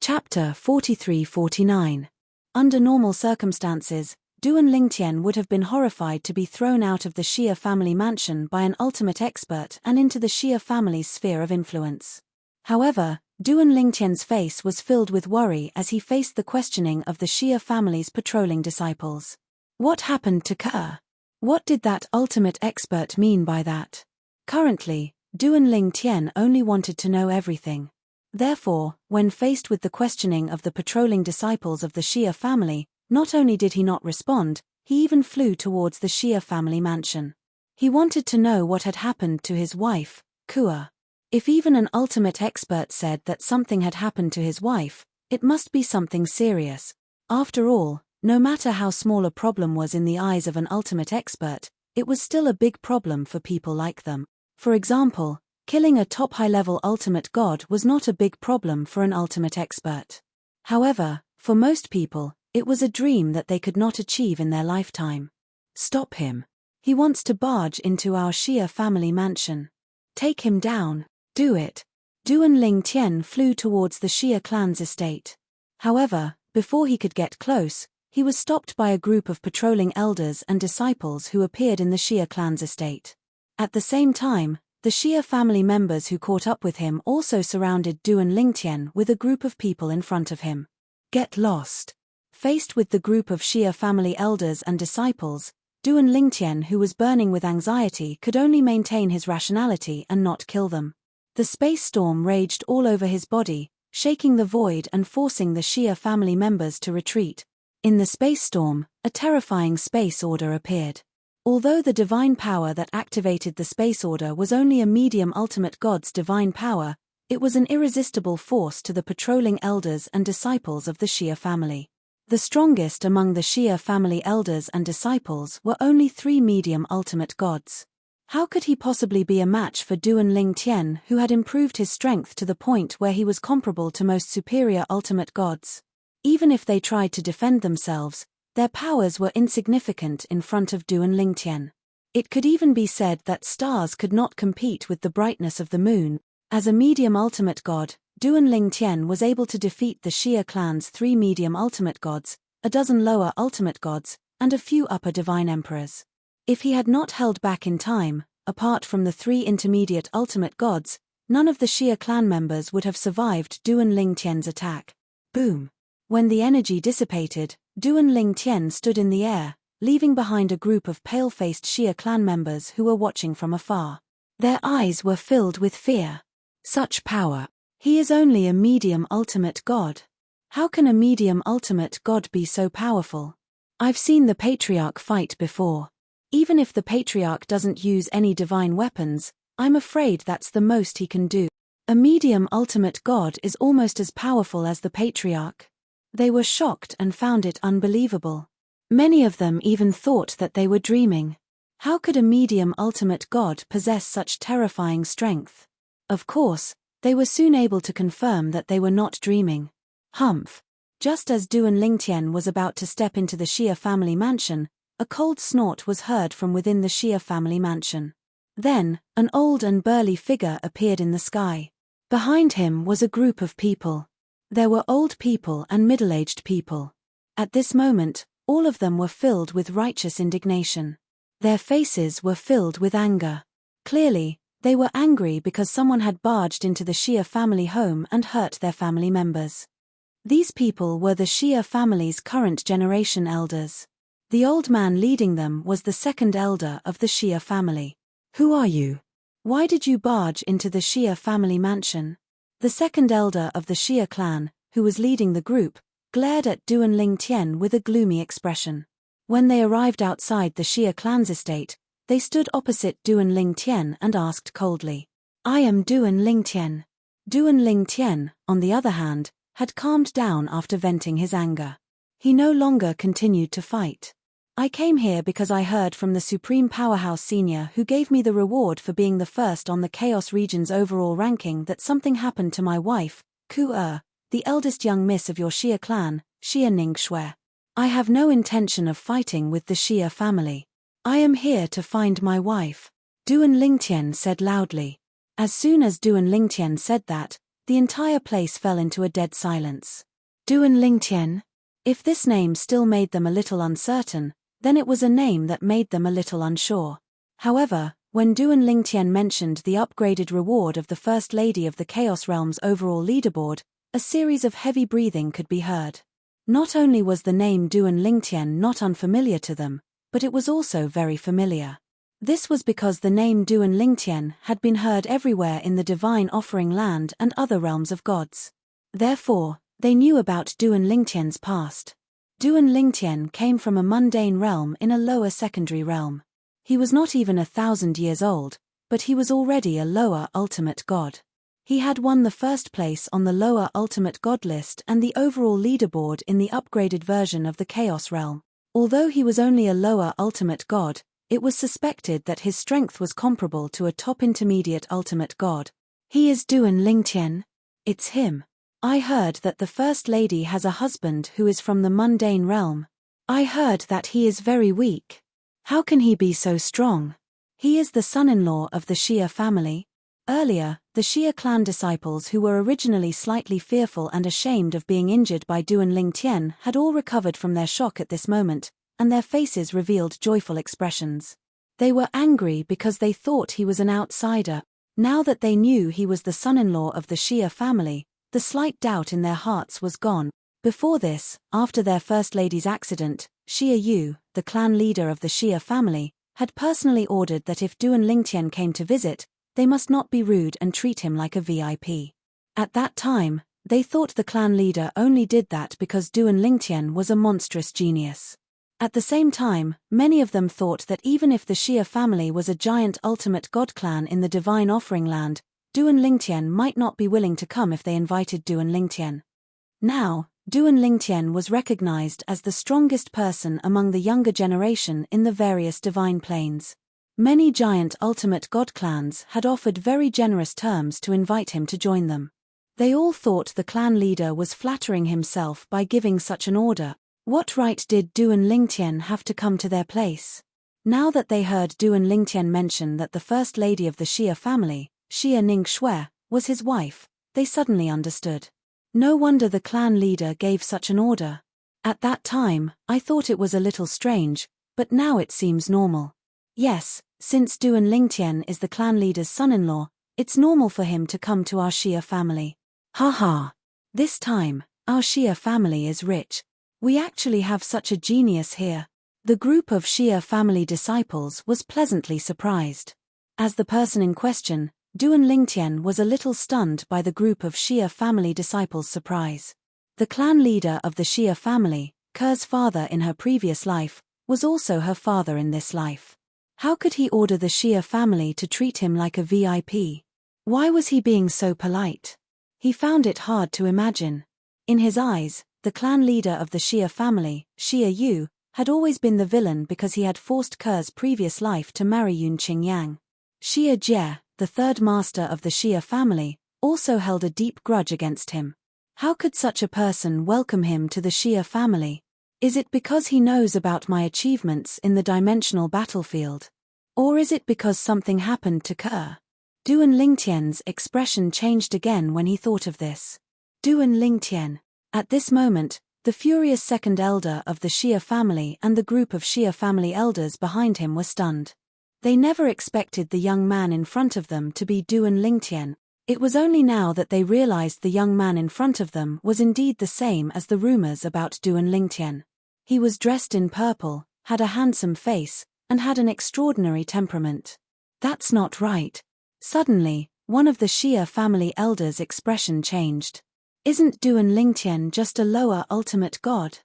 Chapter 43-49. Under normal circumstances, Duan Lingtian would have been horrified to be thrown out of the Xia family mansion by an ultimate expert and into the Xia family's sphere of influence. However, Duan Lingtian's face was filled with worry as he faced the questioning of the Xia family's patrolling disciples. What happened to Ke? What did that ultimate expert mean by that? Currently, Duan Lingtian only wanted to know everything. Therefore, when faced with the questioning of the patrolling disciples of the Xia family, not only did he not respond, he even flew towards the Xia family mansion. He wanted to know what had happened to his wife, Ke. If even an ultimate expert said that something had happened to his wife, it must be something serious. After all, no matter how small a problem was in the eyes of an ultimate expert, it was still a big problem for people like them. For example, killing a top high-level ultimate god was not a big problem for an ultimate expert. However, for most people, it was a dream that they could not achieve in their lifetime. Stop him. He wants to barge into our Xia family mansion. Take him down. Do it. Duan Lingtian flew towards the Xia clan's estate. However, before he could get close, he was stopped by a group of patrolling elders and disciples who appeared in the Xia clan's estate. At the same time, the Xia family members who caught up with him also surrounded Duan Lingtian with a group of people in front of him. Get lost. Faced with the group of Xia family elders and disciples, Duan Lingtian, who was burning with anxiety, could only maintain his rationality and not kill them. The space storm raged all over his body, shaking the void and forcing the Xia family members to retreat. In the space storm, a terrifying space order appeared. Although the divine power that activated the space order was only a medium ultimate god's divine power, it was an irresistible force to the patrolling elders and disciples of the Xia family. The strongest among the Xia family elders and disciples were only 3 medium ultimate gods. How could he possibly be a match for Duan Lingtian, who had improved his strength to the point where he was comparable to most superior ultimate gods? Even if they tried to defend themselves, their powers were insignificant in front of Duan Lingtian. It could even be said that stars could not compete with the brightness of the moon. As a medium ultimate god, Duan Lingtian was able to defeat the Xia clan's 3 medium ultimate gods, a dozen lower ultimate gods, and a few upper divine emperors. If he had not held back in time, apart from the 3 intermediate ultimate gods, none of the Xia clan members would have survived Duan Lingtian's attack. Boom! When the energy dissipated, Duan Lingtian stood in the air, leaving behind a group of pale-faced Xia clan members who were watching from afar. Their eyes were filled with fear. Such power! He is only a medium ultimate god. How can a medium ultimate god be so powerful? I've seen the Patriarch fight before. Even if the Patriarch doesn't use any divine weapons, I'm afraid that's the most he can do. A medium ultimate god is almost as powerful as the Patriarch. They were shocked and found it unbelievable. Many of them even thought that they were dreaming. How could a medium ultimate god possess such terrifying strength? Of course, they were soon able to confirm that they were not dreaming. Humph! Just as Duan Lingtian was about to step into the Xia family mansion, a cold snort was heard from within the Xia family mansion. Then, an old and burly figure appeared in the sky. Behind him was a group of people. There were old people and middle-aged people. At this moment, all of them were filled with righteous indignation. Their faces were filled with anger. Clearly, they were angry because someone had barged into the Xia family home and hurt their family members. These people were the Xia family's current generation elders. The old man leading them was the second elder of the Xia family. Who are you? Why did you barge into the Xia family mansion? The second elder of the Xia clan, who was leading the group, glared at Duan Lingtian with a gloomy expression. When they arrived outside the Xia clan's estate, they stood opposite Duan Lingtian and asked coldly, "I am Duan Lingtian." Duan Lingtian, on the other hand, had calmed down after venting his anger. He no longer continued to fight. "I came here because I heard from the Supreme Powerhouse Senior, who gave me the reward for being the first on the Chaos Region's overall ranking, that something happened to my wife, Ke, the eldest young miss of your Xia clan, Xia Ningxue. I have no intention of fighting with the Xia family. I am here to find my wife," Duan Lingtian said loudly. As soon as Duan Lingtian said that, The entire place fell into a dead silence. Duan Lingtian? If this name still made them a little uncertain, then it was a name that made them a little unsure. However, when Duan Lingtian mentioned the upgraded reward of the First Lady of the Chaos Realm's overall leaderboard, a series of heavy breathing could be heard. Not only was the name Duan Lingtian not unfamiliar to them, but it was also very familiar. This was because the name Duan Lingtian had been heard everywhere in the Divine Offering Land and other realms of gods. Therefore, they knew about Duan Lingtian's past. Duan Lingtian came from a mundane realm in a lower secondary realm. He was not even 1,000 years old, but he was already a lower ultimate god. He had won the first place on the lower ultimate god list and the overall leaderboard in the upgraded version of the Chaos Realm. Although he was only a lower ultimate god, it was suspected that his strength was comparable to a top intermediate ultimate god. He is Duan Lingtian. It's him. I heard that the First Lady has a husband who is from the mundane realm. I heard that he is very weak. How can he be so strong? He is the son-in-law of the Xia family. Earlier, the Xia clan disciples who were originally slightly fearful and ashamed of being injured by Duan Lingtian had all recovered from their shock at this moment, and their faces revealed joyful expressions. They were angry because they thought he was an outsider. Now that they knew he was the son-in-law of the Xia family, the slight doubt in their hearts was gone. Before this, after their First Lady's accident, Xia Yu, the clan leader of the Xia family, had personally ordered that if Duan Lingtian came to visit, they must not be rude and treat him like a VIP. At that time, they thought the clan leader only did that because Duan Lingtian was a monstrous genius. At the same time, many of them thought that even if the Xia family was a giant ultimate god clan in the Divine Offering Land, Duan Lingtian might not be willing to come if they invited Duan Lingtian. Now, Duan Lingtian was recognized as the strongest person among the younger generation in the various divine planes. Many giant ultimate god clans had offered very generous terms to invite him to join them. They all thought the clan leader was flattering himself by giving such an order. What right did Duan Lingtian have to come to their place? Now that they heard Duan Lingtian mention that the First Lady of the Xia family, Xia Ningshui, was his wife, they suddenly understood. No wonder the clan leader gave such an order. At that time, I thought it was a little strange, but now it seems normal. Yes, since Duan Lingtian is the clan leader's son-in-law, it's normal for him to come to our Xia family. Haha. This time, our Xia family is rich. We actually have such a genius here. The group of Xia family disciples was pleasantly surprised. As the person in question, Duan Lingtian was a little stunned by the group of Xia family disciples' surprise. The clan leader of the Xia family, Ker's father in her previous life, was also her father in this life. How could he order the Xia family to treat him like a VIP? Why was he being so polite? He found it hard to imagine. In his eyes, the clan leader of the Xia family, Xia Yu, had always been the villain because he had forced Ker's previous life to marry Yun Qingyang. Xia Jie, the third master of the Xia family, also held a deep grudge against him. How could such a person welcome him to the Xia family? Is it because he knows about my achievements in the dimensional battlefield? Or is it because something happened to Ker? Duan Lingtian's expression changed again when he thought of this. Duan Lingtian. At this moment, the furious second elder of the Xia family and the group of Xia family elders behind him were stunned. They never expected the young man in front of them to be Duan Lingtian. It was only now that they realized the young man in front of them was indeed the same as the rumors about Duan Lingtian. He was dressed in purple, had a handsome face, and had an extraordinary temperament. That's not right. Suddenly, one of the Xia family elders' expression changed. Isn't Duan Lingtian just a lower ultimate god?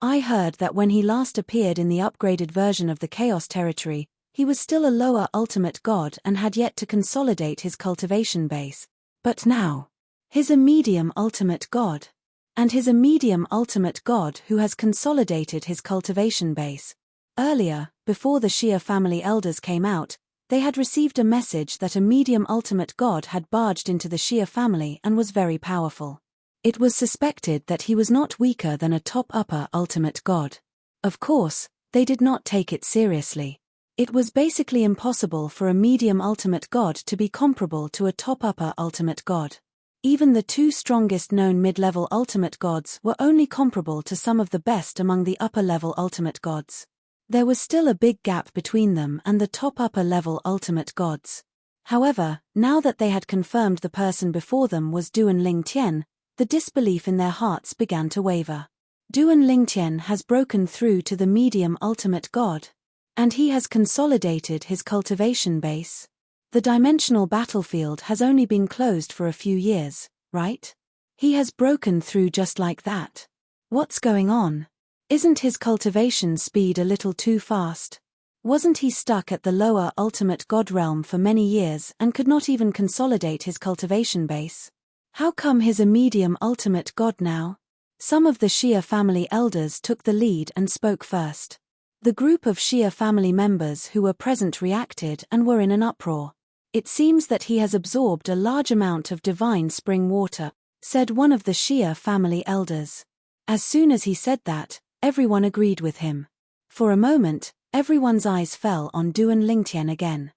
I heard that when he last appeared in the upgraded version of the Chaos Territory, he was still a lower ultimate god and had yet to consolidate his cultivation base. But now, he's a medium ultimate god. And he's a medium ultimate god who has consolidated his cultivation base. Earlier, before the Xia family elders came out, they had received a message that a medium ultimate god had barged into the Xia family and was very powerful. It was suspected that he was not weaker than a top-upper ultimate god. Of course, they did not take it seriously. It was basically impossible for a medium ultimate god to be comparable to a top-upper ultimate god. Even the two strongest known mid-level ultimate gods were only comparable to some of the best among the upper-level ultimate gods. There was still a big gap between them and the top upper-level ultimate gods. However, now that they had confirmed the person before them was Duan Lingtian, the disbelief in their hearts began to waver. Duan Lingtian has broken through to the medium ultimate god. And he has consolidated his cultivation base. The dimensional battlefield has only been closed for a few years, right? He has broken through just like that. What's going on? Isn't his cultivation speed a little too fast? Wasn't he stuck at the lower ultimate god realm for many years and could not even consolidate his cultivation base? How come he's a medium ultimate god now? Some of the Shia family elders took the lead and spoke first. The group of Shia family members who were present reacted and were in an uproar. It seems that he has absorbed a large amount of divine spring water, said one of the Shia family elders. As soon as he said that, everyone agreed with him. For a moment, everyone's eyes fell on Duan Lingtian again.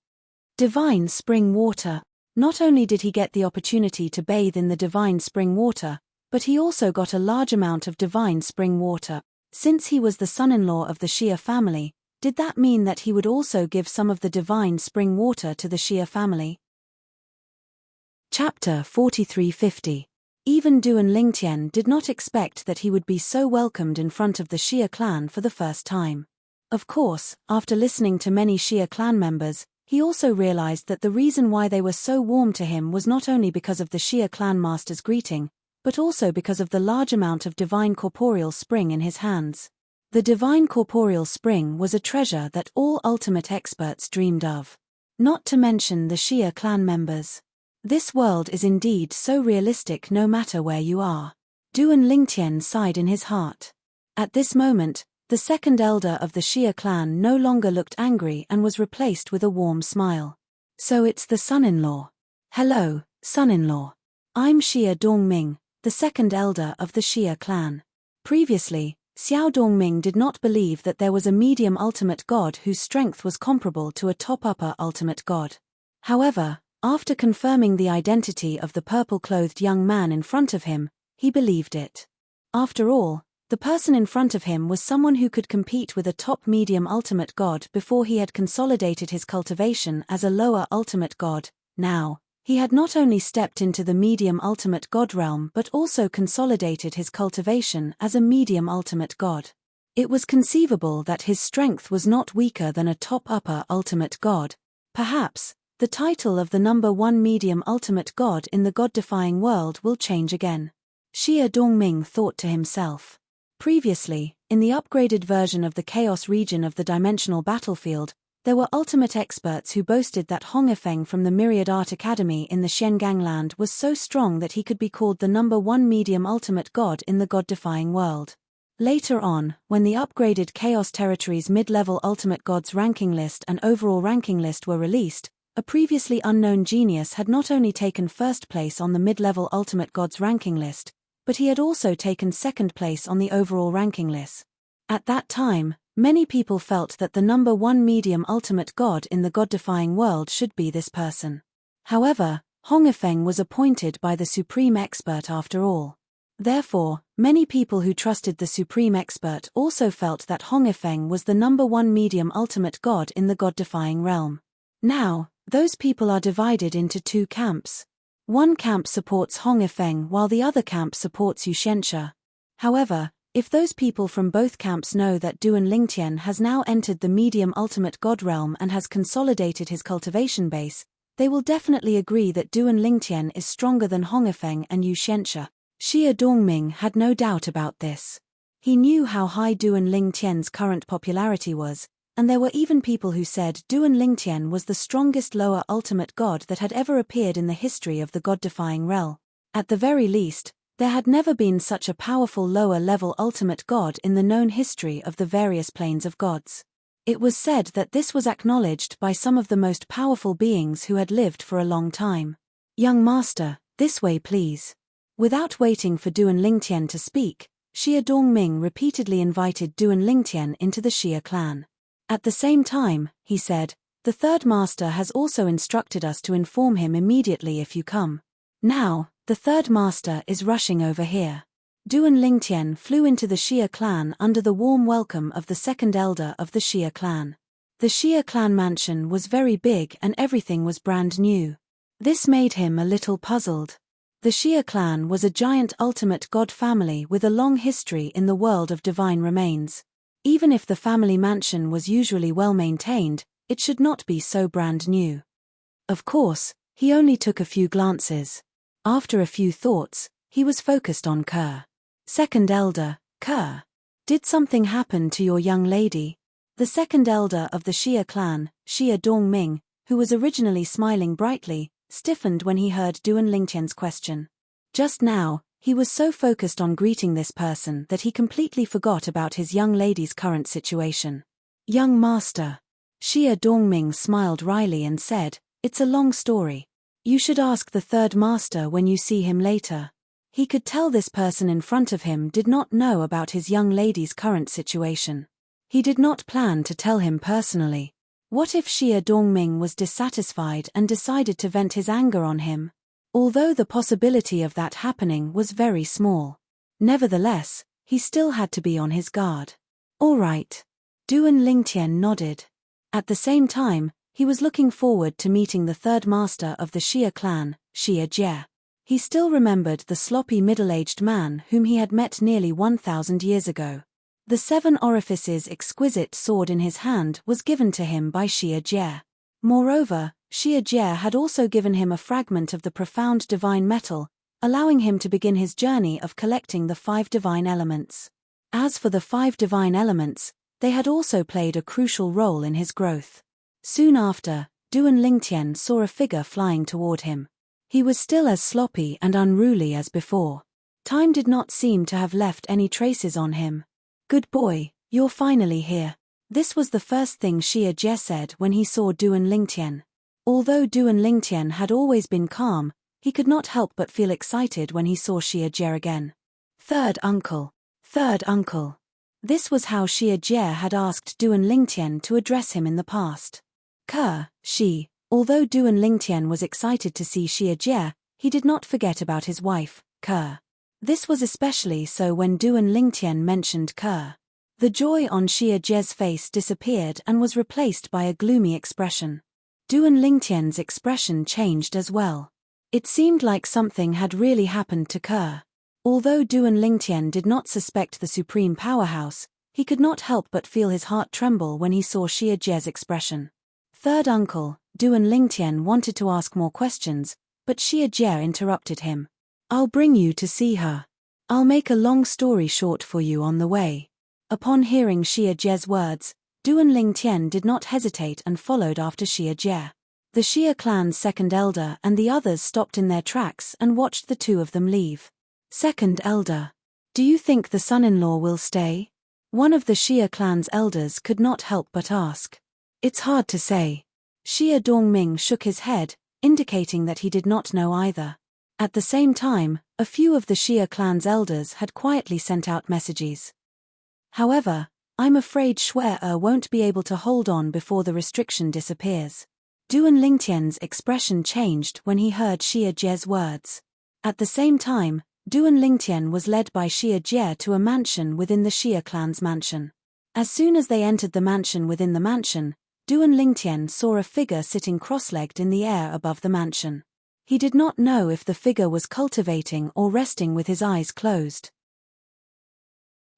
Divine spring water. Not only did he get the opportunity to bathe in the divine spring water, but he also got a large amount of divine spring water. Since he was the son-in-law of the Shia family, did that mean that he would also give some of the divine spring water to the Shia family? Chapter 4350. Even Duan Lingtian did not expect that he would be so welcomed in front of the Shia clan for the first time. Of course, after listening to many Shia clan members, he also realized that the reason why they were so warm to him was not only because of the Shia clan master's greeting, but also because of the large amount of divine corporeal spring in his hands. The divine corporeal spring was a treasure that all ultimate experts dreamed of. Not to mention the Shia clan members. This world is indeed so realistic no matter where you are. Duan Lingtian sighed in his heart. At this moment, the second elder of the Shia clan no longer looked angry and was replaced with a warm smile. So it's the son-in-law. Hello, son-in-law. I'm Shia Dongming, the second elder of the Shia clan. Previously, Xiao Dongming did not believe that there was a medium ultimate god whose strength was comparable to a top upper ultimate god. However, after confirming the identity of the purple-clothed young man in front of him, he believed it. After all, the person in front of him was someone who could compete with a top medium ultimate god before he had consolidated his cultivation as a lower ultimate god. Now, he had not only stepped into the medium ultimate god realm but also consolidated his cultivation as a medium ultimate god. It was conceivable that his strength was not weaker than a top upper ultimate god. Perhaps, the title of the number one medium ultimate god in the god-defying world will change again. Shia Dongming thought to himself. Previously, in the upgraded version of the Chaos region of the dimensional battlefield, there were ultimate experts who boasted that Hong Ifeng from the Myriad Art Academy in the Xiangangland was so strong that he could be called the number one medium ultimate god in the god-defying world. Later on, when the upgraded Chaos Territories mid-level ultimate gods ranking list and overall ranking list were released, a previously unknown genius had not only taken first place on the mid-level ultimate gods ranking list, but he had also taken second place on the overall ranking list. At that time, many people felt that the number one medium ultimate god in the god-defying world should be this person. However, Hong Ifeng was appointed by the supreme expert after all. Therefore, many people who trusted the supreme expert also felt that Hong Ifeng was the number one medium ultimate god in the god-defying realm. Now, those people are divided into two camps. One camp supports Hong Ifeng while the other camp supports Yushensha. However, if those people from both camps know that Duan Lingtian has now entered the medium ultimate god realm and has consolidated his cultivation base, they will definitely agree that Duan Lingtian is stronger than Hong Ifeng and Yushensha. Shia Dongming had no doubt about this. He knew how high Duan Lingtian's current popularity was, and there were even people who said Duan Lingtian was the strongest lower ultimate god that had ever appeared in the history of the god-defying realm. At the very least, there had never been such a powerful lower-level ultimate god in the known history of the various planes of gods. It was said that this was acknowledged by some of the most powerful beings who had lived for a long time. "Young master, this way please." Without waiting for Duan Lingtian to speak, Shia Dongming repeatedly invited Duan Lingtian into the Shia clan. At the same time, he said, "The third master has also instructed us to inform him immediately if you come." Now, The third master is rushing over here. Duan Lingtian flew into the Xia clan under the warm welcome of the second elder of the Xia clan. The Xia clan mansion was very big and everything was brand new. This made him a little puzzled. The Xia clan was a giant ultimate god family with a long history in the world of divine remains. Even if the family mansion was usually well maintained, it should not be so brand new. Of course, he only took a few glances. After a few thoughts, he was focused on Kerr. Second elder, Kerr. Did something happen to your young lady? The second elder of the Xia clan, Xia Dongming, who was originally smiling brightly, stiffened when he heard Duan Lingtian's question. Just now, he was so focused on greeting this person that he completely forgot about his young lady's current situation. Young master. Xia Dongming smiled wryly and said, "It's a long story. You should ask the third master when you see him later." He could tell this person in front of him did not know about his young lady's current situation. He did not plan to tell him personally. What if Xia Dongming was dissatisfied and decided to vent his anger on him? Although the possibility of that happening was very small. Nevertheless, he still had to be on his guard. All right. Duan Lingtian nodded. At the same time, he was looking forward to meeting the third master of the Xia clan, Xia Jie. He still remembered the sloppy middle-aged man whom he had met nearly 1,000 years ago. The 7 orifices exquisite sword in his hand was given to him by Xia Jie. Moreover, Xia Jie had also given him a fragment of the profound divine metal, allowing him to begin his journey of collecting the 5 divine elements. As for the 5 divine elements, they had also played a crucial role in his growth. Soon after, Duan Lingtian saw a figure flying toward him. He was still as sloppy and unruly as before. Time did not seem to have left any traces on him. "Good boy, you're finally here." This was the first thing Xia Jie said when he saw Duan Lingtian. Although Duan Lingtian had always been calm, he could not help but feel excited when he saw Xia Jie again. Third uncle. Third uncle. This was how Xia Jie had asked Duan Lingtian to address him in the past. Kerr, Shi. Although Duan Lingtian was excited to see Xia Jie, he did not forget about his wife, Kerr. This was especially so when Duan Lingtian mentioned Kerr. The joy on Xia Jie's face disappeared and was replaced by a gloomy expression. Duan Lingtian's expression changed as well. It seemed like something had really happened to Kerr. Although Duan Lingtian did not suspect the supreme powerhouse, he could not help but feel his heart tremble when he saw Xia Jie's expression. Third uncle, Duan Lingtian wanted to ask more questions, but Xia Jie interrupted him. "I'll bring you to see her. I'll make a long story short for you on the way." Upon hearing Xia Jie's words, Duan Lingtian did not hesitate and followed after Xia Jie. The Xia clan's second elder and the others stopped in their tracks and watched the two of them leave. Second elder. "Do you think the son-in-law will stay?" One of the Xia clan's elders could not help but ask. "It's hard to say." Xia Dongming shook his head, indicating that he did not know either. At the same time, a few of the Xia clan's elders had quietly sent out messages. "However, I'm afraid Shui won't be able to hold on before the restriction disappears." Duan Lingtian's expression changed when he heard Xia Jie's words. At the same time, Duan Lingtian was led by Xia Jie to a mansion within the Xia clan's mansion. As soon as they entered the mansion within the mansion, Duan Lingtian saw a figure sitting cross-legged in the air above the mansion. He did not know if the figure was cultivating or resting with his eyes closed.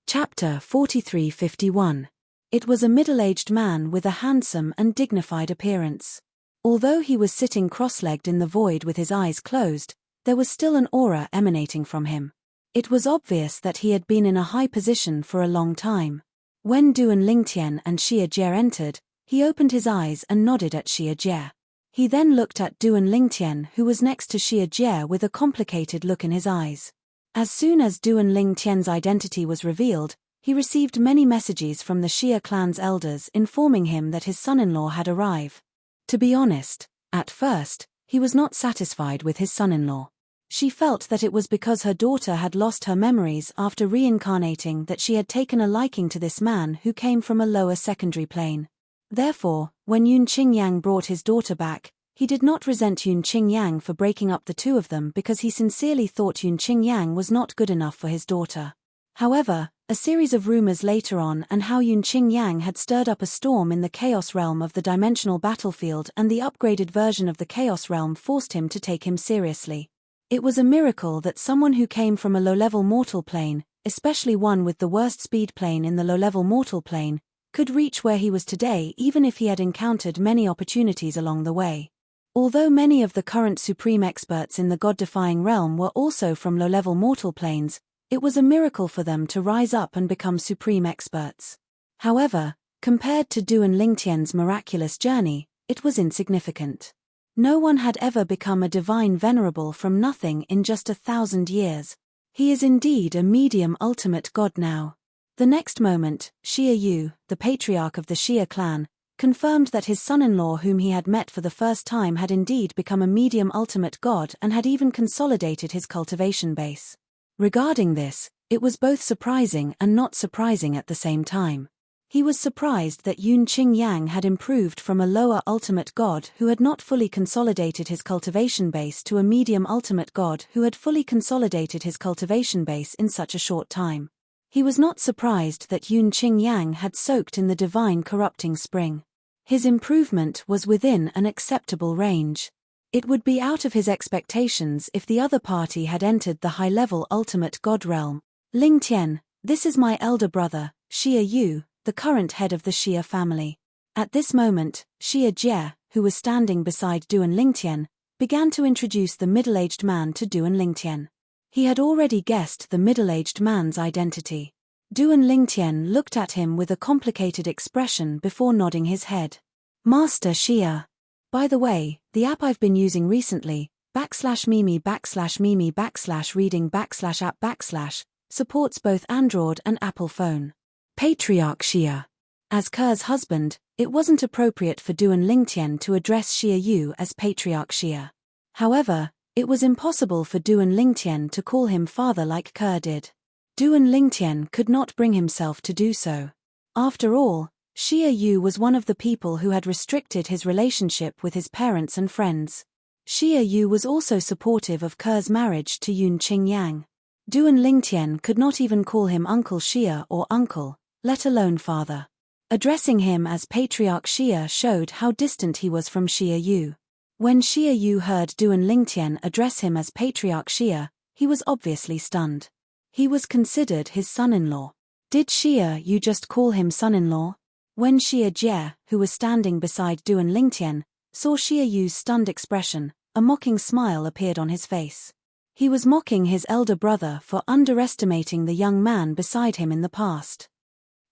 Chapter 4351. It was a middle-aged man with a handsome and dignified appearance. Although he was sitting cross-legged in the void with his eyes closed, there was still an aura emanating from him. It was obvious that he had been in a high position for a long time. When Duan Lingtian and Xia Jie entered, he opened his eyes and nodded at Xia Jie. He then looked at Duan Lingtian, who was next to Xia Jie, with a complicated look in his eyes. As soon as Duan Lingtian's identity was revealed, he received many messages from the Xia clan's elders informing him that his son-in-law had arrived. To be honest, at first, he was not satisfied with his son-in-law. She felt that it was because her daughter had lost her memories after reincarnating that she had taken a liking to this man who came from a lower secondary plane. Therefore, when Yun Qingyang brought his daughter back, He did not resent Yun Qingyang for breaking up the two of them because he sincerely thought Yun Qingyang was not good enough for his daughter. However, a series of rumors later on and how Yun Qingyang had stirred up a storm in the Chaos Realm of the dimensional battlefield, and the upgraded version of the Chaos Realm forced him to take him seriously. It was a miracle that someone who came from a low-level mortal plane, especially one with the worst speed plane in the low-level mortal plane, could reach where he was today even if he had encountered many opportunities along the way. Although many of the current supreme experts in the god-defying realm were also from low-level mortal planes, it was a miracle for them to rise up and become supreme experts. However, compared to Duan Lingtian's miraculous journey, it was insignificant. No one had ever become a divine venerable from nothing in just 1,000 years. He is indeed a medium ultimate god now. The next moment, Xia Yu, the patriarch of the Xia clan, confirmed that his son-in-law whom he had met for the first time had indeed become a medium ultimate god and had even consolidated his cultivation base. Regarding this, it was both surprising and not surprising at the same time. He was surprised that Yun Qingyang had improved from a lower ultimate god who had not fully consolidated his cultivation base to a medium ultimate god who had fully consolidated his cultivation base in such a short time. He was not surprised that Yun Qingyang had soaked in the divine corrupting spring. His improvement was within an acceptable range. It would be out of his expectations if the other party had entered the high-level ultimate god realm. Ling Tian, this is my elder brother, Xia Yu, the current head of the Xia family. At this moment, Xia Jie, who was standing beside Duan Lingtian, began to introduce the middle-aged man to Duan Lingtian. He had already guessed the middle-aged man's identity. Duan Lingtian looked at him with a complicated expression before nodding his head. Master Xia. By the way, the app I've been using recently, /mimi/reading/app/, supports both Android and Apple phone. Patriarch Xia. As Ker's husband, it wasn't appropriate for Duan Lingtian to address Xia Yu as Patriarch Xia. However, it was impossible for Duan Lingtian to call him father like Ker did. Duan Lingtian could not bring himself to do so. After all, Xia Yu was one of the people who had restricted his relationship with his parents and friends. Xia Yu was also supportive of Ker's marriage to Yun Qingyang. Duan Lingtian could not even call him Uncle Xia or uncle, let alone father. Addressing him as Patriarch Xia showed how distant he was from Xia Yu. When Xia Yu heard Duan Lingtian address him as Patriarch Xia, he was obviously stunned. He was considered his son-in-law. Did Xia Yu just call him son-in-law? When Xia Jie, who was standing beside Duan Lingtian, saw Xia Yu's stunned expression, a mocking smile appeared on his face. He was mocking his elder brother for underestimating the young man beside him in the past.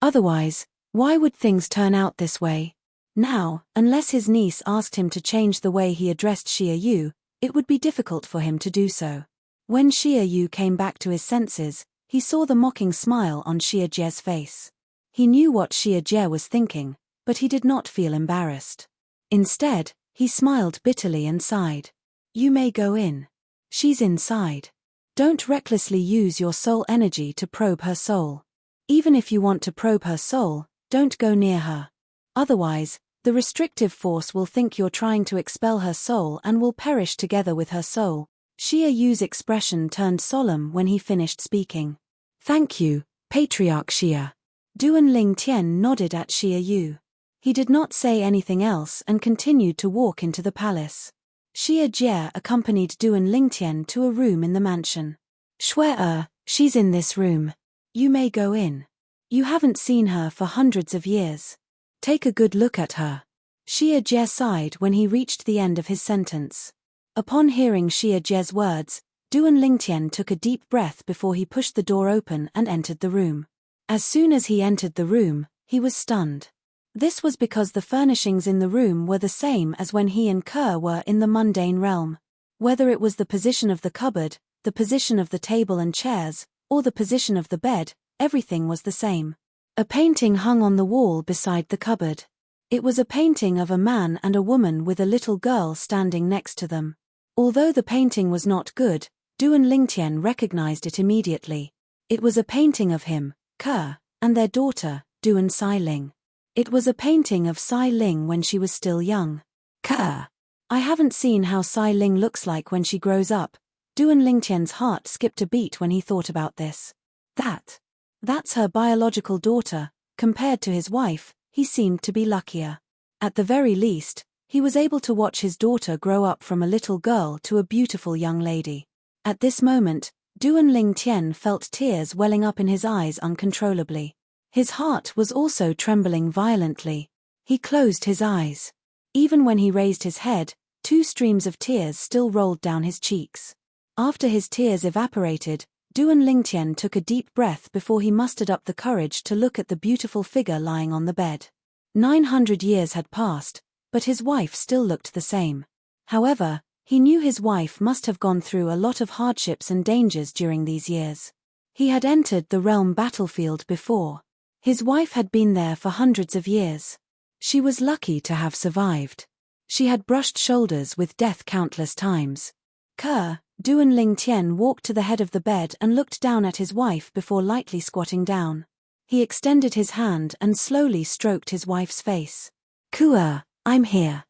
Otherwise, why would things turn out this way? Now, unless his niece asked him to change the way he addressed Xia Yu, it would be difficult for him to do so. When Xia Yu came back to his senses, he saw the mocking smile on Xia Jie's face. He knew what Xia Jie was thinking, but he did not feel embarrassed. Instead, he smiled bitterly and sighed. You may go in. She's inside. Don't recklessly use your soul energy to probe her soul. Even if you want to probe her soul, don't go near her. Otherwise, the restrictive force will think you're trying to expel her soul and will perish together with her soul. Xia Yu's expression turned solemn when he finished speaking. Thank you, Patriarch Xia. Duan Lingtian nodded at Xia Yu. He did not say anything else and continued to walk into the palace. Xia Jie accompanied Duan Lingtian to a room in the mansion. Shui, she's in this room. You may go in. You haven't seen her for hundreds of years. Take a good look at her. Xia Jie sighed when he reached the end of his sentence. Upon hearing Xia Jie's words, Duan Lingtian took a deep breath before he pushed the door open and entered the room. As soon as he entered the room, he was stunned. This was because the furnishings in the room were the same as when he and Ker were in the mundane realm. Whether it was the position of the cupboard, the position of the table and chairs, or the position of the bed, everything was the same. A painting hung on the wall beside the cupboard. It was a painting of a man and a woman with a little girl standing next to them. Although the painting was not good, Duan Lingtian recognized it immediately. It was a painting of him, Ker, and their daughter, Duan Xiling. It was a painting of Xiling when she was still young. Ker. I haven't seen how Sai Ling looks like when she grows up. Duan Lingtian's heart skipped a beat when he thought about this. That's her biological daughter. Compared to his wife, he seemed to be luckier. At the very least, he was able to watch his daughter grow up from a little girl to a beautiful young lady. At this moment, Duan Lingtian felt tears welling up in his eyes uncontrollably. His heart was also trembling violently. He closed his eyes. Even when he raised his head, 2 streams of tears still rolled down his cheeks. After his tears evaporated, Duan Lingtian took a deep breath before he mustered up the courage to look at the beautiful figure lying on the bed. 900 years had passed, but his wife still looked the same. However, he knew his wife must have gone through a lot of hardships and dangers during these years. He had entered the realm battlefield before. His wife had been there for hundreds of years. She was lucky to have survived. She had brushed shoulders with death countless times. Duan Lingtian walked to the head of the bed and looked down at his wife before lightly squatting down. He extended his hand and slowly stroked his wife's face. I'm here.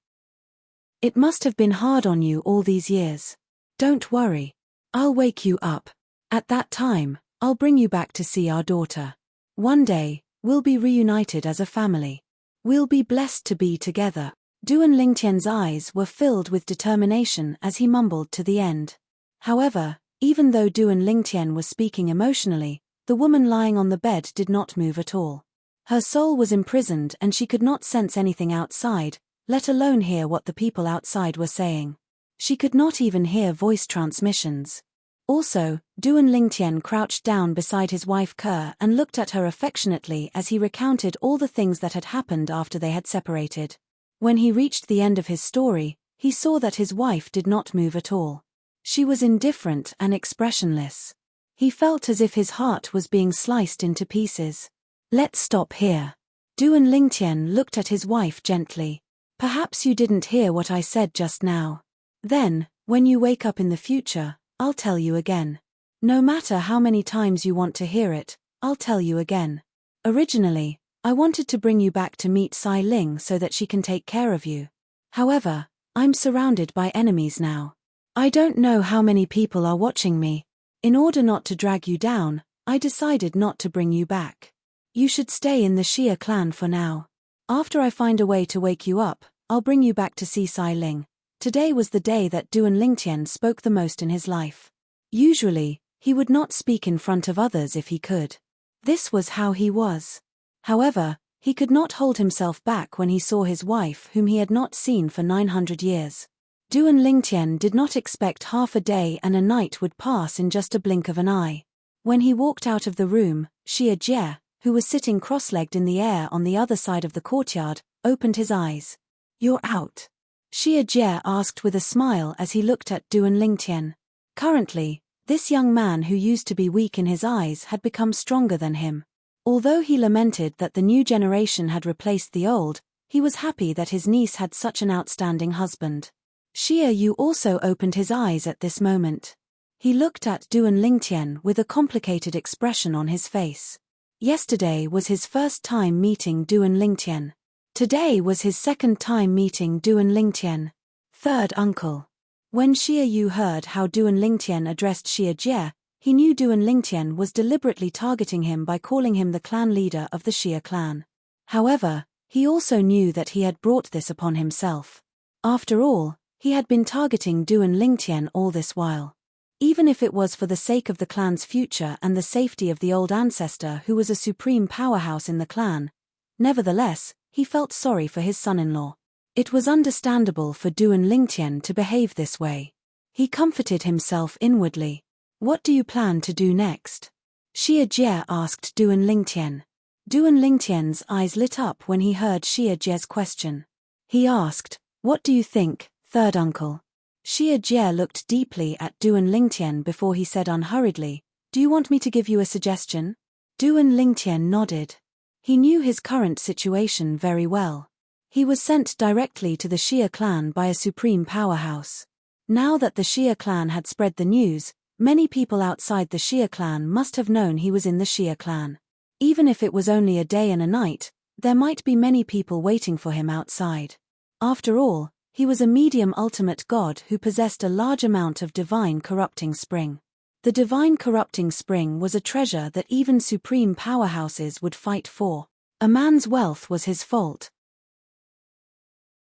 It must have been hard on you all these years. Don't worry. I'll wake you up. At that time, I'll bring you back to see our daughter. One day, we'll be reunited as a family. We'll be blessed to be together. Duan Lingtian's eyes were filled with determination as he mumbled to the end. However, even though Duan Lingtian was speaking emotionally, the woman lying on the bed did not move at all. Her soul was imprisoned and she could not sense anything outside, let alone hear what the people outside were saying. She could not even hear voice transmissions. Also, Duan Lingtian crouched down beside his wife Ke and looked at her affectionately as he recounted all the things that had happened after they had separated. When he reached the end of his story, he saw that his wife did not move at all. She was indifferent and expressionless. He felt as if his heart was being sliced into pieces. Let's stop here. Duan Lingtian looked at his wife gently. Perhaps you didn't hear what I said just now. Then, when you wake up in the future, I'll tell you again. No matter how many times you want to hear it, I'll tell you again. Originally, I wanted to bring you back to meet Sai Ling so that she can take care of you. However, I'm surrounded by enemies now. I don't know how many people are watching me. In order not to drag you down, I decided not to bring you back. You should stay in the Xia clan for now. After I find a way to wake you up, I'll bring you back to see Sai Ling. Today was the day that Duan Lingtian spoke the most in his life. Usually, he would not speak in front of others if he could. This was how he was. However, he could not hold himself back when he saw his wife whom he had not seen for 900 years. Duan Lingtian did not expect half a day and a night would pass in just a blink of an eye. When he walked out of the room, Xia Jie, who was sitting cross-legged in the air on the other side of the courtyard, opened his eyes. You're out? Xia Jie asked with a smile as he looked at Duan Lingtian. Currently, this young man who used to be weak in his eyes had become stronger than him. Although he lamented that the new generation had replaced the old, he was happy that his niece had such an outstanding husband. Xia Yu also opened his eyes at this moment. He looked at Duan Lingtian with a complicated expression on his face. Yesterday was his first time meeting Duan Lingtian. Today was his second time meeting Duan Lingtian. Third uncle. When Xia Yu heard how Duan Lingtian addressed Xia Jie, he knew Duan Lingtian was deliberately targeting him by calling him the clan leader of the Xia clan. However, he also knew that he had brought this upon himself. After all, he had been targeting Duan Lingtian all this while. Even if it was for the sake of the clan's future and the safety of the old ancestor who was a supreme powerhouse in the clan, nevertheless, he felt sorry for his son-in-law. It was understandable for Duan Lingtian to behave this way. He comforted himself inwardly. What do you plan to do next? Xia Jie asked Duan Lingtian. Duan Lingtian's eyes lit up when he heard Xia Jie's question. He asked, what do you think, third uncle? Xia Jie looked deeply at Duan Lingtian before he said unhurriedly, do you want me to give you a suggestion? Duan Lingtian nodded. He knew his current situation very well. He was sent directly to the Xia clan by a supreme powerhouse. Now that the Xia clan had spread the news, many people outside the Xia clan must have known he was in the Xia clan. Even if it was only a day and a night, there might be many people waiting for him outside. After all, He was a medium ultimate god who possessed a large amount of divine corrupting spring. The divine corrupting spring was a treasure that even supreme powerhouses would fight for. A man's wealth was his fault.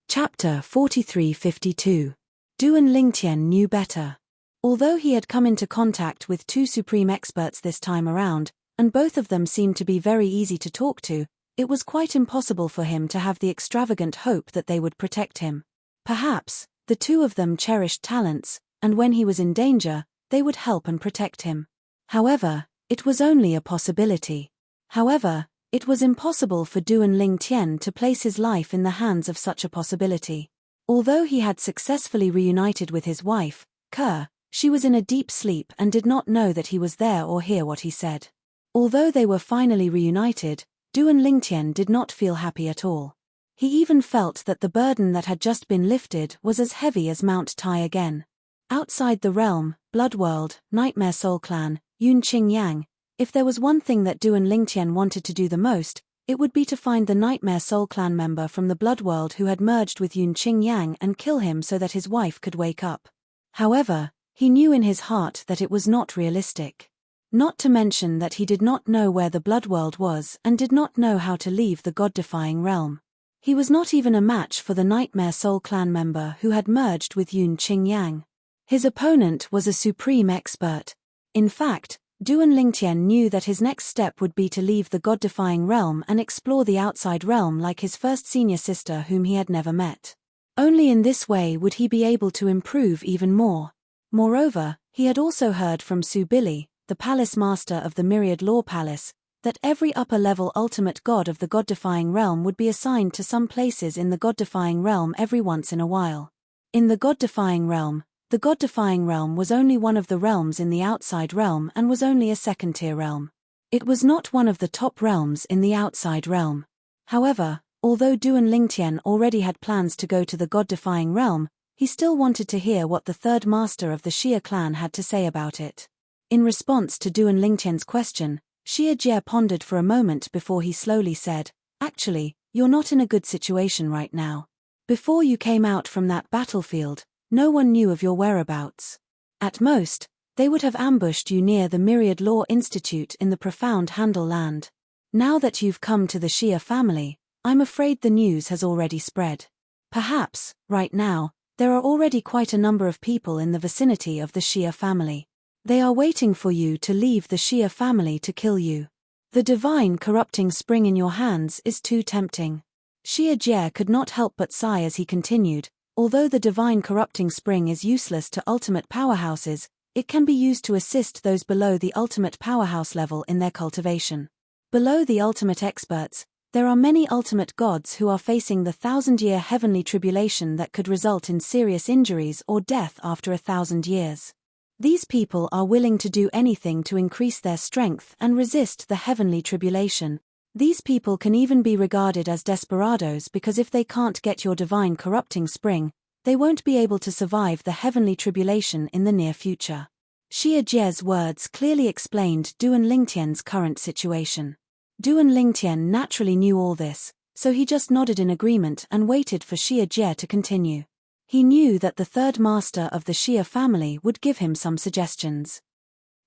Chapter 4352. Duan Lingtian knew better. Although he had come into contact with two supreme experts this time around, and both of them seemed to be very easy to talk to, it was quite impossible for him to have the extravagant hope that they would protect him. Perhaps, the two of them cherished talents, and when he was in danger, they would help and protect him. However, it was only a possibility. However, it was impossible for Duan Lingtian to place his life in the hands of such a possibility. Although he had successfully reunited with his wife, Kerr, she was in a deep sleep and did not know that he was there or hear what he said. Although they were finally reunited, Duan Lingtian did not feel happy at all. He even felt that the burden that had just been lifted was as heavy as Mount Tai again. Outside the realm, Bloodworld, Nightmare Soul Clan, Yun Qing Yang, if there was one thing that Duan Lingtian wanted to do the most, it would be to find the Nightmare Soul Clan member from the Bloodworld who had merged with Yun Qing Yang and kill him so that his wife could wake up. However, he knew in his heart that it was not realistic. Not to mention that he did not know where the Bloodworld was and did not know how to leave the god-defying realm. He was not even a match for the Nightmare Soul Clan member who had merged with Yun Qing Yang. His opponent was a supreme expert. In fact, Duan Lingtian knew that his next step would be to leave the god-defying realm and explore the outside realm like his first senior sister whom he had never met. Only in this way would he be able to improve even more. Moreover, he had also heard from Su Billy, the palace master of the Myriad Law Palace, that every upper-level ultimate god of the god-defying realm would be assigned to some places in the god-defying realm every once in a while. In the god-defying realm, the god-defying realm was only one of the realms in the outside realm and was only a second-tier realm. It was not one of the top realms in the outside realm. However, although Duan Lingtian already had plans to go to the god-defying realm, he still wanted to hear what the third master of the Xia clan had to say about it. In response to Duan Lingtian's question, Xia Jie pondered for a moment before he slowly said, "Actually, you're not in a good situation right now. Before you came out from that battlefield, no one knew of your whereabouts. At most, they would have ambushed you near the Myriad Law Institute in the profound Handle land. Now that you've come to the Xia family, I'm afraid the news has already spread. Perhaps, right now, there are already quite a number of people in the vicinity of the Xia family. They are waiting for you to leave the Xia family to kill you. The divine corrupting spring in your hands is too tempting." Xia Jie could not help but sigh as he continued, "Although the divine corrupting spring is useless to ultimate powerhouses, it can be used to assist those below the ultimate powerhouse level in their cultivation. Below the ultimate experts, there are many ultimate gods who are facing the 1,000-year heavenly tribulation that could result in serious injuries or death after 1,000 years. These people are willing to do anything to increase their strength and resist the heavenly tribulation. These people can even be regarded as desperados because if they can't get your divine corrupting spring, they won't be able to survive the heavenly tribulation in the near future." Xia Jie's words clearly explained Duan Lingtian's current situation. Duan Lingtian naturally knew all this, so he just nodded in agreement and waited for Xia Jie to continue. He knew that the third master of the Xia family would give him some suggestions.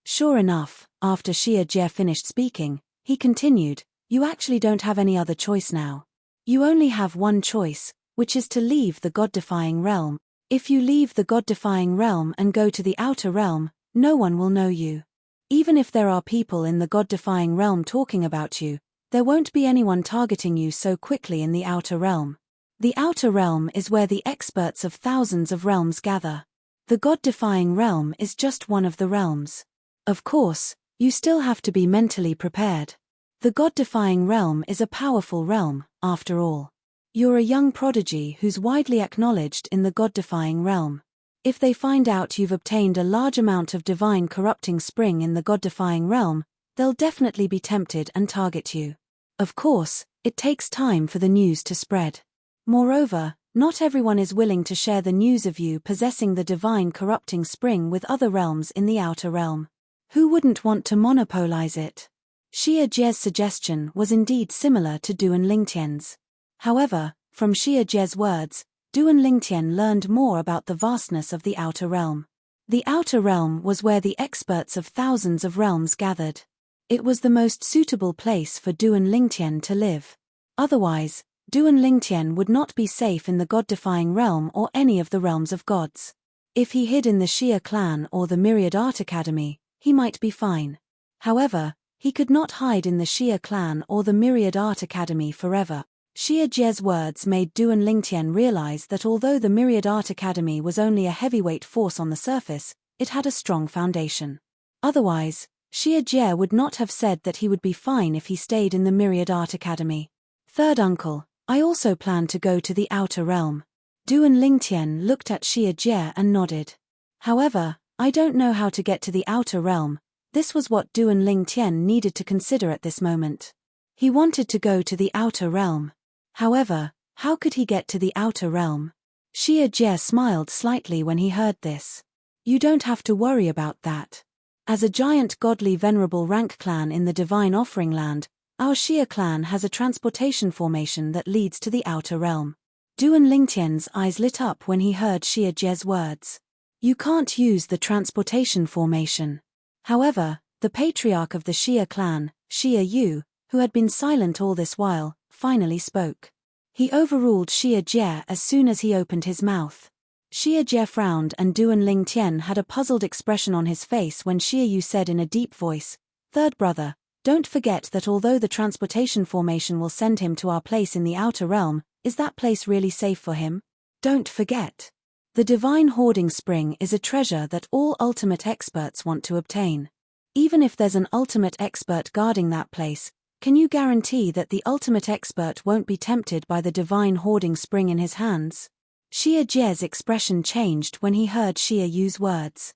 Sure enough, after Xia Jie finished speaking, he continued, "You actually don't have any other choice now. You only have one choice, which is to leave the god-defying realm. If you leave the god-defying realm and go to the outer realm, no one will know you. Even if there are people in the god-defying realm talking about you, there won't be anyone targeting you so quickly in the outer realm. The outer realm is where the experts of thousands of realms gather. The god-defying realm is just one of the realms. Of course, you still have to be mentally prepared. The god-defying realm is a powerful realm, after all. You're a young prodigy who's widely acknowledged in the god-defying realm. If they find out you've obtained a large amount of divine corrupting spring in the god-defying realm, they'll definitely be tempted and target you. Of course, it takes time for the news to spread. Moreover, not everyone is willing to share the news of you possessing the divine corrupting spring with other realms in the outer realm. Who wouldn't want to monopolize it? Xia Jie's suggestion was indeed similar to Duan Lingtian's. However, from Xia Jie's words, Duan Lingtian learned more about the vastness of the Outer Realm. The Outer Realm was where the experts of thousands of realms gathered. It was the most suitable place for Duan Lingtian to live. Otherwise, Duan Lingtian would not be safe in the god-defying realm or any of the realms of gods. If he hid in the Xia clan or the Myriad Art Academy, he might be fine. However, he could not hide in the Xia clan or the Myriad Art Academy forever. Xia Jie's words made Duan Lingtian realize that although the Myriad Art Academy was only a heavyweight force on the surface, it had a strong foundation. Otherwise, Xia Jie would not have said that he would be fine if he stayed in the Myriad Art Academy. Third uncle, I also plan to go to the Outer Realm. Duan Lingtian looked at Xia Jie and nodded. However, I don't know how to get to the Outer Realm. This was what Duan Lingtian needed to consider at this moment. He wanted to go to the Outer Realm. However, how could he get to the Outer Realm? Xia Jie smiled slightly when he heard this. You don't have to worry about that. As a giant godly venerable rank clan in the Divine Offering Land, our Xia clan has a transportation formation that leads to the Outer Realm. Duan Lingtian's eyes lit up when he heard Xia Jie's words. You can't use the transportation formation. However, the patriarch of the Xia clan, Xia Yu, who had been silent all this while, finally spoke. He overruled Xia Jie as soon as he opened his mouth. Xia Jie frowned and Duan Lingtian had a puzzled expression on his face when Xia Yu said in a deep voice, Third brother, don't forget that although the transportation formation will send him to our place in the Outer Realm, is that place really safe for him? Don't forget. The Divine Hoarding Spring is a treasure that all ultimate experts want to obtain. Even if there's an ultimate expert guarding that place, can you guarantee that the ultimate expert won't be tempted by the Divine Hoarding Spring in his hands? Xia Jie's expression changed when he heard Xia Yu's words.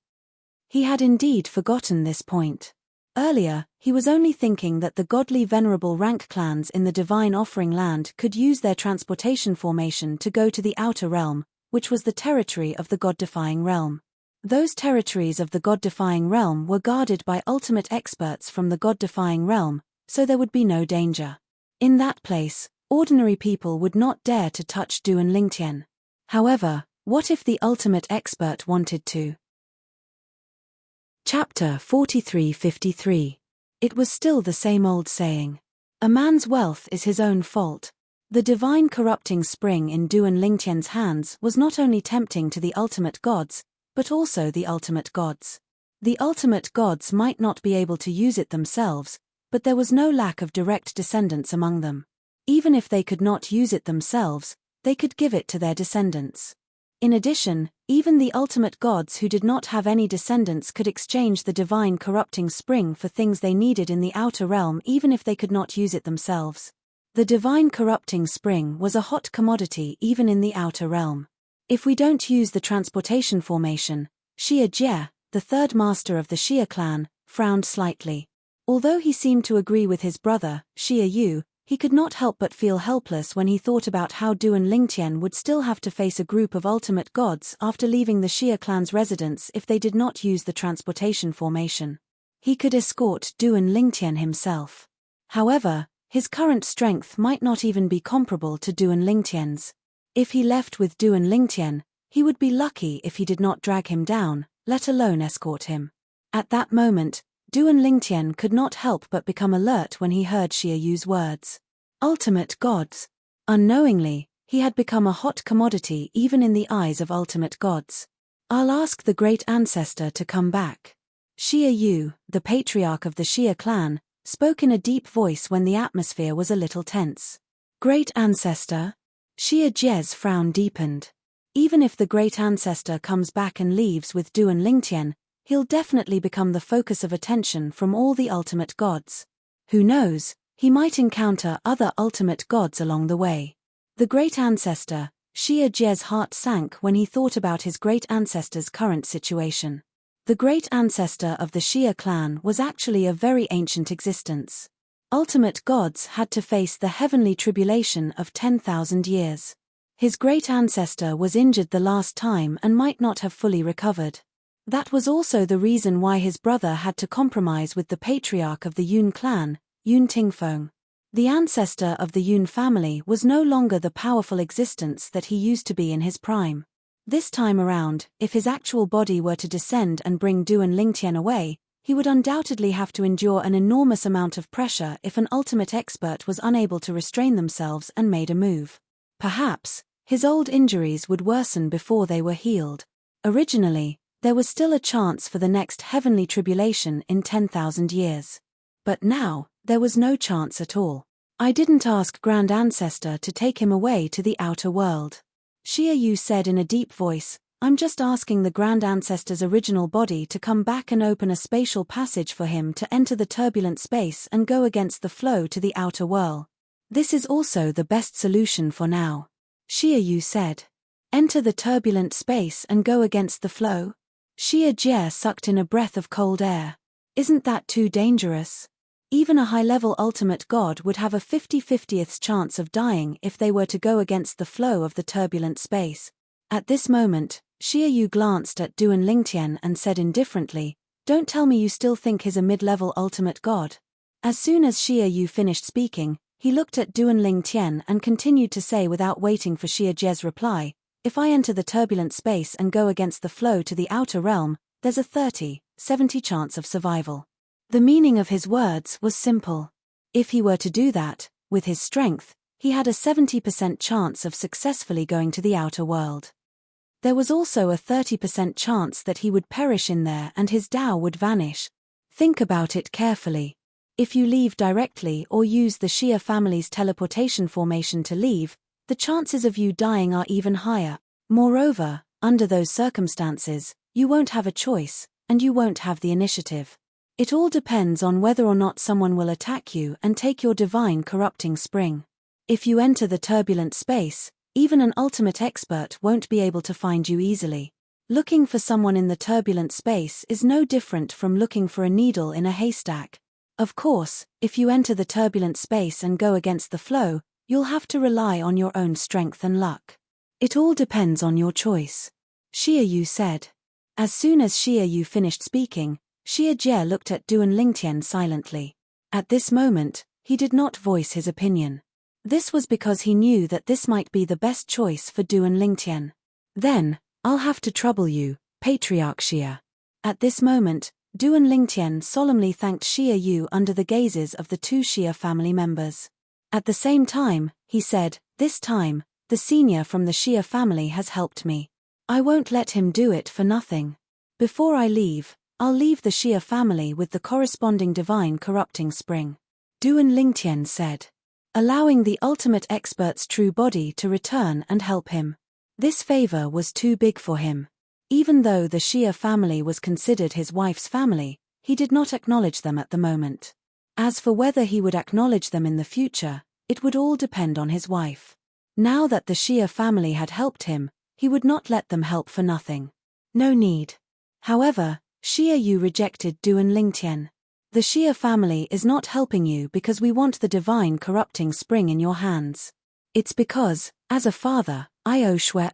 He had indeed forgotten this point. Earlier, he was only thinking that the godly venerable rank clans in the Divine Offering Land could use their transportation formation to go to the Outer Realm, which was the territory of the god-defying realm. Those territories of the god-defying realm were guarded by ultimate experts from the god-defying realm, so there would be no danger. In that place, ordinary people would not dare to touch Duan Lingtian. However, what if the ultimate expert wanted to? Chapter 43:53. It was still the same old saying. A man's wealth is his own fault. The divine corrupting spring in Duan Lingtian's hands was not only tempting to the ultimate gods, but also the ultimate gods. The ultimate gods might not be able to use it themselves, but there was no lack of direct descendants among them. Even if they could not use it themselves, they could give it to their descendants. In addition, even the ultimate gods who did not have any descendants could exchange the divine corrupting spring for things they needed in the Outer Realm even if they could not use it themselves. The divine corrupting spring was a hot commodity even in the Outer Realm. If we don't use the transportation formation, Xia Jie, the third master of the Xia clan, frowned slightly. Although he seemed to agree with his brother, Xia Yu, he could not help but feel helpless when he thought about how Duan Lingtian would still have to face a group of ultimate gods after leaving the Xia clan's residence if they did not use the transportation formation. He could escort Duan Lingtian himself. However, his current strength might not even be comparable to Duan Lingtian's. If he left with Duan Lingtian, he would be lucky if he did not drag him down, let alone escort him. At that moment, Duan Lingtian could not help but become alert when he heard Xia Yu's words. Ultimate gods. Unknowingly, he had become a hot commodity even in the eyes of ultimate gods. I'll ask the great ancestor to come back. Xia Yu, the patriarch of the Xia clan, spoke in a deep voice when the atmosphere was a little tense. Great ancestor? Xia Jie's frown deepened. Even if the great ancestor comes back and leaves with Duan Lingtian, he'll definitely become the focus of attention from all the ultimate gods. Who knows, he might encounter other ultimate gods along the way. The great ancestor, Xia Jie's heart sank when he thought about his great ancestor's current situation. The great ancestor of the Xia clan was actually a very ancient existence. Ultimate gods had to face the heavenly tribulation of 10,000 years. His great ancestor was injured the last time and might not have fully recovered. That was also the reason why his brother had to compromise with the patriarch of the Yun clan, Yun Tingfeng. The ancestor of the Yun family was no longer the powerful existence that he used to be in his prime. This time around, if his actual body were to descend and bring Duan Lingtian away, he would undoubtedly have to endure an enormous amount of pressure if an ultimate expert was unable to restrain themselves and made a move. Perhaps, his old injuries would worsen before they were healed. Originally, there was still a chance for the next heavenly tribulation in 10,000 years. But now, there was no chance at all. I didn't ask Grand Ancestor to take him away to the outer world. Xia Yu said in a deep voice, I'm just asking the Grand Ancestor's original body to come back and open a spatial passage for him to enter the turbulent space and go against the flow to the outer world. This is also the best solution for now. Xia Yu said. Enter the turbulent space and go against the flow? Xia Jie sucked in a breath of cold air. Isn't that too dangerous? Even a high-level ultimate god would have a 50/50th chance of dying if they were to go against the flow of the turbulent space. At this moment, Xia Yu glanced at Duan Lingtian and said indifferently, Don't tell me you still think he's a mid-level ultimate god. As soon as Xia Yu finished speaking, he looked at Duan Lingtian and continued to say without waiting for Xia Jie's reply, If I enter the turbulent space and go against the flow to the outer realm, there's a 30/70 chance of survival. The meaning of his words was simple. If he were to do that, with his strength, he had a 70% chance of successfully going to the outer world. There was also a 30% chance that he would perish in there and his Tao would vanish. Think about it carefully. If you leave directly or use the Xia family's teleportation formation to leave, the chances of you dying are even higher. Moreover, under those circumstances, you won't have a choice, and you won't have the initiative. It all depends on whether or not someone will attack you and take your divine corrupting spring. If you enter the turbulent space, even an ultimate expert won't be able to find you easily. Looking for someone in the turbulent space is no different from looking for a needle in a haystack. Of course, if you enter the turbulent space and go against the flow, you'll have to rely on your own strength and luck. It all depends on your choice. Xia Yu said. As soon as Xia Yu finished speaking, Xia Jie looked at Duan Lingtian silently. At this moment, he did not voice his opinion. This was because he knew that this might be the best choice for Duan Lingtian. Then, I'll have to trouble you, Patriarch Xia. At this moment, Duan Lingtian solemnly thanked Xia Yu under the gazes of the two Xia family members. At the same time, he said, This time, the senior from the Xia family has helped me. I won't let him do it for nothing. Before I leave, I'll leave the Xia family with the corresponding divine corrupting spring. Duan Lingtian said. Allowing the ultimate expert's true body to return and help him. This favor was too big for him. Even though the Xia family was considered his wife's family, he did not acknowledge them at the moment. As for whether he would acknowledge them in the future, it would all depend on his wife. Now that the Xia family had helped him, he would not let them help for nothing. No need. However, Xia Yu rejected Duan Lingtian. The Xia family is not helping you because we want the divine corrupting spring in your hands. It's because, as a father, I owe Shui.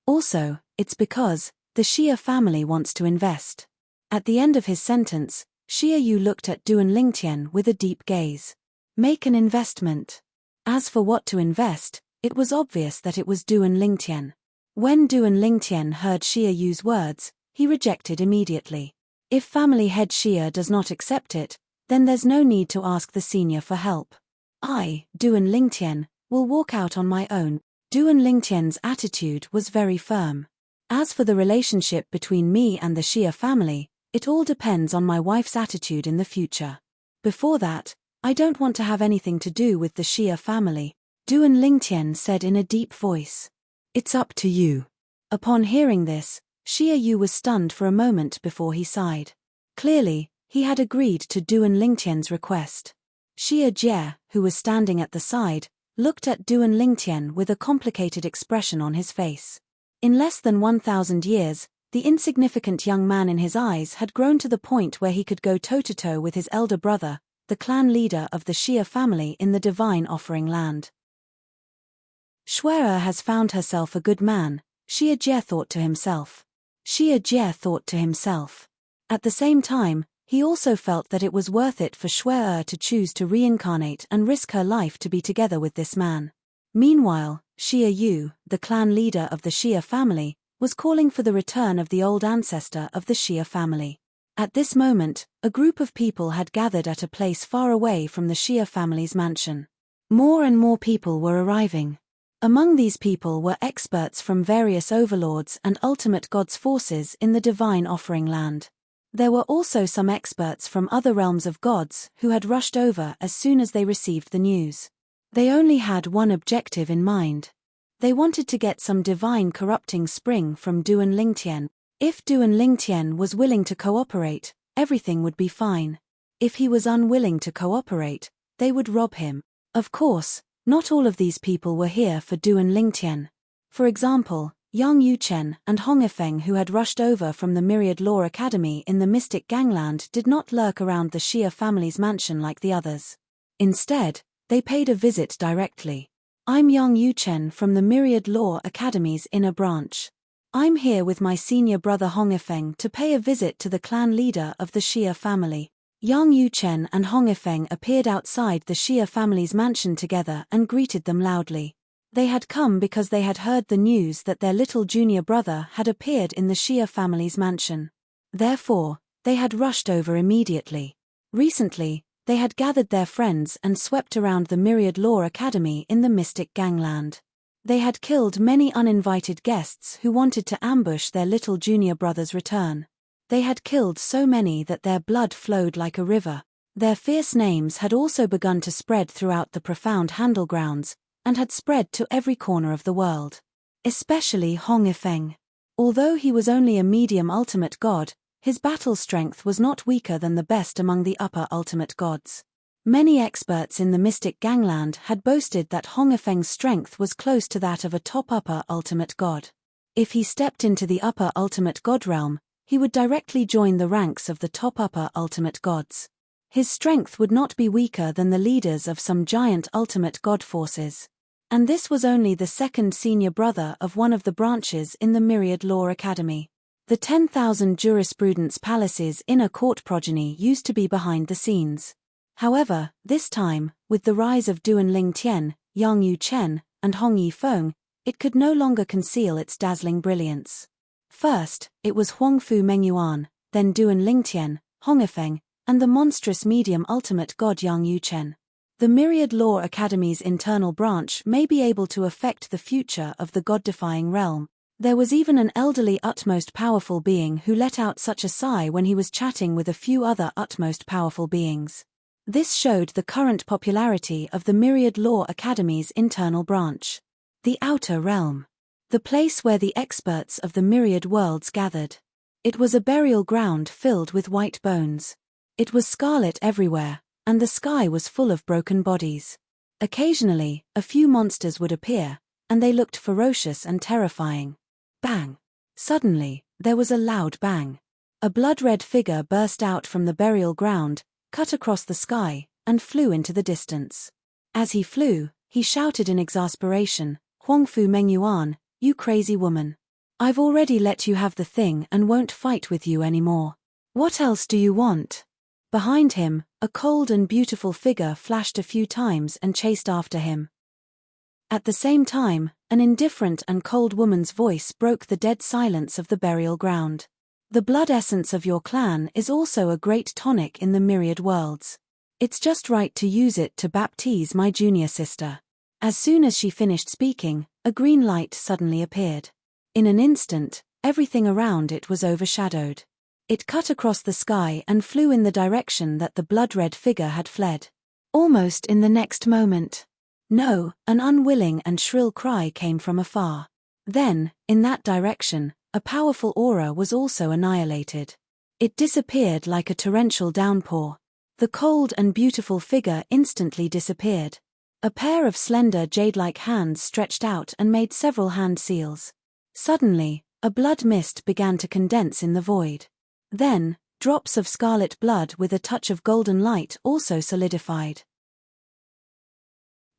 Also, it's because, the Xia family wants to invest. At the end of his sentence, Xia Yu looked at Duan Lingtian with a deep gaze. Make an investment. As for what to invest, it was obvious that it was Duan Lingtian. When Duan Lingtian heard Xia Yu's words, he rejected immediately. If family head Xia does not accept it, then there's no need to ask the senior for help. I, Duan Lingtian, will walk out on my own. Duan Lingtian's attitude was very firm. As for the relationship between me and the Xia family, it all depends on my wife's attitude in the future. Before that, I don't want to have anything to do with the Xia family, Duan Lingtian said in a deep voice. It's up to you. Upon hearing this, Xia Yu was stunned for a moment before he sighed. Clearly, he had agreed to Duan Lingtian's request. Xia Jie, who was standing at the side, looked at Duan Lingtian with a complicated expression on his face. In less than 1,000 years, the insignificant young man in his eyes had grown to the point where he could go toe-to-toe with his elder brother, the clan leader of the Xia family in the divine offering land. Shui has found herself a good man, Xia Jie thought to himself. Xia Jie thought to himself. At the same time, He also felt that it was worth it for Shui to choose to reincarnate and risk her life to be together with this man. Meanwhile, Xia Yu, the clan leader of the Xia family, was calling for the return of the old ancestor of the Xia family. At this moment, a group of people had gathered at a place far away from the Xia family's mansion. More and more people were arriving. Among these people were experts from various overlords and ultimate gods' forces in the divine offering land. There were also some experts from other realms of gods who had rushed over as soon as they received the news. They only had one objective in mind. They wanted to get some divine corrupting spring from Duan Lingtian. If Duan Lingtian was willing to cooperate, everything would be fine. If he was unwilling to cooperate, they would rob him. Of course, not all of these people were here for Duan Lingtian. For example, Yang Yuchen and Hong Ifeng, who had rushed over from the Myriad Law Academy in the Mystic Gangland, did not lurk around the Xia family's mansion like the others. Instead, they paid a visit directly. I'm Yang Yuchen from the Myriad Law Academy's inner branch. I'm here with my senior brother Hong Ifeng to pay a visit to the clan leader of the Xia family. Yang Yuchen and Hong Ifeng appeared outside the Xia family's mansion together and greeted them loudly. They had come because they had heard the news that their little junior brother had appeared in the Xia family's mansion. Therefore, they had rushed over immediately. Recently, they had gathered their friends and swept around the Myriad Law Academy in the Mystic Gangland. They had killed many uninvited guests who wanted to ambush their little junior brother's return. They had killed so many that their blood flowed like a river. Their fierce names had also begun to spread throughout the profound Handlegrounds, and had spread to every corner of the world. Especially Hong Ifeng. Although he was only a medium ultimate god, his battle strength was not weaker than the best among the upper ultimate gods. Many experts in the Mystic Gangland had boasted that Hong Ifeng's strength was close to that of a top upper ultimate god. If he stepped into the upper ultimate god realm, he would directly join the ranks of the top upper ultimate gods. His strength would not be weaker than the leaders of some giant ultimate god forces. And this was only the second senior brother of one of the branches in the Myriad Law Academy. The 10,000 Jurisprudence Palace's inner court progeny used to be behind the scenes. However, this time, with the rise of Duan Lingtian, Yang Yuchen, and Hong Yifeng, it could no longer conceal its dazzling brilliance. First, it was Huangfu Mengyuan, then Duan Lingtian, Hong Ifeng, and the monstrous medium ultimate god Yang Yuchen. The Myriad Law Academy's internal branch may be able to affect the future of the god-defying realm. There was even an elderly utmost powerful being who let out such a sigh when he was chatting with a few other utmost powerful beings. This showed the current popularity of the Myriad Law Academy's internal branch. The Outer Realm. The place where the experts of the myriad worlds gathered. It was a burial ground filled with white bones. It was scarlet everywhere, and the sky was full of broken bodies. Occasionally, a few monsters would appear, and they looked ferocious and terrifying. Bang! Suddenly, there was a loud bang. A blood-red figure burst out from the burial ground, cut across the sky, and flew into the distance. As he flew, he shouted in exasperation, "Huangfu Mengyuan, you crazy woman. I've already let you have the thing and won't fight with you anymore. What else do you want?" Behind him, a cold and beautiful figure flashed a few times and chased after him. At the same time, an indifferent and cold woman's voice broke the dead silence of the burial ground. "The blood essence of your clan is also a great tonic in the myriad worlds. It's just right to use it to baptize my junior sister." As soon as she finished speaking, a green light suddenly appeared. In an instant, everything around it was overshadowed. It cut across the sky and flew in the direction that the blood-red figure had fled. Almost in the next moment. No, an unwilling and shrill cry came from afar. Then, in that direction, a powerful aura was also annihilated. It disappeared like a torrential downpour. The cold and beautiful figure instantly disappeared. A pair of slender jade-like hands stretched out and made several hand seals. Suddenly, a blood mist began to condense in the void. Then, drops of scarlet blood with a touch of golden light also solidified.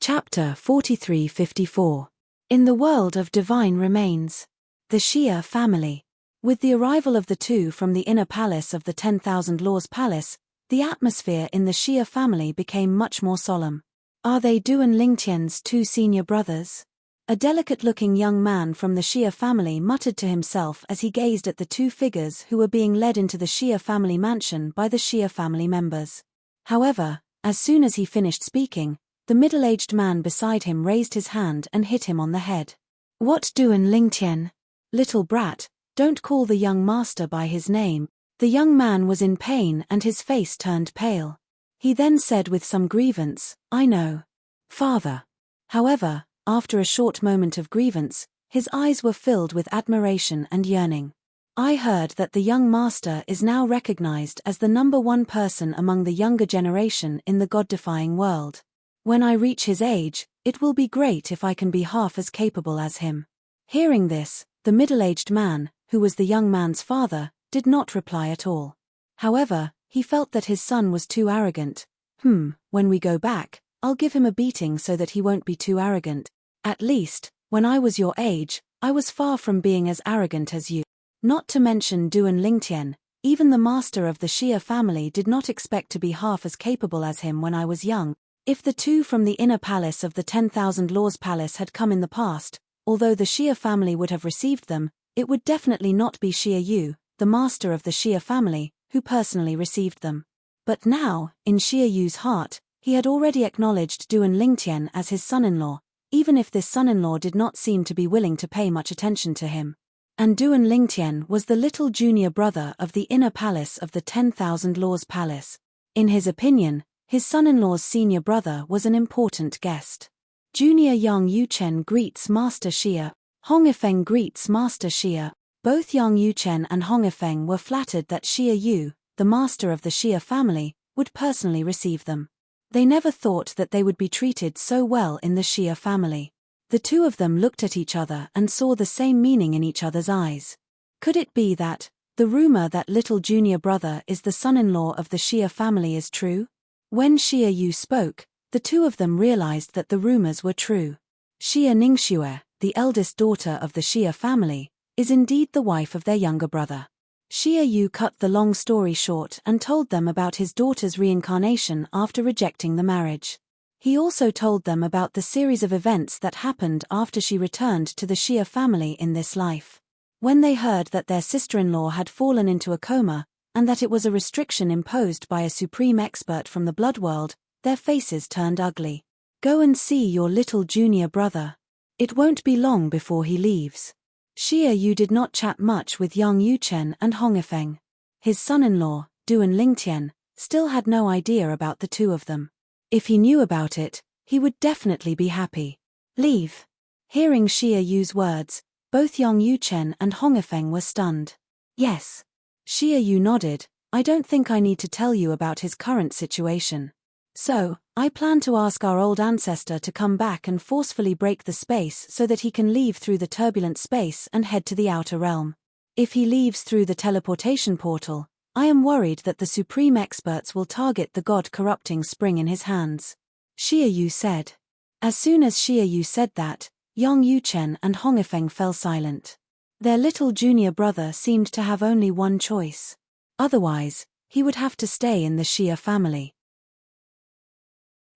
Chapter 43-54. In the world of divine remains. The Xia family. With the arrival of the two from the inner palace of the 10,000 Laws Palace, the atmosphere in the Xia family became much more solemn. Are they Du and Lingtian's two senior brothers? A delicate-looking young man from the Xia family muttered to himself as he gazed at the two figures who were being led into the Xia family mansion by the Xia family members. However, as soon as he finished speaking, the middle-aged man beside him raised his hand and hit him on the head. What, Du and Lingtian? Little brat, don't call the young master by his name. The young man was in pain and his face turned pale. He then said with some grievance, I know, father. However, after a short moment of grievance, his eyes were filled with admiration and yearning. I heard that the young master is now recognized as the #1 person among the younger generation in the God-defying world. When I reach his age, it will be great if I can be half as capable as him. Hearing this, the middle-aged man, who was the young man's father, did not reply at all. However, he felt that his son was too arrogant. When we go back, I'll give him a beating so that he won't be too arrogant. At least, when I was your age, I was far from being as arrogant as you. Not to mention Du and Lingtian, even the master of the Xia family did not expect to be half as capable as him when I was young. If the two from the inner palace of the 10,000 Laws Palace had come in the past, although the Xia family would have received them, it would definitely not be Xia Yu, the master of the Xia family, who personally received them. But now, in Xia Yu's heart, he had already acknowledged Du and Lingtian as his son-in-law, even if this son-in-law did not seem to be willing to pay much attention to him. And Du and Lingtian was the little junior brother of the inner palace of the 10,000 Laws Palace. In his opinion, his son-in-law's senior brother was an important guest. Junior Yang Yuchen greets Master Xia. Hong Yifeng greets Master Xia. Both Yang Yuchen and Hong Yifeng were flattered that Xia Yu, the master of the Xia family, would personally receive them. They never thought that they would be treated so well in the Xia family. The two of them looked at each other and saw the same meaning in each other's eyes. Could it be that the rumor that little junior brother is the son-in-law of the Xia family is true? When Xia Yu spoke, the two of them realized that the rumors were true. Xia Ningxue, the eldest daughter of the Xia family, is indeed the wife of their younger brother. Xia Yu cut the long story short and told them about his daughter's reincarnation after rejecting the marriage. He also told them about the series of events that happened after she returned to the Xia family in this life. When they heard that their sister-in-law had fallen into a coma, and that it was a restriction imposed by a supreme expert from the blood world, their faces turned ugly. Go and see your little junior brother. It won't be long before he leaves. Xia Yu did not chat much with Yang Yuchen and Hong Yifeng. His son-in-law, Du and Lingtian, still had no idea about the two of them. If he knew about it, he would definitely be happy. Leave. Hearing Xia Yu's words, both Yang Yuchen and Hong Yifeng were stunned. Yes. Xia Yu nodded. I don't think I need to tell you about his current situation. So, I plan to ask our old ancestor to come back and forcefully break the space so that he can leave through the turbulent space and head to the outer realm. If he leaves through the teleportation portal, I am worried that the supreme experts will target the god-corrupting spring in his hands. Xia Yu said. As soon as Xia Yu said that, Yang Yuchen and Hong Yifeng fell silent. Their little junior brother seemed to have only one choice. Otherwise, he would have to stay in the Xia family.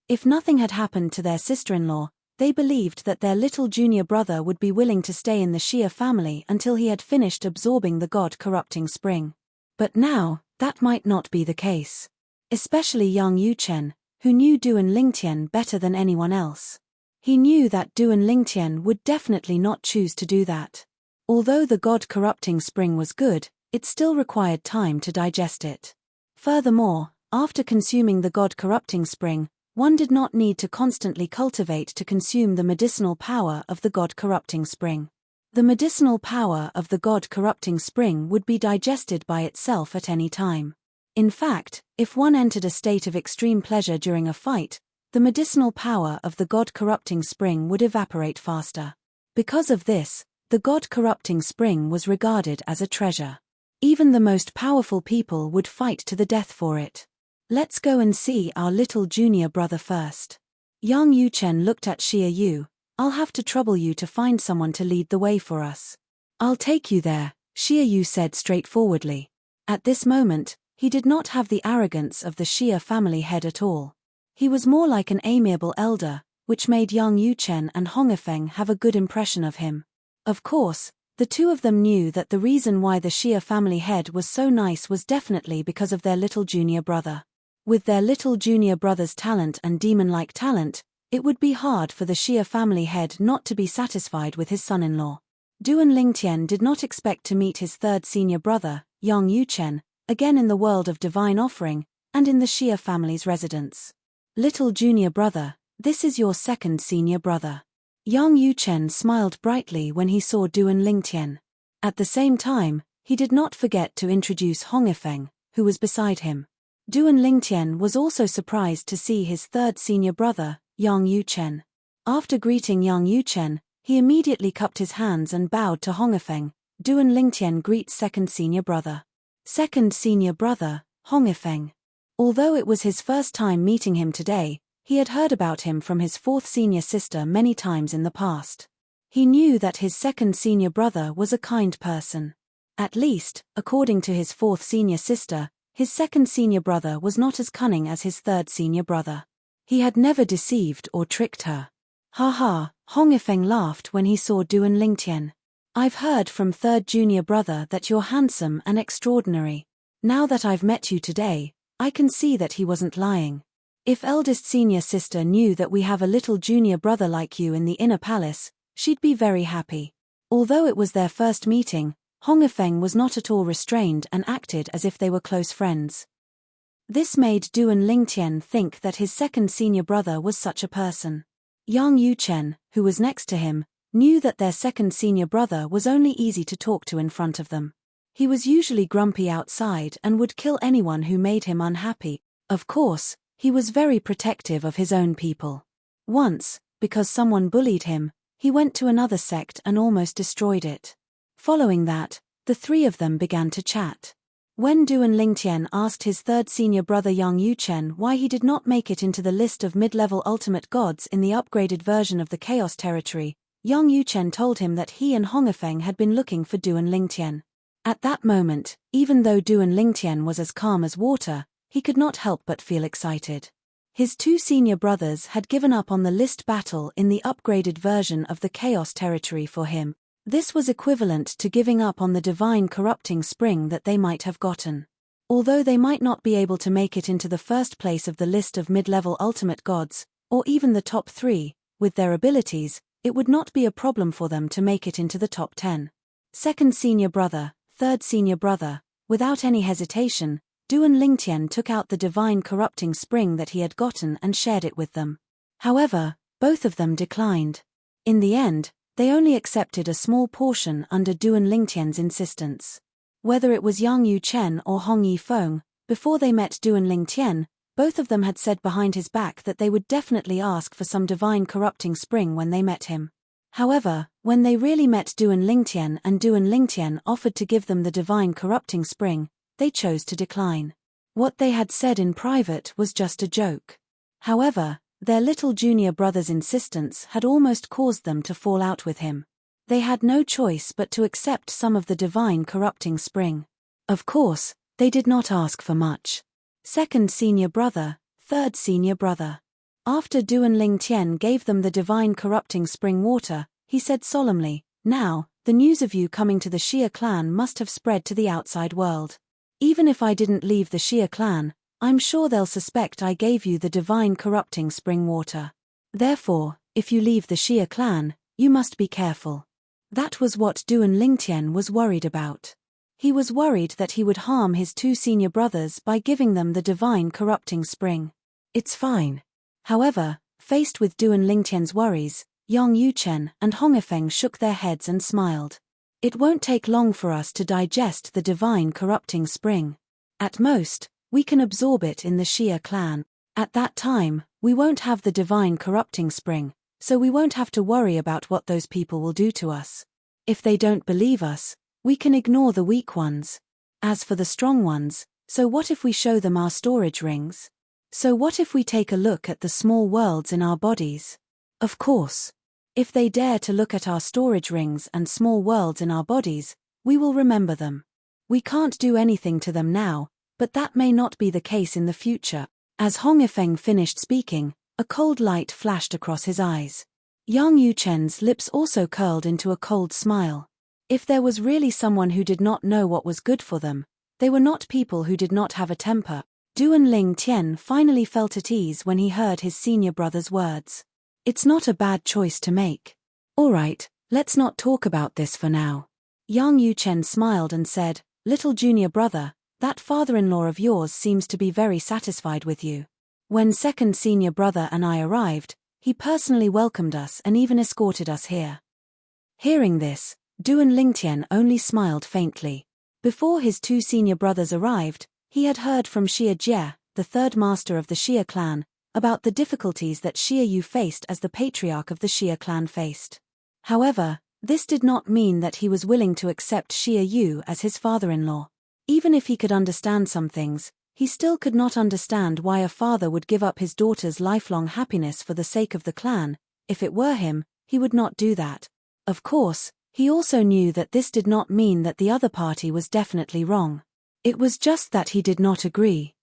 If nothing had happened to their sister-in-law, they believed that their little junior brother would be willing to stay in the Xia family until he had finished absorbing the god-corrupting spring. But now, that might not be the case. Especially Yang Yuchen, who knew Du and Lingtian better than anyone else. He knew that Du and Lingtian would definitely not choose to do that. Although the god-corrupting spring was good, it still required time to digest it. Furthermore, after consuming the god-corrupting spring, one did not need to constantly cultivate to consume the medicinal power of the god-corrupting spring. The medicinal power of the god-corrupting spring would be digested by itself at any time. In fact, if one entered a state of extreme pleasure during a fight, the medicinal power of the god-corrupting spring would evaporate faster. Because of this, the god-corrupting spring was regarded as a treasure. Even the most powerful people would fight to the death for it. Let's go and see our little junior brother first. Yang Yuchen looked at Xia Yu. I'll have to trouble you to find someone to lead the way for us. I'll take you there, Xia Yu said straightforwardly. At this moment, he did not have the arrogance of the Xia family head at all. He was more like an amiable elder, which made young Yuchen and Hongifeng have a good impression of him. Of course, the two of them knew that the reason why the Xia family head was so nice was definitely because of their little junior brother. With their little junior brother's talent and demon-like talent, it would be hard for the Xia family head not to be satisfied with his son-in-law. Duan Lingtian did not expect to meet his third senior brother, Yang Yuchen, again in the world of divine offering, and in the Xia family's residence. Little junior brother, this is your second senior brother. Yang Yuchen smiled brightly when he saw Duan Lingtian. At the same time, he did not forget to introduce Hongifeng, who was beside him. Duan Lingtian was also surprised to see his third senior brother, Yang Yuchen. After greeting Yang Yuchen, he immediately cupped his hands and bowed to Hongifeng. Duan Lingtian greets second senior brother. Second senior brother, Hongifeng. Although it was his first time meeting him today, he had heard about him from his fourth senior sister many times in the past. He knew that his second senior brother was a kind person. At least, according to his fourth senior sister, his second senior brother was not as cunning as his third senior brother. He had never deceived or tricked her. Ha ha, Hongifeng laughed when he saw Duan Lingtian. I've heard from third junior brother that you're handsome and extraordinary. Now that I've met you today, I can see that he wasn't lying. If eldest senior sister knew that we have a little junior brother like you in the inner palace, she'd be very happy. Although it was their first meeting, Hongifeng was not at all restrained and acted as if they were close friends. This made Duan Lingtian think that his second senior brother was such a person. Yang Yuchen, who was next to him, knew that their second senior brother was only easy to talk to in front of them. He was usually grumpy outside and would kill anyone who made him unhappy. Of course, he was very protective of his own people. Once, because someone bullied him, he went to another sect and almost destroyed it. Following that, the three of them began to chat. When Duan Lingtian asked his third senior brother Yang Yuchen why he did not make it into the list of mid-level ultimate gods in the upgraded version of the Chaos Territory, Yang Yuchen told him that he and Hongifeng had been looking for Duan Lingtian. At that moment, even though Duan Lingtian was as calm as water, he could not help but feel excited. His two senior brothers had given up on the list battle in the upgraded version of the Chaos Territory for him. This was equivalent to giving up on the divine corrupting spring that they might have gotten. Although they might not be able to make it into the first place of the list of mid-level ultimate gods, or even the top 3, with their abilities, it would not be a problem for them to make it into the top 10. Second senior brother, third senior brother, without any hesitation, Duan Lingtian took out the divine corrupting spring that he had gotten and shared it with them. However, both of them declined. In the end, they only accepted a small portion under Duan Lingtian's insistence. Whether it was Yang Yuchen or Hong Yifeng, before they met Duan Lingtian, both of them had said behind his back that they would definitely ask for some divine corrupting spring when they met him. However, when they really met Duan Lingtian and Duan Lingtian offered to give them the divine corrupting spring, they chose to decline. What they had said in private was just a joke. However, their little junior brother's insistence had almost caused them to fall out with him. They had no choice but to accept some of the divine corrupting spring. Of course, they did not ask for much. Second senior brother, third senior brother. After Duan Lingtian gave them the divine corrupting spring water, he said solemnly, "Now, the news of you coming to the Xia clan must have spread to the outside world. Even if I didn't leave the Xia clan, I'm sure they'll suspect I gave you the divine corrupting spring water. Therefore, if you leave the Xia clan, you must be careful." That was what Duan Lingtian was worried about. He was worried that he would harm his two senior brothers by giving them the divine corrupting spring. It's fine. However, faced with Duan Lingtian's worries, Yang Yuchen and Hongifeng shook their heads and smiled. It won't take long for us to digest the divine corrupting spring. At most, we can absorb it in the Xia clan. At that time, we won't have the divine corrupting spring, so we won't have to worry about what those people will do to us. If they don't believe us, we can ignore the weak ones. As for the strong ones, so what if we show them our storage rings? So what if we take a look at the small worlds in our bodies? Of course. If they dare to look at our storage rings and small worlds in our bodies, We will remember them. We can't do anything to them now, but that may not be the case in the future. As Hong Ifeng finished speaking, a cold light flashed across his eyes. Yang Yuchen's lips also curled into a cold smile. If there was really someone who did not know what was good for them, they were not people who did not have a temper. Duan Ling Tian finally felt at ease when he heard his senior brother's words. It's not a bad choice to make. All right, let's not talk about this for now. Yang Yuchen smiled and said, little junior brother, that father-in-law of yours seems to be very satisfied with you. When second senior brother and I arrived, he personally welcomed us and even escorted us here. Hearing this, Duan Lingtian only smiled faintly. Before his two senior brothers arrived, he had heard from Xie Jie, the third master of the Xie clan, about the difficulties that Xie Yu faced as the patriarch of the Xie clan faced. However, this did not mean that he was willing to accept Xie Yu as his father-in-law. Even if he could understand some things, he still could not understand why a father would give up his daughter's lifelong happiness for the sake of the clan. If it were him, he would not do that. Of course, he also knew that this did not mean that the other party was definitely wrong. It was just that he did not agree.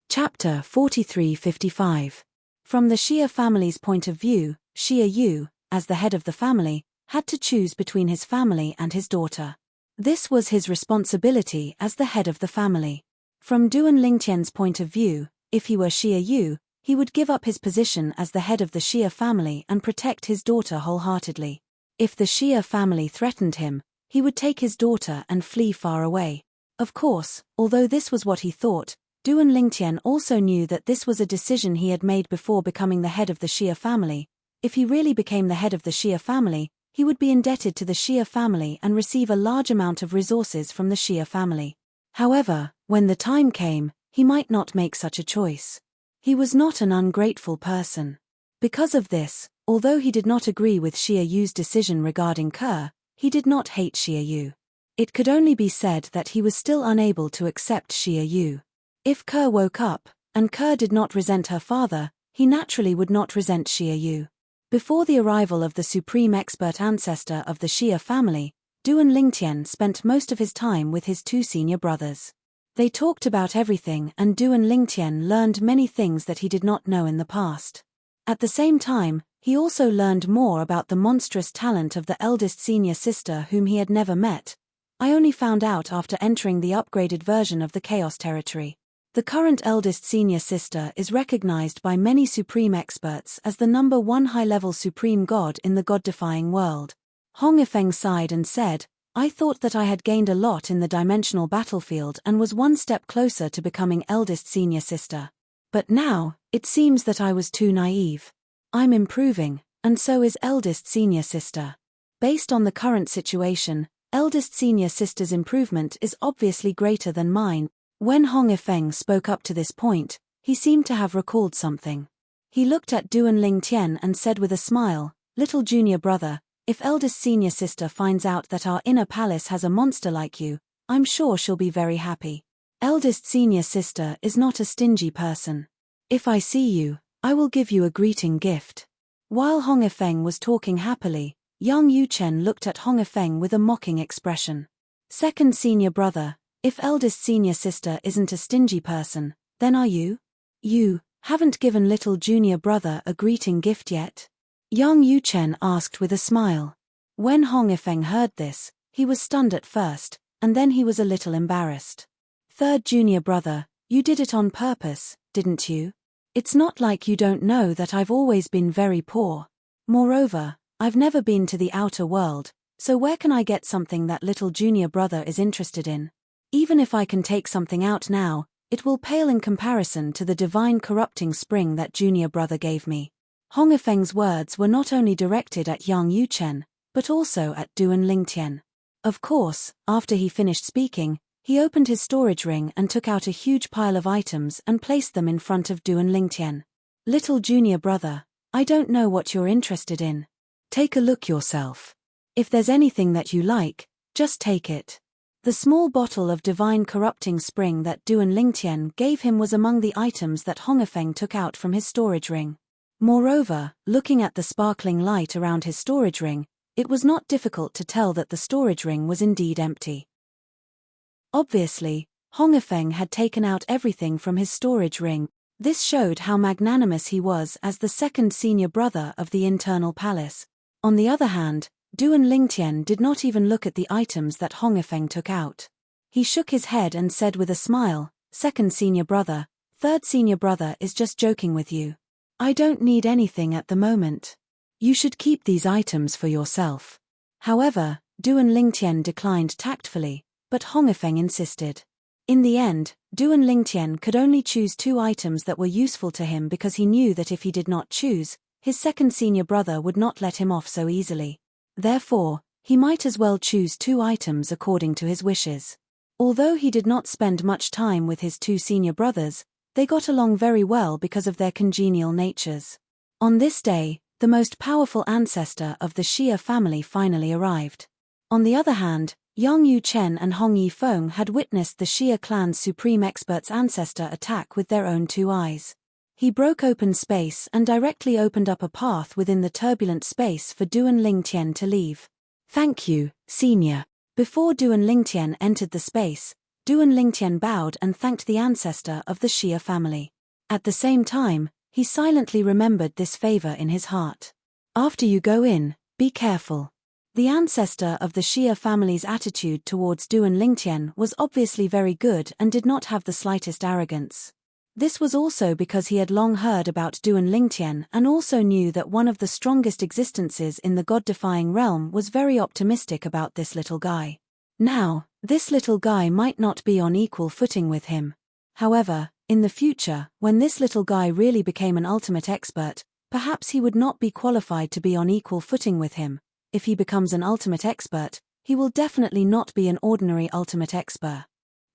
Chapter 43-55. From the Xie family's point of view, Xie Yu, as the head of the family, had to choose between his family and his daughter. This was his responsibility as the head of the family. From Duan Lingtian's point of view, if he were Xie Yu, he would give up his position as the head of the Xie family and protect his daughter wholeheartedly. If the Xie family threatened him, he would take his daughter and flee far away. Of course, although this was what he thought, Duan Lingtian also knew that this was a decision he had made before becoming the head of the Xie family. If he really became the head of the Xie family, he would be indebted to the Xie family and receive a large amount of resources from the Xie family. However, when the time came, he might not make such a choice. He was not an ungrateful person. Because of this, although he did not agree with Xie Yu's decision regarding Ke, he did not hate Xie Yu. It could only be said that he was still unable to accept Xie Yu. If Ke woke up, and Ke did not resent her father, he naturally would not resent Xie Yu. Before the arrival of the supreme expert ancestor of the Xie family, Duan Lingtian spent most of his time with his two senior brothers. They talked about everything and Duan Lingtian learned many things that he did not know in the past. At the same time, he also learned more about the monstrous talent of the eldest senior sister whom he had never met. I only found out after entering the upgraded version of the Chaos Territory. The current eldest senior sister is recognized by many supreme experts as the #1 high-level supreme god in the god-defying world. Hong Ifeng sighed and said, I thought that I had gained a lot in the dimensional battlefield and was one step closer to becoming eldest senior sister. But now, it seems that I was too naive. I'm improving, and so is eldest senior sister. Based on the current situation, eldest senior sister's improvement is obviously greater than mine. When Hong Ifeng spoke up to this point, he seemed to have recalled something. He looked at Duan Lingtian and said with a smile, little junior brother, if eldest senior sister finds out that our inner palace has a monster like you, I'm sure she'll be very happy. Eldest senior sister is not a stingy person. If I see you, I will give you a greeting gift. While Hong Ifeng was talking happily, Yang Yuchen looked at Hong Ifeng with a mocking expression. Second senior brother, if eldest senior sister isn't a stingy person, then are you? You haven't given little junior brother a greeting gift yet? Yang Yuchen asked with a smile. When Hong Ifeng heard this, he was stunned at first, and then he was a little embarrassed. Third junior brother, you did it on purpose, didn't you? It's not like you don't know that I've always been very poor. Moreover, I've never been to the outer world, so where can I get something that little junior brother is interested in? Even if I can take something out now, it will pale in comparison to the divine corrupting spring that junior brother gave me. Hong Ifeng's words were not only directed at Yang Yuchen, but also at Duan Lingtian. Of course, after he finished speaking, he opened his storage ring and took out a huge pile of items and placed them in front of Duan Lingtian. Little junior brother, I don't know what you're interested in. Take a look yourself. If there's anything that you like, just take it. The small bottle of divine corrupting spring that Duan Lingtian gave him was among the items that Hong Ifeng took out from his storage ring. Moreover, looking at the sparkling light around his storage ring, it was not difficult to tell that the storage ring was indeed empty. Obviously, Hongafeng had taken out everything from his storage ring. This showed how magnanimous he was as the second senior brother of the internal palace. On the other hand, Duan Lingtian did not even look at the items that Hongafeng took out. He shook his head and said with a smile, "Second senior brother, third senior brother is just joking with you. I don't need anything at the moment. You should keep these items for yourself." However, Duan Lingtian declined tactfully, but Hongafeng insisted. In the end, Duan Lingtian could only choose 2 items that were useful to him because he knew that if he did not choose, his second senior brother would not let him off so easily. Therefore, he might as well choose 2 items according to his wishes. Although he did not spend much time with his 2 senior brothers, they got along very well because of their congenial natures. On this day, the most powerful ancestor of the Xia family finally arrived. On the other hand, Yang Yuchen and Hong Yifeng had witnessed the Xia clan's supreme expert's ancestor attack with their own 2 eyes. He broke open space and directly opened up a path within the turbulent space for Duan Lingtian to leave. "Thank you, senior." Before Duan Lingtian entered the space, Duan Lingtian bowed and thanked the ancestor of the Xia family. At the same time, he silently remembered this favor in his heart. "After you go in, be careful." The ancestor of the Xia family's attitude towards Duan Lingtian was obviously very good and did not have the slightest arrogance. This was also because he had long heard about Duan Lingtian and also knew that one of the strongest existences in the god-defying realm was very optimistic about this little guy. Now, this little guy might not be on equal footing with him. However, in the future, when this little guy really became an ultimate expert, perhaps he would not be qualified to be on equal footing with him. If he becomes an ultimate expert, he will definitely not be an ordinary ultimate expert.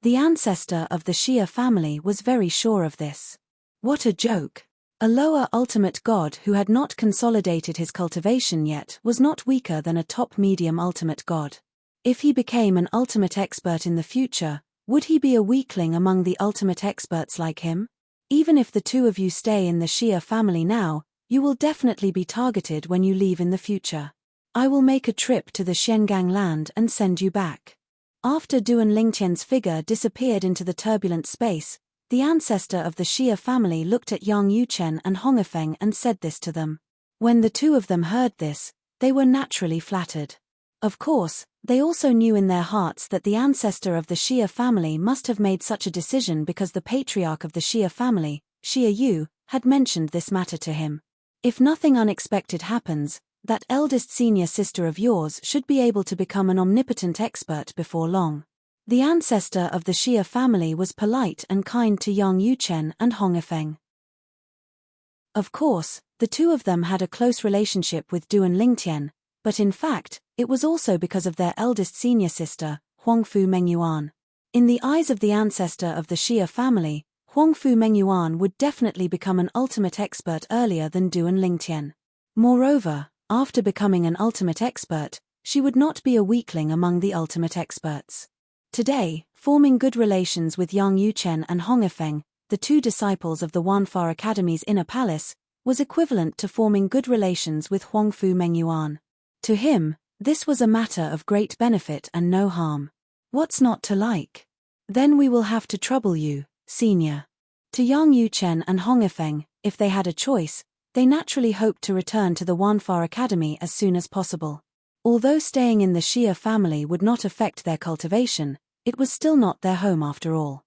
The ancestor of the Xia family was very sure of this. What a joke! A lower ultimate god who had not consolidated his cultivation yet was not weaker than a top-medium ultimate god. If he became an ultimate expert in the future, would he be a weakling among the ultimate experts like him? Even if the 2 of you stay in the Xia family now, you will definitely be targeted when you leave in the future. I will make a trip to the Xiangang land and send you back. After Duan Lingtian's figure disappeared into the turbulent space, the ancestor of the Xia family looked at Yang Yuchen and Hongafeng and said this to them. When the 2 of them heard this, they were naturally flattered. Of course, they also knew in their hearts that the ancestor of the Xia family must have made such a decision because the patriarch of the Xia family, Xia Yu, had mentioned this matter to him. If nothing unexpected happens, that eldest senior sister of yours should be able to become an omnipotent expert before long. The ancestor of the Xia family was polite and kind to Yang Yuchen and Hongafeng. Of course, the 2 of them had a close relationship with Duan Lingtian, but in fact, it was also because of their eldest senior sister, Huangfu Mengyuan. In the eyes of the ancestor of the Xia family, Huangfu Mengyuan would definitely become an ultimate expert earlier than Duan Lingtian. Moreover, after becoming an ultimate expert, she would not be a weakling among the ultimate experts. Today, forming good relations with Yang Yuchen and Hongafeng, the 2 disciples of the Wanfa Academy's inner palace, was equivalent to forming good relations with Huangfu Mengyuan. To him, this was a matter of great benefit and no harm. What's not to like? Then we will have to trouble you, senior. To Yang Yuchen and Hongafeng, if they had a choice, they naturally hoped to return to the Wanfa Academy as soon as possible. Although staying in the Xia family would not affect their cultivation, it was still not their home after all.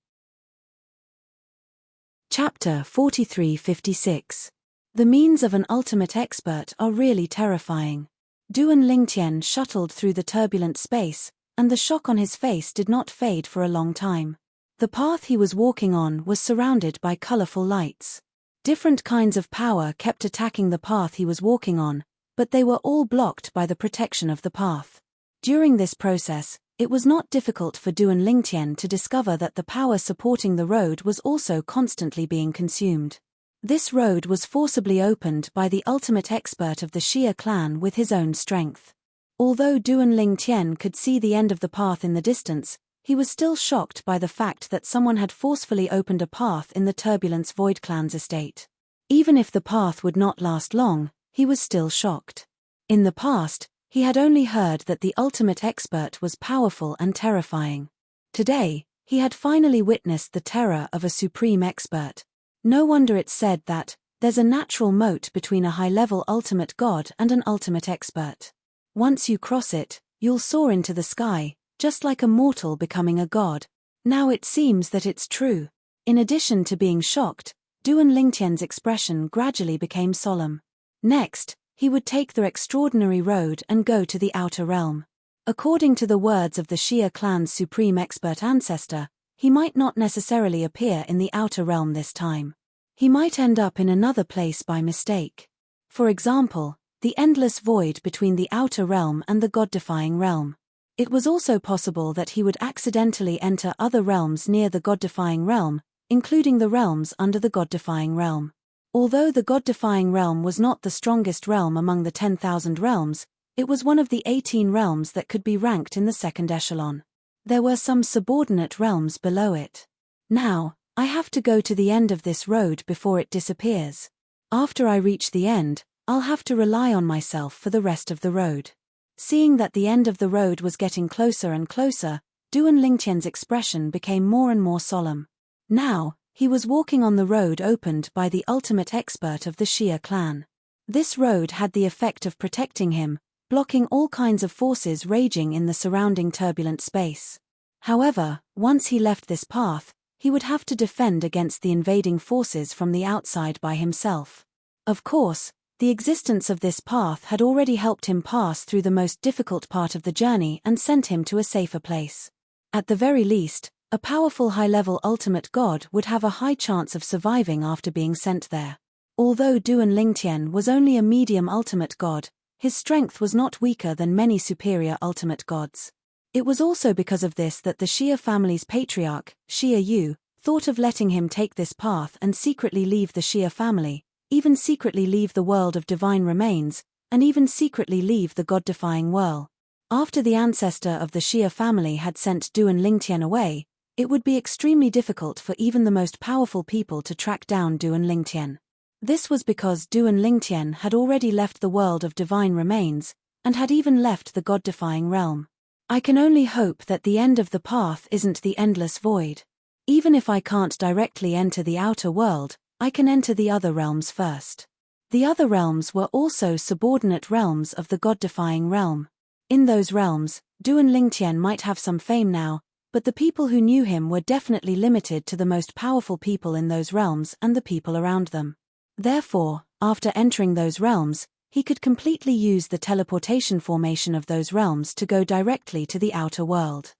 Chapter 43-56. The means of an ultimate expert are really terrifying. Duan Lingtian shuttled through the turbulent space, and the shock on his face did not fade for a long time. The path he was walking on was surrounded by colorful lights. Different kinds of power kept attacking the path he was walking on, but they were all blocked by the protection of the path. During this process, it was not difficult for Duan Lingtian to discover that the power supporting the road was also constantly being consumed. This road was forcibly opened by the ultimate expert of the Xia clan with his own strength. Although Duan Lingtian could see the end of the path in the distance, he was still shocked by the fact that someone had forcefully opened a path in the Turbulence Void Clan's estate. Even if the path would not last long, he was still shocked. In the past, He had only heard that the ultimate expert was powerful and terrifying. Today, he had finally witnessed the terror of a supreme expert. No wonder it's said that, there's a natural moat between a high-level ultimate god and an ultimate expert. Once you cross it, you'll soar into the sky, just like a mortal becoming a god. Now it seems that it's true. In addition to being shocked, Duan Lingtian's expression gradually became solemn. Next, he would take the extraordinary road and go to the outer realm. According to the words of the Xia clan's supreme expert ancestor, he might not necessarily appear in the outer realm this time. He might end up in another place by mistake. For example, the endless void between the outer realm and the god-defying realm. It was also possible that he would accidentally enter other realms near the god-defying realm, including the realms under the god-defying realm. Although the god-defying realm was not the strongest realm among the 10,000 realms, it was one of the 18 realms that could be ranked in the second echelon. There were some subordinate realms below it. Now, I have to go to the end of this road before it disappears. After I reach the end, I'll have to rely on myself for the rest of the road. Seeing that the end of the road was getting closer and closer, Duan Lingtian's expression became more and more solemn. Now, he was walking on the road opened by the ultimate expert of the Xia clan. This road had the effect of protecting him, blocking all kinds of forces raging in the surrounding turbulent space. However, once he left this path, he would have to defend against the invading forces from the outside by himself. Of course, the existence of this path had already helped him pass through the most difficult part of the journey and sent him to a safer place. At the very least, a powerful high-level ultimate god would have a high chance of surviving after being sent there. Although Duan Lingtian was only a medium ultimate god, his strength was not weaker than many superior ultimate gods. It was also because of this that the Xia family's patriarch, Xia Yu, thought of letting him take this path and secretly leave the Xia family, even secretly leave the world of divine remains, and even secretly leave the god-defying world. After the ancestor of the Xia family had sent Duan Lingtian away, it would be extremely difficult for even the most powerful people to track down Duan Lingtian. This was because Duan Lingtian had already left the world of divine remains, and had even left the god-defying realm. I can only hope that the end of the path isn't the endless void. Even if I can't directly enter the outer world, I can enter the other realms first. The other realms were also subordinate realms of the god-defying realm. In those realms, Duan Lingtian might have some fame now, but the people who knew him were definitely limited to the most powerful people in those realms and the people around them. Therefore, after entering those realms, he could completely use the teleportation formation of those realms to go directly to the outer world.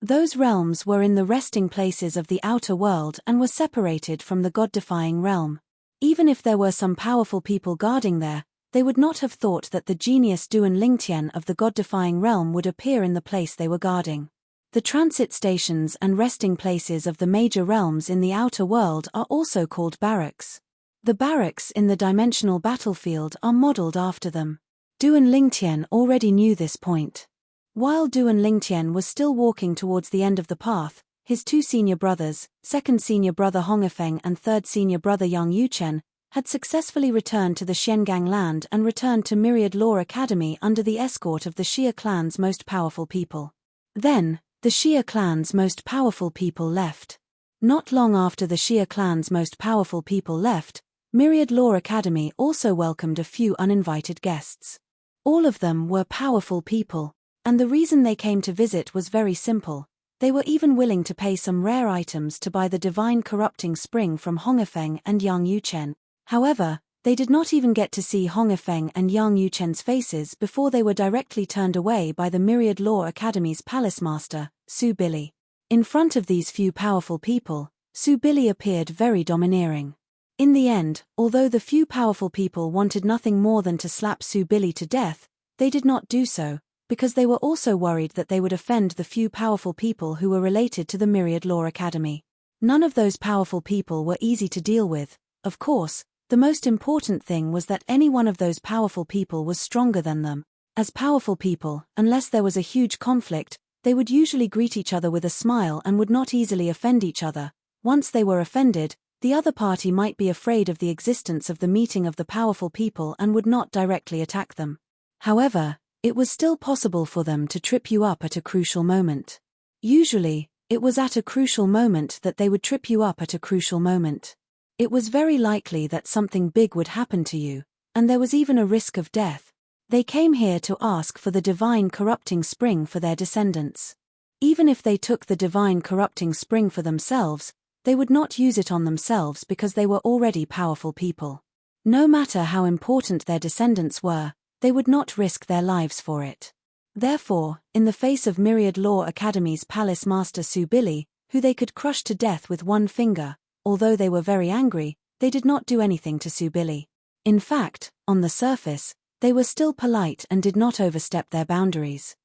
Those realms were in the resting places of the outer world and were separated from the god-defying realm. Even if there were some powerful people guarding there, they would not have thought that the genius Duan Lingtian of the god-defying realm would appear in the place they were guarding. The transit stations and resting places of the major realms in the outer world are also called barracks. The barracks in the dimensional battlefield are modeled after them. Duan Lingtian already knew this point. While Duan Lingtian was still walking towards the end of the path, his two senior brothers, second senior brother Hongafeng and third senior brother Yang Yuchen, had successfully returned to the Xiangang land and returned to Myriad Law Academy under the escort of the Xia clan's most powerful people. Then, the Xia clan's most powerful people left. Not long after the Xia clan's most powerful people left, Myriad Law Academy also welcomed a few uninvited guests. All of them were powerful people, and the reason they came to visit was very simple. They were even willing to pay some rare items to buy the divine corrupting spring from Hongafeng and Yang Yuchen. However, they did not even get to see Hongafeng and Yang Yuchen's faces before they were directly turned away by the Myriad Law Academy's palace master, Su Billy. In front of these few powerful people, Su Billy appeared very domineering. In the end, although the few powerful people wanted nothing more than to slap Su Billy to death, they did not do so, because they were also worried that they would offend the few powerful people who were related to the Myriad Law Academy. None of those powerful people were easy to deal with. Of course, the most important thing was that any one of those powerful people was stronger than them. As powerful people, unless there was a huge conflict, they would usually greet each other with a smile and would not easily offend each other. Once they were offended, the other party might be afraid of the existence of the meeting of the powerful people and would not directly attack them. However, it was still possible for them to trip you up at a crucial moment. Usually, it was at a crucial moment that they would trip you up at a crucial moment. It was very likely that something big would happen to you, and there was even a risk of death. They came here to ask for the divine corrupting spring for their descendants. Even if they took the divine corrupting spring for themselves, they would not use it on themselves because they were already powerful people. No matter how important their descendants were, they would not risk their lives for it. Therefore, in the face of Myriad Law Academy's palace master Subili, who they could crush to death with one finger, although they were very angry, they did not do anything to Subili. In fact, on the surface, they were still polite and did not overstep their boundaries.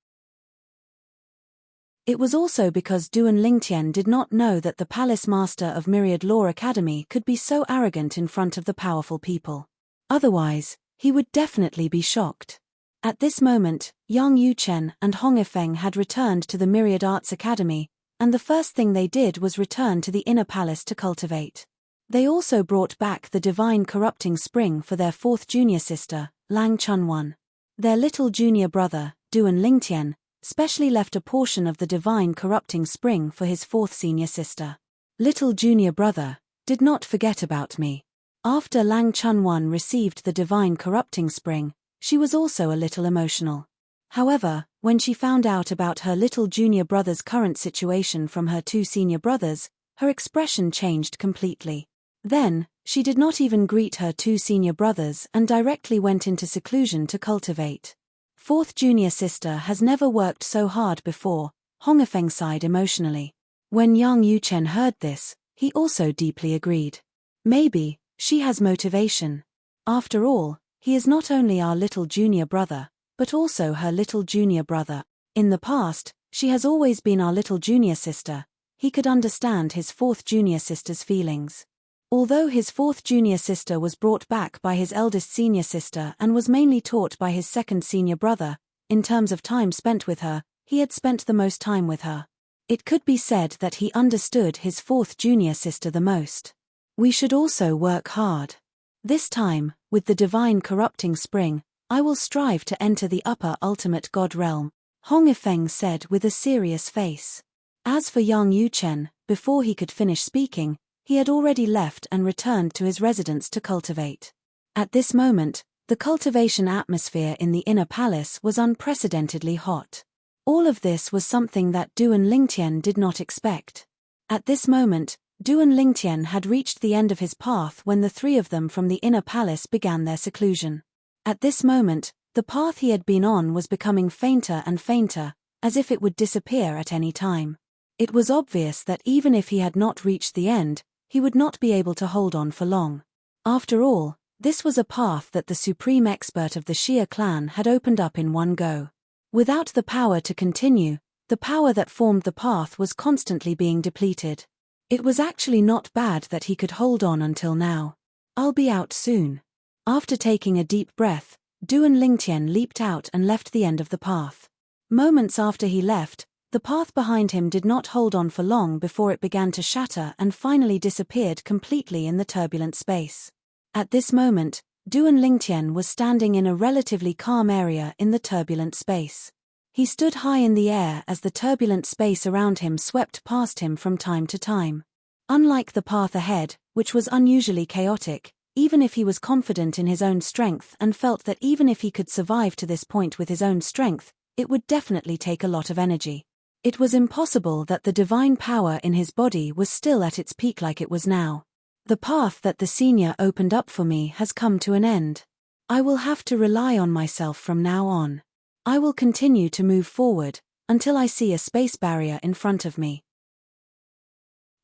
It was also because Duan Lingtian did not know that the palace master of Myriad Law Academy could be so arrogant in front of the powerful people. Otherwise, he would definitely be shocked. At this moment, Yang Yuchen and Hong Ifeng had returned to the Myriad Arts Academy, and the first thing they did was return to the inner palace to cultivate. They also brought back the divine corrupting spring for their fourth junior sister, Lang Chunwan. Their little junior brother, Duan Lingtian, specially left a portion of the divine corrupting spring for his fourth senior sister. Little junior brother, did not forget about me. After Lang Chunwan received the divine corrupting spring, she was also a little emotional. However, when she found out about her little junior brother's current situation from her two senior brothers, her expression changed completely. Then, she did not even greet her two senior brothers and directly went into seclusion to cultivate. Fourth junior sister has never worked so hard before, Hong Ifeng sighed emotionally. When Yang Yuchen heard this, he also deeply agreed. Maybe, she has motivation. After all, he is not only our little junior brother, but also her little junior brother. In the past, she has always been our little junior sister. He could understand his fourth junior sister's feelings. Although his fourth junior sister was brought back by his eldest senior sister and was mainly taught by his second senior brother, in terms of time spent with her, he had spent the most time with her. It could be said that he understood his fourth junior sister the most. We should also work hard. This time, with the divine corrupting spring, I will strive to enter the upper ultimate god realm, Hong Ifeng said with a serious face. As for Yang Yuchen, before he could finish speaking, he had already left and returned to his residence to cultivate. At this moment, the cultivation atmosphere in the inner palace was unprecedentedly hot. All of this was something that Duan Lingtian did not expect. At this moment, Duan Lingtian had reached the end of his path when the three of them from the inner palace began their seclusion. At this moment, the path he had been on was becoming fainter and fainter, as if it would disappear at any time. It was obvious that even if he had not reached the end, he would not be able to hold on for long. After all, this was a path that the supreme expert of the Xia clan had opened up in one go. Without the power to continue, the power that formed the path was constantly being depleted. It was actually not bad that he could hold on until now. I'll be out soon. After taking a deep breath, Duan Lingtian leaped out and left the end of the path. Moments after he left, the path behind him did not hold on for long before it began to shatter and finally disappeared completely in the turbulent space. At this moment, Duan Lingtian was standing in a relatively calm area in the turbulent space. He stood high in the air as the turbulent space around him swept past him from time to time. Unlike the path ahead, which was unusually chaotic, even if he was confident in his own strength and felt that even if he could survive to this point with his own strength, it would definitely take a lot of energy. It was impossible that the divine power in his body was still at its peak like it was now. The path that the senior opened up for me has come to an end. I will have to rely on myself from now on. I will continue to move forward, until I see a space barrier in front of me.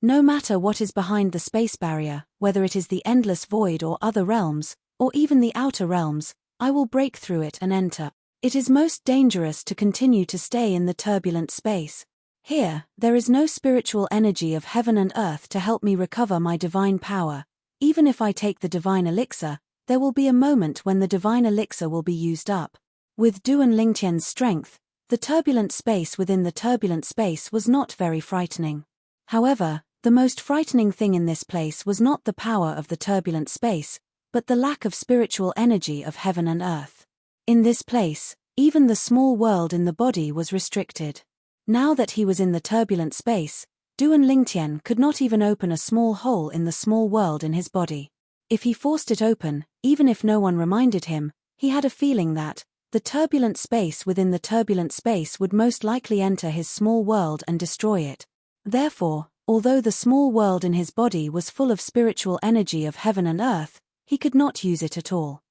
No matter what is behind the space barrier, whether it is the endless void or other realms, or even the outer realms, I will break through it and enter. It is most dangerous to continue to stay in the turbulent space. Here, there is no spiritual energy of heaven and earth to help me recover my divine power. Even if I take the divine elixir, there will be a moment when the divine elixir will be used up. With Duan Lingtian's strength, the turbulent space within the turbulent space was not very frightening. However, the most frightening thing in this place was not the power of the turbulent space, but the lack of spiritual energy of heaven and earth. In this place, even the small world in the body was restricted. Now that he was in the turbulent space, Duan Lingtian could not even open a small hole in the small world in his body. If he forced it open, even if no one reminded him, he had a feeling that the turbulent space within the turbulent space would most likely enter his small world and destroy it. Therefore, although the small world in his body was full of spiritual energy of heaven and earth, he could not use it at all.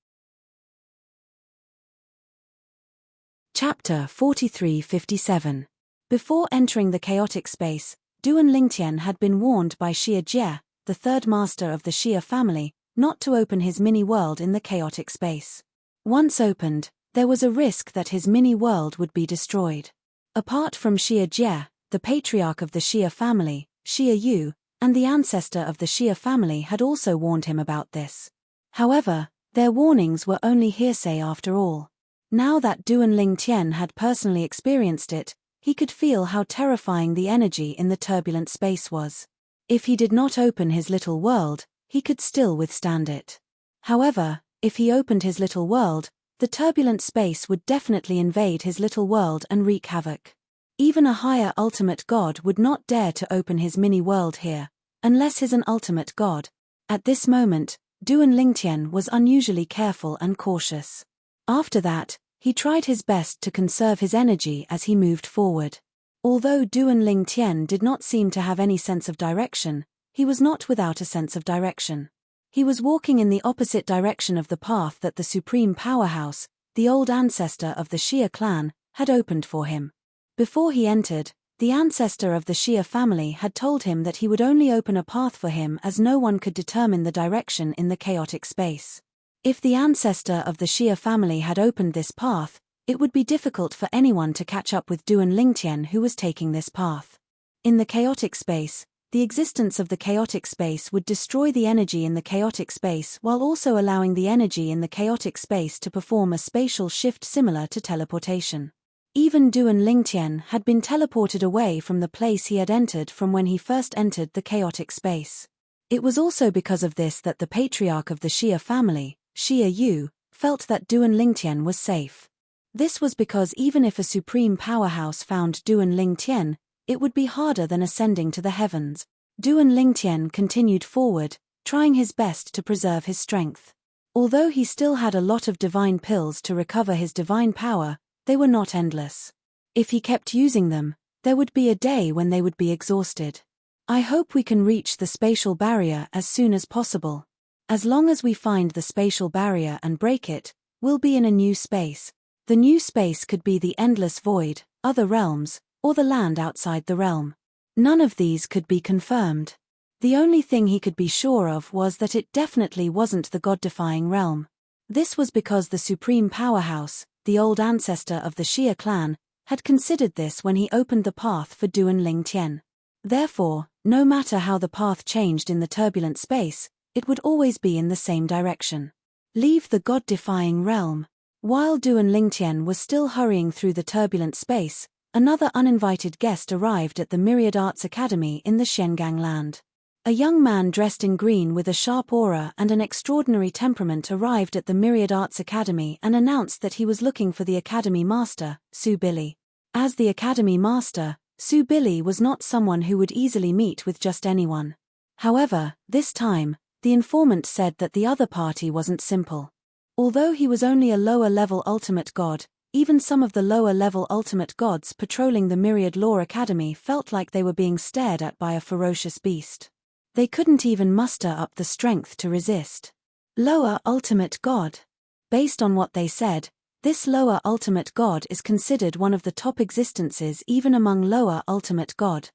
Chapter 43-57. Before entering the chaotic space, Duan Lingtian had been warned by Xie Jie, the third master of the Xie family, not to open his mini-world in the chaotic space. Once opened, there was a risk that his mini-world would be destroyed. Apart from Xie Jie, the patriarch of the Xie family, Xie Yu, and the ancestor of the Xie family had also warned him about this. However, their warnings were only hearsay after all. Now that Duan Lingtian had personally experienced it, he could feel how terrifying the energy in the turbulent space was. If he did not open his little world, he could still withstand it. However, if he opened his little world, the turbulent space would definitely invade his little world and wreak havoc. Even a higher ultimate god would not dare to open his mini-world here, unless he's an ultimate god. At this moment, Duan Lingtian was unusually careful and cautious. After that, he tried his best to conserve his energy as he moved forward. Although Duan Lingtian did not seem to have any sense of direction, he was not without a sense of direction. He was walking in the opposite direction of the path that the supreme powerhouse, the old ancestor of the Xie clan, had opened for him. Before he entered, the ancestor of the Xie family had told him that he would only open a path for him as no one could determine the direction in the chaotic space. If the ancestor of the Xie family had opened this path, it would be difficult for anyone to catch up with Duan Lingtian who was taking this path. In the chaotic space, the existence of the chaotic space would destroy the energy in the chaotic space while also allowing the energy in the chaotic space to perform a spatial shift similar to teleportation. Even Duan Lingtian had been teleported away from the place he had entered from when he first entered the chaotic space. It was also because of this that the patriarch of the Xie family, Xie Yu, felt that Duan Lingtian was safe. This was because even if a supreme powerhouse found Duan Lingtian, it would be harder than ascending to the heavens. Duan Lingtian continued forward, trying his best to preserve his strength. Although he still had a lot of divine pills to recover his divine power, they were not endless. If he kept using them, there would be a day when they would be exhausted. I hope we can reach the spatial barrier as soon as possible. As long as we find the spatial barrier and break it, we'll be in a new space. The new space could be the endless void, other realms, or the land outside the realm. None of these could be confirmed. The only thing he could be sure of was that it definitely wasn't the god-defying realm. This was because the supreme powerhouse, the old ancestor of the Xie clan, had considered this when he opened the path for Duan Lingtian. Therefore, no matter how the path changed in the turbulent space, it would always be in the same direction. Leave the god-defying realm. While Duan Lingtian was still hurrying through the turbulent space, another uninvited guest arrived at the Myriad Arts Academy in the Xiangang land. A young man dressed in green with a sharp aura and an extraordinary temperament arrived at the Myriad Arts Academy and announced that he was looking for the Academy Master, Su Billy. As the Academy Master, Su Billy was not someone who would easily meet with just anyone. However, this time, the informant said that the other party wasn't simple. Although he was only a lower-level ultimate god, even some of the lower-level ultimate gods patrolling the Myriad Law Academy felt like they were being stared at by a ferocious beast. They couldn't even muster up the strength to resist. Lower ultimate god. Based on what they said, this lower ultimate god is considered one of the top existences even among lower ultimate god.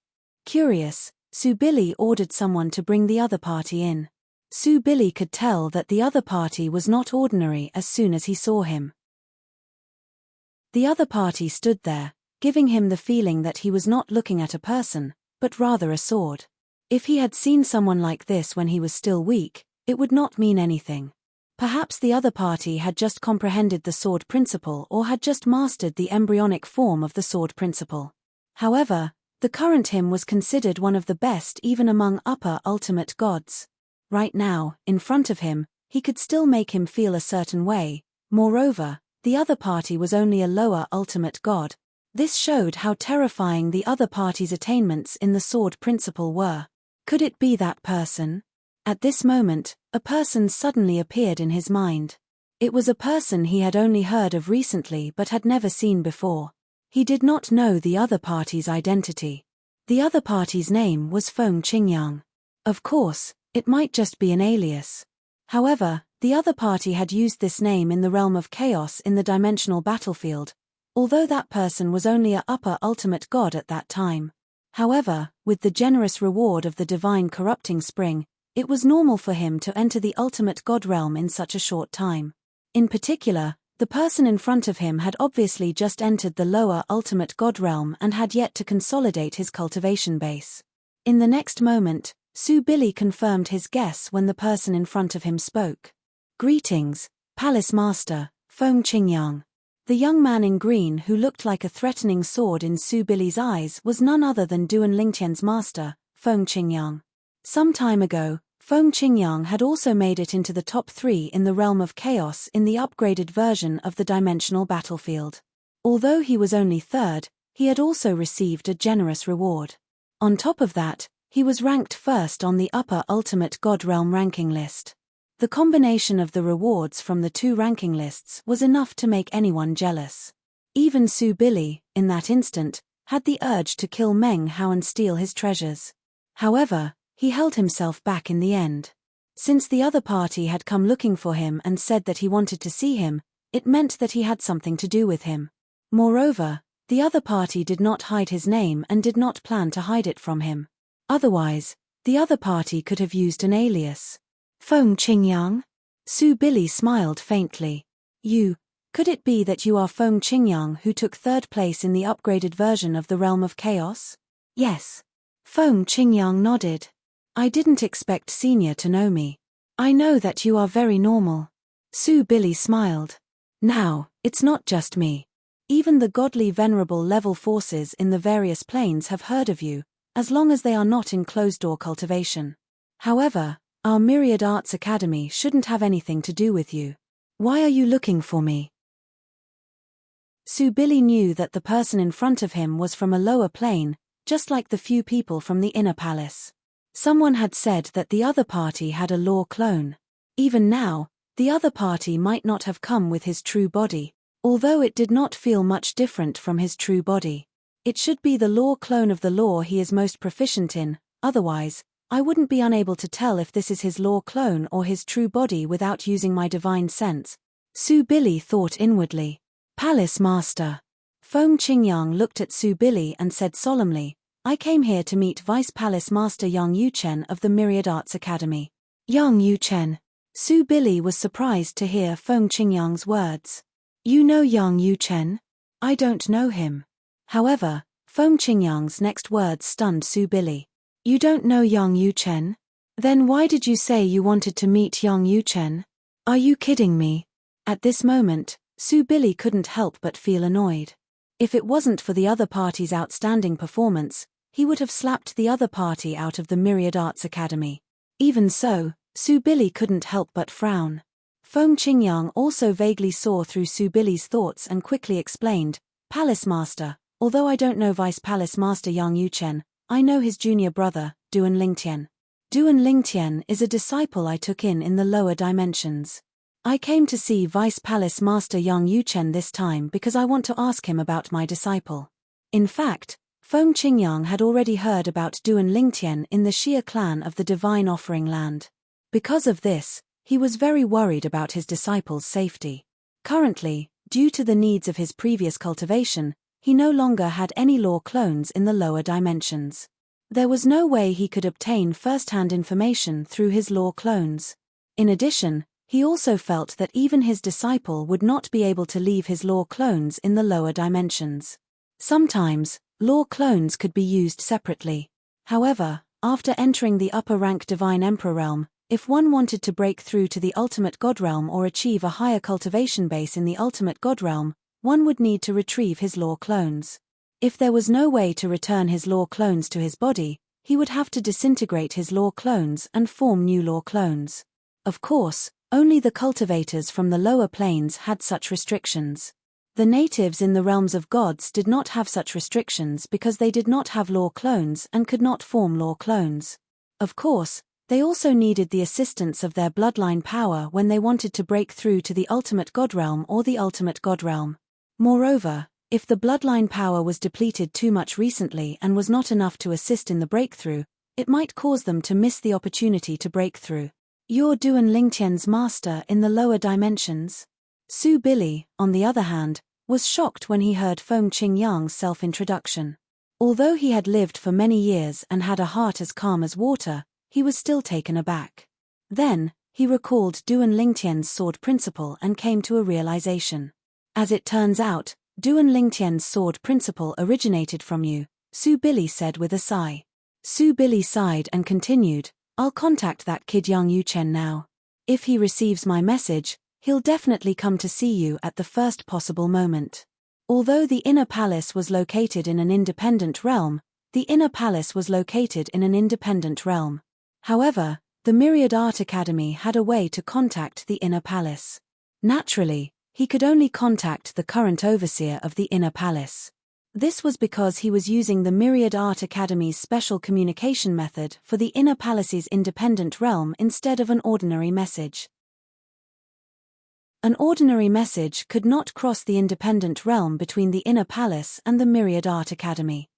Curious, Su Billy ordered someone to bring the other party in. Su Billy could tell that the other party was not ordinary as soon as he saw him. The other party stood there, giving him the feeling that he was not looking at a person, but rather a sword. If he had seen someone like this when he was still weak, it would not mean anything. Perhaps the other party had just comprehended the sword principle or had just mastered the embryonic form of the sword principle. However, the current him was considered one of the best even among upper ultimate gods. Right now, in front of him, he could still make him feel a certain way. Moreover, the other party was only a lower ultimate god. This showed how terrifying the other party's attainments in the sword principle were. Could it be that person? At this moment, a person suddenly appeared in his mind. It was a person he had only heard of recently but had never seen before. He did not know the other party's identity. The other party's name was Feng Qingyang. Of course, it might just be an alias. However, the other party had used this name in the realm of chaos in the dimensional battlefield, although that person was only a upper ultimate god at that time. However, with the generous reward of the divine corrupting spring, it was normal for him to enter the ultimate god realm in such a short time. In particular, the person in front of him had obviously just entered the lower ultimate god realm and had yet to consolidate his cultivation base. In the next moment, Su Billy confirmed his guess when the person in front of him spoke. "Greetings, Palace Master, Feng Qingyang." The young man in green who looked like a threatening sword in Su Billy's eyes was none other than Duan Lingtian's master, Feng Qingyang. Some time ago, Feng Qingyang had also made it into the top 3 in the realm of chaos in the upgraded version of the dimensional battlefield. Although he was only 3rd, he had also received a generous reward. On top of that, he was ranked 1st on the upper ultimate god realm ranking list. The combination of the rewards from the 2 ranking lists was enough to make anyone jealous. Even Su Billy, in that instant, had the urge to kill Meng Hao and steal his treasures. However, he held himself back in the end. Since the other party had come looking for him and said that he wanted to see him, it meant that he had something to do with him. Moreover, the other party did not hide his name and did not plan to hide it from him. Otherwise, the other party could have used an alias. "Feng Qingyang?" Su Billy smiled faintly. Could it be that you are Feng Qingyang who took 3rd place in the upgraded version of the Realm of Chaos? Yes. Feng Qingyang nodded. "I didn't expect Senior to know me. I know that you are very normal." Su Billy smiled. "Now, it's not just me. Even the godly venerable level forces in the various planes have heard of you, as long as they are not in closed-door cultivation. However, our Myriad Arts Academy shouldn't have anything to do with you. Why are you looking for me?" Su Billy knew that the person in front of him was from a lower plane, just like the few people from the inner palace. Someone had said that the other party had a law clone. Even now, the other party might not have come with his true body, although it did not feel much different from his true body. It should be the law clone of the law he is most proficient in, otherwise, I wouldn't be unable to tell if this is his law clone or his true body without using my divine sense. Su Billy thought inwardly. "Palace Master." Feng Qingyang looked at Su Billy and said solemnly, "I came here to meet Vice Palace Master Yang Yuchen of the Myriad Arts Academy." Yang Yuchen. Su Billy was surprised to hear Feng Qingyang's words. "You know Yang Yuchen?" "I don't know him." However, Feng Qingyang's next words stunned Su Billy. "You don't know Yang Yuchen? Then why did you say you wanted to meet Yang Yuchen? Are you kidding me?" At this moment, Su Billy couldn't help but feel annoyed. If it wasn't for the other party's outstanding performance, he would have slapped the other party out of the Myriad Arts Academy. Even so, Su Billy couldn't help but frown. Feng Qingyang also vaguely saw through Su Billy's thoughts and quickly explained, "Palace Master, although I don't know Vice Palace Master Yang Yuchen, I know his junior brother, Duan Lingtian. Duan Lingtian is a disciple I took in the lower dimensions. I came to see Vice Palace Master Yang Yuchen this time because I want to ask him about my disciple." In fact, Feng Qingyang had already heard about Duan Lingtian in the Xia clan of the Divine Offering Land. Because of this, he was very worried about his disciple's safety. Currently, due to the needs of his previous cultivation, he no longer had any law clones in the lower dimensions. There was no way he could obtain first-hand information through his law clones. In addition, he also felt that even his disciple would not be able to leave his law clones in the lower dimensions. Sometimes, law clones could be used separately. However, after entering the upper-rank Divine Emperor realm, if one wanted to break through to the ultimate god realm or achieve a higher cultivation base in the ultimate god realm, one would need to retrieve his law clones. If there was no way to return his law clones to his body, he would have to disintegrate his law clones and form new law clones. Of course, Only the cultivators from the lower planes had such restrictions. The natives in the realms of gods did not have such restrictions because they did not have law clones and could not form law clones. Of course, they also needed the assistance of their bloodline power when they wanted to break through to the ultimate god realm or the ultimate god realm. Moreover, if the bloodline power was depleted too much recently and was not enough to assist in the breakthrough, it might cause them to miss the opportunity to break through. You're Duan Lingtian's master in the lower dimensions? Su Billy, on the other hand, was shocked when he heard Feng Qingyang's self-introduction. Although he had lived for many years and had a heart as calm as water, he was still taken aback. Then, he recalled Duan Lingtian's sword principle and came to a realization. As it turns out, Duan Lingtian's sword principle originated from you, Su Billy said with a sigh. Su Billy sighed and continued, I'll contact that kid Yang Yuchen now. If he receives my message, he'll definitely come to see you at the first possible moment. Although the inner palace was located in an independent realm, the inner palace was located in an independent realm. However, the Myriad Art Academy had a way to contact the inner palace. Naturally, he could only contact the current overseer of the inner palace. This was because he was using the Myriad Art Academy's special communication method for the inner palace's independent realm instead of an ordinary message. An ordinary message could not cross the independent realm between the inner palace and the Myriad Art Academy.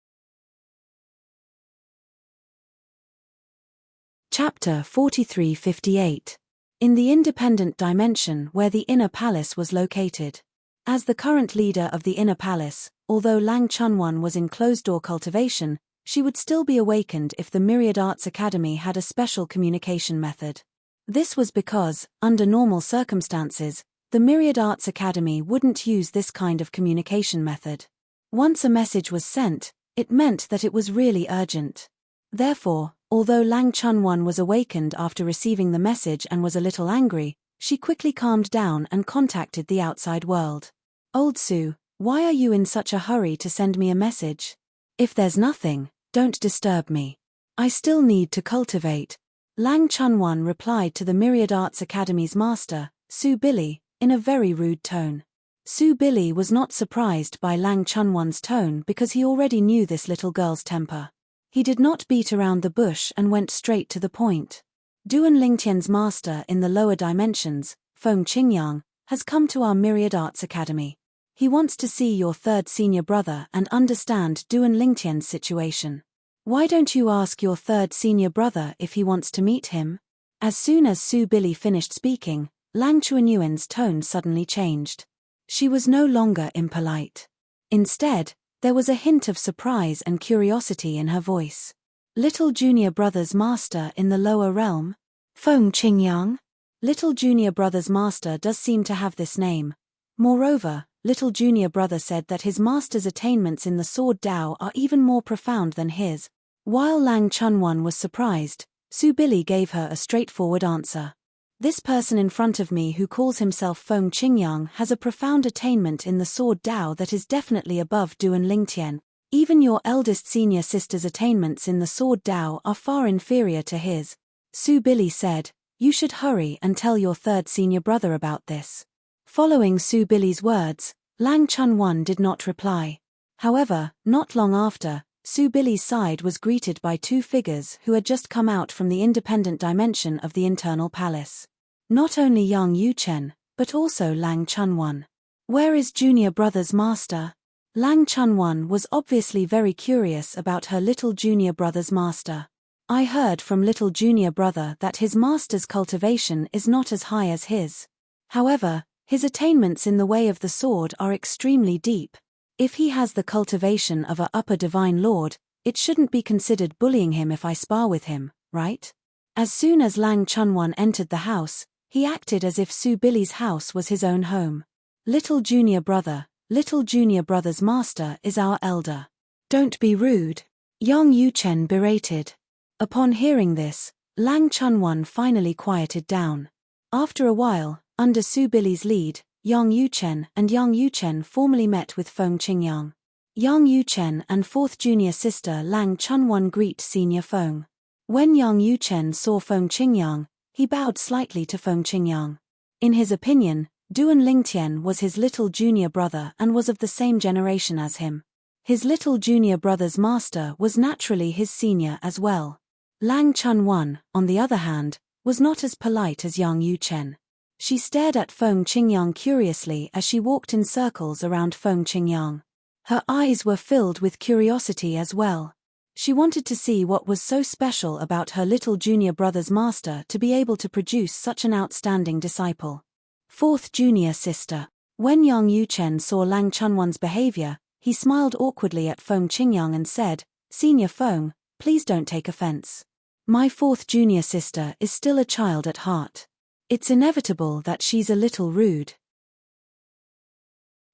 Chapter 4358. In the independent dimension where the inner palace was located. As the current leader of the inner palace, although Lang Chunwan was in closed-door cultivation, she would still be awakened if the Myriad Arts Academy had a special communication method. This was because, under normal circumstances, the Myriad Arts Academy wouldn't use this kind of communication method. Once a message was sent, it meant that it was really urgent. Therefore, although Lang Chunwan was awakened after receiving the message and was a little angry, she quickly calmed down and contacted the outside world. Old Su, why are you in such a hurry to send me a message? If there's nothing, don't disturb me. I still need to cultivate. Lang Chunwan replied to the Myriad Arts Academy's master, Su Billy, in a very rude tone. Su Billy was not surprised by Lang Chunwan's tone because he already knew this little girl's temper. He did not beat around the bush and went straight to the point. Duan Lingtian's master in the lower dimensions, Feng Qingyang, has come to our Myriad Arts Academy. He wants to see your third senior brother and understand Duan Lingtian's situation. Why don't you ask your third senior brother if he wants to meet him? As soon as Su Billy finished speaking, Lang Chuanyuan's tone suddenly changed. She was no longer impolite. Instead, there was a hint of surprise and curiosity in her voice. Little junior brother's master in the lower realm? Feng Qingyang? Little junior brother's master does seem to have this name. Moreover, little junior brother said that his master's attainments in the sword Dao are even more profound than his. While Lang Chunwan was surprised, Su Billy gave her a straightforward answer. This person in front of me who calls himself Feng Qingyang has a profound attainment in the sword Dao that is definitely above Duan Lingtian. Even your eldest senior sister's attainments in the sword Dao are far inferior to his. Su Billy said, you should hurry and tell your third senior brother about this. Following Su Billy's words, Lang Chunwan did not reply. However, not long after, Su Billy's side was greeted by two figures who had just come out from the independent dimension of the internal palace. Not only Yang Yuchen, but also Lang Chunwan. Where is junior brother's master? Lang Chunwan was obviously very curious about her little junior brother's master. I heard from little junior brother that his master's cultivation is not as high as his. However, his attainments in the way of the sword are extremely deep. If he has the cultivation of a upper divine lord, it shouldn't be considered bullying him if I spar with him, right? As soon as Lang Chunwan entered the house, he acted as if Su Billy's house was his own home. Little junior brother's master is our elder. Don't be rude. Yang Yuchen berated. Upon hearing this, Lang Chunwan finally quieted down. After a while, under Su Billy's lead, Yang Yuchen formally met with Feng Qingyang. Yang Yuchen and fourth junior sister Lang Chunwan greet senior Feng. When Yang Yuchen saw Feng Qingyang, he bowed slightly to Feng Qingyang. In his opinion, Duan Lingtian was his little junior brother and was of the same generation as him. His little junior brother's master was naturally his senior as well. Lang Chunwan, on the other hand, was not as polite as Yang Yuchen. She stared at Feng Qingyang curiously as she walked in circles around Feng Qingyang. Her eyes were filled with curiosity as well. She wanted to see what was so special about her little junior brother's master to be able to produce such an outstanding disciple. Fourth junior sister. When Yang Yuchen saw Lang Chunwan's behavior, he smiled awkwardly at Feng Qingyang and said, "Senior Feng, please don't take offense. My fourth junior sister is still a child at heart. It's inevitable that she's a little rude."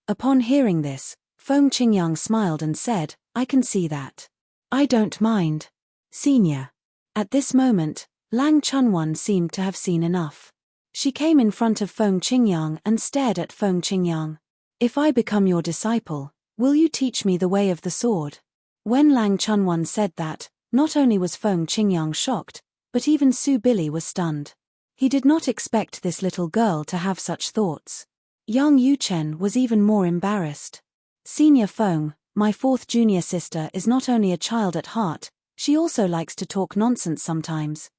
Upon hearing this, Feng Qingyang smiled and said, "I can see that. I don't mind. Senior." At this moment, Lang Chunwan seemed to have seen enough. She came in front of Feng Qingyang and stared at Feng Qingyang. "If I become your disciple, will you teach me the way of the sword?" When Lang Chunwan said that, not only was Feng Qingyang shocked, but even Su Billy was stunned. He did not expect this little girl to have such thoughts. Yang Yuchen was even more embarrassed. "Senior Feng, my fourth junior sister is not only a child at heart, she also likes to talk nonsense sometimes."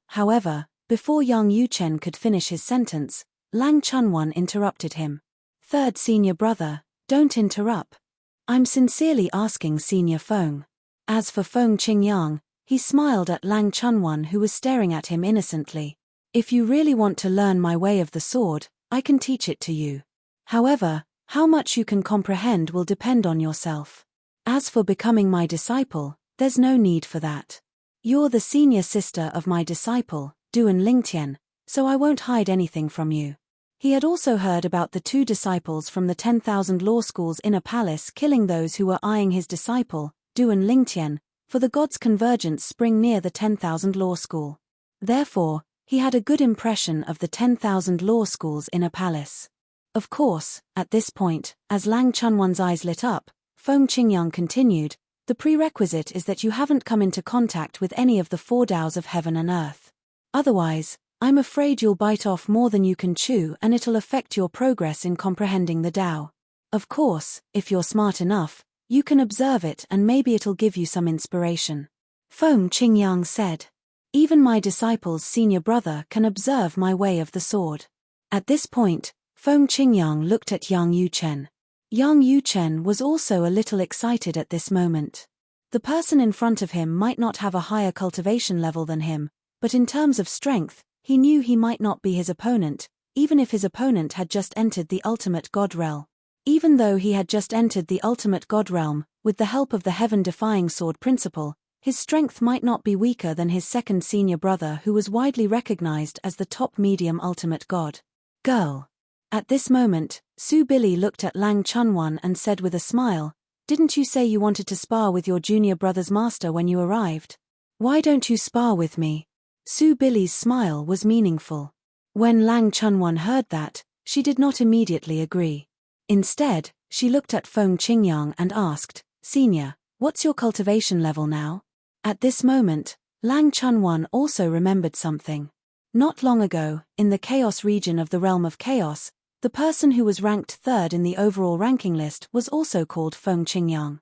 However, before Yang Yuchen could finish his sentence, Lang Chunwan interrupted him. "Third senior brother, don't interrupt. I'm sincerely asking Senior Feng." As for Feng Qingyang, he smiled at Lang Chunwan who was staring at him innocently. "If you really want to learn my way of the sword, I can teach it to you. However, how much you can comprehend will depend on yourself. As for becoming my disciple, there's no need for that. You're the senior sister of my disciple, Duan Lingtian, so I won't hide anything from you." He had also heard about the two disciples from the 10,000 law school's inner palace killing those who were eyeing his disciple, Duan Lingtian, for the gods' convergence spring near the 10,000 law school. Therefore, he had a good impression of the 10,000 law school's inner palace. Of course, at this point, as Lang Chunwan's eyes lit up, Feng Qingyang continued, "The prerequisite is that you haven't come into contact with any of the four Taos of heaven and earth. Otherwise, I'm afraid you'll bite off more than you can chew and it'll affect your progress in comprehending the Tao. Of course, if you're smart enough, you can observe it and maybe it'll give you some inspiration." Feng Qingyang said, "Even my disciple's senior brother can observe my way of the sword." At this point, Feng Qingyang looked at Yang Yuchen. Yang Yuchen was also a little excited at this moment. The person in front of him might not have a higher cultivation level than him, but in terms of strength, he knew he might not be his opponent, even if his opponent had just entered the ultimate god realm. Even though he had just entered the ultimate god realm, with the help of the heaven-defying sword principle, his strength might not be weaker than his second senior brother who was widely recognized as the top medium ultimate god. Girl. At this moment, Su Billy looked at Lang Chunwan and said with a smile, "Didn't you say you wanted to spar with your junior brother's master when you arrived? Why don't you spar with me?" Su Billy's smile was meaningful. When Lang Chunwan heard that, she did not immediately agree. Instead, she looked at Feng Qingyang and asked, "Senior, what's your cultivation level now?" At this moment, Lang Chunwan also remembered something. Not long ago, in the chaos region of the realm of chaos, the person who was ranked third in the overall ranking list was also called Feng Qingyang.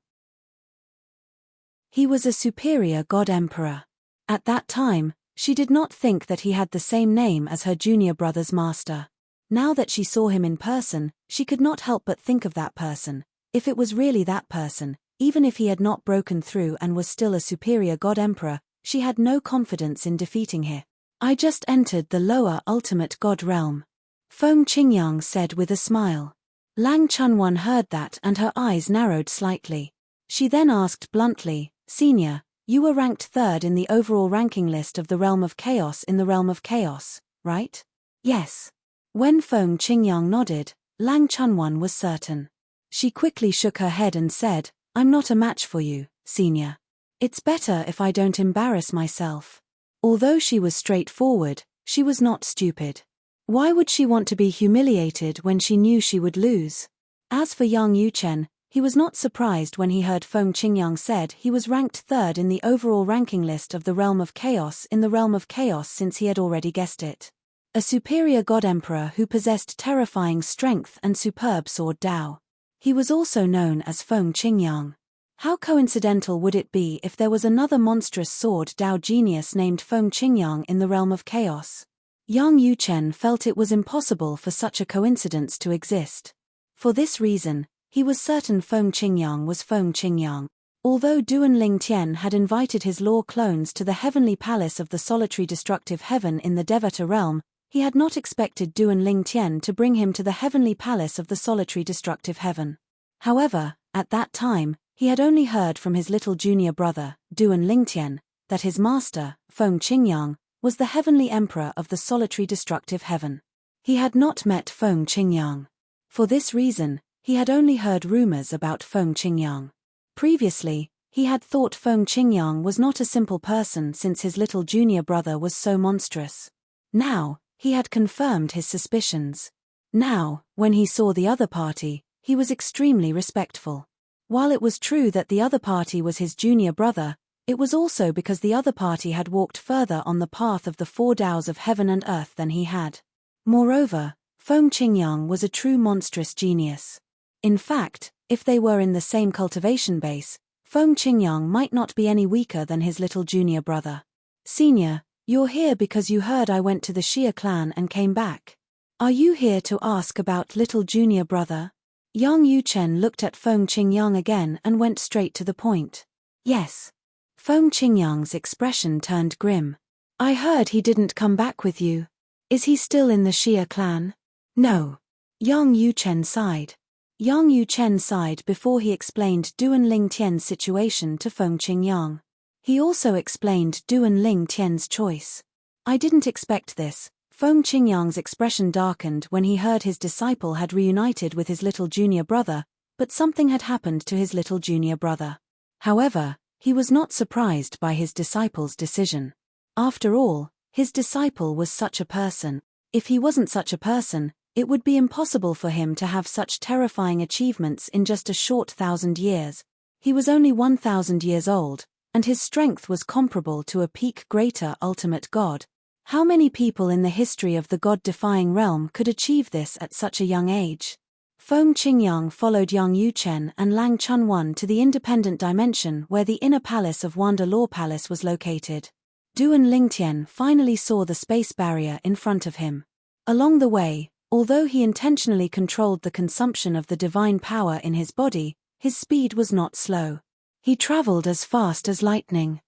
He was a superior god emperor. At that time, she did not think that he had the same name as her junior brother's master. Now that she saw him in person, she could not help but think of that person. If it was really that person, even if he had not broken through and was still a superior god emperor, she had no confidence in defeating him. "I just entered the lower ultimate god realm," Feng Qingyang said with a smile. Lang Chunwan heard that and her eyes narrowed slightly. She then asked bluntly, "Senior, you were ranked third in the overall ranking list of the realm of chaos in the realm of chaos, right?" "Yes." When Feng Qingyang nodded, Lang Chunwan was certain. She quickly shook her head and said, "I'm not a match for you, senior. It's better if I don't embarrass myself." Although she was straightforward, she was not stupid. Why would she want to be humiliated when she knew she would lose? As for Yang Yuchen, he was not surprised when he heard Feng Qingyang said he was ranked third in the overall ranking list of the realm of chaos in the realm of chaos since he had already guessed it. a superior god-emperor who possessed terrifying strength and superb sword Dao. He was also known as Feng Qingyang. How coincidental would it be if there was another monstrous sword Dao genius named Feng Qingyang in the realm of chaos? Yang Yuchen felt it was impossible for such a coincidence to exist. For this reason, he was certain Feng Qingyang was Feng Qingyang. Although Duan Lingtian had invited his law clones to the heavenly palace of the solitary destructive heaven in the Devata realm, he had not expected Duan Lingtian to bring him to the heavenly palace of the solitary destructive heaven. However, at that time, he had only heard from his little junior brother, Duan Lingtian, that his master, Feng Qingyang, was the heavenly emperor of the solitary destructive heaven. He had not met Feng Qingyang. For this reason, he had only heard rumors about Feng Qingyang. Previously, he had thought Feng Qingyang was not a simple person since his little junior brother was so monstrous. Now, he had confirmed his suspicions. Now, when he saw the other party, he was extremely respectful. While it was true that the other party was his junior brother, it was also because the other party had walked further on the path of the four Taoes of heaven and earth than he had. Moreover, Feng Qingyang was a true monstrous genius. In fact, if they were in the same cultivation base, Feng Qingyang might not be any weaker than his little junior brother. Senior, you're here because you heard I went to the Xia clan and came back. Are you here to ask about little junior brother? Yang Yuchen looked at Feng Qingyang again and went straight to the point. Yes. Feng Qingyang's expression turned grim. I heard he didn't come back with you. Is he still in the Xia clan? No. Yang Yuchen sighed. Yang Yuchen sighed before he explained Duan Lingtian's situation to Feng Qingyang. He also explained Duan Lingtian's choice. I didn't expect this. Feng Qingyang's expression darkened when he heard his disciple had reunited with his little junior brother, but something had happened to his little junior brother. However, he was not surprised by his disciple's decision. After all, his disciple was such a person. If he wasn't such a person, it would be impossible for him to have such terrifying achievements in just a short 1,000 years. He was only 1,000 years old, and his strength was comparable to a peak greater ultimate god. How many people in the history of the god-defying realm could achieve this at such a young age? Feng Qingyang followed Yang Yuchen and Lang Chunwan to the independent dimension where the inner palace of Wanda Law Palace was located. Duan Lingtian finally saw the space barrier in front of him. Along the way, although he intentionally controlled the consumption of the divine power in his body, his speed was not slow. He traveled as fast as lightning.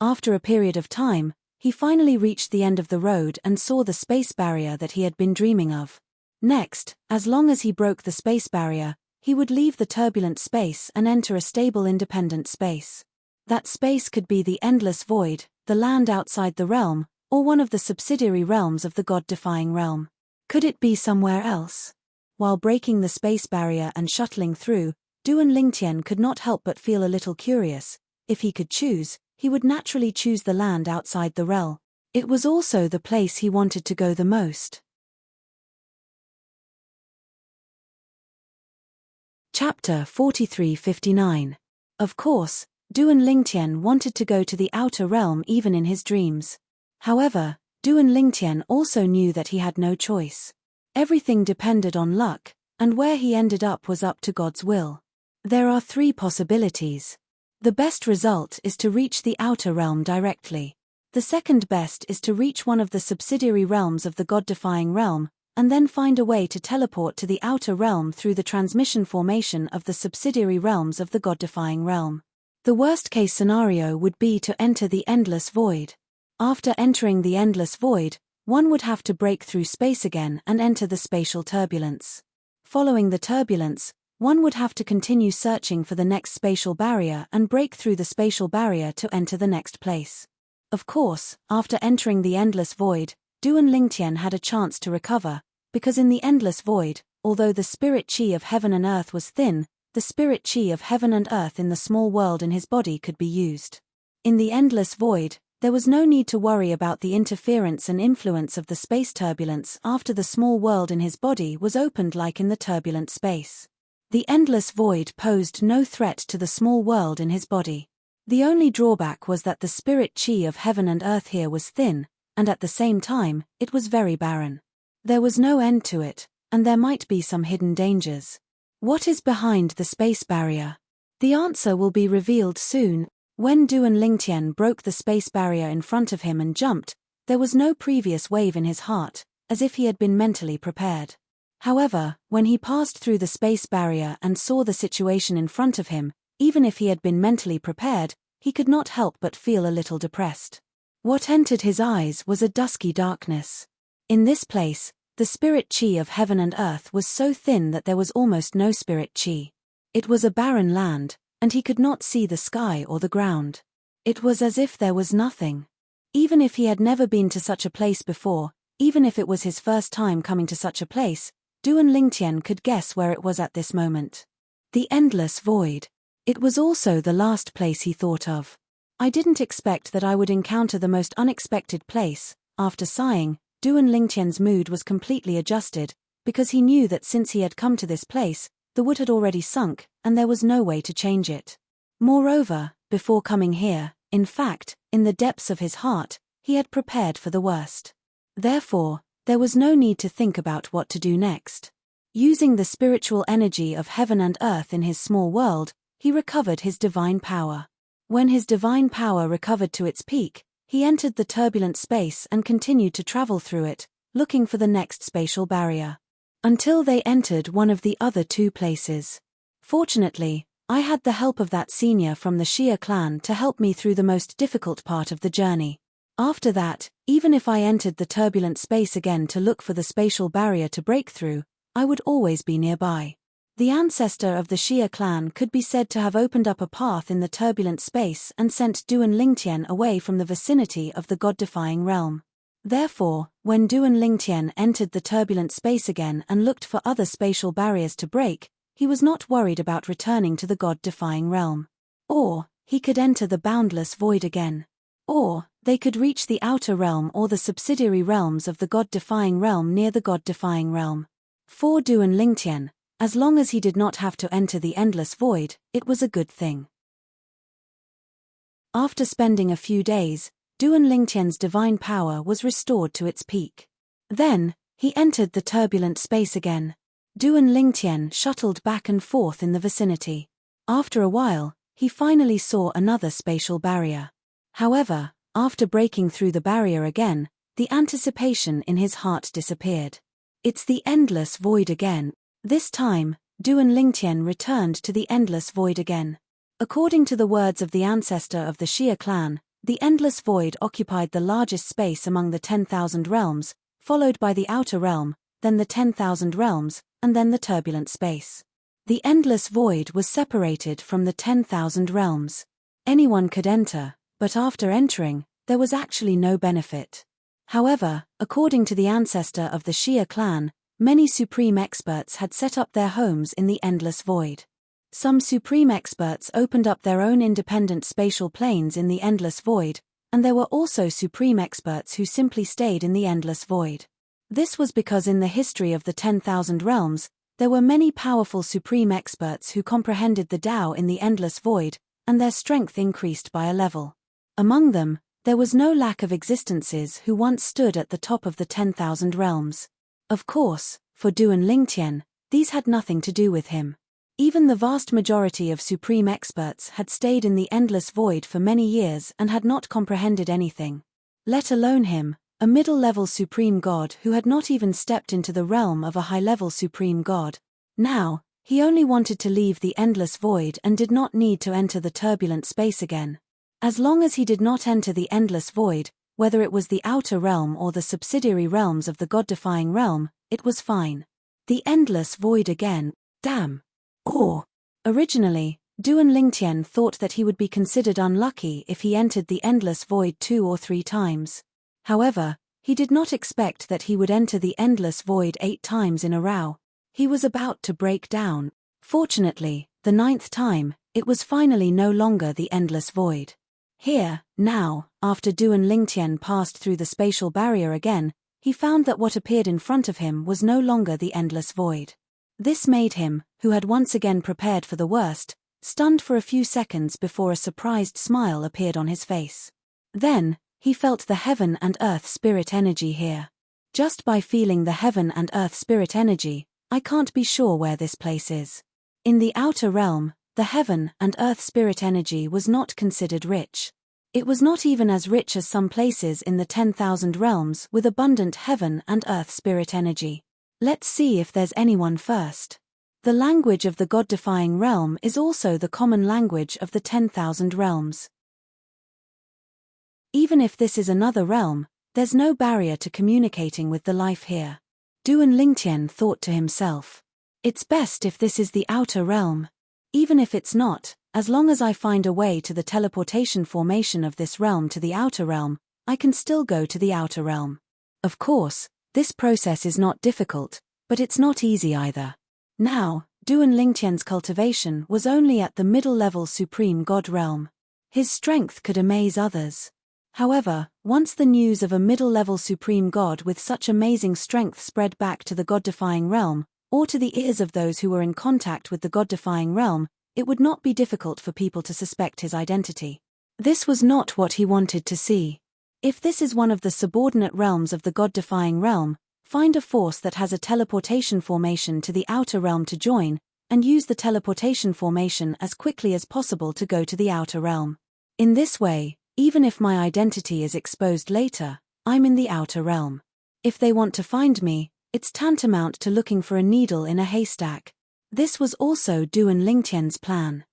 After a period of time, he finally reached the end of the road and saw the space barrier that he had been dreaming of. Next, as long as he broke the space barrier, he would leave the turbulent space and enter a stable independent space. That space could be the endless void, the land outside the realm, or one of the subsidiary realms of the god-defying realm. Could it be somewhere else? While breaking the space barrier and shuttling through, Duan Lingtian could not help but feel a little curious. If he could choose, he would naturally choose the land outside the realm. It was also the place he wanted to go the most. Chapter 43-59. Of course, Duan Lingtian wanted to go to the outer realm even in his dreams. However, Duan Lingtian also knew that he had no choice. Everything depended on luck, and where he ended up was up to God's will. There are 3 possibilities. The best result is to reach the outer realm directly. The second best is to reach one of the subsidiary realms of the god-defying realm, and then find a way to teleport to the outer realm through the transmission formation of the subsidiary realms of the god-defying realm. The worst-case scenario would be to enter the endless void. After entering the endless void, one would have to break through space again and enter the spatial turbulence. Following the turbulence, one would have to continue searching for the next spatial barrier and break through the spatial barrier to enter the next place. Of course, after entering the endless void, Duan Lingtian had a chance to recover, because in the endless void, although the spirit chi of heaven and earth was thin, the spirit chi of heaven and earth in the small world in his body could be used. In the endless void, there was no need to worry about the interference and influence of the space turbulence after the small world in his body was opened like in the turbulent space. The endless void posed no threat to the small world in his body. The only drawback was that the spirit chi of heaven and earth here was thin, and at the same time, it was very barren. There was no end to it, and there might be some hidden dangers. What is behind the space barrier? The answer will be revealed soon. When Duan Lingtian broke the space barrier in front of him and jumped, there was no previous wave in his heart, as if he had been mentally prepared. However, when he passed through the space barrier and saw the situation in front of him, even if he had been mentally prepared, he could not help but feel a little depressed. What entered his eyes was a dusky darkness. In this place, the spirit chi of heaven and earth was so thin that there was almost no spirit chi. It was a barren land, and he could not see the sky or the ground. It was as if there was nothing. Even if he had never been to such a place before, even if it was his first time coming to such a place, Duan Lingtian could guess where it was at this moment. The endless void. It was also the last place he thought of. I didn't expect that I would encounter the most unexpected place. After sighing, Duan Lingtian's mood was completely adjusted, because he knew that since he had come to this place, the wood had already sunk, and there was no way to change it. Moreover, before coming here, in fact, in the depths of his heart, he had prepared for the worst. Therefore, there was no need to think about what to do next. Using the spiritual energy of heaven and earth in his small world, he recovered his divine power. When his divine power recovered to its peak, he entered the turbulent space and continued to travel through it, looking for the next spatial barrier. Until they entered one of the other two places. Fortunately, I had the help of that senior from the Xia clan to help me through the most difficult part of the journey. After that, even if I entered the turbulent space again to look for the spatial barrier to break through, I would always be nearby. The ancestor of the Xia clan could be said to have opened up a path in the turbulent space and sent Duan Lingtian away from the vicinity of the god-defying realm. Therefore, when Duan Lingtian entered the turbulent space again and looked for other spatial barriers to break, he was not worried about returning to the god-defying realm. Or, he could enter the boundless void again. Or, they could reach the outer realm or the subsidiary realms of the god-defying realm near the god-defying realm. For Duan Lingtian, as long as he did not have to enter the endless void, it was a good thing. After spending a few days, Duan Lingtian's divine power was restored to its peak. Then, he entered the turbulent space again. Duan Lingtian shuttled back and forth in the vicinity. After a while, he finally saw another spatial barrier. However, after breaking through the barrier again, the anticipation in his heart disappeared. It's the endless void again. This time, Duan Lingtian returned to the endless void again. According to the words of the ancestor of the Xia clan, the endless void occupied the largest space among the 10,000 realms, followed by the outer realm, then the 10,000 realms, and then the turbulent space. The endless void was separated from the 10,000 realms. Anyone could enter, but after entering, there was actually no benefit. However, according to the ancestor of the Xia clan, many supreme experts had set up their homes in the endless void. Some supreme experts opened up their own independent spatial planes in the endless void, and there were also supreme experts who simply stayed in the endless void. This was because in the history of the 10,000 realms, there were many powerful supreme experts who comprehended the Tao in the endless void, and their strength increased by a level. Among them, there was no lack of existences who once stood at the top of the 10,000 realms. Of course, for Duan Lingtian, these had nothing to do with him. Even the vast majority of supreme experts had stayed in the endless void for many years and had not comprehended anything. Let alone him, a middle-level supreme god who had not even stepped into the realm of a high-level supreme god. Now, he only wanted to leave the endless void and did not need to enter the turbulent space again. As long as he did not enter the endless void, whether it was the outer realm or the subsidiary realms of the god-defying realm, it was fine. The endless void again, damn. Or, originally, Duan Lingtian thought that he would be considered unlucky if he entered the endless void 2 or 3 times. However, he did not expect that he would enter the endless void 8 times in a row. He was about to break down. Fortunately, the 9th time, it was finally no longer the endless void. Here, now, after Duan Lingtian passed through the spatial barrier again, he found that what appeared in front of him was no longer the endless void. This made him, who had once again prepared for the worst, stunned for a few seconds before a surprised smile appeared on his face. Then, He felt the heaven and earth spirit energy here. Just by feeling the heaven and earth spirit energy, I can't be sure where this place is. In the outer realm, the heaven and earth spirit energy was not considered rich. It was not even as rich as some places in the 10,000 realms with abundant heaven and earth spirit energy. Let's see if there's anyone first. The language of the God-defying realm is also the common language of the 10,000 realms. Even if this is another realm, there's no barrier to communicating with the life here. Duan Lingtian thought to himself. It's best if this is the outer realm. Even if it's not, as long as I find a way to the teleportation formation of this realm to the outer realm, I can still go to the outer realm. Of course, this process is not difficult, but it's not easy either. Now, Duan Lingtian's cultivation was only at the middle-level supreme god realm. His strength could amaze others. However, once the news of a middle-level supreme god with such amazing strength spread back to the god-defying realm, or to the ears of those who were in contact with the god-defying realm, it would not be difficult for people to suspect his identity. This was not what he wanted to see. If this is one of the subordinate realms of the god-defying realm, find a force that has a teleportation formation to the outer realm to join, and use the teleportation formation as quickly as possible to go to the outer realm. In this way, even if my identity is exposed later, I'm in the outer realm. If they want to find me, it's tantamount to looking for a needle in a haystack. This was also Duan Lingtian's plan.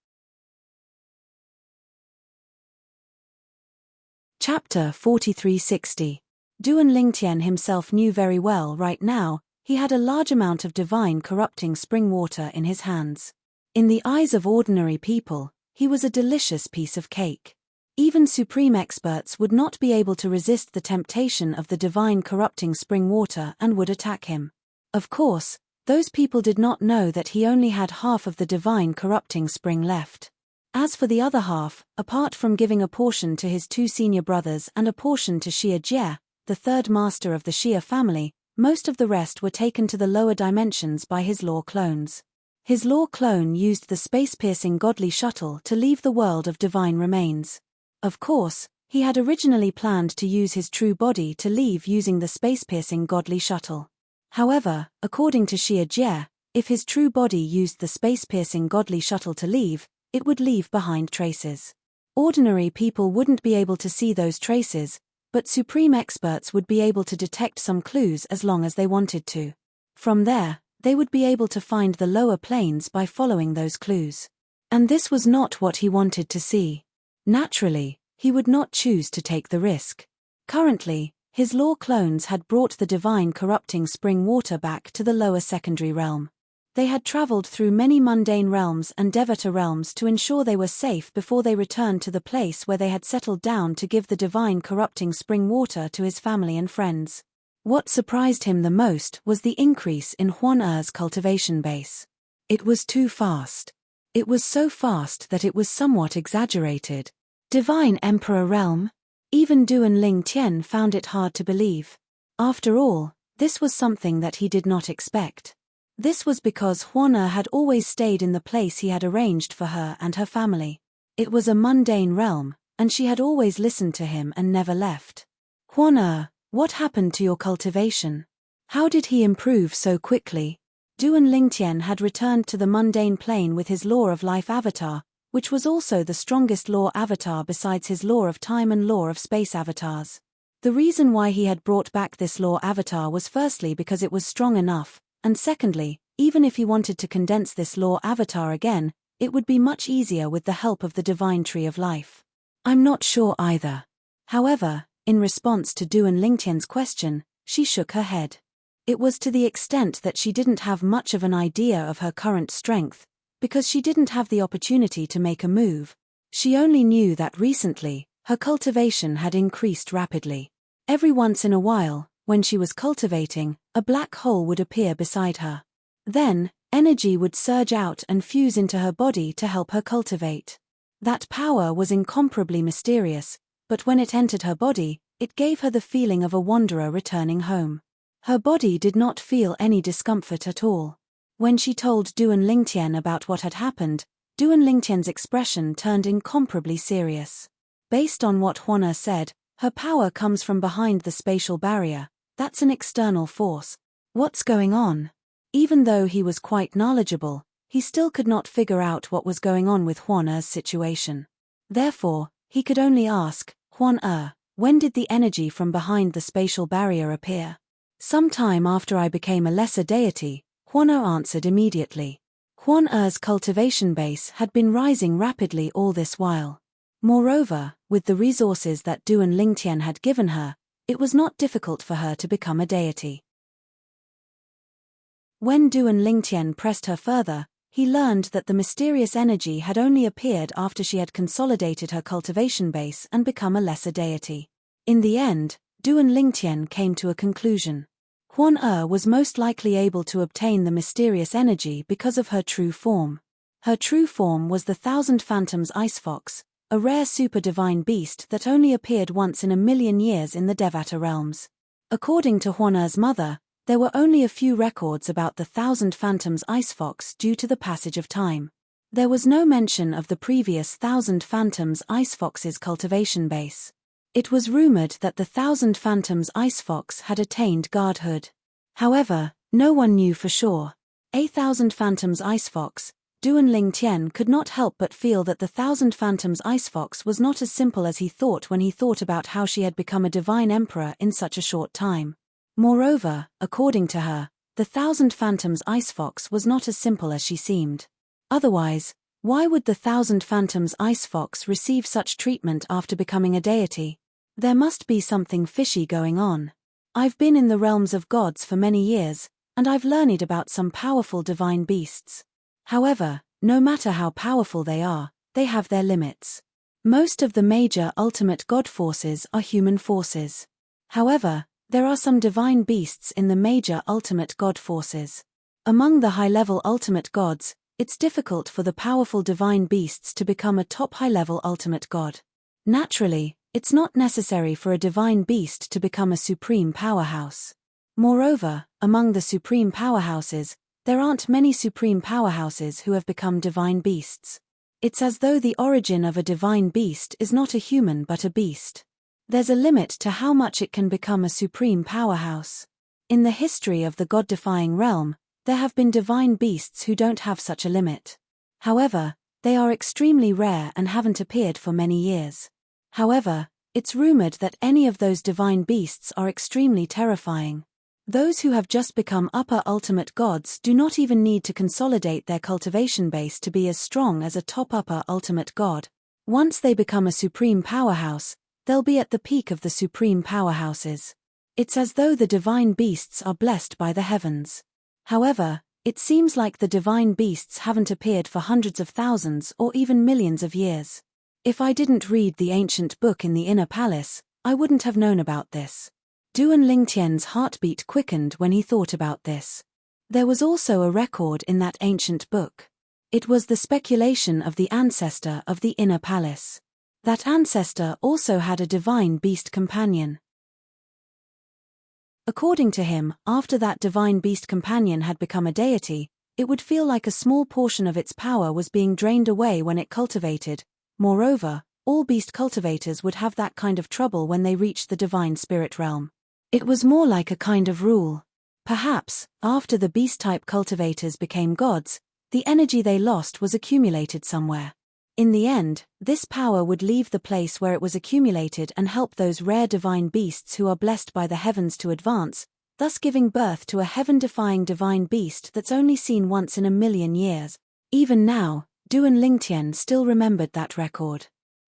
Chapter 4360. Duan Lingtian himself knew very well right now, he had a large amount of divine corrupting spring water in his hands. In the eyes of ordinary people, he was a delicious piece of cake. Even supreme experts would not be able to resist the temptation of the divine corrupting spring water and would attack him. Of course, those people did not know that he only had half of the divine corrupting spring left. As for the other half, apart from giving a portion to his two senior brothers and a portion to Xia Jie, the third master of the Xia family, most of the rest were taken to the lower dimensions by his law clones. His law clone used the space-piercing godly shuttle to leave the world of divine remains. Of course, he had originally planned to use his true body to leave using the space-piercing godly shuttle. However, according to Xia Jie, if his true body used the space-piercing godly shuttle to leave, it would leave behind traces. Ordinary people wouldn't be able to see those traces, but supreme experts would be able to detect some clues as long as they wanted to. From there, they would be able to find the lower planes by following those clues. And this was not what he wanted to see. Naturally, he would not choose to take the risk. Currently, his law clones had brought the divine corrupting spring water back to the lower secondary realm. They had traveled through many mundane realms and devata realms to ensure they were safe before they returned to the place where they had settled down to give the divine corrupting spring water to his family and friends. What surprised him the most was the increase in Huan Er's cultivation base. It was too fast. It was so fast that it was somewhat exaggerated. Divine Emperor Realm? Even Duan Lingtian found it hard to believe. After all, this was something that he did not expect. This was because Huan Er had always stayed in the place he had arranged for her and her family. It was a mundane realm, and she had always listened to him and never left. Huan Er, what happened to your cultivation? How did he improve so quickly? Duan Lingtian had returned to the mundane plane with his law of life avatar, which was also the strongest law avatar besides his law of time and law of space avatars. The reason why he had brought back this law avatar was firstly because it was strong enough, and secondly, even if he wanted to condense this law avatar again, it would be much easier with the help of the divine tree of life. I'm not sure either. However, in response to Duan Lingtian's question, she shook her head. It was to the extent that she didn't have much of an idea of her current strength, because she didn't have the opportunity to make a move. She only knew that recently, her cultivation had increased rapidly. Every once in a while, when she was cultivating, a black hole would appear beside her. Then, energy would surge out and fuse into her body to help her cultivate. That power was incomparably mysterious, but when it entered her body, it gave her the feeling of a wanderer returning home. Her body did not feel any discomfort at all. When she told Duan Lingtian about what had happened, Duan Lingtian's expression turned incomparably serious. Based on what Huan Er said, Her power comes from behind the spatial barrier. That's an external force. What's going on? Even though he was quite knowledgeable, he still could not figure out what was going on with Huan-Er's situation. Therefore, he could only ask, Huan-Er, when did the energy from behind the spatial barrier appear? Sometime after I became a lesser deity, Huan-Er answered immediately. Huan-Er's cultivation base had been rising rapidly all this while. Moreover, with the resources that Duan Lingtian had given her, it was not difficult for her to become a deity. When Duan Lingtian pressed her further, he learned that the mysterious energy had only appeared after she had consolidated her cultivation base and become a lesser deity. In the end, Duan Lingtian came to a conclusion. Huan-Er was most likely able to obtain the mysterious energy because of her true form. Her true form was the Thousand Phantoms Ice Fox, a rare super-divine beast that only appeared once in a million years in the Devata realms. According to Huan-Er's mother, there were only a few records about the Thousand Phantoms Ice Fox due to the passage of time. There was no mention of the previous Thousand Phantoms Ice Fox's cultivation base. It was rumored that the Thousand Phantoms Ice Fox had attained godhood. However, no one knew for sure. A Thousand Phantoms Ice Fox, Duan Lingtian could not help but feel that the Thousand Phantoms Ice Fox was not as simple as he thought when he thought about how she had become a divine emperor in such a short time. Moreover, according to her, the Thousand Phantoms Ice Fox was not as simple as she seemed. Otherwise, why would the Thousand Phantoms Ice Fox receive such treatment after becoming a deity? There must be something fishy going on. I've been in the realms of gods for many years, and I've learned about some powerful divine beasts. However, no matter how powerful they have their limits. Most of the major ultimate god forces are human forces. However, there are some divine beasts in the major ultimate god forces. Among the high-level ultimate gods, it's difficult for the powerful divine beasts to become a top high-level ultimate god. Naturally, it's not necessary for a divine beast to become a supreme powerhouse. Moreover, among the supreme powerhouses, there aren't many supreme powerhouses who have become divine beasts. It's as though the origin of a divine beast is not a human but a beast. There's a limit to how much it can become a supreme powerhouse. In the history of the god-defying realm, there have been divine beasts who don't have such a limit. However, they are extremely rare and haven't appeared for many years. However, it's rumored that any of those divine beasts are extremely terrifying. Those who have just become upper ultimate gods do not even need to consolidate their cultivation base to be as strong as a top upper ultimate god. Once they become a supreme powerhouse, they'll be at the peak of the supreme powerhouses. It's as though the divine beasts are blessed by the heavens. However, it seems like the divine beasts haven't appeared for hundreds of thousands or even millions of years. If I didn't read the ancient book in the inner palace, I wouldn't have known about this. Duan Lingtian's heartbeat quickened when he thought about this. There was also a record in that ancient book. It was the speculation of the ancestor of the inner palace. That ancestor also had a divine beast companion. According to him, after that divine beast companion had become a deity, it would feel like a small portion of its power was being drained away when it cultivated. Moreover, all beast cultivators would have that kind of trouble when they reached the divine spirit realm. It was more like a kind of rule. Perhaps, after the beast-type cultivators became gods, the energy they lost was accumulated somewhere. In the end, this power would leave the place where it was accumulated and help those rare divine beasts who are blessed by the heavens to advance, thus giving birth to a heaven-defying divine beast that's only seen once in a million years. Even now, Duan Lingtian still remembered that record.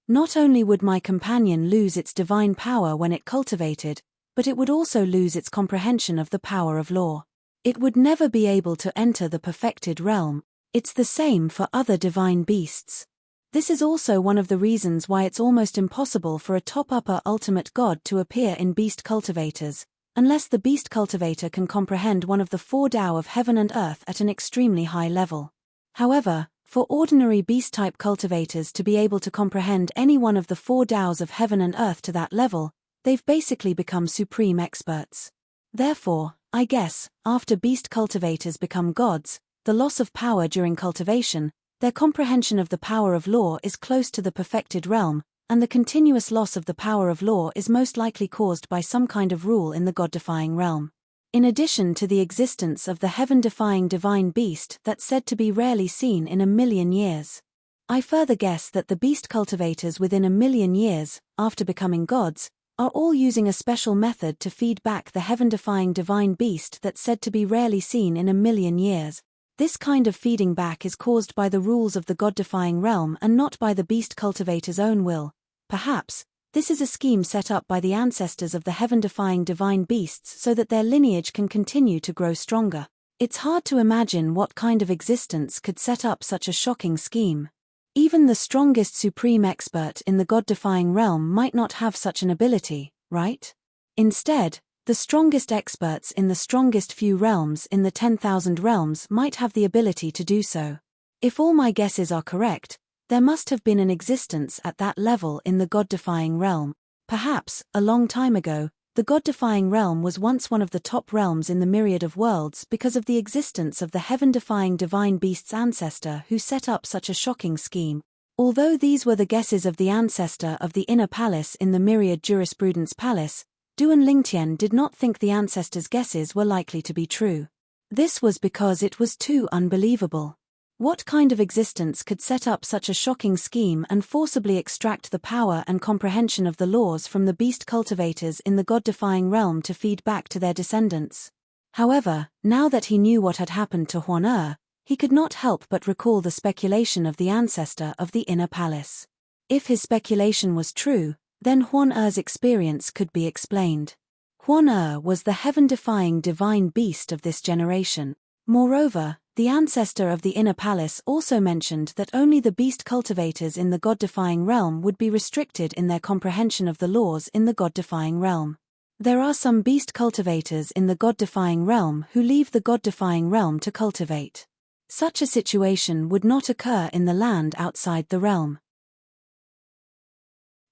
Not only would my companion lose its divine power when it cultivated, but it would also lose its comprehension of the power of law. It would never be able to enter the perfected realm. It's the same for other divine beasts. This is also one of the reasons why it's almost impossible for a top-upper ultimate god to appear in beast cultivators, unless the beast cultivator can comprehend one of the four Tao of heaven and earth at an extremely high level. However, for ordinary beast-type cultivators to be able to comprehend any one of the four Taos of heaven and earth to that level, they've basically become supreme experts. Therefore, I guess, after beast cultivators become gods, the loss of power during cultivation, their comprehension of the power of law is close to the perfected realm, and the continuous loss of the power of law is most likely caused by some kind of rule in the God-defying realm. In addition to the existence of the heaven-defying divine beast that's said to be rarely seen in 1,000,000 years. I further guess that the beast cultivators within 1,000,000 years, after becoming gods, are all using a special method to feed back the heaven-defying divine beast that's said to be rarely seen in 1,000,000 years. This kind of feeding back is caused by the rules of the God-defying realm and not by the beast cultivator's own will. Perhaps, this is a scheme set up by the ancestors of the heaven-defying divine beasts so that their lineage can continue to grow stronger. It's hard to imagine what kind of existence could set up such a shocking scheme. Even the strongest supreme expert in the God-defying realm might not have such an ability, right? Instead, the strongest experts in the strongest few realms in the 10,000 realms might have the ability to do so. If all my guesses are correct, there must have been an existence at that level in the God-defying realm. Perhaps, a long time ago, the God-defying realm was once one of the top realms in the myriad of worlds because of the existence of the heaven-defying divine beast's ancestor who set up such a shocking scheme. Although these were the guesses of the ancestor of the inner palace in the myriad jurisprudence palace, Duan Lingtian did not think the ancestor's guesses were likely to be true. This was because it was too unbelievable. What kind of existence could set up such a shocking scheme and forcibly extract the power and comprehension of the laws from the beast cultivators in the God-defying realm to feed back to their descendants? However, now that he knew what had happened to Huan he could not help but recall the speculation of the ancestor of the inner palace. If his speculation was true, then Huan experience could be explained. Huan was the heaven-defying divine beast of this generation. Moreover, the ancestor of the inner palace also mentioned that only the beast cultivators in the God-defying realm would be restricted in their comprehension of the laws in the God-defying realm. There are some beast cultivators in the God-defying realm who leave the God-defying realm to cultivate. Such a situation would not occur in the land outside the realm.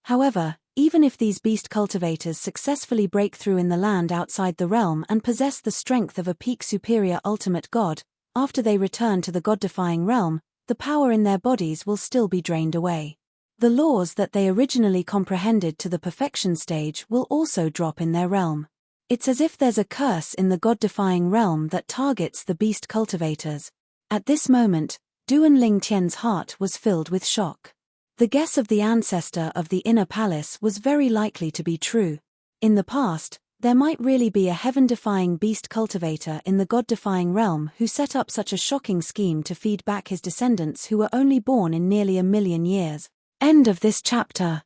However, even if these beast cultivators successfully break through in the land outside the realm and possess the strength of a peak superior ultimate god, after they return to the God-defying realm, the power in their bodies will still be drained away. The laws that they originally comprehended to the perfection stage will also drop in their realm. It's as if there's a curse in the God-defying realm that targets the beast cultivators. At this moment, Duan Lingtian's heart was filled with shock. The guess of the ancestor of the inner palace was very likely to be true. In the past, there might really be a heaven-defying beast cultivator in the God-defying realm who set up such a shocking scheme to feed back his descendants who were only born in nearly 1,000,000 years. End of this chapter.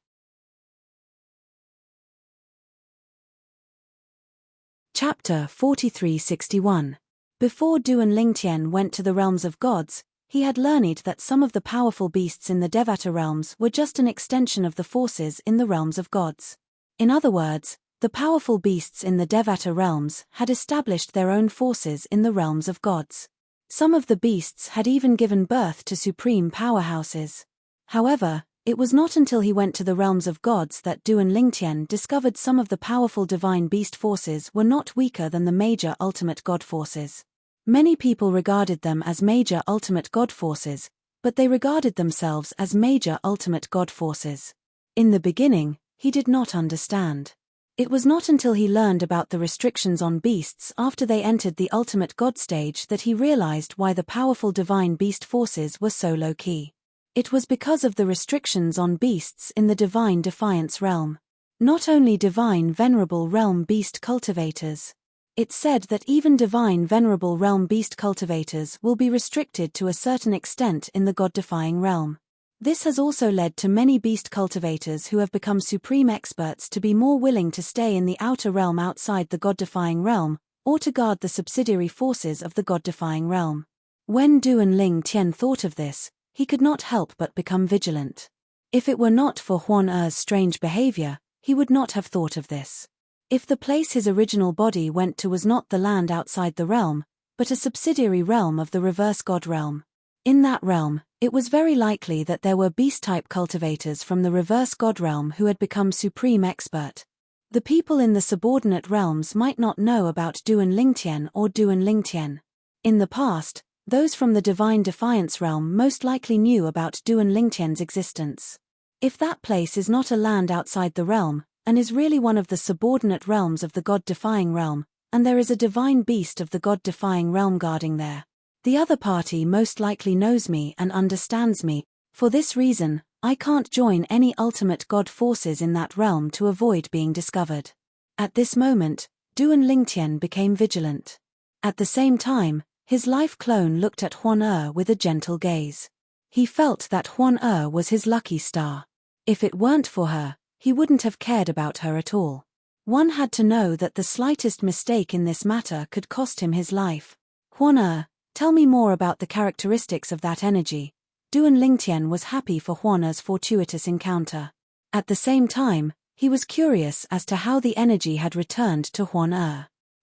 Chapter 4361. Before Duan Lingtian went to the realms of gods, he had learned that some of the powerful beasts in the Devata realms were just an extension of the forces in the realms of gods. In other words, the powerful beasts in the Devata realms had established their own forces in the realms of gods. Some of the beasts had even given birth to supreme powerhouses. However, it was not until he went to the realms of gods that Duan Lingtian discovered some of the powerful divine beast forces were not weaker than the major ultimate god forces. Many people regarded them as major ultimate god forces, but they regarded themselves as major ultimate god forces. In the beginning, he did not understand. It was not until he learned about the restrictions on beasts after they entered the ultimate god stage that he realized why the powerful divine beast forces were so low-key. It was because of the restrictions on beasts in the divine defiance realm. Not only divine venerable realm beast cultivators. It's said that even divine venerable realm beast cultivators will be restricted to a certain extent in the god-defying realm. This has also led to many beast cultivators who have become supreme experts to be more willing to stay in the outer realm outside the god-defying realm, or to guard the subsidiary forces of the god-defying realm. When Duan Lingtian thought of this, he could not help but become vigilant. If it were not for Huan strange behavior, he would not have thought of this. If the place his original body went to was not the land outside the realm, but a subsidiary realm of the reverse god realm. In that realm, it was very likely that there were beast-type cultivators from the reverse god realm who had become supreme expert. The people in the subordinate realms might not know about Duan Lingtian or Duan Lingtian. In the past, those from the divine defiance realm most likely knew about Duan Lingtian's existence. If that place is not a land outside the realm, and is really one of the subordinate realms of the God-defying realm, and there is a divine beast of the God-defying realm guarding there, the other party most likely knows me and understands me. For this reason, I can't join any ultimate God forces in that realm to avoid being discovered. At this moment, Duan Lingtian became vigilant. At the same time, his life clone looked at Huan with a gentle gaze. He felt that Huan was his lucky star. If it weren't for her, he wouldn't have cared about her at all. One had to know that the slightest mistake in this matter could cost him his life. Huan, tell me more about the characteristics of that energy. Duan Lingtian was happy for Huan's fortuitous encounter. At the same time, he was curious as to how the energy had returned to Huan.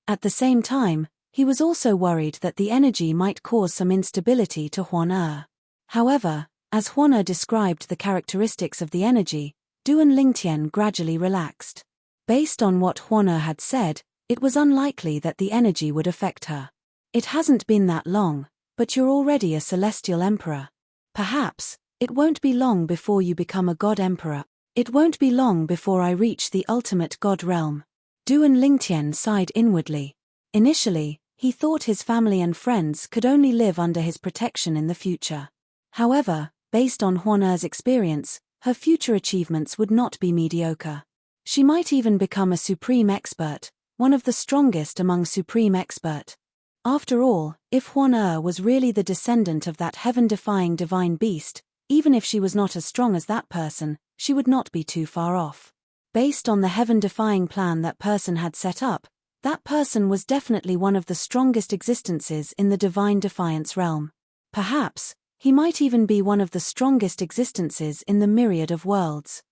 At the same time, he was also worried that the energy might cause some instability to Huan. However, as Huan described the characteristics of the energy, Duan Lingtian gradually relaxed. Based on what Huan had said, it was unlikely that the energy would affect her. It hasn't been that long, but you're already a celestial emperor. Perhaps, it won't be long before you become a god emperor. It won't be long before I reach the ultimate god realm. Duan Lingtian sighed inwardly. Initially, he thought his family and friends could only live under his protection in the future. However, based on Huan's experience, her future achievements would not be mediocre. She might even become a supreme expert, one of the strongest among supreme expert. After all, if Huan was really the descendant of that heaven-defying divine beast, even if she was not as strong as that person, she would not be too far off. Based on the heaven-defying plan that person had set up, that person was definitely one of the strongest existences in the divine defiance realm. Perhaps, he might even be one of the strongest existences in the myriad of worlds.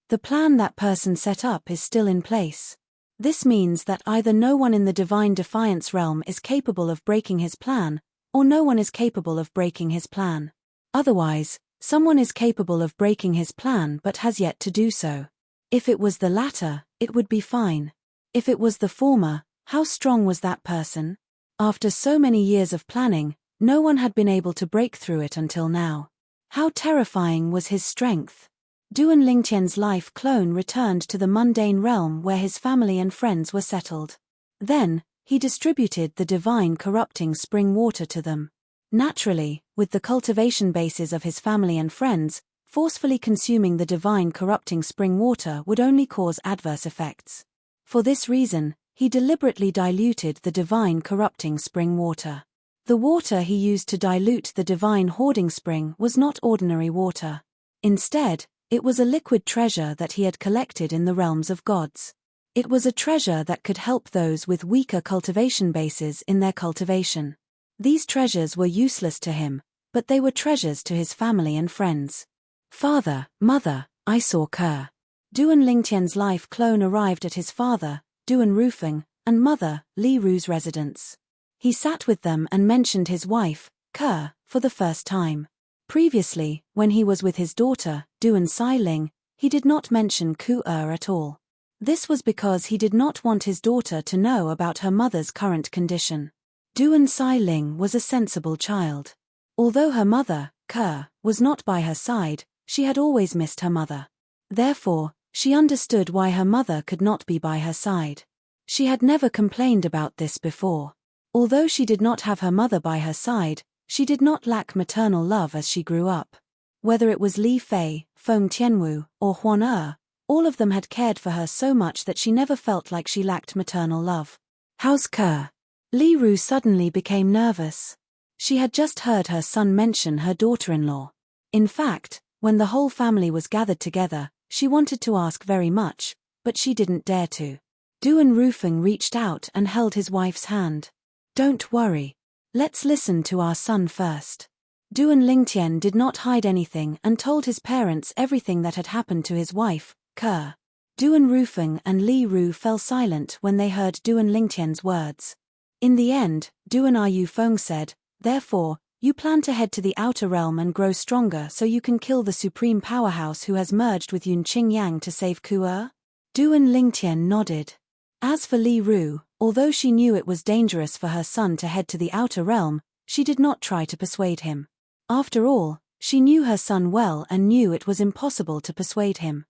The plan that person set up is still in place. This means that either no one in the divine defiance realm is capable of breaking his plan, or no one is capable of breaking his plan. Otherwise, someone is capable of breaking his plan but has yet to do so. If it was the latter, it would be fine. If it was the former, how strong was that person? After so many years of planning, no one had been able to break through it until now. How terrifying was his strength? Duan Lingtian's life clone returned to the mundane realm where his family and friends were settled. Then, he distributed the divine corrupting spring water to them. Naturally, with the cultivation bases of his family and friends, forcefully consuming the divine corrupting spring water would only cause adverse effects. For this reason, he deliberately diluted the divine corrupting spring water. The water he used to dilute the divine hoarding spring was not ordinary water. Instead, it was a liquid treasure that he had collected in the realms of gods. It was a treasure that could help those with weaker cultivation bases in their cultivation. These treasures were useless to him, but they were treasures to his family and friends. Father, mother, I saw Kerr. Duan Lingtian's life clone arrived at his father, Duan Rufeng, and mother, Li Ru's residence. He sat with them and mentioned his wife, Kerr, for the first time. Previously, when he was with his daughter, Duan Xiling, he did not mention Ku at all. This was because he did not want his daughter to know about her mother's current condition. Duan Xiling was a sensible child. Although her mother, Kerr, was not by her side, she had always missed her mother. Therefore, she understood why her mother could not be by her side. She had never complained about this before. Although she did not have her mother by her side, she did not lack maternal love as she grew up. Whether it was Li Fei, Feng Tianwu, or Huan all of them had cared for her so much that she never felt like she lacked maternal love. How's Kerr? Li Ru suddenly became nervous. She had just heard her son mention her daughter-in-law. In fact, when the whole family was gathered together, she wanted to ask very much, but she didn't dare to. Duan Rufeng reached out and held his wife's hand. Don't worry. Let's listen to our son first. Duan Lingtian did not hide anything and told his parents everything that had happened to his wife, Kerr. Duan Rufeng and Li Ru fell silent when they heard Duan Lingtian's words. In the end, Duan Yufeng said, therefore, you plan to head to the outer realm and grow stronger so you can kill the supreme powerhouse who has merged with Yun Qingyang to save Ku? Duan Lingtian nodded. As for Li Ru, although she knew it was dangerous for her son to head to the outer realm, she did not try to persuade him. After all, She knew her son well and knew it was impossible to persuade him.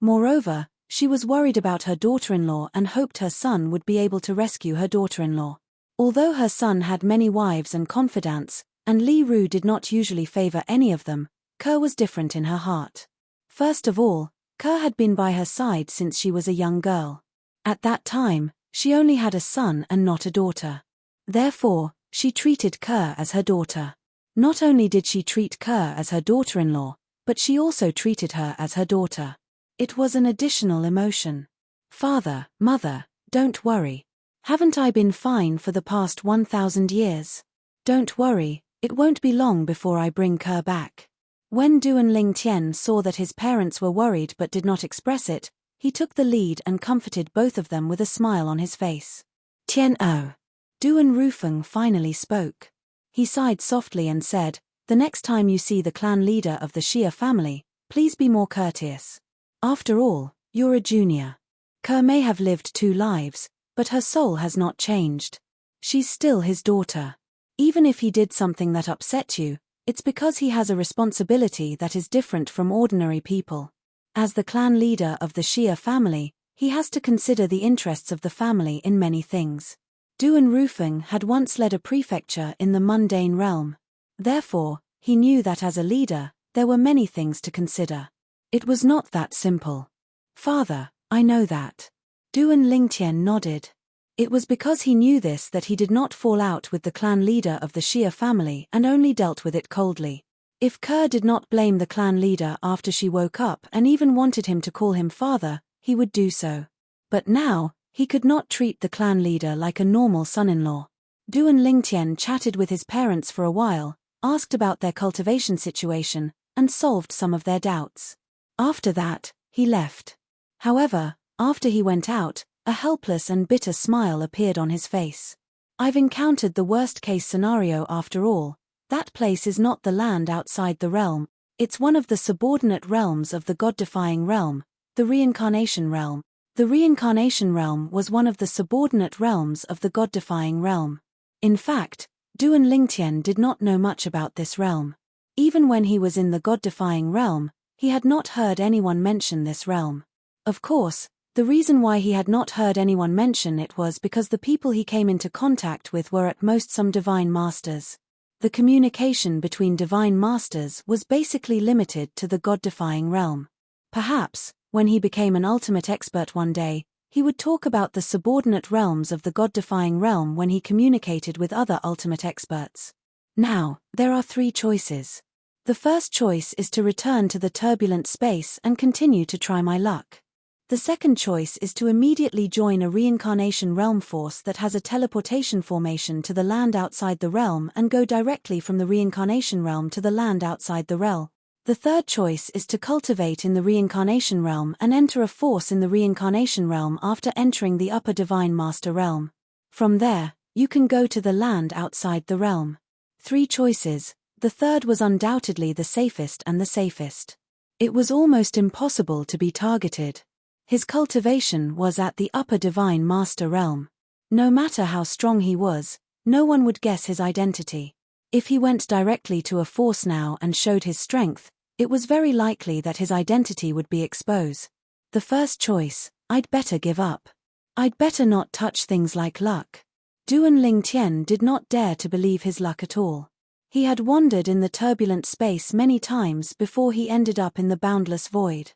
Moreover, she was worried about her daughter-in-law and hoped her son would be able to rescue her daughter-in-law. Although her son had many wives and confidants, and Li Ru did not usually favor any of them, Ke was different in her heart. First of all, Ke had been by her side since she was a young girl. At that time, she only had a son and not a daughter. Therefore, she treated Ke as her daughter. Not only did she treat Ke as her daughter-in-law, but she also treated her as her daughter. It was an additional emotion. Father, mother, don't worry. Haven't I been fine for the past 1,000 years? Don't worry, it won't be long before I bring Ke back. When Duan Lingtian saw that his parents were worried but did not express it, he took the lead and comforted both of them with a smile on his face. Tian-o. Duan Rufeng finally spoke. He sighed softly and said, "The next time you see the clan leader of the Xia family, please be more courteous. After all, you're a junior. Ke may have lived 2 lives, but her soul has not changed. She's still his daughter. Even if he did something that upset you, it's because he has a responsibility that is different from ordinary people. As the clan leader of the Xia family, he has to consider the interests of the family in many things." Duan Rufeng had once led a prefecture in the mundane realm. Therefore, he knew that as a leader, there were many things to consider. It was not that simple. "Father, I know that." Duan Lingtian nodded. It was because he knew this that he did not fall out with the clan leader of the Xia family and only dealt with it coldly. If Ke did not blame the clan leader after she woke up and even wanted him to call him father, he would do so. But now, he could not treat the clan leader like a normal son-in-law. Duan Lingtian chatted with his parents for a while, asked about their cultivation situation, and solved some of their doubts. After that, he left. However, after he went out, a helpless and bitter smile appeared on his face. "I've encountered the worst-case scenario after all. That place is not the land outside the realm, it's one of the subordinate realms of the god-defying realm, the reincarnation realm. The reincarnation realm was one of the subordinate realms of the god-defying realm. In fact, Duan Lingtian did not know much about this realm. Even when he was in the god-defying realm, he had not heard anyone mention this realm. Of course, the reason why he had not heard anyone mention it was because the people he came into contact with were at most some divine masters. The communication between divine masters was basically limited to the god-defying realm. Perhaps, when he became an ultimate expert one day, he would talk about the subordinate realms of the god-defying realm when he communicated with other ultimate experts. Now, there are 3 choices. The first choice is to return to the turbulent space and continue to try my luck. The second choice is to immediately join a reincarnation realm force that has a teleportation formation to the land outside the realm and go directly from the reincarnation realm to the land outside the realm. The third choice is to cultivate in the reincarnation realm and enter a force in the reincarnation realm after entering the upper divine master realm. From there, you can go to the land outside the realm. 3 choices. The third was undoubtedly the safest and the safest. It was almost impossible to be targeted. His cultivation was at the upper divine master realm. No matter how strong he was, no one would guess his identity. If he went directly to a force now and showed his strength, it was very likely that his identity would be exposed. The first choice, I'd better give up. I'd better not touch things like luck. Duan Lingtian did not dare to believe his luck at all. He had wandered in the turbulent space many times before he ended up in the boundless void.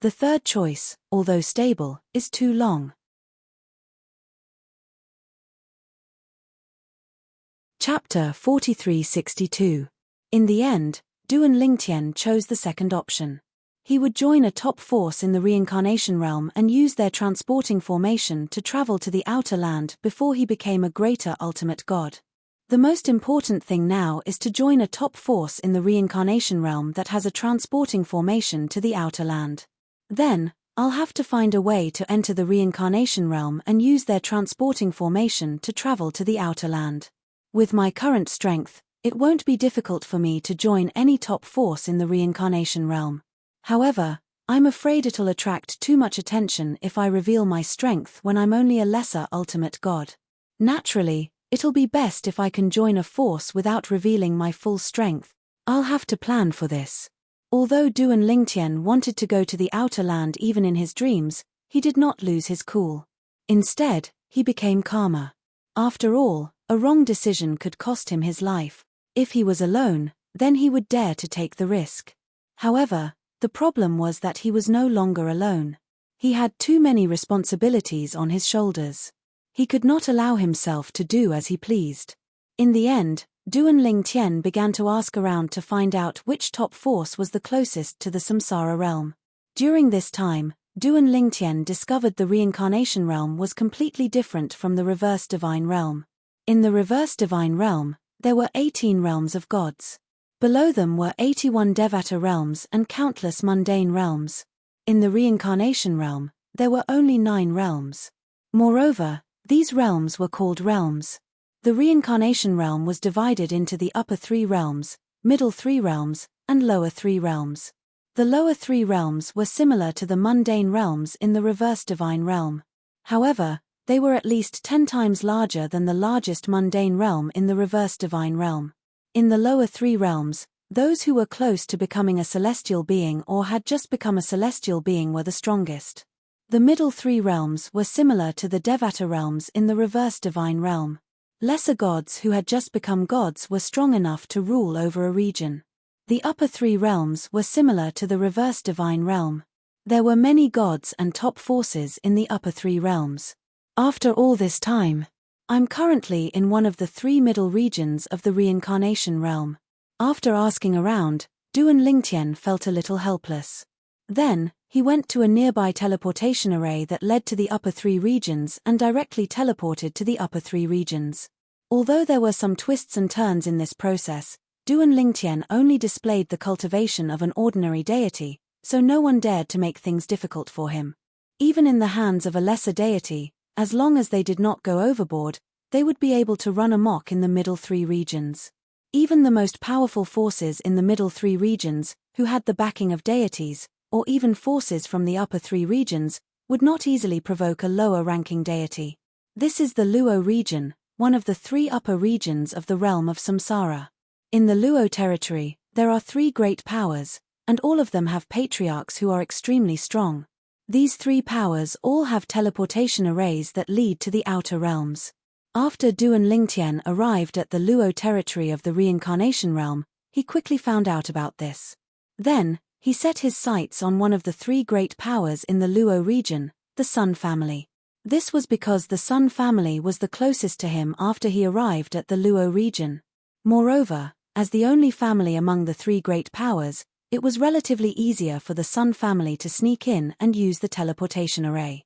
The third choice, although stable, is too long. Chapter 4362. In the end, Duan Lingtian chose the second option. He would join a top force in the reincarnation realm and use their transporting formation to travel to the outer land before he became a greater ultimate god. The most important thing now is to join a top force in the reincarnation realm that has a transporting formation to the outer land. Then, I'll have to find a way to enter the reincarnation realm and use their transporting formation to travel to the outer land. With my current strength, it won't be difficult for me to join any top force in the reincarnation realm. However, I'm afraid it'll attract too much attention if I reveal my strength when I'm only a lesser ultimate god. Naturally, It'll be best if I can join a force without revealing my full strength. I'll have to plan for this. Although Duan Lingtian wanted to go to the outer land even in his dreams, he did not lose his cool. Instead, he became calmer. After all, a wrong decision could cost him his life. If he was alone, then he would dare to take the risk. However, the problem was that he was no longer alone. He had too many responsibilities on his shoulders. He could not allow himself to do as he pleased. In the end, Duan Lingtian began to ask around to find out which top force was the closest to the samsara realm. During this time, Duan Lingtian discovered the reincarnation realm was completely different from the reverse divine realm. In the reverse divine realm, there were 18 realms of gods. Below them were 81 devata realms and countless mundane realms. In the reincarnation realm, there were only 9 realms. Moreover, these realms were called realms. The reincarnation realm was divided into the upper 3 realms, middle 3 realms, and lower 3 realms. The lower 3 realms were similar to the mundane realms in the reverse divine realm. However, they were at least 10 times larger than the largest mundane realm in the reverse divine realm. In the lower 3 realms, those who were close to becoming a celestial being or had just become a celestial being were the strongest. The middle 3 realms were similar to the devata realms in the reverse divine realm. Lesser gods who had just become gods were strong enough to rule over a region. The upper 3 realms were similar to the reverse divine realm. There were many gods and top forces in the upper 3 realms. After all this time, I'm currently in one of the 3 middle regions of the reincarnation realm. After asking around, Duan Lingtian felt a little helpless. Then, he went to a nearby teleportation array that led to the upper 3 regions and directly teleported to the upper 3 regions. Although there were some twists and turns in this process, Duan Lingtian only displayed the cultivation of an ordinary deity, so no one dared to make things difficult for him. Even in the hands of a lesser deity, as long as they did not go overboard, they would be able to run amok in the middle 3 regions. Even the most powerful forces in the middle 3 regions, who had the backing of deities, or even forces from the upper 3 regions, would not easily provoke a lower-ranking deity. This is the Luo region, one of the 3 upper regions of the realm of samsara. In the Luo territory, there are 3 great powers, and all of them have patriarchs who are extremely strong. These 3 powers all have teleportation arrays that lead to the outer realms. After Duan Lingtian arrived at the Luo territory of the reincarnation realm, he quickly found out about this. Then, he set his sights on one of the 3 great powers in the Luo region, the Sun family. This was because the Sun family was the closest to him after he arrived at the Luo region. Moreover, as the only family among the 3 great powers, it was relatively easier for the Sun family to sneak in and use the teleportation array.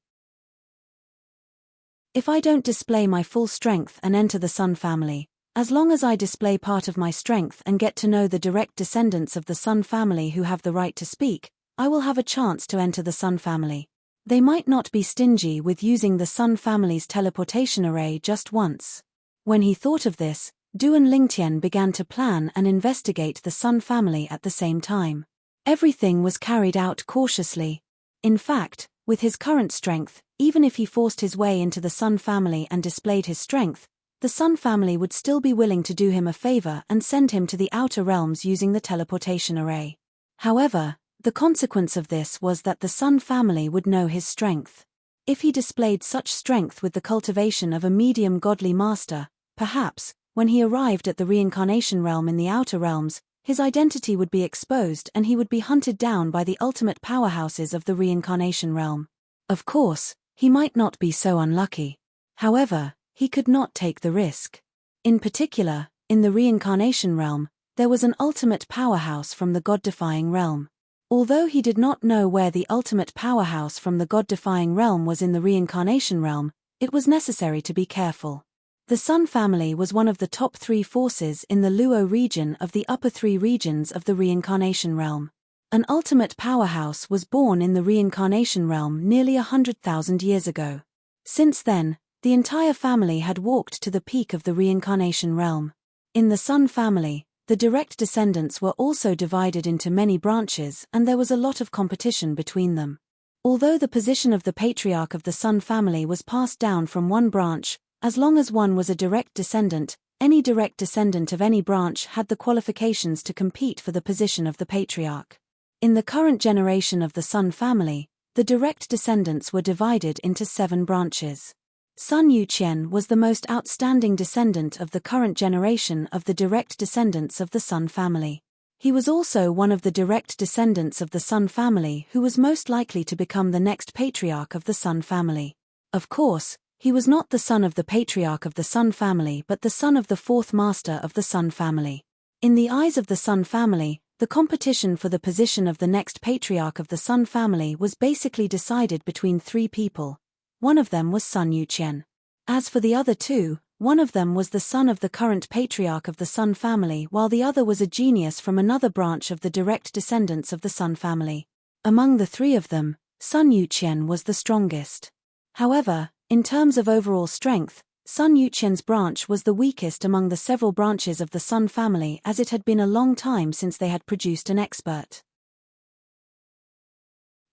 If I don't display my full strength and enter the Sun family, as long as I display part of my strength and get to know the direct descendants of the Sun family who have the right to speak, I will have a chance to enter the Sun family. They might not be stingy with using the Sun family's teleportation array just once. When he thought of this, Duan Lingtian began to plan and investigate the Sun family at the same time. Everything was carried out cautiously. In fact, with his current strength, even if he forced his way into the Sun family and displayed his strength, the Sun family would still be willing to do him a favor and send him to the outer realms using the teleportation array. However, the consequence of this was that the Sun family would know his strength. If he displayed such strength with the cultivation of a medium godly master, perhaps, when he arrived at the reincarnation realm in the outer realms, his identity would be exposed and he would be hunted down by the ultimate powerhouses of the reincarnation realm. Of course, he might not be so unlucky. However, he could not take the risk. In particular, in the reincarnation realm, there was an ultimate powerhouse from the god-defying realm. Although he did not know where the ultimate powerhouse from the god-defying realm was in the reincarnation realm, it was necessary to be careful. The Sun family was one of the top 3 forces in the Luo region of the upper 3 regions of the reincarnation realm. An ultimate powerhouse was born in the reincarnation realm nearly 100,000 years ago. Since then, the entire family had walked to the peak of the reincarnation realm. In the Sun family, the direct descendants were also divided into many branches and there was a lot of competition between them. Although the position of the patriarch of the Sun family was passed down from one branch, As long as one was a direct descendant, any direct descendant of any branch had the qualifications to compete for the position of the patriarch. In the current generation of the Sun family, the direct descendants were divided into 7 branches. Sun Yuqian was the most outstanding descendant of the current generation of the direct descendants of the Sun family. He was also one of the direct descendants of the Sun family who was most likely to become the next patriarch of the Sun family. Of course, he was not the son of the patriarch of the Sun family but the son of the 4th master of the Sun family. In the eyes of the Sun family, the competition for the position of the next patriarch of the Sun family was basically decided between 3 people. One of them was Sun Yuqian. As for the other 2, one of them was the son of the current patriarch of the Sun family while the other was a genius from another branch of the direct descendants of the Sun family. Among the 3 of them, Sun Yuqian was the strongest. However, in terms of overall strength, Sun Yuqian's branch was the weakest among the several branches of the Sun family as it had been a long time since they had produced an expert.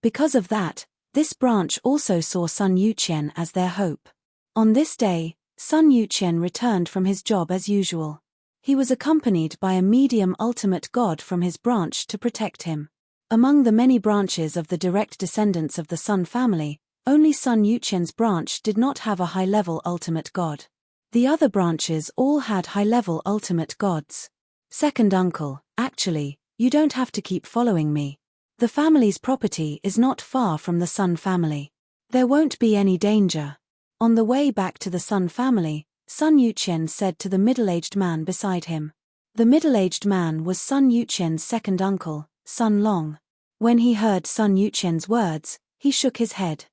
Because of that, this branch also saw Sun Yuqian as their hope. On this day, Sun Yuqian returned from his job as usual. He was accompanied by a medium ultimate god from his branch to protect him. Among the many branches of the direct descendants of the Sun family, only Sun Yuqian's branch did not have a high-level ultimate god. The other branches all had high-level ultimate gods. Second uncle, actually, you don't have to keep following me. The family's property is not far from the Sun family. There won't be any danger. On the way back to the Sun family, Sun Yuqian said to the middle-aged man beside him. The middle-aged man was Sun Yuqian's second uncle, Sun Long. When he heard Sun Yuqian's words, he shook his head.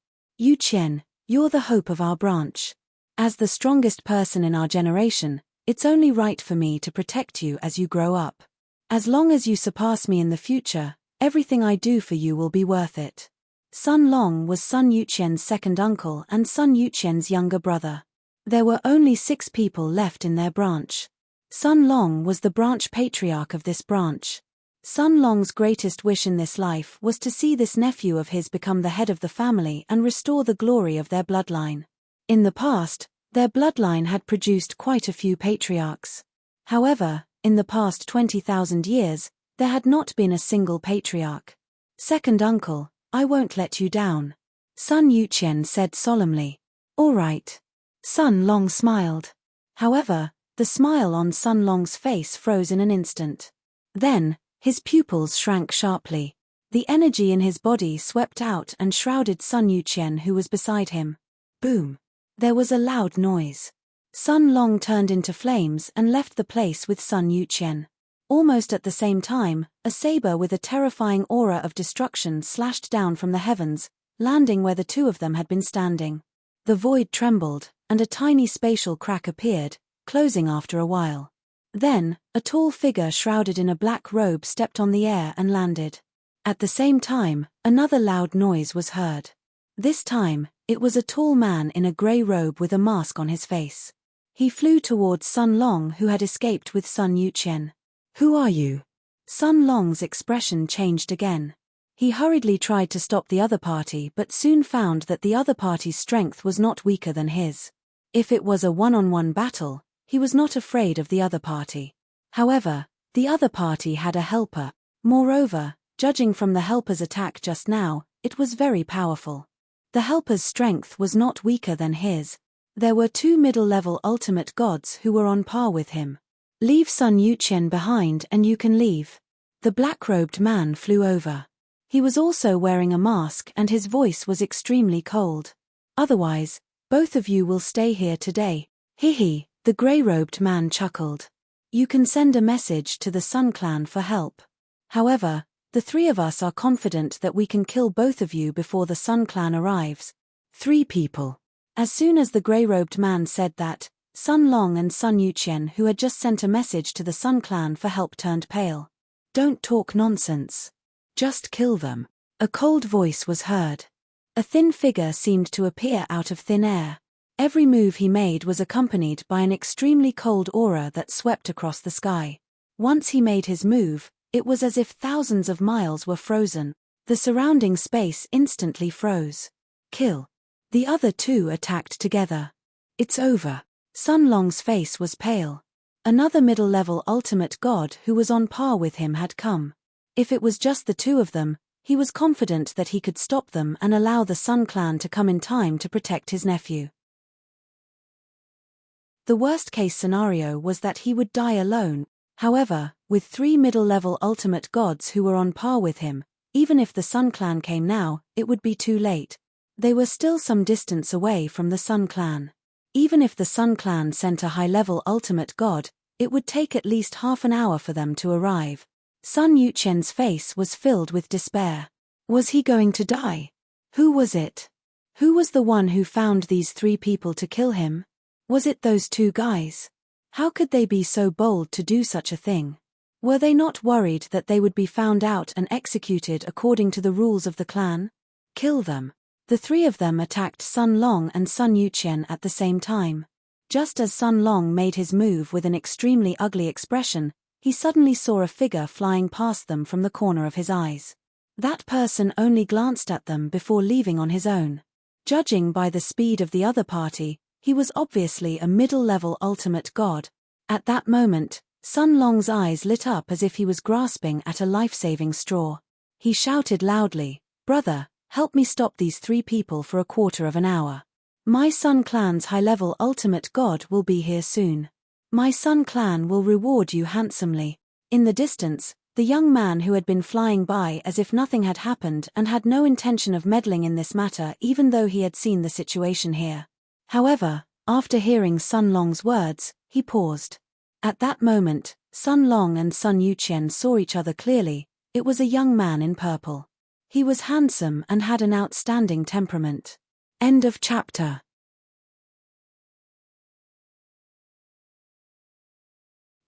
Yuqian, you're the hope of our branch. As the strongest person in our generation, it's only right for me to protect you as you grow up. As long as you surpass me in the future, everything I do for you will be worth it. Sun Long was Sun Yuqian's second uncle and Sun Yuqian's younger brother. There were only 6 people left in their branch. Sun Long was the branch patriarch of this branch. Sun Long's greatest wish in this life was to see this nephew of his become the head of the family and restore the glory of their bloodline. In the past, their bloodline had produced quite a few patriarchs. However, in the past 20,000 years, there had not been a single patriarch. Second uncle, I won't let you down. Sun Yuqian said solemnly. All right. Sun Long smiled. However, the smile on Sun Long's face froze in an instant. Then, his pupils shrank sharply. The energy in his body swept out and shrouded Sun Yuqian who was beside him. Boom. There was a loud noise. Sun Long turned into flames and left the place with Sun Yuqian. Almost at the same time, a saber with a terrifying aura of destruction slashed down from the heavens, landing where the 2 of them had been standing. The void trembled, and a tiny spatial crack appeared, closing after a while. Then, a tall figure shrouded in a black robe stepped on the air and landed. At the same time, another loud noise was heard. This time, it was a tall man in a grey robe with a mask on his face. He flew towards Sun Long who had escaped with Sun Yuqian. Who are you? Sun Long's expression changed again. He hurriedly tried to stop the other party but soon found that the other party's strength was not weaker than his. If it was a one-on-one battle, he was not afraid of the other party. However, the other party had a helper. Moreover, judging from the helper's attack just now, it was very powerful. The helper's strength was not weaker than his. There were 2 middle-level ultimate gods who were on par with him. Leave Sun Yuqian behind and you can leave. The black-robed man flew over. He was also wearing a mask and his voice was extremely cold. Otherwise, both of you will stay here today. Hee, the grey-robed man chuckled. You can send a message to the Sun clan for help. However, the 3 of us are confident that we can kill both of you before the Sun clan arrives. 3 people. As soon as the grey-robed man said that, Sun Long and Sun Yuqian who had just sent a message to the Sun clan for help turned pale. Don't talk nonsense. Just kill them. A cold voice was heard. A thin figure seemed to appear out of thin air. Every move he made was accompanied by an extremely cold aura that swept across the sky. Once he made his move, it was as if thousands of miles were frozen. The surrounding space instantly froze. Kill. The other 2 attacked together. It's over. Sun Long's face was pale. Another middle-level ultimate god who was on par with him had come. If it was just the two of them, he was confident that he could stop them and allow the Sun clan to come in time to protect his nephew. The worst-case scenario was that he would die alone. However, with 3 middle-level ultimate gods who were on par with him, even if the Sun clan came now, it would be too late. They were still some distance away from the Sun clan. Even if the Sun clan sent a high-level ultimate god, it would take at least half an hour for them to arrive. Sun Yuqian's face was filled with despair. Was he going to die? Who was it? Who was the one who found these 3 people to kill him? Was it those 2 guys? How could they be so bold to do such a thing? Were they not worried that they would be found out and executed according to the rules of the clan? Kill them. The 3 of them attacked Sun Long and Sun Yuqian at the same time. Just as Sun Long made his move with an extremely ugly expression, he suddenly saw a figure flying past them from the corner of his eyes. That person only glanced at them before leaving on his own. Judging by the speed of the other party, he was obviously a middle-level ultimate god. At that moment, Sun Long's eyes lit up as if he was grasping at a life-saving straw. He shouted loudly, "Brother, help me stop these 3 people for a quarter of an hour. My Sun clan's high-level ultimate god will be here soon. My Sun clan will reward you handsomely." In the distance, the young man who had been flying by as if nothing had happened and had no intention of meddling in this matter even though he had seen the situation here. However, after hearing Sun Long's words, he paused. At that moment, Sun Long and Sun Yuqian saw each other clearly. It was a young man in purple. He was handsome and had an outstanding temperament. End of chapter.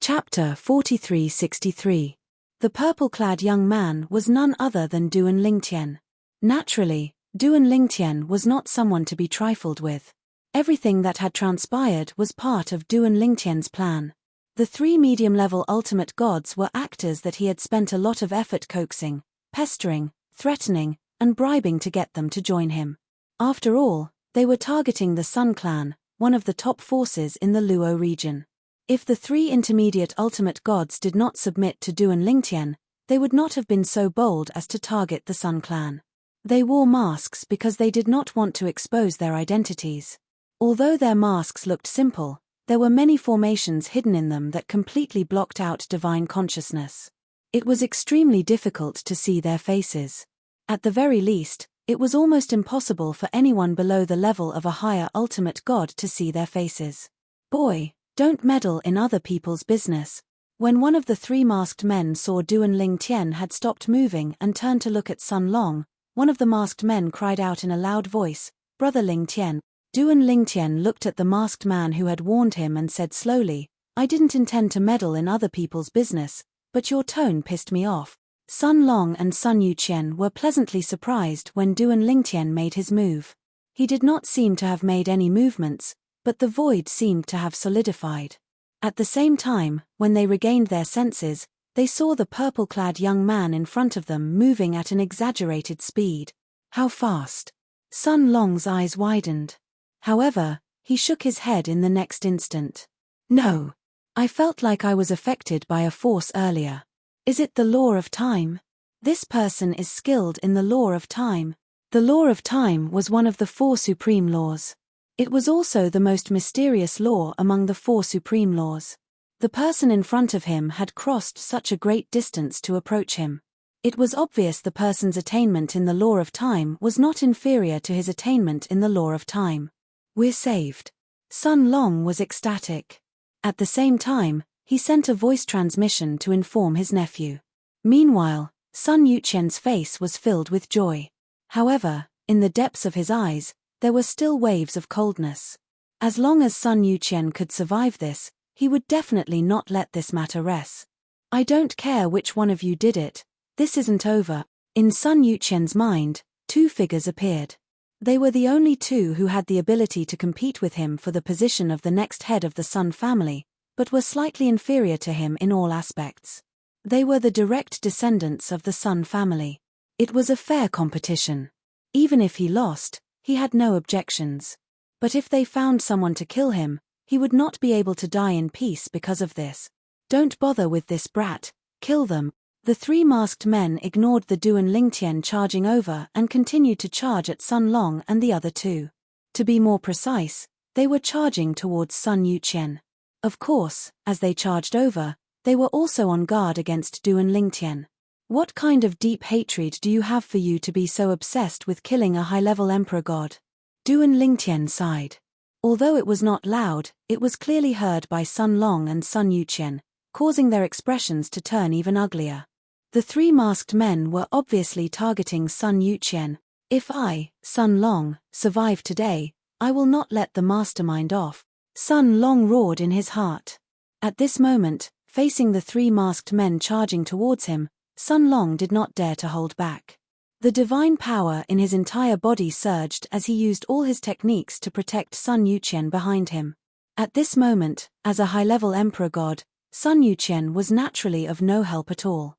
Chapter 4363. The purple-clad young man was none other than Duan Lingtian. Naturally, Duan Lingtian was not someone to be trifled with. Everything that had transpired was part of Duan Lingtian's plan. The 3 medium-level ultimate gods were actors that he had spent a lot of effort coaxing, pestering, threatening, and bribing to get them to join him. After all, they were targeting the Sun clan, one of the top forces in the Luo region. If the 3 intermediate ultimate gods did not submit to Duan Lingtian, they would not have been so bold as to target the Sun clan. They wore masks because they did not want to expose their identities. Although their masks looked simple, there were many formations hidden in them that completely blocked out divine consciousness. It was extremely difficult to see their faces. At the very least, it was almost impossible for anyone below the level of a higher ultimate god to see their faces. Boy, don't meddle in other people's business. When one of the 3 masked men saw Duan Lingtian had stopped moving and turned to look at Sun Long, one of the masked men cried out in a loud voice, "Brother Lingtian." Duan Lingtian looked at the masked man who had warned him and said slowly, "I didn't intend to meddle in other people's business, but your tone pissed me off." Sun Long and Sun Yuqian were pleasantly surprised when Duan Lingtian made his move. He did not seem to have made any movements, but the void seemed to have solidified. At the same time, when they regained their senses, they saw the purple-clad young man in front of them moving at an exaggerated speed. How fast? Sun Long's eyes widened. However, he shook his head in the next instant. "No. I felt like I was affected by a force earlier. Is it the law of time? This person is skilled in the law of time." The law of time was one of the 4 supreme laws. It was also the most mysterious law among the 4 supreme laws. The person in front of him had crossed such a great distance to approach him. It was obvious the person's attainment in the law of time was not inferior to his attainment in the law of time. "We're saved." Sun Long was ecstatic. At the same time, he sent a voice transmission to inform his nephew. Meanwhile, Sun Yuqian's face was filled with joy. However, in the depths of his eyes, there were still waves of coldness. As long as Sun Yuqian could survive this, he would definitely not let this matter rest. "I don't care which one of you did it, this isn't over." In Sun Yuqian's mind, 2 figures appeared. They were the only 2 who had the ability to compete with him for the position of the next head of the Sun family, but were slightly inferior to him in all aspects. They were the direct descendants of the Sun family. It was a fair competition. Even if he lost, he had no objections. But if they found someone to kill him, he would not be able to die in peace because of this. Don't bother with this brat, kill them. The three masked men ignored the Duan Lingtian charging over and continued to charge at Sun Long and the other two. To be more precise, they were charging towards Sun Yuqian. Of course, as they charged over, they were also on guard against Duan Lingtian. What kind of deep hatred do you have for you to be so obsessed with killing a high-level emperor god? Duan Lingtian sighed. Although it was not loud, it was clearly heard by Sun Long and Sun Yuqian, causing their expressions to turn even uglier. The three masked men were obviously targeting Sun Yuqian. If I, Sun Long, survive today, I will not let the mastermind off. Sun Long roared in his heart. At this moment, facing the three masked men charging towards him, Sun Long did not dare to hold back. The divine power in his entire body surged as he used all his techniques to protect Sun Yuqian behind him. At this moment, as a high-level emperor god, Sun Yuqian was naturally of no help at all.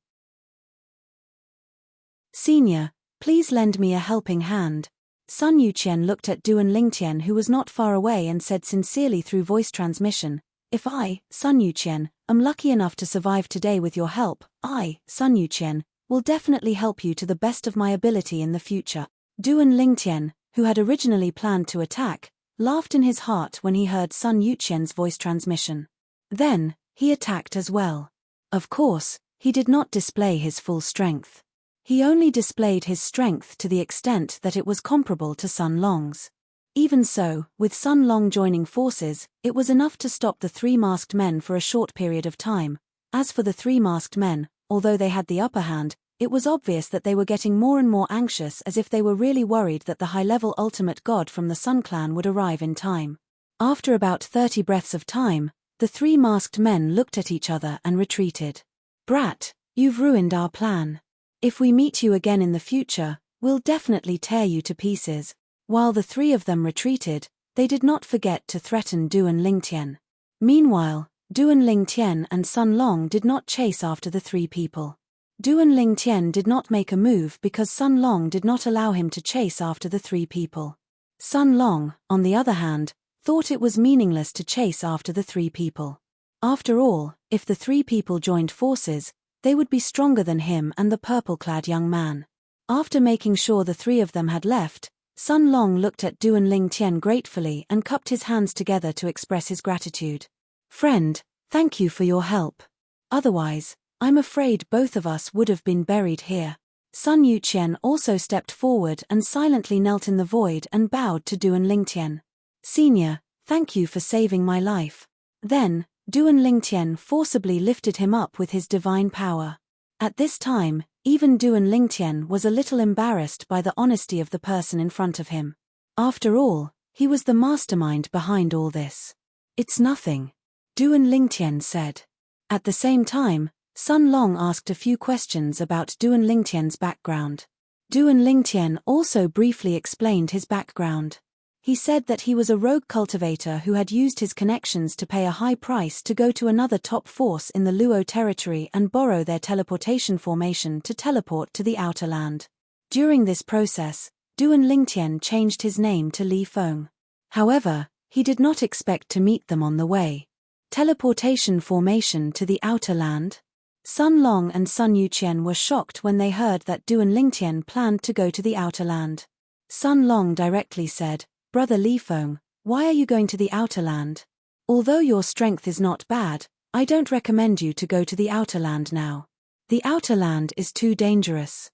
Senior, please lend me a helping hand. Sun Yuqian looked at Duan Lingtian, who was not far away, and said sincerely through voice transmission, "If I, Sun Yuqian, am lucky enough to survive today with your help, I, Sun Yuqian, will definitely help you to the best of my ability in the future." Duan Lingtian, who had originally planned to attack, laughed in his heart when he heard Sun Yuqian's voice transmission. Then, he attacked as well. Of course, he did not display his full strength. He only displayed his strength to the extent that it was comparable to Sun Long's. Even so, with Sun Long joining forces, it was enough to stop the three masked men for a short period of time. As for the three masked men, although they had the upper hand, it was obvious that they were getting more and more anxious, as if they were really worried that the high-level ultimate god from the Sun Clan would arrive in time. After about 30 breaths of time, the three masked men looked at each other and retreated. "Brat, you've ruined our plan. If we meet you again in the future, we'll definitely tear you to pieces." While the three of them retreated, they did not forget to threaten Duan Lingtian. Meanwhile, Duan Lingtian and Sun Long did not chase after the three people. Duan Lingtian did not make a move because Sun Long did not allow him to chase after the three people. Sun Long, on the other hand, thought it was meaningless to chase after the three people. After all, if the three people joined forces, they would be stronger than him and the purple-clad young man. After making sure the three of them had left, Sun Long looked at Duan Lingtian gratefully and cupped his hands together to express his gratitude. "Friend, thank you for your help. Otherwise, I'm afraid both of us would have been buried here." Sun Yuqian also stepped forward and silently knelt in the void and bowed to Duan Lingtian. "Senior, thank you for saving my life." Then, Duan Lingtian forcibly lifted him up with his divine power. At this time, even Duan Lingtian was a little embarrassed by the honesty of the person in front of him. After all, he was the mastermind behind all this. "It's nothing," Duan Lingtian said. At the same time, Sun Long asked a few questions about Duan Lingtian's background. Duan Lingtian also briefly explained his background. He said that he was a rogue cultivator who had used his connections to pay a high price to go to another top force in the Luo territory and borrow their teleportation formation to teleport to the Outer Land. During this process, Duan Lingtian changed his name to Li Feng. However, he did not expect to meet them on the way. Teleportation formation to the Outer Land? Sun Long and Sun Yuqian were shocked when they heard that Duan Lingtian planned to go to the Outer Land. Sun Long directly said, "Brother Li Feng, why are you going to the Outer Land? Although your strength is not bad, I don't recommend you to go to the Outer Land now. The Outer Land is too dangerous.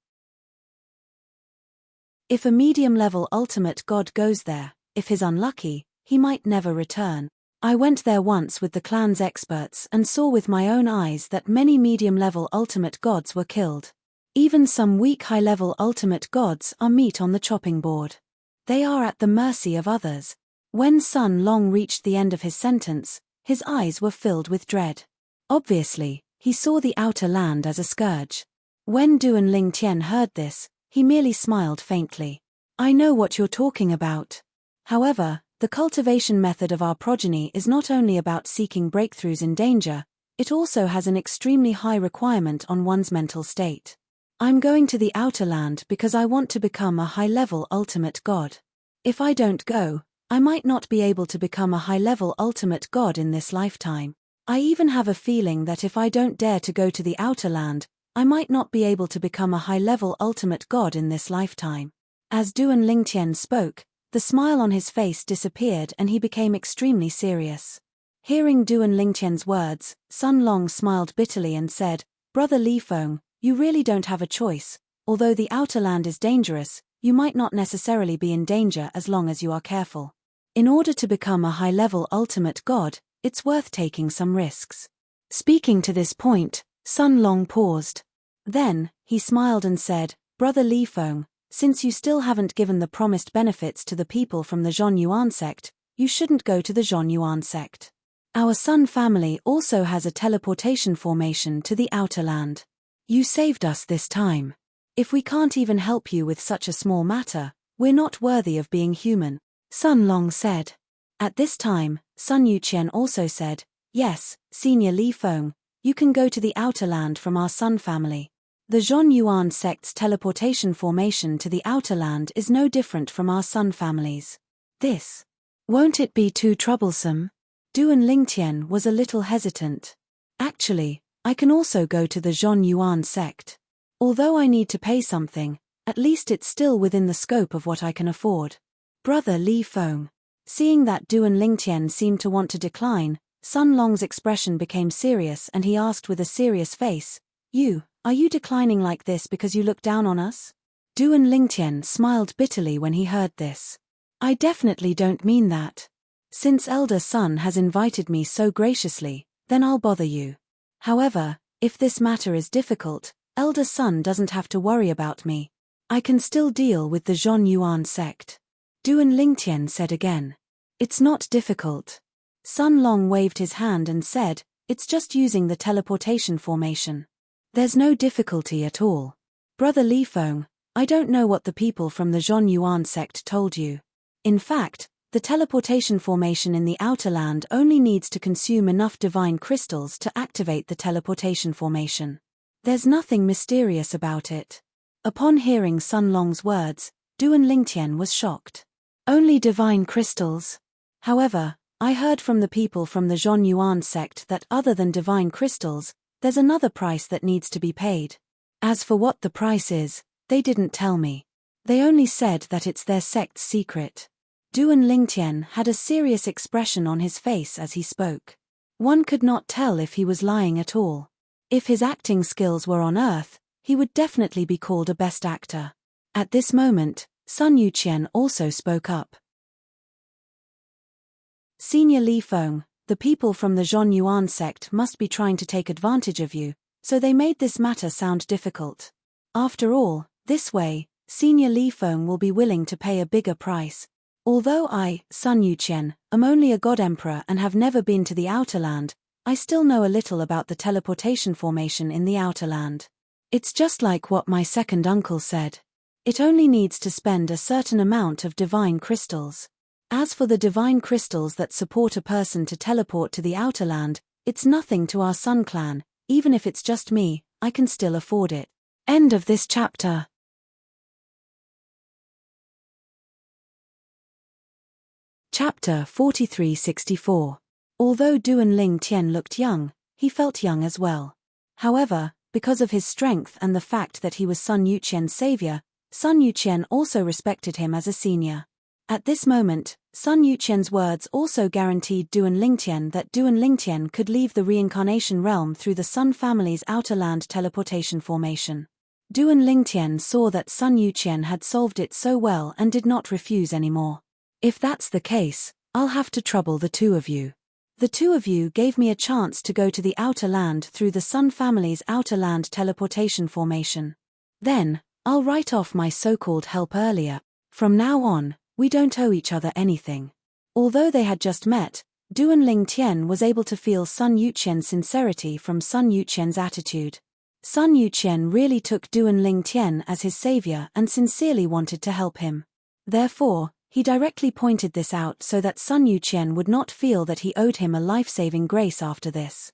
If a medium-level ultimate god goes there, if he's unlucky, he might never return. I went there once with the clan's experts and saw with my own eyes that many medium-level ultimate gods were killed. Even some weak high-level ultimate gods are meat on the chopping board. They are at the mercy of others." When Sun Long reached the end of his sentence, his eyes were filled with dread. Obviously, he saw the Outer Land as a scourge. When Duan Lingtian heard this, he merely smiled faintly. "I know what you're talking about. However, the cultivation method of our progeny is not only about seeking breakthroughs in danger, it also has an extremely high requirement on one's mental state. I'm going to the Outer Land because I want to become a high-level ultimate god. If I don't go, I might not be able to become a high-level ultimate god in this lifetime. I even have a feeling that if I don't dare to go to the outer land, I might not be able to become a high-level ultimate god in this lifetime. As Duan Lingtian spoke, the smile on his face disappeared and he became extremely serious. Hearing Duan Lingtian's words, Sun Long smiled bitterly and said, "Brother Li Feng, you really don't have a choice. Although the outer land is dangerous, you might not necessarily be in danger as long as you are careful. In order to become a high-level ultimate god, it's worth taking some risks." Speaking to this point, Sun Long paused. Then, he smiled and said, "Brother Li Feng, since you still haven't given the promised benefits to the people from the Zhonyuan sect, you shouldn't go to the Zhonyuan sect. Our Sun family also has a teleportation formation to the outer land. You saved us this time. If we can't even help you with such a small matter, we're not worthy of being human," Sun Long said. At this time, Sun Yuqian also said, "Yes, Senior Li Feng, you can go to the outer land from our Sun family. The Zhonyuan sect's teleportation formation to the outer land is no different from our Sun family's. This. Won't it be too troublesome?" Duan Lingtian was a little hesitant. "Actually, I can also go to the Zhonyuan sect. Although I need to pay something, at least it's still within the scope of what I can afford." Brother Li Feng. Seeing that Duan Lingtian seemed to want to decline, Sun Long's expression became serious and he asked with a serious face, Are you declining like this because you look down on us?" Duan Lingtian smiled bitterly when he heard this. "I definitely don't mean that. Since Elder Sun has invited me so graciously, then I'll bother you. However, if this matter is difficult, Elder Sun doesn't have to worry about me. I can still deal with the Zhonyuan sect." Duan Lingtian said again. "It's not difficult." Sun Long waved his hand and said, "It's just using the teleportation formation. There's no difficulty at all. Brother Li Feng, I don't know what the people from the Zhonyuan sect told you. In fact, the teleportation formation in the outer land only needs to consume enough divine crystals to activate the teleportation formation. There's nothing mysterious about it." Upon hearing Sun Long's words, Duan Lingtian was shocked. "Only divine crystals? However, I heard from the people from the Zhonyuan sect that other than divine crystals, there's another price that needs to be paid. As for what the price is, they didn't tell me. They only said that it's their sect's secret." Duan Lingtian had a serious expression on his face as he spoke. One could not tell if he was lying at all. If his acting skills were on Earth, he would definitely be called a best actor. At this moment, Sun Yuqian also spoke up. "Senior Li Feng, the people from the Zhonyuan sect must be trying to take advantage of you, so they made this matter sound difficult. After all, this way, Senior Li Feng will be willing to pay a bigger price. Although I, Sun Yuqian, am only a god emperor and have never been to the outer land, I still know a little about the teleportation formation in the outer land. It's just like what my second uncle said. It only needs to spend a certain amount of divine crystals. As for the divine crystals that support a person to teleport to the outer land, it's nothing to our Sun clan. Even if it's just me, I can still afford it." End of this chapter. Chapter 4364. Although Duan Lingtian looked young, he felt young as well. However, because of his strength and the fact that he was Sun Yuqian's savior, Sun Yuqian also respected him as a senior. At this moment, Sun Yuqian's words also guaranteed Duan Lingtian that Duan Lingtian could leave the reincarnation realm through the Sun family's outer land teleportation formation. Duan Lingtian saw that Sun Yuqian had solved it so well and did not refuse anymore. "If that's the case, I'll have to trouble the two of you. The two of you gave me a chance to go to the outer land through the Sun family's outer land teleportation formation. Then, I'll write off my so-called help earlier. From now on, we don't owe each other anything." Although they had just met, Duan Lingtian was able to feel Sun Yuqian's sincerity from Sun Yuqian's attitude. Sun Yuqian really took Duan Lingtian as his savior and sincerely wanted to help him. Therefore, he directly pointed this out so that Sun Yuqian would not feel that he owed him a life-saving grace after this.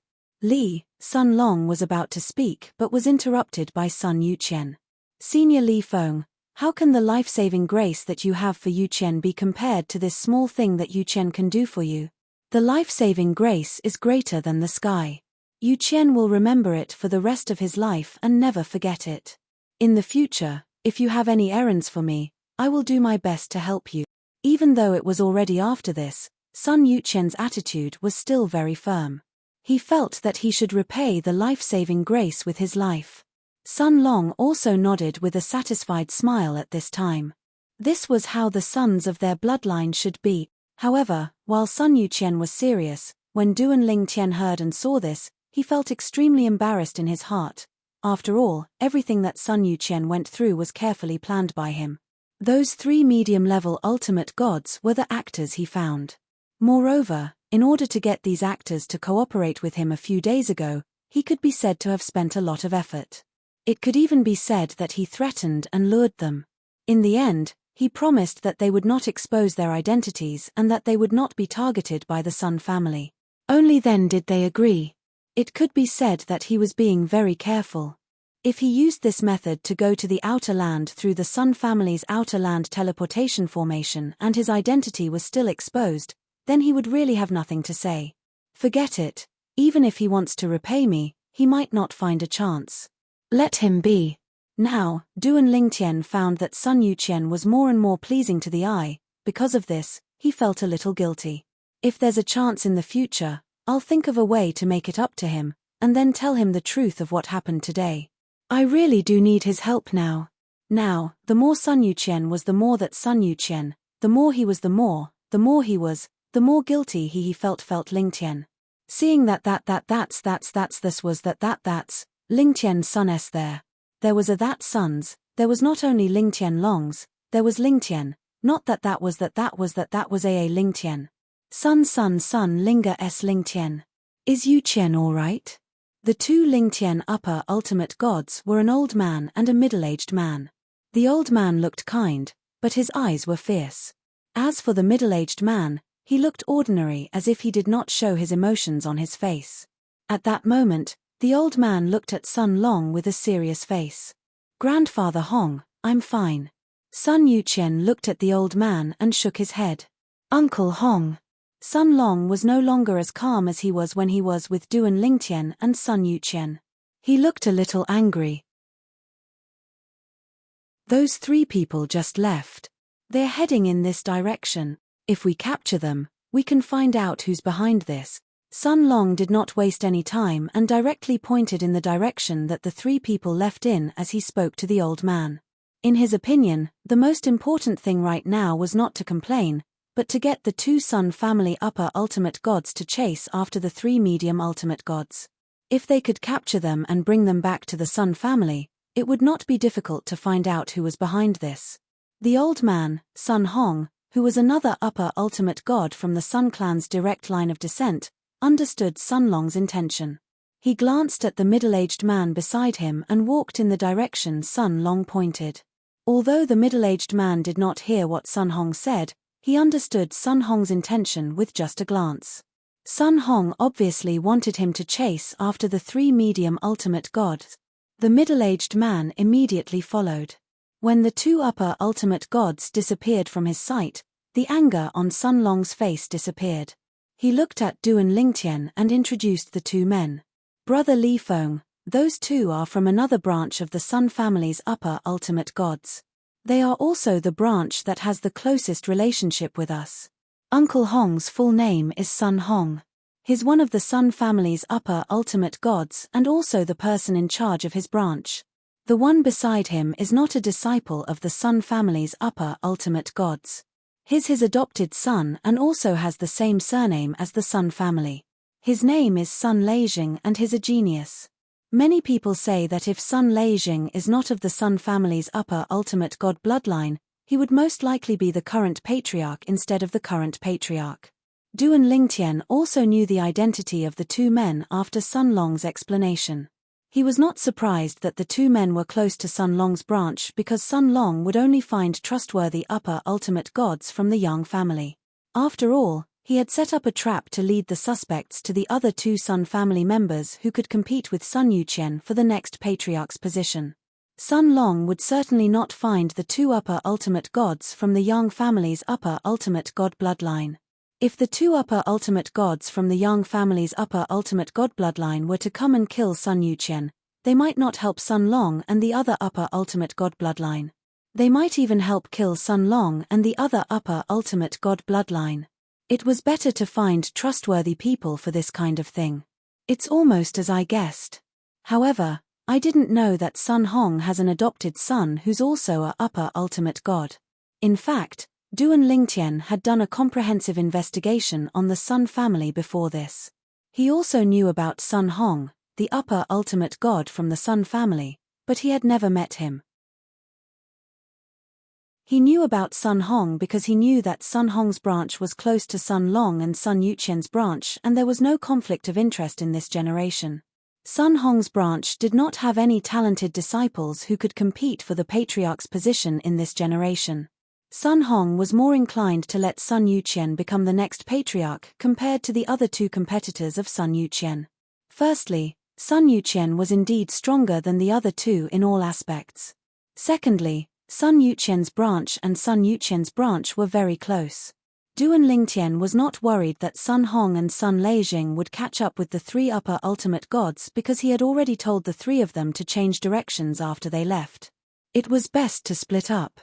Sun Long was about to speak but was interrupted by Sun Yuqian. "Senior Li Feng, How can the life-saving grace that you have for Yuqian be compared to this small thing that Yuqian can do for you? The life-saving grace is greater than the sky. Yuqian will remember it for the rest of his life and never forget it. In the future, if you have any errands for me, I will do my best to help you. Even though it was already after this, Sun Yuqian's attitude was still very firm. He felt that he should repay the life-saving grace with his life. Sun Long also nodded with a satisfied smile at this time. This was how the sons of their bloodline should be. However, while Sun Yuqian was serious, when Duan Lingtian heard and saw this, he felt extremely embarrassed in his heart. After all, everything that Sun Yuqian went through was carefully planned by him. Those 3 medium-level ultimate gods were the actors he found. Moreover, in order to get these actors to cooperate with him a few days ago, he could be said to have spent a lot of effort. It could even be said that he threatened and lured them. In the end, he promised that they would not expose their identities and that they would not be targeted by the Sun family. Only then did they agree. It could be said that he was being very careful. If he used this method to go to the outer land through the Sun family's outer land teleportation formation and his identity was still exposed, then he would really have nothing to say. Forget it. Even if he wants to repay me, he might not find a chance. Let him be. Now, Duan Lingtian found that Sun Yuqian was more and more pleasing to the eye. Because of this, he felt a little guilty. If there's a chance in the future, I'll think of a way to make it up to him, and then tell him the truth of what happened today. I really do need his help now. Now, the more Sun Yuqian was, the more that Sun Yuqian, the more he was, the more he was, the more guilty he felt Lingtian. Seeing that's Lingtian Sun's there was a that sons, there was not only Lingtian Longs, there was Lingtian, not that was a Lingtian. Sun Linga s Lingtian. Is Yuqian alright? The 2 Lingtian upper ultimate gods were an old man and a middle-aged man. The old man looked kind, but his eyes were fierce. As for the middle-aged man, he looked ordinary, as if he did not show his emotions on his face. At that moment, the old man looked at Sun Long with a serious face. Grandfather Hong, I'm fine. Sun Yuqian looked at the old man and shook his head. Uncle Hong. Sun Long was no longer as calm as he was when he was with Duan Lingtian and Sun Yuqian. He looked a little angry. Those 3 people just left. They're heading in this direction. If we capture them, we can find out who's behind this. Sun Long did not waste any time and directly pointed in the direction that the 3 people left in as he spoke to the old man. In his opinion, the most important thing right now was not to complain, but to get the 2 Sun family upper ultimate gods to chase after the 3 medium ultimate gods. If they could capture them and bring them back to the Sun family, it would not be difficult to find out who was behind this. The old man, Sun Hong, who was another upper ultimate god from the Sun clan's direct line of descent, understood Sun Long's intention. He glanced at the middle-aged man beside him and walked in the direction Sun Long pointed. Although the middle-aged man did not hear what Sun Hong said, he understood Sun Hong's intention with just a glance. Sun Hong obviously wanted him to chase after the 3 medium ultimate gods. The middle-aged man immediately followed. When the 2 upper ultimate gods disappeared from his sight, the anger on Sun Long's face disappeared. He looked at Duan Lingtian and introduced the 2 men. Brother Li Feng, those 2 are from another branch of the Sun family's upper ultimate gods. They are also the branch that has the closest relationship with us. Uncle Hong's full name is Sun Hong. He's one of the Sun family's upper ultimate gods and also the person in charge of his branch. The one beside him is not a disciple of the Sun family's upper ultimate gods. He's his adopted son and also has the same surname as the Sun family. His name is Sun Leijing and he's a genius. Many people say that if Sun Leijing is not of the Sun family's upper ultimate god bloodline, he would most likely be the current patriarch instead of the current patriarch. Duan Lingtian also knew the identity of the 2 men after Sun Long's explanation. He was not surprised that the 2 men were close to Sun Long's branch because Sun Long would only find trustworthy upper ultimate gods from the Yang family. After all, he had set up a trap to lead the suspects to the other 2 Sun family members who could compete with Sun Yuqian for the next patriarch's position. Sun Long would certainly not find the two upper ultimate gods from the Yang family's upper ultimate god bloodline. If the two upper ultimate gods from the Yang family's upper ultimate god bloodline were to come and kill Sun Yuqian, they might not help Sun Long and the other upper ultimate god bloodline. They might even help kill Sun Long and the other upper ultimate god bloodline. It was better to find trustworthy people for this kind of thing. It's almost as I guessed. However, I didn't know that Sun Hong has an adopted son who's also a upper ultimate god. In fact, Duan Lingtian had done a comprehensive investigation on the Sun family before this. He also knew about Sun Hong, the upper ultimate god from the Sun family, but he had never met him. He knew about Sun Hong because he knew that Sun Hong's branch was close to Sun Long and Sun Yuqian's branch, and there was no conflict of interest in this generation. Sun Hong's branch did not have any talented disciples who could compete for the patriarch's position in this generation. Sun Hong was more inclined to let Sun Yuqian become the next patriarch compared to the other two competitors of Sun Yuqian. Firstly, Sun Yuqian was indeed stronger than the other two in all aspects. Secondly, Sun Yuqian's branch and Sun Yuqian's branch were very close. Duan Lingtian was not worried that Sun Hong and Sun Leijing would catch up with the three upper ultimate gods because he had already told the three of them to change directions after they left. It was best to split up.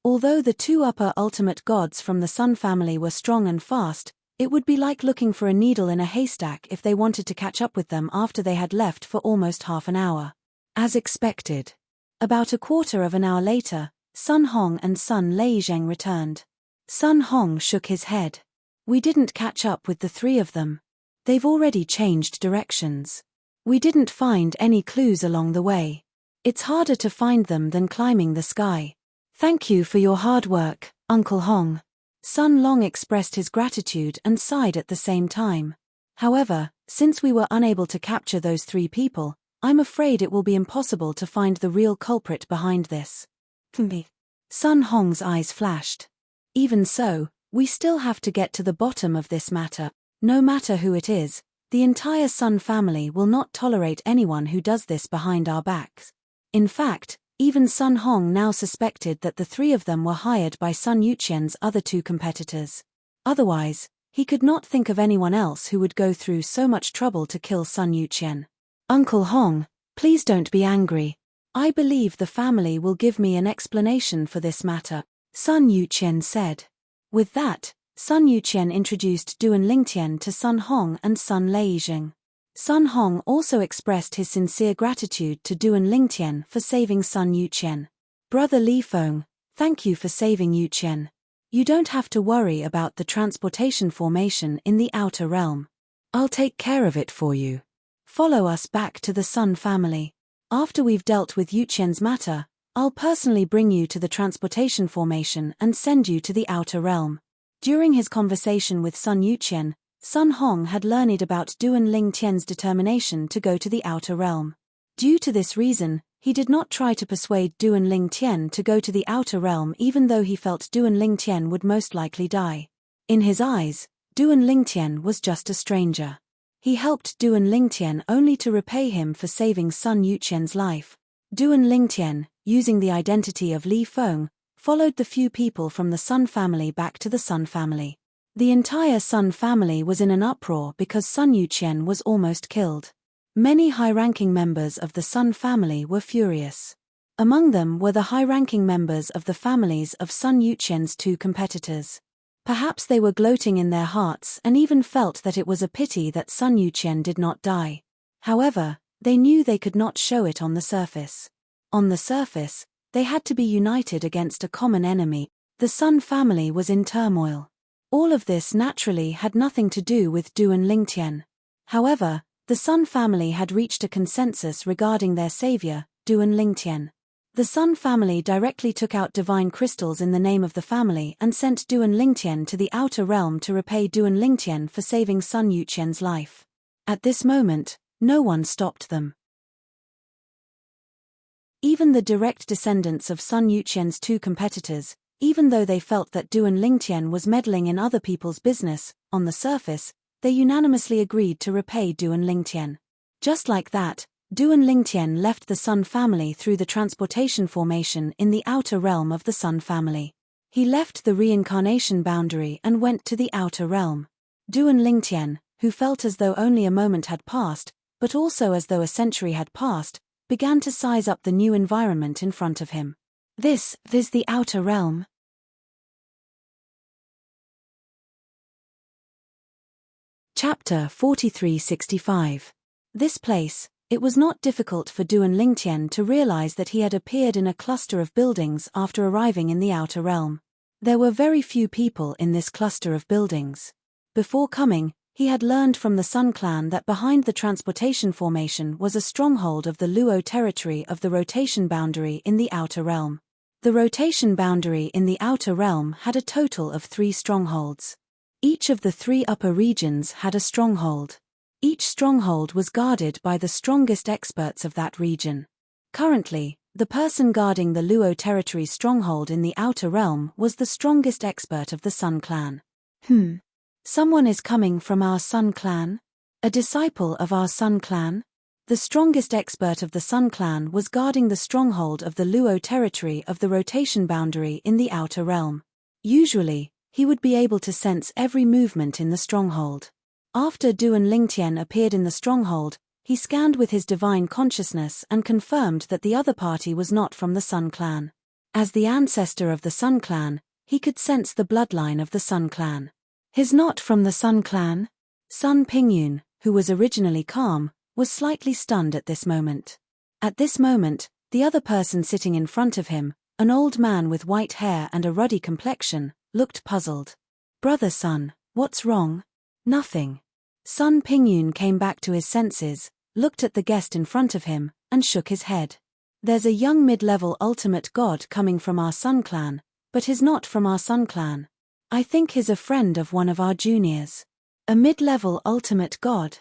Although the two upper ultimate gods from the Sun family were strong and fast, it would be like looking for a needle in a haystack if they wanted to catch up with them after they had left for almost half an hour. As expected. About a quarter of an hour later, Sun Hong and Sun Leijing returned. Sun Hong shook his head. We didn't catch up with the three of them. They've already changed directions. We didn't find any clues along the way. It's harder to find them than climbing the sky. Thank you for your hard work, Uncle Hong. Sun Long expressed his gratitude and sighed at the same time. However, since we were unable to capture those three people, I'm afraid it will be impossible to find the real culprit behind this. Sun Hong's eyes flashed. Even so, we still have to get to the bottom of this matter. No matter who it is, the entire Sun family will not tolerate anyone who does this behind our backs. In fact, even Sun Hong now suspected that the three of them were hired by Sun Yuqian's other two competitors. Otherwise, he could not think of anyone else who would go through so much trouble to kill Sun Yuqian. Uncle Hong, please don't be angry. I believe the family will give me an explanation for this matter, Sun Yuqian said. With that, Sun Yuqian introduced Duan Lingtian to Sun Hong and Sun Leijing. Sun Hong also expressed his sincere gratitude to Duan Lingtian for saving Sun Yuqian. Brother Li Feng, thank you for saving Yuqian. You don't have to worry about the transportation formation in the outer realm. I'll take care of it for you. Follow us back to the Sun family. After we've dealt with Yuqian's matter, I'll personally bring you to the transportation formation and send you to the outer realm. During his conversation with Sun Yuqian, Sun Hong had learned about Duan Lingtian's determination to go to the outer realm. Due to this reason, he did not try to persuade Duan Lingtian to go to the outer realm even though he felt Duan Lingtian would most likely die. In his eyes, Duan Lingtian was just a stranger. He helped Duan Lingtian only to repay him for saving Sun Yuqian's life. Duan Lingtian, using the identity of Li Feng, followed the few people from the Sun family back to the Sun family. The entire Sun family was in an uproar because Sun Yuqian was almost killed. Many high-ranking members of the Sun family were furious. Among them were the high-ranking members of the families of Sun Yuqian's two competitors. Perhaps they were gloating in their hearts and even felt that it was a pity that Sun Yuqian did not die. However, they knew they could not show it on the surface. On the surface, they had to be united against a common enemy. The Sun family was in turmoil. All of this naturally had nothing to do with Duan Lingtian. However, the Sun family had reached a consensus regarding their savior, Duan Lingtian. The Sun family directly took out divine crystals in the name of the family and sent Duan Lingtian to the outer realm to repay Duan Lingtian for saving Sun Yuqian's life. At this moment, no one stopped them. Even the direct descendants of Sun Yuqian's two competitors, even though they felt that Duan Lingtian was meddling in other people's business, on the surface, they unanimously agreed to repay Duan Lingtian. Just like that, Duan Lingtian left the Sun family through the transportation formation in the outer realm of the Sun family. He left the reincarnation boundary and went to the outer realm. Duan Lingtian, who felt as though only a moment had passed, but also as though a century had passed, began to size up the new environment in front of him. This is the outer realm. Chapter 4365. This place. It was not difficult for Duan Lingtian to realize that he had appeared in a cluster of buildings after arriving in the outer realm. There were very few people in this cluster of buildings. Before coming, he had learned from the Sun clan that behind the transportation formation was a stronghold of the Luo territory of the rotation boundary in the outer realm. The rotation boundary in the outer realm had a total of 3 strongholds. Each of the 3 upper regions had a stronghold. Each stronghold was guarded by the strongest experts of that region. Currently, the person guarding the Luo territory's stronghold in the outer realm was the strongest expert of the Sun clan. Someone is coming from our Sun clan? A disciple of our Sun clan? The strongest expert of the Sun clan was guarding the stronghold of the Luo territory of the rotation boundary in the outer realm. Usually, he would be able to sense every movement in the stronghold. After Duan Lingtian appeared in the stronghold, he scanned with his divine consciousness and confirmed that the other party was not from the Sun clan. As the ancestor of the Sun clan, he could sense the bloodline of the Sun clan. His not from the Sun clan? Sun Pingyun, who was originally calm, was slightly stunned at this moment. At this moment, the other person sitting in front of him, an old man with white hair and a ruddy complexion, looked puzzled. Brother Sun, what's wrong? Nothing. Sun Pingyun came back to his senses, looked at the guest in front of him, and shook his head. There's a young mid-level ultimate god coming from our Sun clan, but he's not from our Sun clan. I think he's a friend of one of our juniors. A mid-level ultimate god?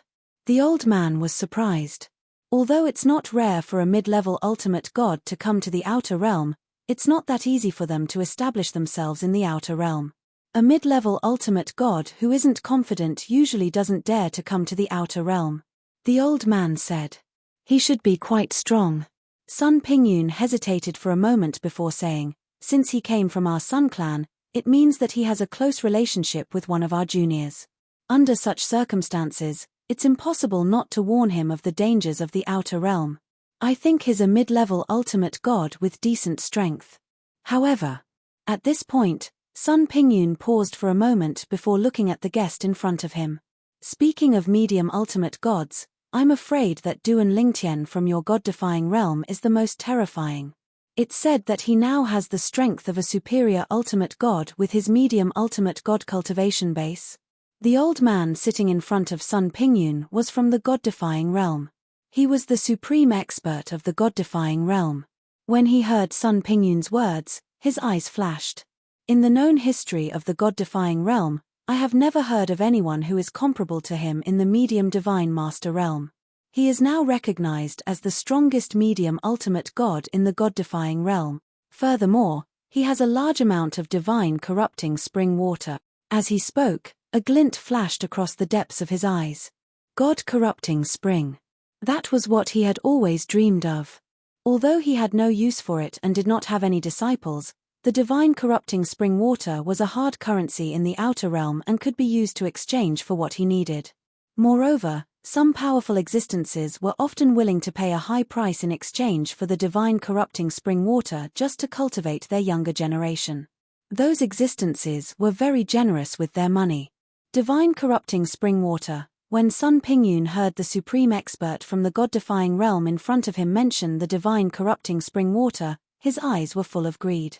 The old man was surprised. Although it's not rare for a mid-level ultimate god to come to the outer realm, it's not that easy for them to establish themselves in the outer realm. A mid-level ultimate god who isn't confident usually doesn't dare to come to the outer realm. The old man said. He should be quite strong. Sun Pingyun hesitated for a moment before saying, since he came from our Sun clan, it means that he has a close relationship with one of our juniors. Under such circumstances, it's impossible not to warn him of the dangers of the outer realm. I think he's a mid-level ultimate god with decent strength. However, at this point, Sun Pingyun paused for a moment before looking at the guest in front of him. Speaking of medium ultimate gods, I'm afraid that Duan Lingtian from your god-defying realm is the most terrifying. It's said that he now has the strength of a superior ultimate god with his medium ultimate god cultivation base. The old man sitting in front of Sun Pingyun was from the god-defying realm. He was the supreme expert of the god-defying realm. When he heard Sun Pingyun's words, his eyes flashed. In the known history of the god-defying realm, I have never heard of anyone who is comparable to him in the medium divine master realm. He is now recognized as the strongest medium ultimate god in the god-defying realm. Furthermore, he has a large amount of divine corrupting spring water. As he spoke, a glint flashed across the depths of his eyes. God corrupting spring. That was what he had always dreamed of. Although he had no use for it and did not have any disciples, the divine corrupting spring water was a hard currency in the outer realm and could be used to exchange for what he needed. Moreover, some powerful existences were often willing to pay a high price in exchange for the divine corrupting spring water just to cultivate their younger generation. Those existences were very generous with their money. Divine corrupting spring water. When Sun Pingyun heard the supreme expert from the god-defying realm in front of him mention the divine corrupting spring water, his eyes were full of greed.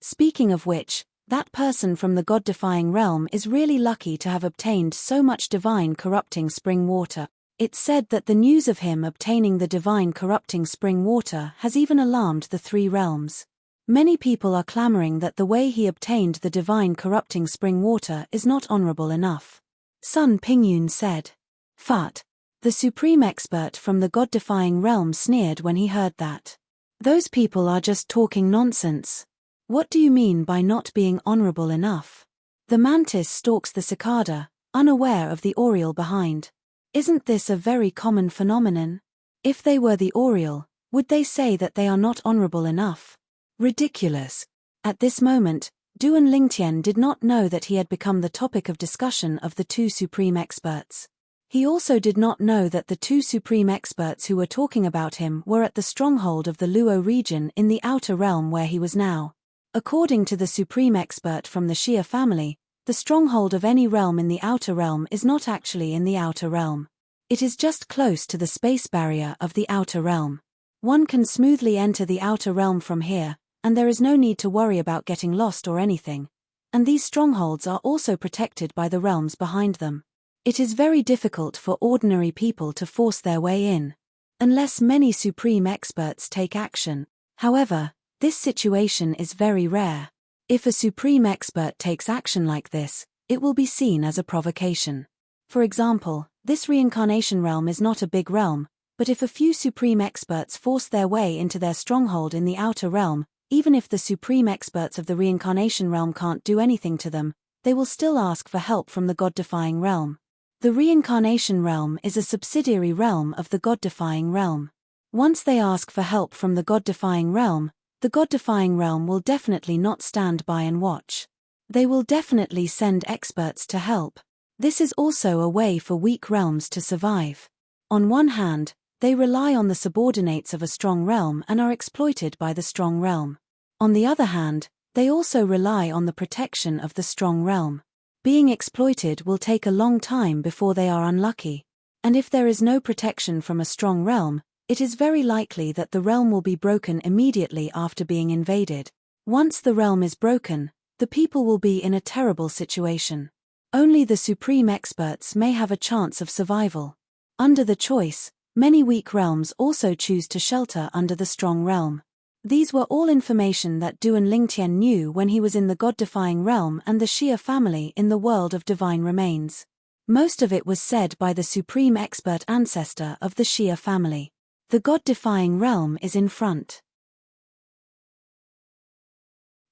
Speaking of which, that person from the god-defying realm is really lucky to have obtained so much divine corrupting spring water. It's said that the news of him obtaining the divine corrupting spring water has even alarmed the 3 realms. Many people are clamoring that the way he obtained the divine corrupting spring water is not honorable enough. Sun Pingyun said. Fat. The supreme expert from the god-defying realm sneered when he heard that. Those people are just talking nonsense. What do you mean by not being honorable enough? The mantis stalks the cicada, unaware of the oriole behind. Isn't this a very common phenomenon? If they were the Oriole, would they say that they are not honorable enough? Ridiculous. At this moment, Duan Lingtian did not know that he had become the topic of discussion of the two supreme experts. He also did not know that the two supreme experts who were talking about him were at the stronghold of the Luo region in the outer realm where he was now. According to the supreme expert from the Xia family, the stronghold of any realm in the outer realm is not actually in the outer realm. It is just close to the space barrier of the outer realm. One can smoothly enter the outer realm from here, and there is no need to worry about getting lost or anything. And these strongholds are also protected by the realms behind them. It is very difficult for ordinary people to force their way in, unless many supreme experts take action. However, this situation is very rare. If a supreme expert takes action like this, it will be seen as a provocation. For example, this reincarnation realm is not a big realm, but if a few supreme experts force their way into their stronghold in the outer realm, even if the supreme experts of the reincarnation realm can't do anything to them, they will still ask for help from the God-defying realm. The reincarnation realm is a subsidiary realm of the God-defying realm. Once they ask for help from the God-defying realm, the God-defying realm will definitely not stand by and watch. They will definitely send experts to help. This is also a way for weak realms to survive. On one hand, they rely on the subordinates of a strong realm and are exploited by the strong realm. On the other hand, they also rely on the protection of the strong realm. Being exploited will take a long time before they are unlucky. And if there is no protection from a strong realm, it is very likely that the realm will be broken immediately after being invaded. Once the realm is broken, the people will be in a terrible situation. Only the supreme experts may have a chance of survival. Under the choice, many weak realms also choose to shelter under the strong realm. These were all information that Duan Lingtian knew when he was in the God-defying realm and the Xia family in the world of divine remains. Most of it was said by the supreme expert ancestor of the Xia family. The God-defying realm is in front.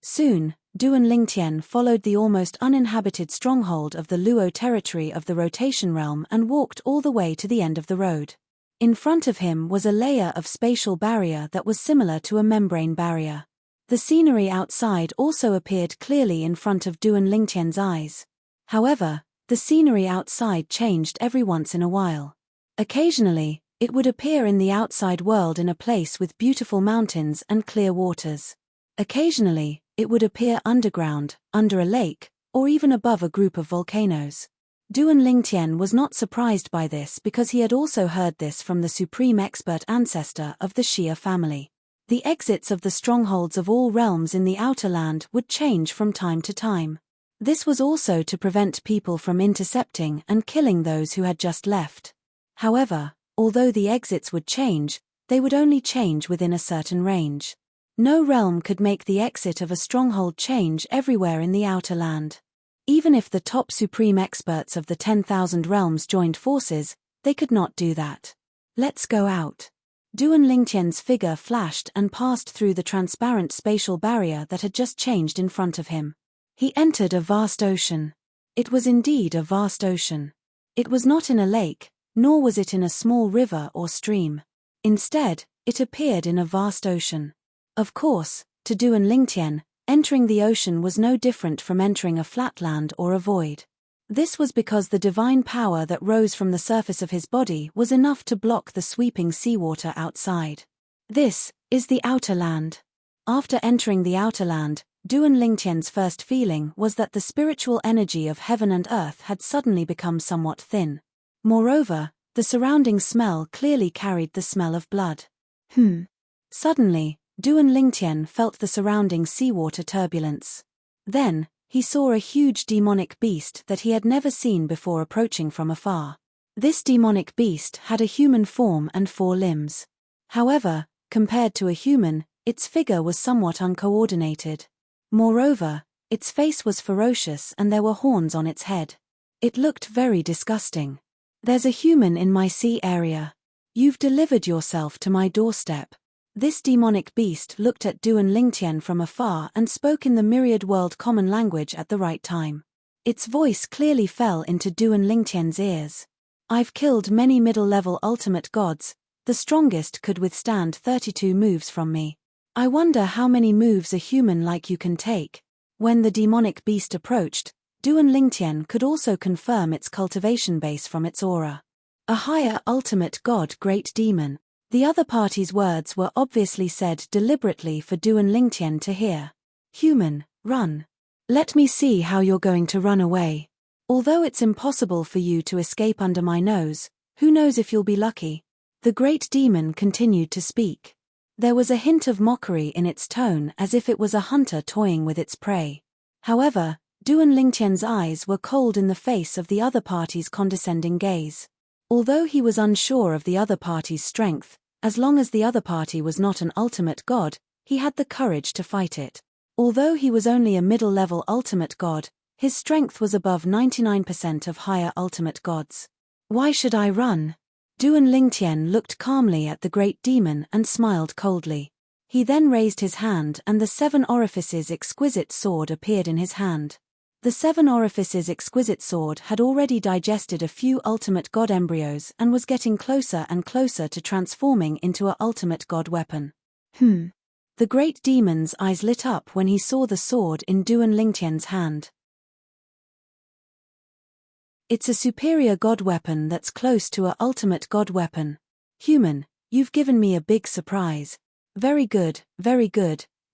Soon, Duan Lingtian followed the almost uninhabited stronghold of the Luo territory of the rotation realm and walked all the way to the end of the road. In front of him was a layer of spatial barrier that was similar to a membrane barrier. The scenery outside also appeared clearly in front of Duan Lingtian's eyes. However, the scenery outside changed every once in a while. Occasionally, it would appear in the outside world in a place with beautiful mountains and clear waters. Occasionally, it would appear underground, under a lake, or even above a group of volcanoes. Duan Lingtian was not surprised by this because he had also heard this from the supreme expert ancestor of the Xia family. The exits of the strongholds of all realms in the outer land would change from time to time. This was also to prevent people from intercepting and killing those who had just left. However, although the exits would change, they would only change within a certain range. No realm could make the exit of a stronghold change everywhere in the outer land. Even if the top supreme experts of the 10,000 realms joined forces, they could not do that. Let's go out. Duan Lingtian's figure flashed and passed through the transparent spatial barrier that had just changed in front of him. He entered a vast ocean. It was indeed a vast ocean. It was not in a lake, nor was it in a small river or stream. Instead, it appeared in a vast ocean. Of course, to Duan Lingtian, entering the ocean was no different from entering a flatland or a void. This was because the divine power that rose from the surface of his body was enough to block the sweeping seawater outside. This is the outer land. After entering the outer land, Duan Lingtian's first feeling was that the spiritual energy of heaven and earth had suddenly become somewhat thin. Moreover, the surrounding smell clearly carried the smell of blood. Suddenly, Duan Lingtian felt the surrounding seawater turbulence. Then, he saw a huge demonic beast that he had never seen before approaching from afar. This demonic beast had a human form and 4 limbs. However, compared to a human, its figure was somewhat uncoordinated. Moreover, its face was ferocious and there were horns on its head. It looked very disgusting. "There's a human in my sea area. You've delivered yourself to my doorstep." This demonic beast looked at Duan Lingtian from afar and spoke in the myriad world common language at the right time. Its voice clearly fell into Duan Lingtian's ears. I've killed many middle-level ultimate gods, the strongest could withstand 32 moves from me. I wonder how many moves a human like you can take. When the demonic beast approached, Duan Lingtian could also confirm its cultivation base from its aura. A higher ultimate god, great demon. The other party's words were obviously said deliberately for Duan Lingtian to hear. Human, run. Let me see how you're going to run away. Although it's impossible for you to escape under my nose, who knows if you'll be lucky? The great demon continued to speak. There was a hint of mockery in its tone, as if it was a hunter toying with its prey. However, Duan Lingtian's eyes were cold in the face of the other party's condescending gaze. Although he was unsure of the other party's strength, as long as the other party was not an ultimate god, he had the courage to fight it. Although he was only a middle-level ultimate god, his strength was above 99% of higher ultimate gods. Why should I run? Duan Lingtian looked calmly at the great demon and smiled coldly. He then raised his hand and the 7 orifices exquisite sword appeared in his hand. The 7 orifices exquisite sword had already digested a few ultimate god embryos and was getting closer and closer to transforming into a ultimate god weapon. The great demon's eyes lit up when he saw the sword in Duan Lingtian's hand. It's a superior god weapon that's close to a ultimate god weapon. Human, you've given me a big surprise. Very good,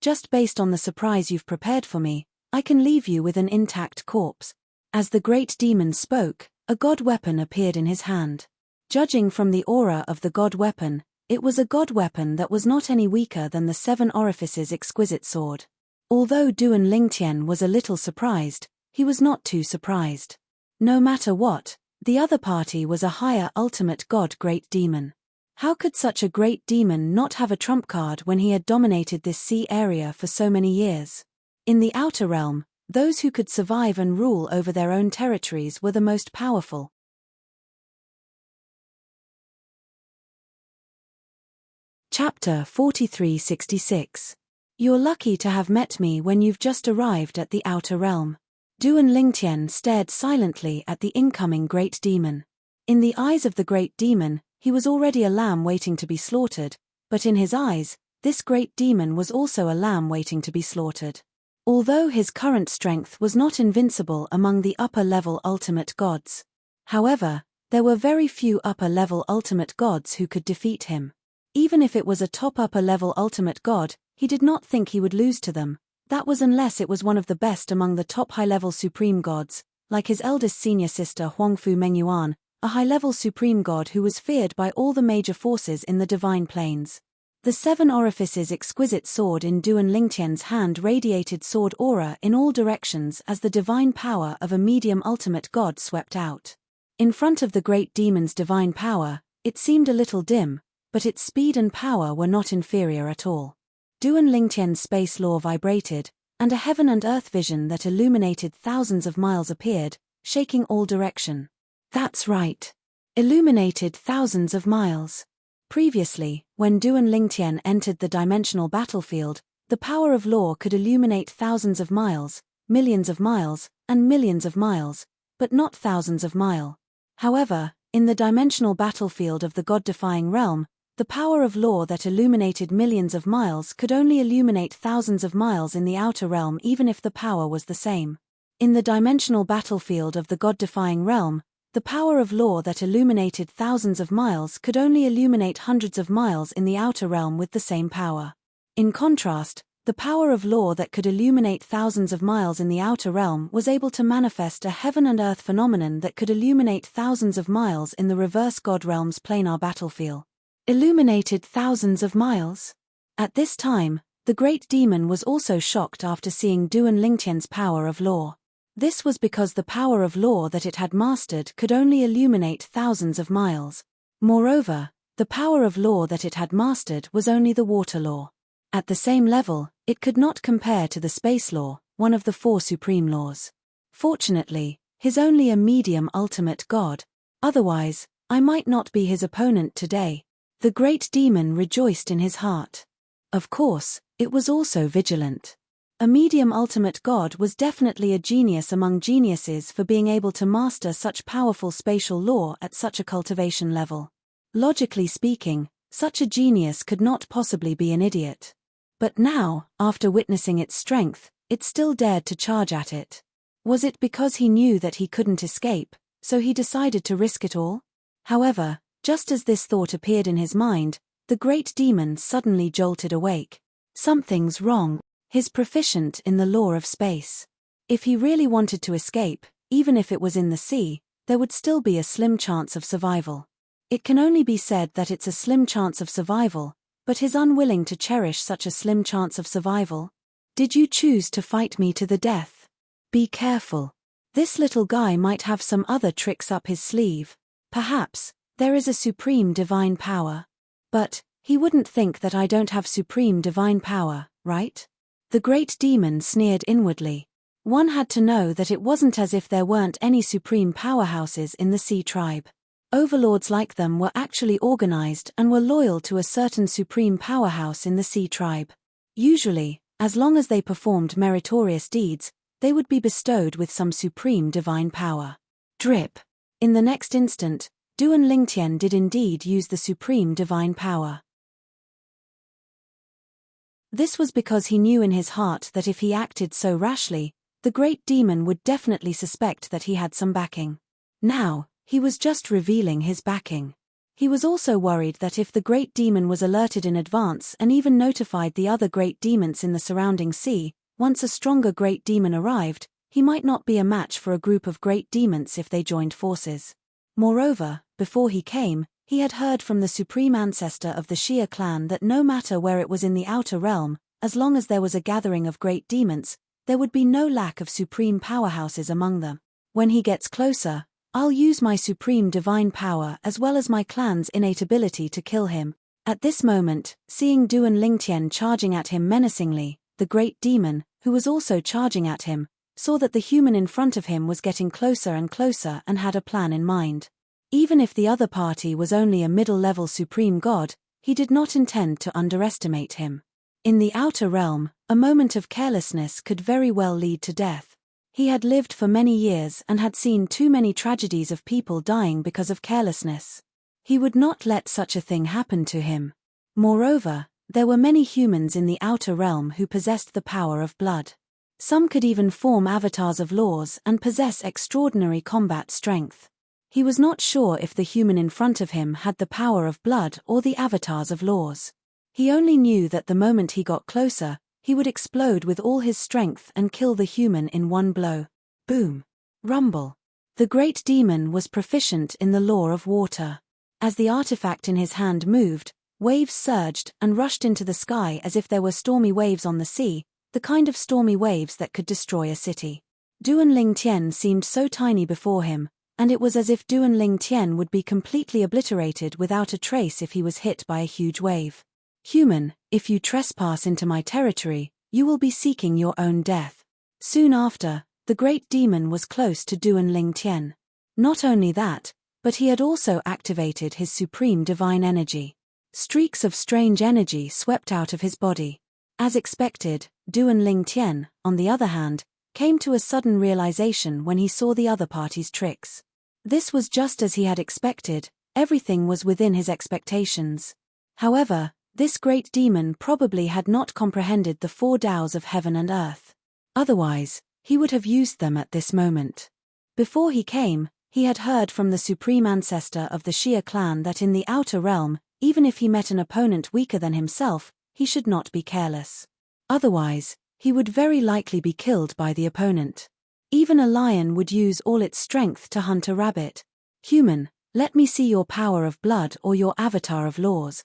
just based on the surprise you've prepared for me, I can leave you with an intact corpse. As the great demon spoke, a god weapon appeared in his hand. Judging from the aura of the god weapon, it was a god weapon that was not any weaker than the 7 orifices exquisite sword. Although Duan Lingtian was a little surprised, he was not too surprised. No matter what, the other party was a higher ultimate god great demon. How could such a great demon not have a trump card when he had dominated this sea area for so many years? In the outer realm, those who could survive and rule over their own territories were the most powerful. Chapter 4366. You're lucky to have met me when you've just arrived at the outer realm. Duan Lingtian stared silently at the incoming great demon. In the eyes of the great demon, he was already a lamb waiting to be slaughtered, but in his eyes, this great demon was also a lamb waiting to be slaughtered. Although his current strength was not invincible among the upper-level ultimate gods. However, there were very few upper-level ultimate gods who could defeat him. Even if it was a top upper-level ultimate god, he did not think he would lose to them. That was unless it was one of the best among the top high-level supreme gods, like his eldest senior sister Huangfu Mengyuan, a high-level supreme god who was feared by all the major forces in the divine planes. The 7 orifices exquisite sword in Duan Lingtian's hand radiated sword aura in all directions as the divine power of a medium ultimate god swept out. In front of the great demon's divine power, it seemed a little dim, but its speed and power were not inferior at all. Duan Lingtian's space law vibrated, and a heaven and earth vision that illuminated thousands of miles appeared, shaking all direction. That's right. Illuminated thousands of miles. Previously, when Duan Lingtian entered the dimensional battlefield, the power of law could illuminate thousands of miles, millions of miles, and millions of miles, but not thousands of miles. However, in the dimensional battlefield of the god-defying realm, the power of law that illuminated millions of miles could only illuminate thousands of miles in the outer realm even if the power was the same. In the dimensional battlefield of the god-defying realm, the power of law that illuminated thousands of miles could only illuminate hundreds of miles in the outer realm with the same power. In contrast, the power of law that could illuminate thousands of miles in the outer realm was able to manifest a heaven and earth phenomenon that could illuminate thousands of miles in the reverse god realm's planar battlefield. Illuminated thousands of miles? At this time, the great demon was also shocked after seeing Duan Lingtian's power of law. This was because the power of law that it had mastered could only illuminate thousands of miles. Moreover, the power of law that it had mastered was only the water law. At the same level, it could not compare to the space law, one of the 4 supreme laws. Fortunately, he's only a medium ultimate god. Otherwise, I might not be his opponent today. The great demon rejoiced in his heart. Of course, it was also vigilant. A medium ultimate god was definitely a genius among geniuses for being able to master such powerful spatial law at such a cultivation level. Logically speaking, such a genius could not possibly be an idiot. But now, after witnessing its strength, it still dared to charge at it. Was it because he knew that he couldn't escape, so he decided to risk it all? However, just as this thought appeared in his mind, the great demon suddenly jolted awake. Something's wrong. He's proficient in the law of space. If he really wanted to escape, even if it was in the sea, there would still be a slim chance of survival. It can only be said that it's a slim chance of survival, but he's unwilling to cherish such a slim chance of survival. Did you choose to fight me to the death? Be careful. This little guy might have some other tricks up his sleeve. Perhaps there is a supreme divine power. But he wouldn't think that I don't have supreme divine power, right? The great demon sneered inwardly. One had to know that it wasn't as if there weren't any supreme powerhouses in the sea tribe. Overlords like them were actually organized and were loyal to a certain supreme powerhouse in the sea tribe. Usually, as long as they performed meritorious deeds, they would be bestowed with some supreme divine power. Drip. In the next instant, Duan Lingtian did indeed use the supreme divine power. This was because he knew in his heart that if he acted so rashly, the great demon would definitely suspect that he had some backing. Now, he was just revealing his backing. He was also worried that if the great demon was alerted in advance and even notified the other great demons in the surrounding sea, once a stronger great demon arrived, he might not be a match for a group of great demons if they joined forces. Moreover, before he came, he had heard from the supreme ancestor of the Shia clan that no matter where it was in the outer realm, as long as there was a gathering of great demons, there would be no lack of supreme powerhouses among them. When he gets closer, I'll use my supreme divine power as well as my clan's innate ability to kill him. At this moment, seeing Duan Lingtian charging at him menacingly, the great demon, who was also charging at him, saw that the human in front of him was getting closer and closer and had a plan in mind. Even if the other party was only a middle-level supreme god, he did not intend to underestimate him. In the outer realm, a moment of carelessness could very well lead to death. He had lived for many years and had seen too many tragedies of people dying because of carelessness. He would not let such a thing happen to him. Moreover, there were many humans in the outer realm who possessed the power of blood. Some could even form avatars of laws and possess extraordinary combat strength. He was not sure if the human in front of him had the power of blood or the avatars of laws. He only knew that the moment he got closer, he would explode with all his strength and kill the human in one blow. Boom. Rumble. The great demon was proficient in the law of water. As the artifact in his hand moved, waves surged and rushed into the sky as if there were stormy waves on the sea, the kind of stormy waves that could destroy a city. Duan Lingtian seemed so tiny before him, and it was as if Duan Lingtian would be completely obliterated without a trace if he was hit by a huge wave. Human, if you trespass into my territory, you will be seeking your own death. Soon after, the great demon was close to Duan Lingtian. Not only that, but he had also activated his supreme divine energy. Streaks of strange energy swept out of his body. As expected, Duan Lingtian, on the other hand, came to a sudden realization when he saw the other party's tricks. This was just as he had expected, everything was within his expectations. However, this great demon probably had not comprehended the 4 Taoes of heaven and earth. Otherwise, he would have used them at this moment. Before he came, he had heard from the supreme ancestor of the Shia clan that in the outer realm, even if he met an opponent weaker than himself, he should not be careless. Otherwise, he would very likely be killed by the opponent. Even a lion would use all its strength to hunt a rabbit. Human, let me see your power of blood or your avatar of laws.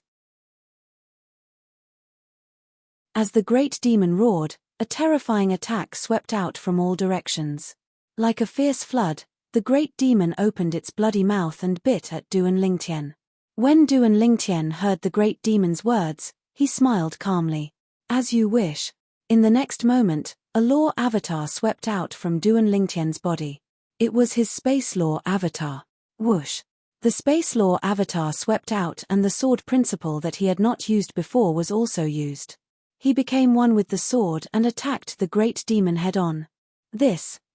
As the great demon roared, a terrifying attack swept out from all directions. Like a fierce flood, the great demon opened its bloody mouth and bit at Duan Lingtian. When Duan Lingtian heard the great demon's words, he smiled calmly. As you wish. In the next moment, a law avatar swept out from Duan Lingtian's body. It was his space law avatar. Whoosh. The space law avatar swept out and the sword principle that he had not used before was also used. He became one with the sword and attacked the great demon head-on.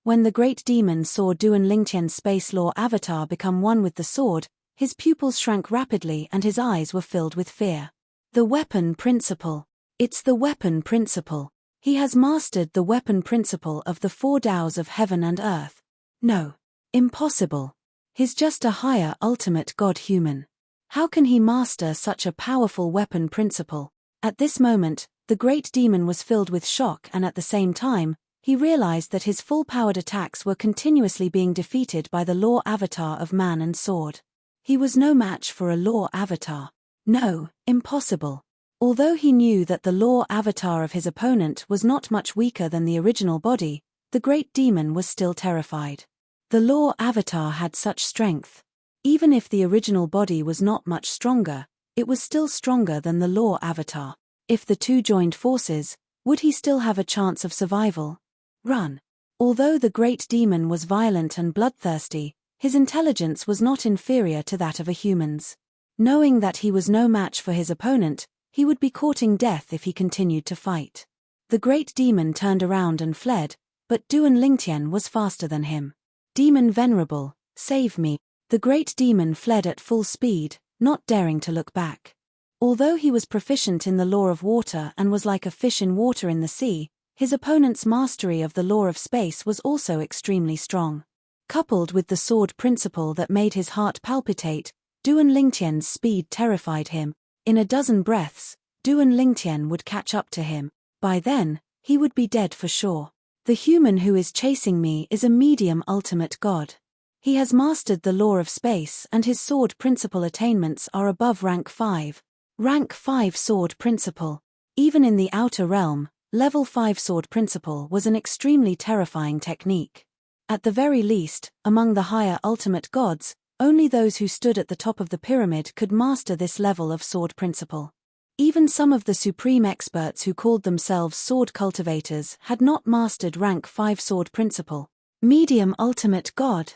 When the great demon saw Duan Lingtian's space law avatar become one with the sword, his pupils shrank rapidly and his eyes were filled with fear. The weapon principle. It's the weapon principle. He has mastered the weapon principle of the 4 Taoes of heaven and earth. No. Impossible. He's just a higher ultimate god human. How can he master such a powerful weapon principle? At this moment, the great demon was filled with shock, and at the same time, he realized that his full-powered attacks were continuously being defeated by the law avatar of man and sword. He was no match for a law avatar. No, impossible. Although he knew that the law avatar of his opponent was not much weaker than the original body, the great demon was still terrified. The law avatar had such strength. Even if the original body was not much stronger, it was still stronger than the law avatar. If the two joined forces, would he still have a chance of survival? Run. Although the great demon was violent and bloodthirsty, his intelligence was not inferior to that of a human's. Knowing that he was no match for his opponent, he would be courting death if he continued to fight. The great demon turned around and fled, but Duan Lingtian was faster than him. Demon Venerable, save me. The great demon fled at full speed, not daring to look back. Although he was proficient in the law of water and was like a fish in water in the sea, his opponent's mastery of the law of space was also extremely strong. Coupled with the sword principle that made his heart palpitate, Duan Lingtian's speed terrified him. In a dozen breaths, Duan Lingtian would catch up to him. By then, he would be dead for sure. The human who is chasing me is a medium ultimate god. He has mastered the law of space and his sword principle attainments are above rank 5. Rank 5 sword principle. Even in the outer realm, level 5 sword principle was an extremely terrifying technique. At the very least, among the higher ultimate gods, only those who stood at the top of the pyramid could master this level of sword principle. Even some of the supreme experts who called themselves sword cultivators had not mastered rank 5 sword principle. Medium ultimate god.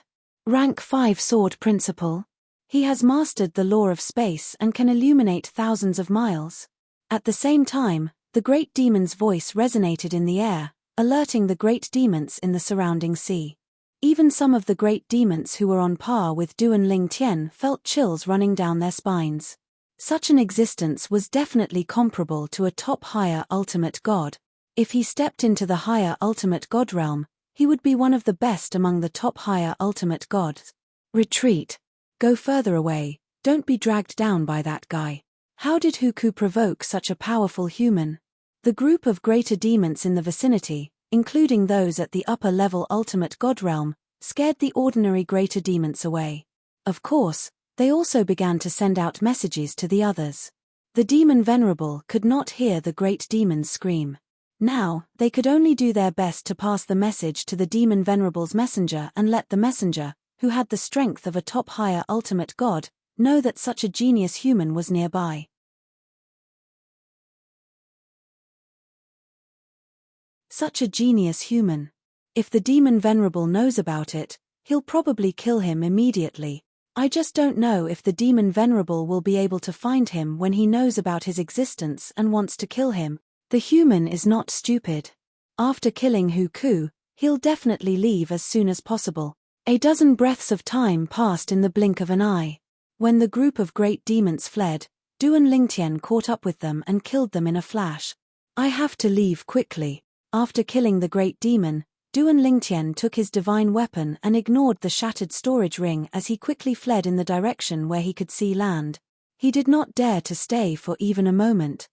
Rank 5 sword principle. He has mastered the law of space and can illuminate thousands of miles. At the same time, the great demon's voice resonated in the air, alerting the great demons in the surrounding sea. Even some of the great demons who were on par with Duan Lingtian felt chills running down their spines. Such an existence was definitely comparable to a top higher ultimate god. If he stepped into the higher ultimate god realm, he would be one of the best among the top higher ultimate gods. Retreat. Go further away, don't be dragged down by that guy. How did Huku provoke such a powerful human? The group of greater demons in the vicinity, including those at the upper level ultimate god realm, scared the ordinary greater demons away. Of course, they also began to send out messages to the others. The demon Venerable could not hear the great demons scream. Now, they could only do their best to pass the message to the demon Venerable's messenger and let the messenger, who had the strength of a top higher ultimate god, know that such a genius human was nearby. Such a genius human. If the demon Venerable knows about it, he'll probably kill him immediately. I just don't know if the demon Venerable will be able to find him when he knows about his existence and wants to kill him. The human is not stupid. After killing Huku, he'll definitely leave as soon as possible. A dozen breaths of time passed in the blink of an eye. When the group of great demons fled, Duan Lingtian caught up with them and killed them in a flash. I have to leave quickly. After killing the great demon, Duan Lingtian took his divine weapon and ignored the shattered storage ring as he quickly fled in the direction where he could see land. He did not dare to stay for even a moment.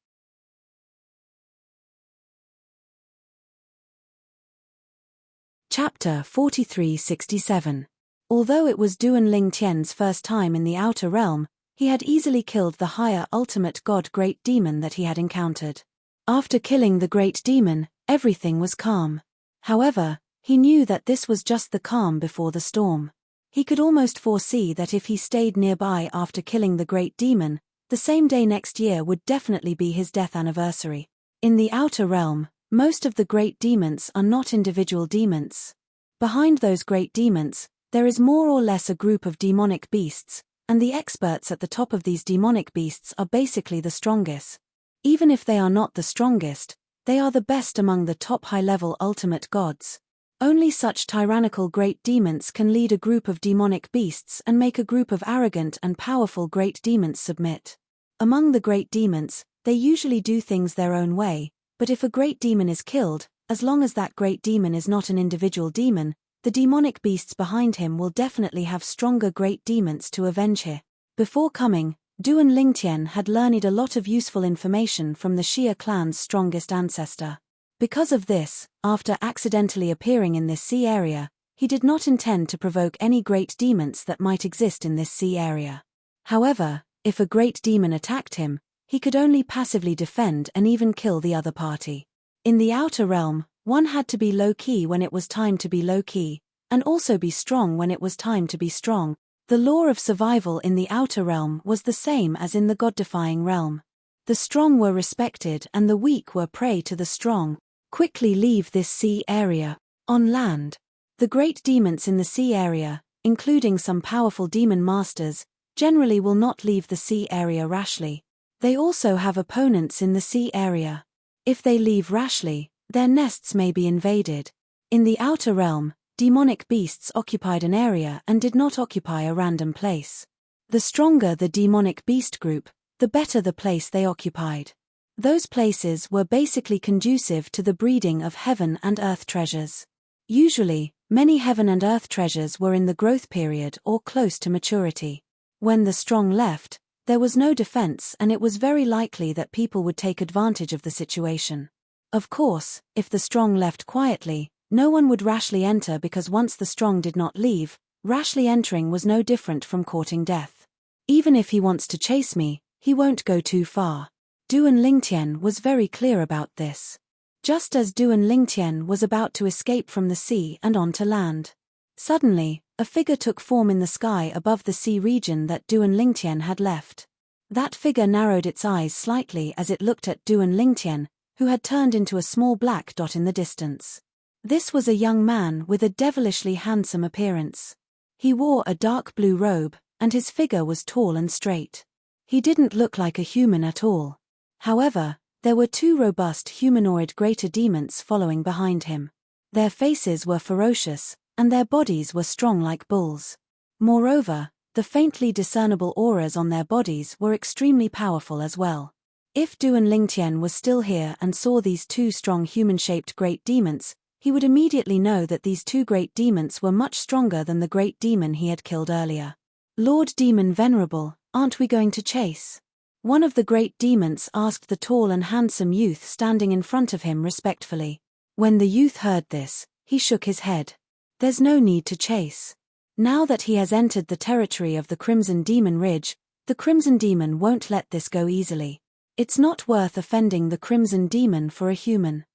Chapter 4367. Although it was Duan Lingtian's first time in the outer realm, he had easily killed the higher ultimate god great demon that he had encountered. After killing the great demon, everything was calm. However, he knew that this was just the calm before the storm. He could almost foresee that if he stayed nearby after killing the great demon, the same day next year would definitely be his death anniversary. In the outer realm, most of the great demons are not individual demons. Behind those great demons, there is more or less a group of demonic beasts, and the experts at the top of these demonic beasts are basically the strongest. Even if they are not the strongest, they are the best among the top high-level ultimate gods. Only such tyrannical great demons can lead a group of demonic beasts and make a group of arrogant and powerful great demons submit. Among the great demons, they usually do things their own way, but if a great demon is killed, as long as that great demon is not an individual demon, the demonic beasts behind him will definitely have stronger great demons to avenge him. Before coming, Duan Lingtian had learned a lot of useful information from the Xia clan's strongest ancestor. Because of this, after accidentally appearing in this sea area, he did not intend to provoke any great demons that might exist in this sea area. However, if a great demon attacked him, he could only passively defend and even kill the other party. In the outer realm, one had to be low-key when it was time to be low-key, and also be strong when it was time to be strong. The law of survival in the outer realm was the same as in the god-defying realm. The strong were respected and the weak were prey to the strong. Quickly leave this sea area. On land, the great demons in the sea area, including some powerful demon masters, generally will not leave the sea area rashly. They also have opponents in the sea area. If they leave rashly, their nests may be invaded. In the outer realm, demonic beasts occupied an area and did not occupy a random place. The stronger the demonic beast group, the better the place they occupied. Those places were basically conducive to the breeding of heaven and earth treasures. Usually, many heaven and earth treasures were in the growth period or close to maturity. When the strong left, there was no defense and it was very likely that people would take advantage of the situation. Of course, if the strong left quietly, no one would rashly enter because once the strong did not leave, rashly entering was no different from courting death. Even if he wants to chase me, he won't go too far. Duan Lingtian was very clear about this. Just as Duan Lingtian was about to escape from the sea and onto land, suddenly, a figure took form in the sky above the sea region that Duan Lingtian had left. That figure narrowed its eyes slightly as it looked at Duan Lingtian, who had turned into a small black dot in the distance. This was a young man with a devilishly handsome appearance. He wore a dark blue robe, and his figure was tall and straight. He didn't look like a human at all. However, there were two robust humanoid greater demons following behind him. Their faces were ferocious, and their bodies were strong like bulls. Moreover, the faintly discernible auras on their bodies were extremely powerful as well. If Duan Lingtian was still here and saw these two strong human-shaped great demons, he would immediately know that these two great demons were much stronger than the great demon he had killed earlier. Lord Demon Venerable, aren't we going to chase? One of the great demons asked the tall and handsome youth standing in front of him respectfully. When the youth heard this, he shook his head. There's no need to chase. Now that he has entered the territory of the Crimson Demon Ridge, the Crimson Demon won't let this go easily. It's not worth offending the Crimson Demon for a human.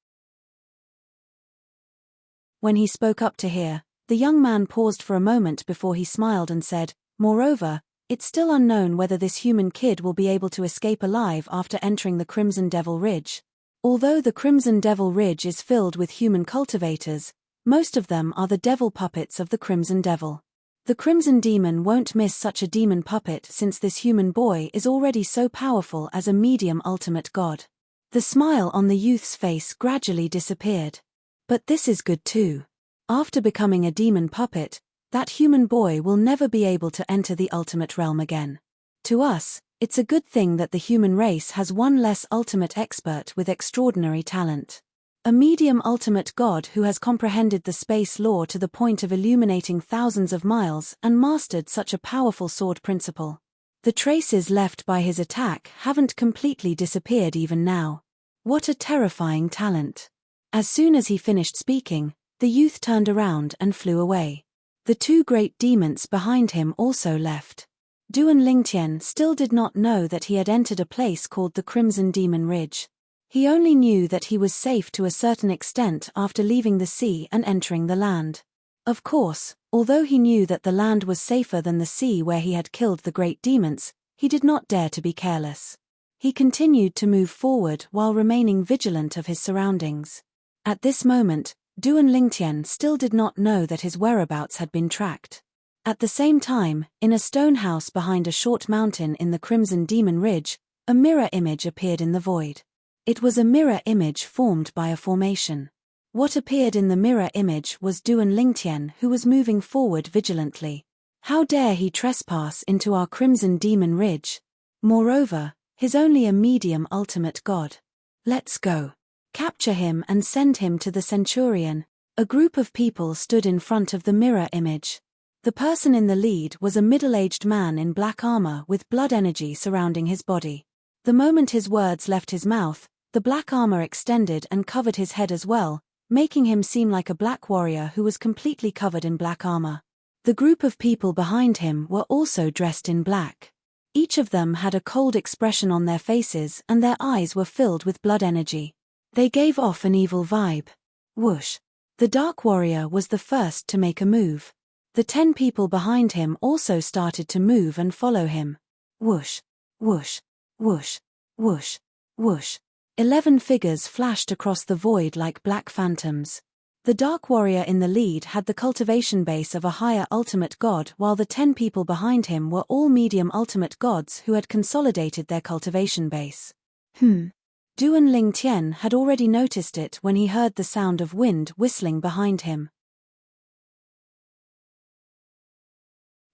When he spoke up to hear, the young man paused for a moment before he smiled and said, "Moreover, it's still unknown whether this human kid will be able to escape alive after entering the Crimson Devil Ridge. Although the Crimson Devil Ridge is filled with human cultivators, most of them are the devil puppets of the Crimson Devil. The Crimson Demon won't miss such a demon puppet since this human boy is already so powerful as a medium ultimate god." The smile on the youth's face gradually disappeared. But this is good too. After becoming a demon puppet, that human boy will never be able to enter the ultimate realm again. To us, it's a good thing that the human race has one less ultimate expert with extraordinary talent. A medium ultimate god who has comprehended the space law to the point of illuminating thousands of miles and mastered such a powerful sword principle. The traces left by his attack haven't completely disappeared even now. What a terrifying talent. As soon as he finished speaking, the youth turned around and flew away. The two great demons behind him also left. Duan Lingtian still did not know that he had entered a place called the Crimson Demon Ridge. He only knew that he was safe to a certain extent after leaving the sea and entering the land. Of course, although he knew that the land was safer than the sea where he had killed the great demons, he did not dare to be careless. He continued to move forward while remaining vigilant of his surroundings. At this moment, Duan Lingtian still did not know that his whereabouts had been tracked. At the same time, in a stone house behind a short mountain in the Crimson Demon Ridge, A mirror image appeared in the void. It was a mirror image formed by a formation. What appeared in the mirror image was Duan Lingtian, who was moving forward vigilantly. How dare he trespass into our Crimson Demon Ridge? Moreover, he's only a medium ultimate god. Let's go. Capture him and send him to the Centurion. A group of people stood in front of the mirror image. The person in the lead was a middle-aged man in black armor with blood energy surrounding his body. The moment his words left his mouth, the black armor extended and covered his head as well, making him seem like a black warrior who was completely covered in black armor. The group of people behind him were also dressed in black. Each of them had a cold expression on their faces and their eyes were filled with blood energy. They gave off an evil vibe. Whoosh. The Dark Warrior was the first to make a move. The 10 people behind him also started to move and follow him. Whoosh, whoosh, whoosh, whoosh, whoosh. 11 figures flashed across the void like black phantoms. The Dark Warrior in the lead had the cultivation base of a higher ultimate god, while the 10 people behind him were all medium ultimate gods who had consolidated their cultivation base. Duan Lingtian had already noticed it when he heard the sound of wind whistling behind him.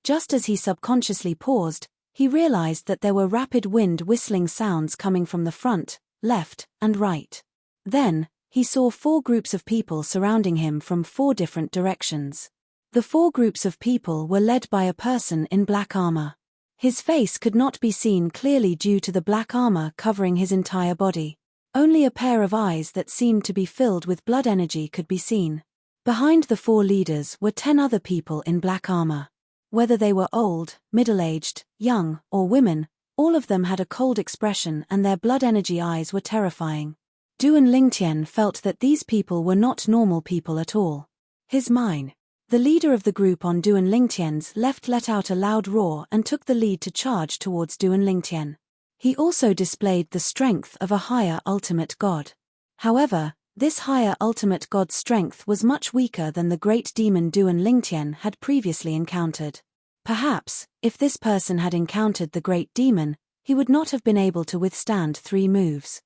Just as he subconsciously paused, he realized that there were rapid wind whistling sounds coming from the front, left, and right. Then, he saw 4 groups of people surrounding him from 4 different directions. The 4 groups of people were led by a person in black armor. His face could not be seen clearly due to the black armor covering his entire body. Only a pair of eyes that seemed to be filled with blood energy could be seen. Behind the 4 leaders were 10 other people in black armor. Whether they were old, middle-aged, young, or women, all of them had a cold expression and their blood energy eyes were terrifying. Duan Lingtian felt that these people were not normal people at all. His mine. The leader of the group on Duan Lingtian's left let out a loud roar and took the lead to charge towards Duan Lingtian. He also displayed the strength of a higher ultimate god. However, this higher ultimate god's strength was much weaker than the great demon Duan Lingtian had previously encountered. Perhaps, if this person had encountered the great demon, he would not have been able to withstand 3 moves.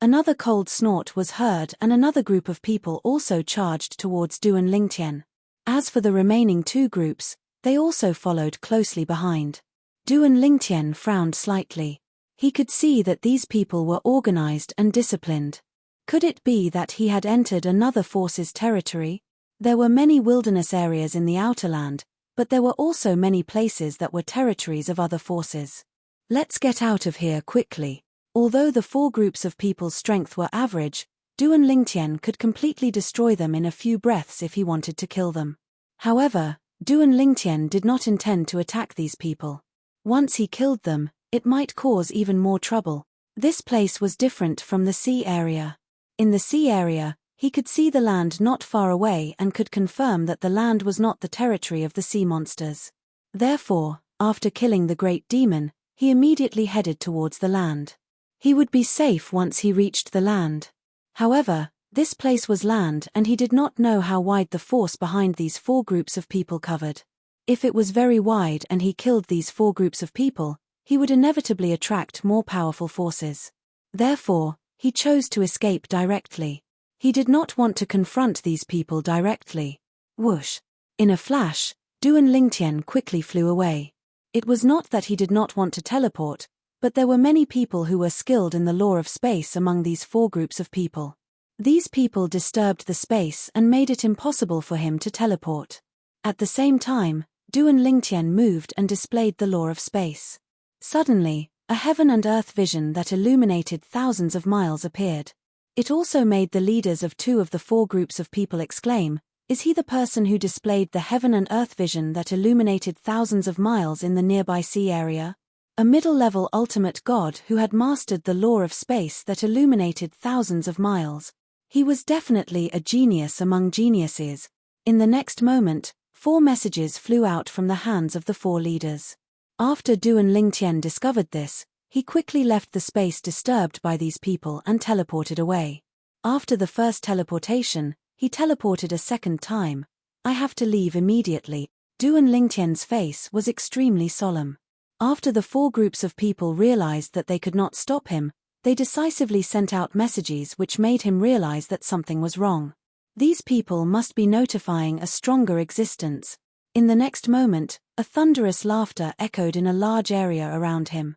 Another cold snort was heard and another group of people also charged towards Duan Lingtian. As for the remaining 2 groups, they also followed closely behind. Duan Lingtian frowned slightly. He could see that these people were organized and disciplined. Could it be that he had entered another force's territory? There were many wilderness areas in the outer land, but there were also many places that were territories of other forces. Let's get out of here quickly. Although the 4 groups of people's strength were average, Duan Lingtian could completely destroy them in a few breaths if he wanted to kill them. However, Duan Lingtian did not intend to attack these people. Once he killed them, it might cause even more trouble. This place was different from the sea area. In the sea area, he could see the land not far away and could confirm that the land was not the territory of the sea monsters. Therefore, after killing the great demon, he immediately headed towards the land. He would be safe once he reached the land. However, this place was land and he did not know how wide the force behind these 4 groups of people covered. If it was very wide and he killed these 4 groups of people, he would inevitably attract more powerful forces. Therefore, he chose to escape directly. He did not want to confront these people directly. Whoosh! In a flash, Duan Lingtian quickly flew away. It was not that he did not want to teleport, but there were many people who were skilled in the law of space among these 4 groups of people. These people disturbed the space and made it impossible for him to teleport. At the same time, Duan Lingtian moved and displayed the law of space. Suddenly, a heaven and earth vision that illuminated thousands of miles appeared. It also made the leaders of 2 of the 4 groups of people exclaim, "Is he the person who displayed the heaven and earth vision that illuminated thousands of miles in the nearby sea area?" A middle-level ultimate god who had mastered the law of space that illuminated thousands of miles. He was definitely a genius among geniuses. In the next moment, 4 messages flew out from the hands of the 4 leaders. After Duan Lingtian discovered this, he quickly left the space disturbed by these people and teleported away. After the first teleportation, he teleported a second time. "I have to leave immediately." Duan Lingtian's face was extremely solemn. After the four groups of people realized that they could not stop him, they decisively sent out messages which made him realize that something was wrong. These people must be notifying a stronger existence. In the next moment, a thunderous laughter echoed in a large area around him.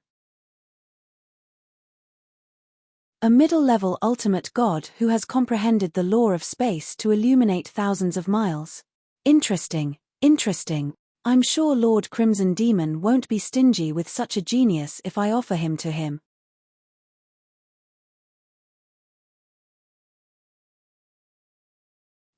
A middle-level ultimate god who has comprehended the law of space to illuminate thousands of miles. Interesting, interesting. I'm sure Lord Crimson Demon won't be stingy with such a genius if I offer him to him.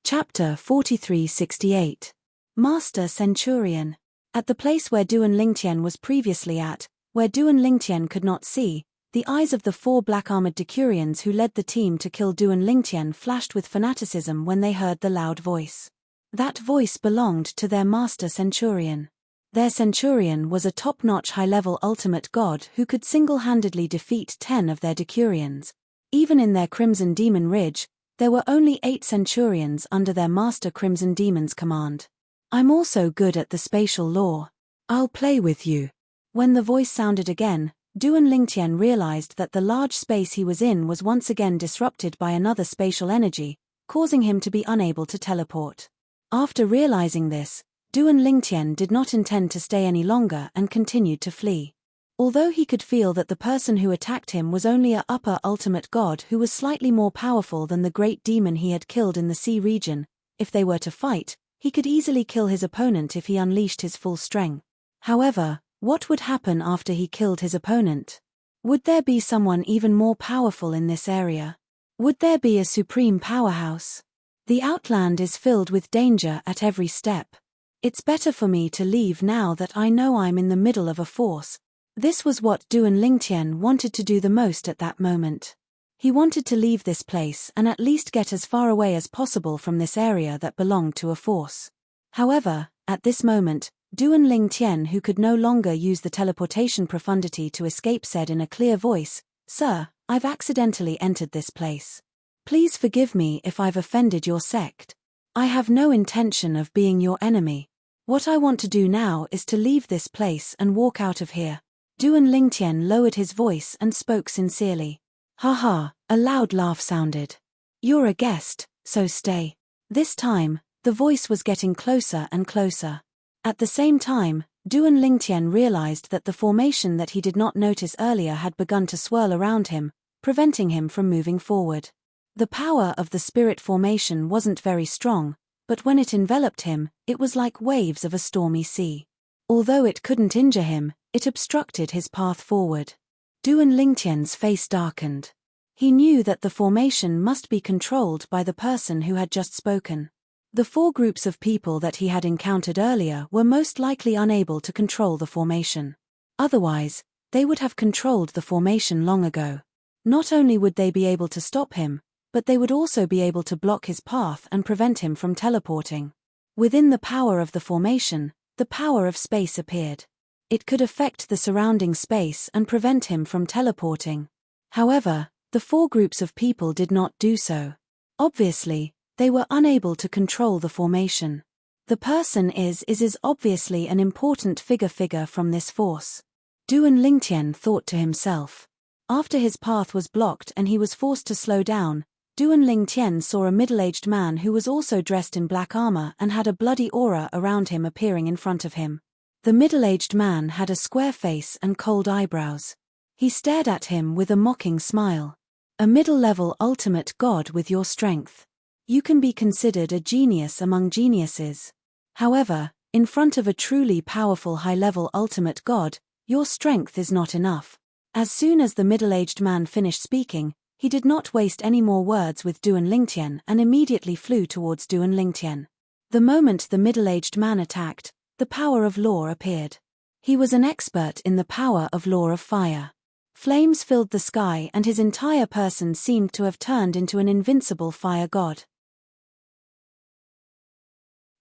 Chapter 4368. Master Centurion. At the place where Duan Lingtian was previously at, where Duan Lingtian could not see, the eyes of the four black-armored Decurions who led the team to kill Duan Lingtian flashed with fanaticism when they heard the loud voice. That voice belonged to their Master Centurion. Their Centurion was a top-notch high-level ultimate god who could single-handedly defeat 10 of their Decurions. Even in their Crimson Demon Ridge, there were only 8 Centurions under their Master Crimson Demon's command. I'm also good at the spatial law. I'll play with you. When the voice sounded again, Duan Lingtian realized that the large space he was in was once again disrupted by another spatial energy, causing him to be unable to teleport. After realizing this, Duan Lingtian did not intend to stay any longer and continued to flee. Although he could feel that the person who attacked him was only a upper ultimate god who was slightly more powerful than the great demon he had killed in the sea region, if they were to fight, he could easily kill his opponent if he unleashed his full strength. However, what would happen after he killed his opponent? Would there be someone even more powerful in this area? Would there be a supreme powerhouse? The Outland is filled with danger at every step. It's better for me to leave now that I know I'm in the middle of a force. This was what Duan Lingtian wanted to do the most at that moment. He wanted to leave this place and at least get as far away as possible from this area that belonged to a force. However, at this moment, Duan Lingtian, who could no longer use the teleportation profundity to escape, said in a clear voice, "Sir, I've accidentally entered this place. Please forgive me if I've offended your sect. I have no intention of being your enemy. What I want to do now is to leave this place and walk out of here." Duan Lingtian lowered his voice and spoke sincerely. "Ha," a loud laugh sounded. "You're a guest, so stay." This time, the voice was getting closer and closer. At the same time, Duan Lingtian realized that the formation that he did not notice earlier had begun to swirl around him, preventing him from moving forward. The power of the spirit formation wasn't very strong, but when it enveloped him, it was like waves of a stormy sea. Although it couldn't injure him, it obstructed his path forward. Duan Lingtian's face darkened. He knew that the formation must be controlled by the person who had just spoken. The four groups of people that he had encountered earlier were most likely unable to control the formation. Otherwise, they would have controlled the formation long ago. Not only would they be able to stop him, but they would also be able to block his path and prevent him from teleporting. Within the power of the formation, the power of space appeared. It could affect the surrounding space and prevent him from teleporting. However, the four groups of people did not do so. Obviously, they were unable to control the formation. The person is obviously an important figure from this force. Duan Lingtian thought to himself. After his path was blocked and he was forced to slow down, Duan Lingtian saw a middle-aged man who was also dressed in black armor and had a bloody aura around him appearing in front of him. The middle-aged man had a square face and cold eyebrows. He stared at him with a mocking smile. "A middle-level ultimate god with your strength. You can be considered a genius among geniuses. However, in front of a truly powerful high-level ultimate god, your strength is not enough." As soon as the middle-aged man finished speaking, he did not waste any more words with Duan Lingtian and immediately flew towards Duan Lingtian. The moment the middle-aged man attacked, the power of law appeared. He was an expert in the power of law of fire. Flames filled the sky and his entire person seemed to have turned into an invincible fire god.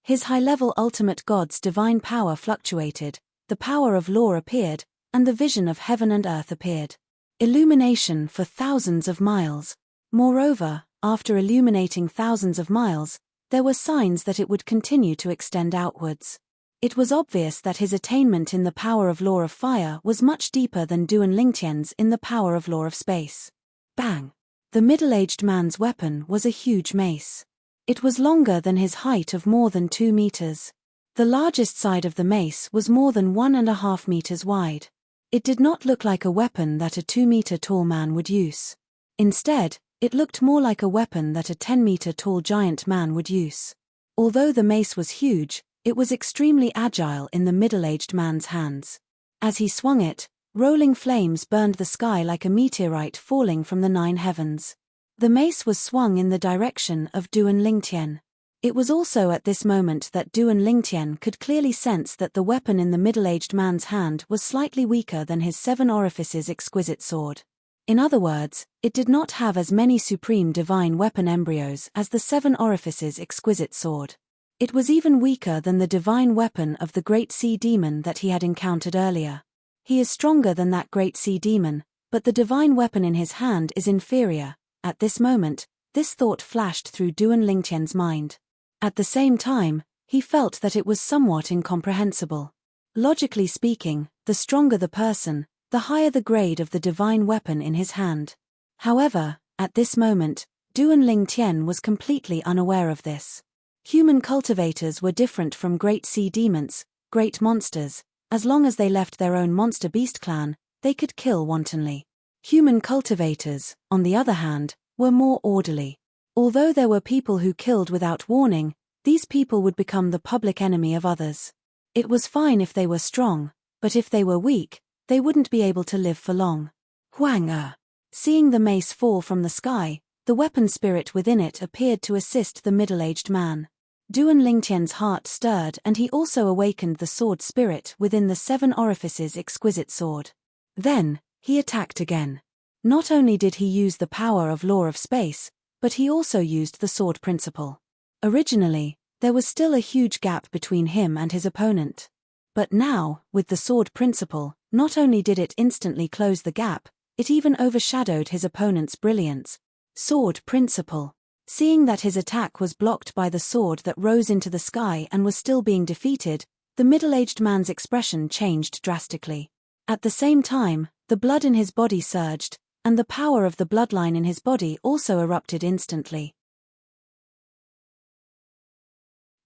His high-level ultimate god's divine power fluctuated, the power of law appeared, and the vision of heaven and earth appeared. Illumination for thousands of miles. Moreover, after illuminating thousands of miles, there were signs that it would continue to extend outwards. It was obvious that his attainment in the power of law of fire was much deeper than Duan Lingtian's in the power of law of space. Bang! The middle-aged man's weapon was a huge mace. It was longer than his height of more than 2 meters. The largest side of the mace was more than 1.5 meters wide. It did not look like a weapon that a 2-meter-tall man would use. Instead, it looked more like a weapon that a 10-meter-tall giant man would use. Although the mace was huge, it was extremely agile in the middle-aged man's hands. As he swung it, rolling flames burned the sky like a meteorite falling from the 9 heavens. The mace was swung in the direction of Duan Lingtian. It was also at this moment that Duan Lingtian could clearly sense that the weapon in the middle-aged man's hand was slightly weaker than his 7 orifices exquisite sword. In other words, it did not have as many supreme divine weapon embryos as the 7 orifices exquisite sword. It was even weaker than the divine weapon of the great sea demon that he had encountered earlier. He is stronger than that great sea demon, but the divine weapon in his hand is inferior. At this moment, this thought flashed through Duan Lingtian's mind. At the same time, he felt that it was somewhat incomprehensible. Logically speaking, the stronger the person, the higher the grade of the divine weapon in his hand. However, at this moment, Duan Lingtian was completely unaware of this. Human cultivators were different from great sea demons, great monsters. As long as they left their own monster beast clan, they could kill wantonly. Human cultivators, on the other hand, were more orderly. Although there were people who killed without warning, these people would become the public enemy of others. It was fine if they were strong, but if they were weak, they wouldn't be able to live for long. Huang. Seeing the mace fall from the sky, the weapon spirit within it appeared to assist the middle-aged man. Duan Lingtian's heart stirred and he also awakened the sword spirit within the 7 orifices exquisite sword. Then, he attacked again. Not only did he use the power of law of space, but he also used the sword principle. Originally, there was still a huge gap between him and his opponent. But now, with the sword principle, not only did it instantly close the gap, it even overshadowed his opponent's brilliance. Sword principle. Seeing that his attack was blocked by the sword that rose into the sky and was still being defeated, the middle-aged man's expression changed drastically. At the same time, the blood in his body surged, and the power of the bloodline in his body also erupted instantly.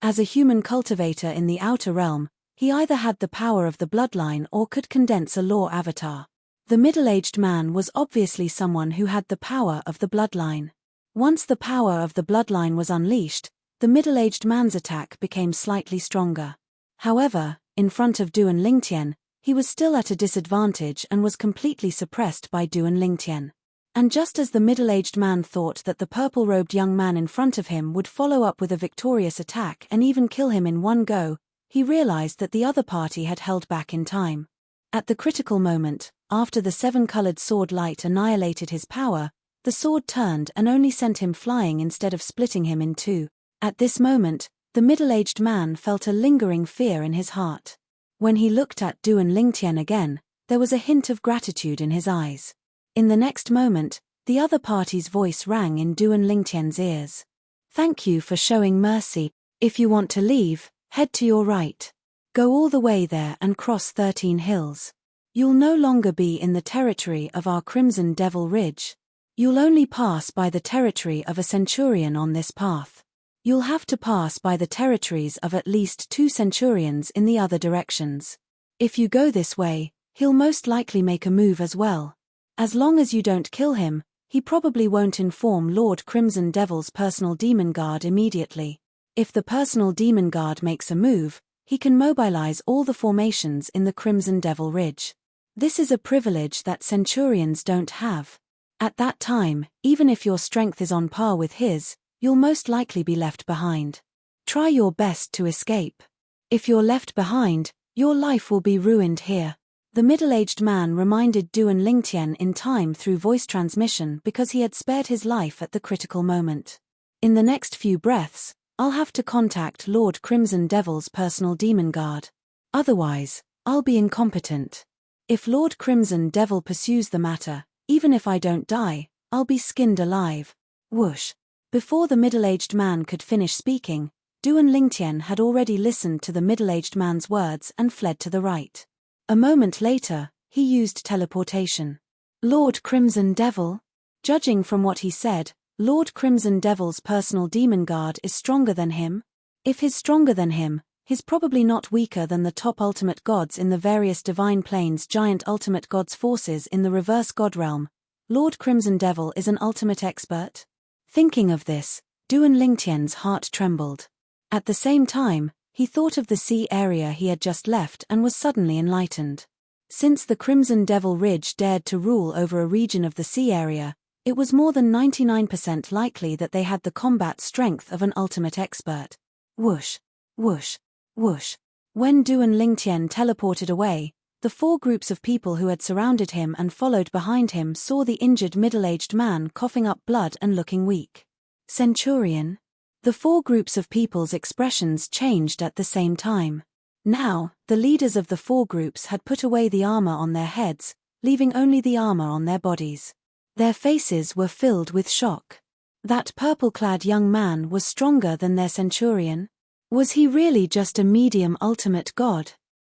As a human cultivator in the outer realm, he either had the power of the bloodline or could condense a law avatar. The middle-aged man was obviously someone who had the power of the bloodline. Once the power of the bloodline was unleashed, the middle-aged man's attack became slightly stronger. However, in front of Duan Lingtian, he was still at a disadvantage and was completely suppressed by Duan Lingtian. And just as the middle-aged man thought that the purple-robed young man in front of him would follow up with a victorious attack and even kill him in one go, he realized that the other party had held back in time. At the critical moment, after the 7-colored sword light annihilated his power, the sword turned and only sent him flying instead of splitting him in 2. At this moment, the middle-aged man felt a lingering fear in his heart. When he looked at Duan Lingtian again, there was a hint of gratitude in his eyes. In the next moment, the other party's voice rang in Duan Lingtian's ears. "Thank you for showing mercy. If you want to leave, head to your right. Go all the way there and cross 13 hills. You'll no longer be in the territory of our Crimson Devil Ridge. You'll only pass by the territory of a centurion on this path. You'll have to pass by the territories of at least 2 centurions in the other directions. If you go this way, he'll most likely make a move as well. As long as you don't kill him, he probably won't inform Lord Crimson Devil's personal demon guard immediately. If the personal demon guard makes a move, he can mobilize all the formations in the Crimson Devil Ridge. This is a privilege that centurions don't have. At that time, even if your strength is on par with his, you'll most likely be left behind. Try your best to escape. If you're left behind, your life will be ruined here." The middle-aged man reminded Duan Lingtian in time through voice transmission because he had spared his life at the critical moment. "In the next few breaths, I'll have to contact Lord Crimson Devil's personal demon guard. Otherwise, I'll be incompetent. If Lord Crimson Devil pursues the matter, even if I don't die, I'll be skinned alive." Whoosh. Before the middle-aged man could finish speaking, Duan Lingtian had already listened to the middle-aged man's words and fled to the right. A moment later, he used teleportation. Lord Crimson Devil? Judging from what he said, Lord Crimson Devil's personal demon guard is stronger than him? If he's stronger than him, he's probably not weaker than the top ultimate gods in the various divine planes. Giant ultimate gods forces in the reverse god realm. Lord Crimson Devil is an ultimate expert? Thinking of this, Duan Lingtian's heart trembled. At the same time, he thought of the sea area he had just left and was suddenly enlightened. Since the Crimson Devil Ridge dared to rule over a region of the sea area, it was more than 99% likely that they had the combat strength of an ultimate expert. Whoosh, whoosh, whoosh. When Duan Lingtian teleported away, the four groups of people who had surrounded him and followed behind him saw the injured middle-aged man coughing up blood and looking weak. Centurion? The four groups of people's expressions changed at the same time. Now, the leaders of the four groups had put away the armor on their heads, leaving only the armor on their bodies. Their faces were filled with shock. That purple-clad young man was stronger than their centurion? Was he really just a medium ultimate god?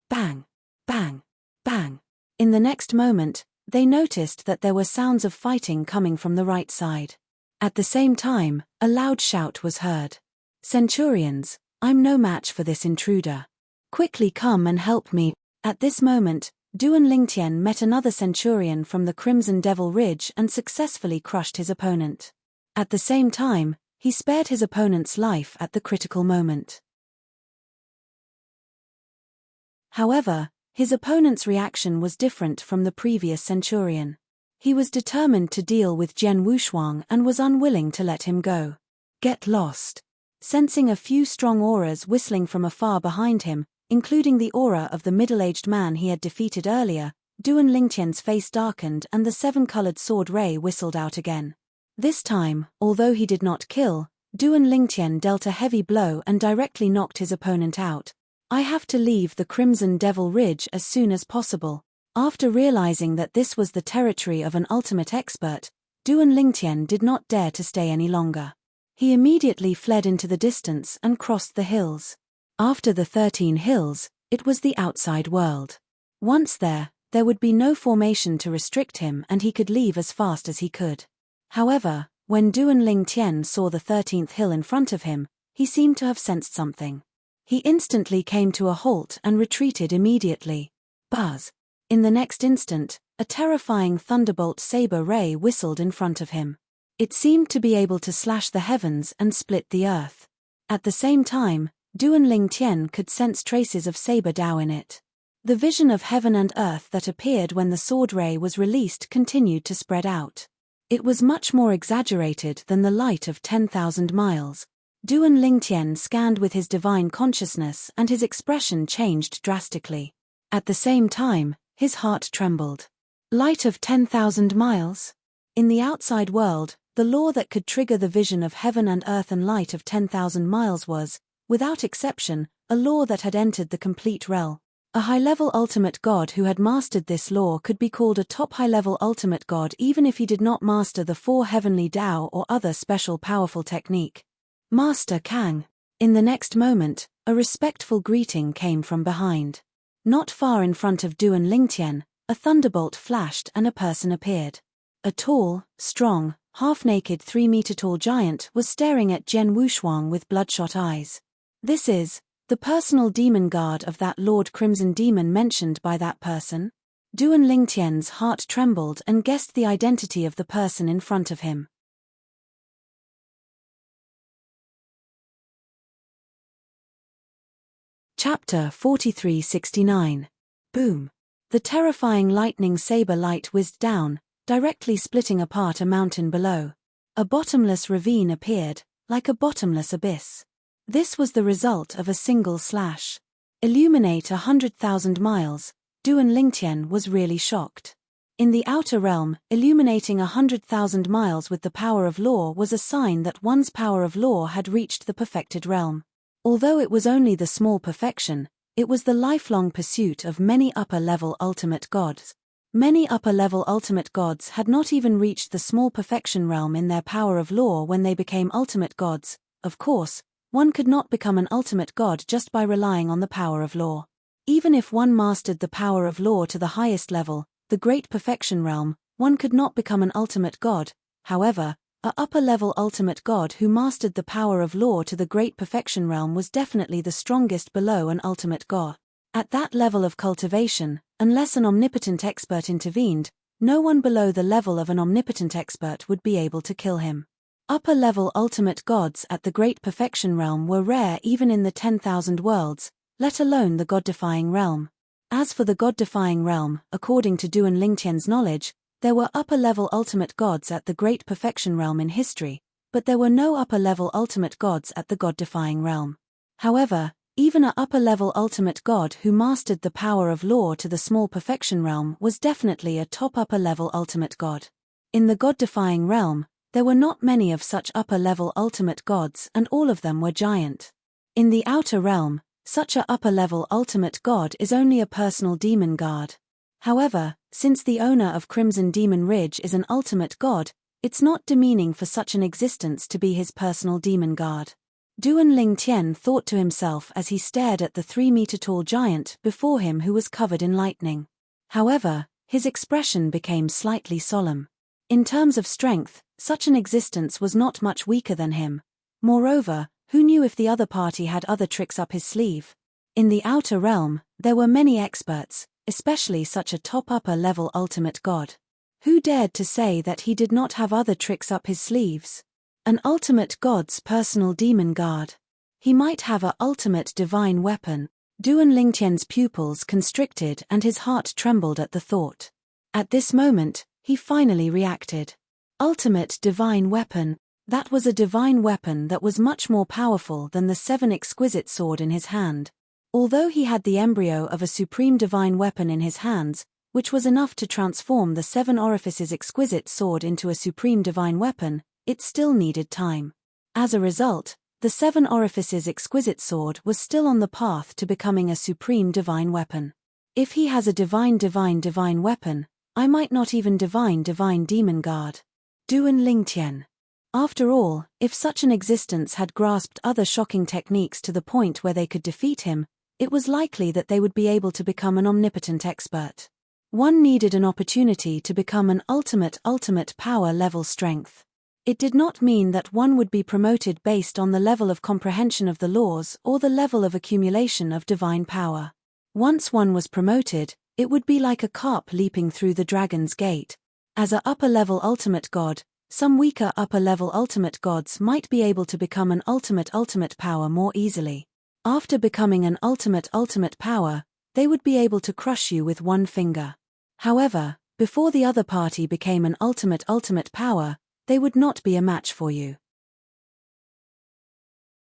Bang, bang, bang. In the next moment, they noticed that there were sounds of fighting coming from the right side. At the same time, a loud shout was heard. Centurions, I'm no match for this intruder. Quickly come and help me. At this moment, Duan Lingtian met another centurion from the Crimson Devil Ridge and successfully crushed his opponent. At the same time, he spared his opponent's life at the critical moment. However, his opponent's reaction was different from the previous centurion. He was determined to deal with Jian Wushuang and was unwilling to let him go. Get lost. Sensing a few strong auras whistling from afar behind him, including the aura of the middle-aged man he had defeated earlier, Duan Lingtian's face darkened and the seven-colored sword ray whistled out again. This time, although he did not kill, Duan Lingtian dealt a heavy blow and directly knocked his opponent out. I have to leave the Crimson Devil Ridge as soon as possible. After realizing that this was the territory of an ultimate expert, Duan Lingtian did not dare to stay any longer. He immediately fled into the distance and crossed the hills. After the 13 hills, it was the outside world. Once there would be no formation to restrict him and he could leave as fast as he could. However, when Duan Lingtian saw the 13th hill in front of him, he seemed to have sensed something. He instantly came to a halt and retreated immediately. Buzz! In the next instant, a terrifying thunderbolt saber ray whistled in front of him. It seemed to be able to slash the heavens and split the earth. At the same time, Duan Lingtian could sense traces of saber Dao in it. The vision of heaven and earth that appeared when the sword ray was released continued to spread out. It was much more exaggerated than the light of 10,000 miles. Duan Lingtian scanned with his divine consciousness and his expression changed drastically. At the same time, his heart trembled. Light of 10,000 miles? In the outside world, the law that could trigger the vision of heaven and earth and light of 10,000 miles was, without exception, a law that had entered the complete realm. A high-level ultimate god who had mastered this law could be called a top high-level ultimate god even if he did not master the 4 heavenly Dao or other special powerful technique. Master Kang. In the next moment, a respectful greeting came from behind. Not far in front of Duan Lingtian, a thunderbolt flashed and a person appeared. A tall, strong, half-naked 3-meter-tall giant was staring at Jian Wushuang with bloodshot eyes. This is the personal demon guard of that Lord Crimson Demon mentioned by that person. Duan Lingtian's heart trembled and guessed the identity of the person in front of him. Chapter 4369. Boom. The terrifying lightning saber light whizzed down, directly splitting apart a mountain below. A bottomless ravine appeared, like a bottomless abyss. This was the result of a single slash. Illuminate 100,000 miles. Duan Lingtian was really shocked. In the outer realm, illuminating 100,000 miles with the power of law was a sign that one's power of law had reached the perfected realm. Although it was only the small perfection, it was the lifelong pursuit of many upper-level ultimate gods. Many upper-level ultimate gods had not even reached the small perfection realm in their power of law when they became ultimate gods. Of course, one could not become an ultimate god just by relying on the power of law. Even if one mastered the power of law to the highest level, the great perfection realm, one could not become an ultimate god. However, a upper-level ultimate god who mastered the power of law to the great perfection realm was definitely the strongest below an ultimate god. At that level of cultivation, unless an omnipotent expert intervened, no one below the level of an omnipotent expert would be able to kill him. Upper-level ultimate gods at the great perfection realm were rare even in the 10,000 worlds, let alone the god-defying realm. As for the god-defying realm, according to Duan Lingtian's knowledge, there were upper-level ultimate gods at the great perfection realm in history, but there were no upper-level ultimate gods at the god-defying realm. However, even an upper-level ultimate god who mastered the power of law to the small perfection realm was definitely a top upper-level ultimate god. In the god-defying realm, there were not many of such upper-level ultimate gods, and all of them were giant. In the outer realm, such a upper-level ultimate god is only a personal demon guard. However, since the owner of Crimson Demon Ridge is an ultimate god, it's not demeaning for such an existence to be his personal demon guard. Duan Lingtian thought to himself as he stared at the 3-meter-tall giant before him who was covered in lightning. However, his expression became slightly solemn. In terms of strength, such an existence was not much weaker than him. Moreover, who knew if the other party had other tricks up his sleeve? In the outer realm, there were many experts, especially such a top upper-level ultimate god. Who dared to say that he did not have other tricks up his sleeves? An ultimate god's personal demon guard. He might have a ultimate divine weapon. Duan Lingtian's pupils constricted and his heart trembled at the thought. At this moment, he finally reacted. Ultimate divine weapon. That was a divine weapon that was much more powerful than the 7 exquisite sword in his hand. Although he had the embryo of a supreme divine weapon in his hands, which was enough to transform the 7 orifices exquisite sword into a supreme divine weapon, it still needed time. As a result, the 7 orifices exquisite sword was still on the path to becoming a supreme divine weapon. If he has a divine weapon, I might not even divine demon guard. Duan Lingtian. After all, if such an existence had grasped other shocking techniques to the point where they could defeat him, it was likely that they would be able to become an omnipotent expert. One needed an opportunity to become an ultimate power level strength. It did not mean that one would be promoted based on the level of comprehension of the laws or the level of accumulation of divine power. Once one was promoted, it would be like a carp leaping through the dragon's gate. As a upper-level ultimate god, some weaker upper-level ultimate gods might be able to become an ultimate power more easily. After becoming an ultimate power, they would be able to crush you with one finger. However, before the other party became an ultimate power, they would not be a match for you.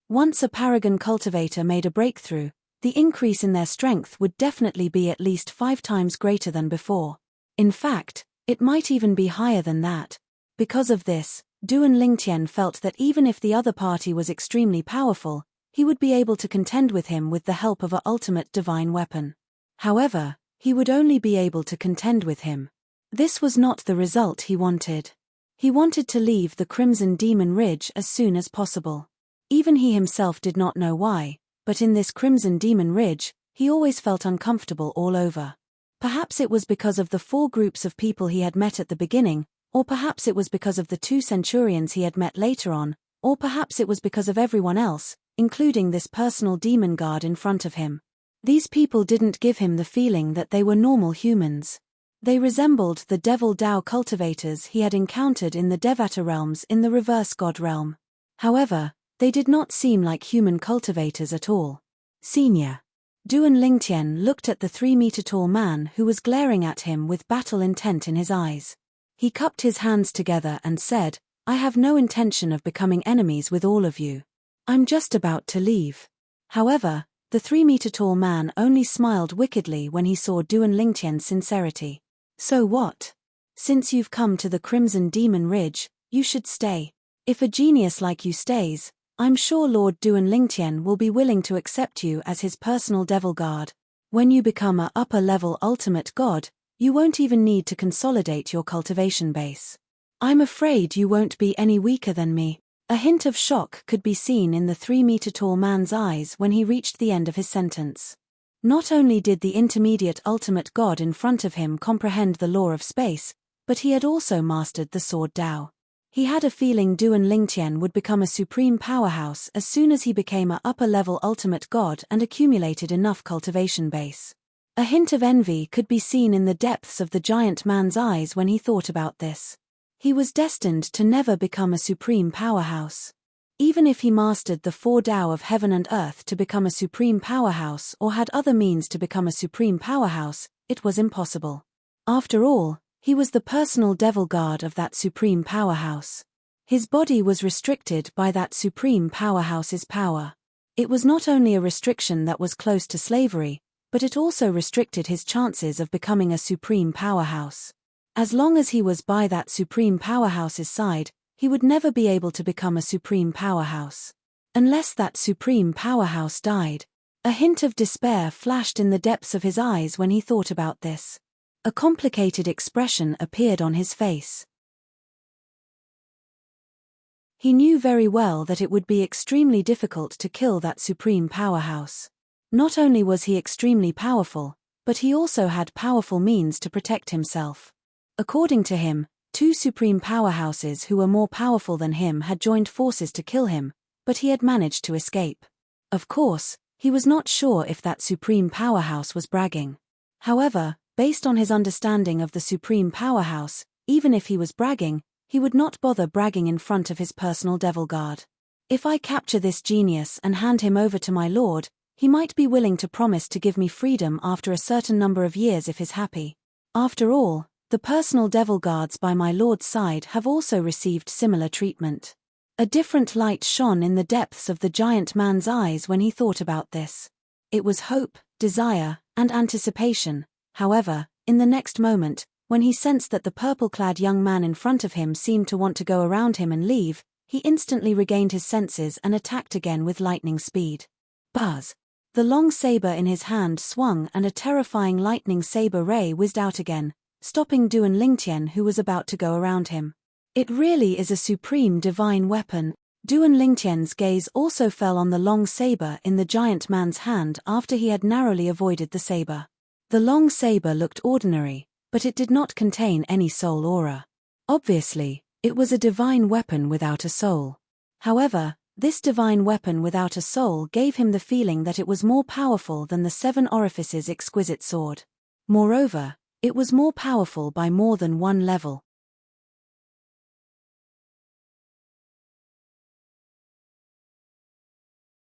Once a paragon cultivator made a breakthrough, the increase in their strength would definitely be at least 5 times greater than before. In fact, it might even be higher than that. Because of this, Duan Lingtian felt that even if the other party was extremely powerful, he would be able to contend with him with the help of an ultimate divine weapon. However, he would only be able to contend with him. This was not the result he wanted. He wanted to leave the Crimson Demon Ridge as soon as possible. Even he himself did not know why, but in this Crimson Demon Ridge, he always felt uncomfortable all over. Perhaps it was because of the 4 groups of people he had met at the beginning, or perhaps it was because of the 2 centurions he had met later on, or perhaps it was because of everyone else, including this personal demon guard in front of him. These people didn't give him the feeling that they were normal humans. They resembled the Devil Dao cultivators he had encountered in the Devata realms in the reverse god realm. However, they did not seem like human cultivators at all. Senior. Duan Lingtian looked at the 3-meter-tall man who was glaring at him with battle intent in his eyes. He cupped his hands together and said, "I have no intention of becoming enemies with all of you. I'm just about to leave." However, the 3-meter-tall man only smiled wickedly when he saw Duan Lingtian's sincerity. "So what? Since you've come to the Crimson Demon Ridge, you should stay. If a genius like you stays, I'm sure Lord Duan Lingtian will be willing to accept you as his personal devil guard. When you become a upper-level ultimate god, you won't even need to consolidate your cultivation base. I'm afraid you won't be any weaker than me." A hint of shock could be seen in the 3-meter-tall man's eyes when he reached the end of his sentence. Not only did the intermediate ultimate god in front of him comprehend the law of space, but he had also mastered the sword Dao. He had a feeling Duan Lingtian would become a supreme powerhouse as soon as he became a upper-level ultimate god and accumulated enough cultivation base. A hint of envy could be seen in the depths of the giant man's eyes when he thought about this. He was destined to never become a supreme powerhouse. Even if he mastered the 4 Dao of heaven and earth to become a supreme powerhouse or had other means to become a supreme powerhouse, it was impossible. After all, he was the personal devil guard of that supreme powerhouse. His body was restricted by that supreme powerhouse's power. It was not only a restriction that was close to slavery, but it also restricted his chances of becoming a supreme powerhouse. As long as he was by that supreme powerhouse's side, he would never be able to become a supreme powerhouse. Unless that supreme powerhouse died. A hint of despair flashed in the depths of his eyes when he thought about this. A complicated expression appeared on his face. He knew very well that it would be extremely difficult to kill that supreme powerhouse. Not only was he extremely powerful, but he also had powerful means to protect himself. According to him, 2 supreme powerhouses who were more powerful than him had joined forces to kill him, but he had managed to escape. Of course, he was not sure if that supreme powerhouse was bragging. However, based on his understanding of the supreme powerhouse, even if he was bragging, he would not bother bragging in front of his personal devil guard. If I capture this genius and hand him over to my lord, he might be willing to promise to give me freedom after a certain number of years if he's happy. After all, the personal devil guards by my lord's side have also received similar treatment. A different light shone in the depths of the giant man's eyes when he thought about this. It was hope, desire, and anticipation. However, in the next moment, when he sensed that the purple-clad young man in front of him seemed to want to go around him and leave, he instantly regained his senses and attacked again with lightning speed. Buzz! The long saber in his hand swung and a terrifying lightning saber ray whizzed out again, stopping Duan Lingtian who was about to go around him. It really is a supreme divine weapon. Duan Lingtian's gaze also fell on the long saber in the giant man's hand after he had narrowly avoided the saber. The long saber looked ordinary, but it did not contain any soul aura. Obviously, it was a divine weapon without a soul. However, this divine weapon without a soul gave him the feeling that it was more powerful than the 7 Orifices' exquisite sword. Moreover, it was more powerful by more than one level.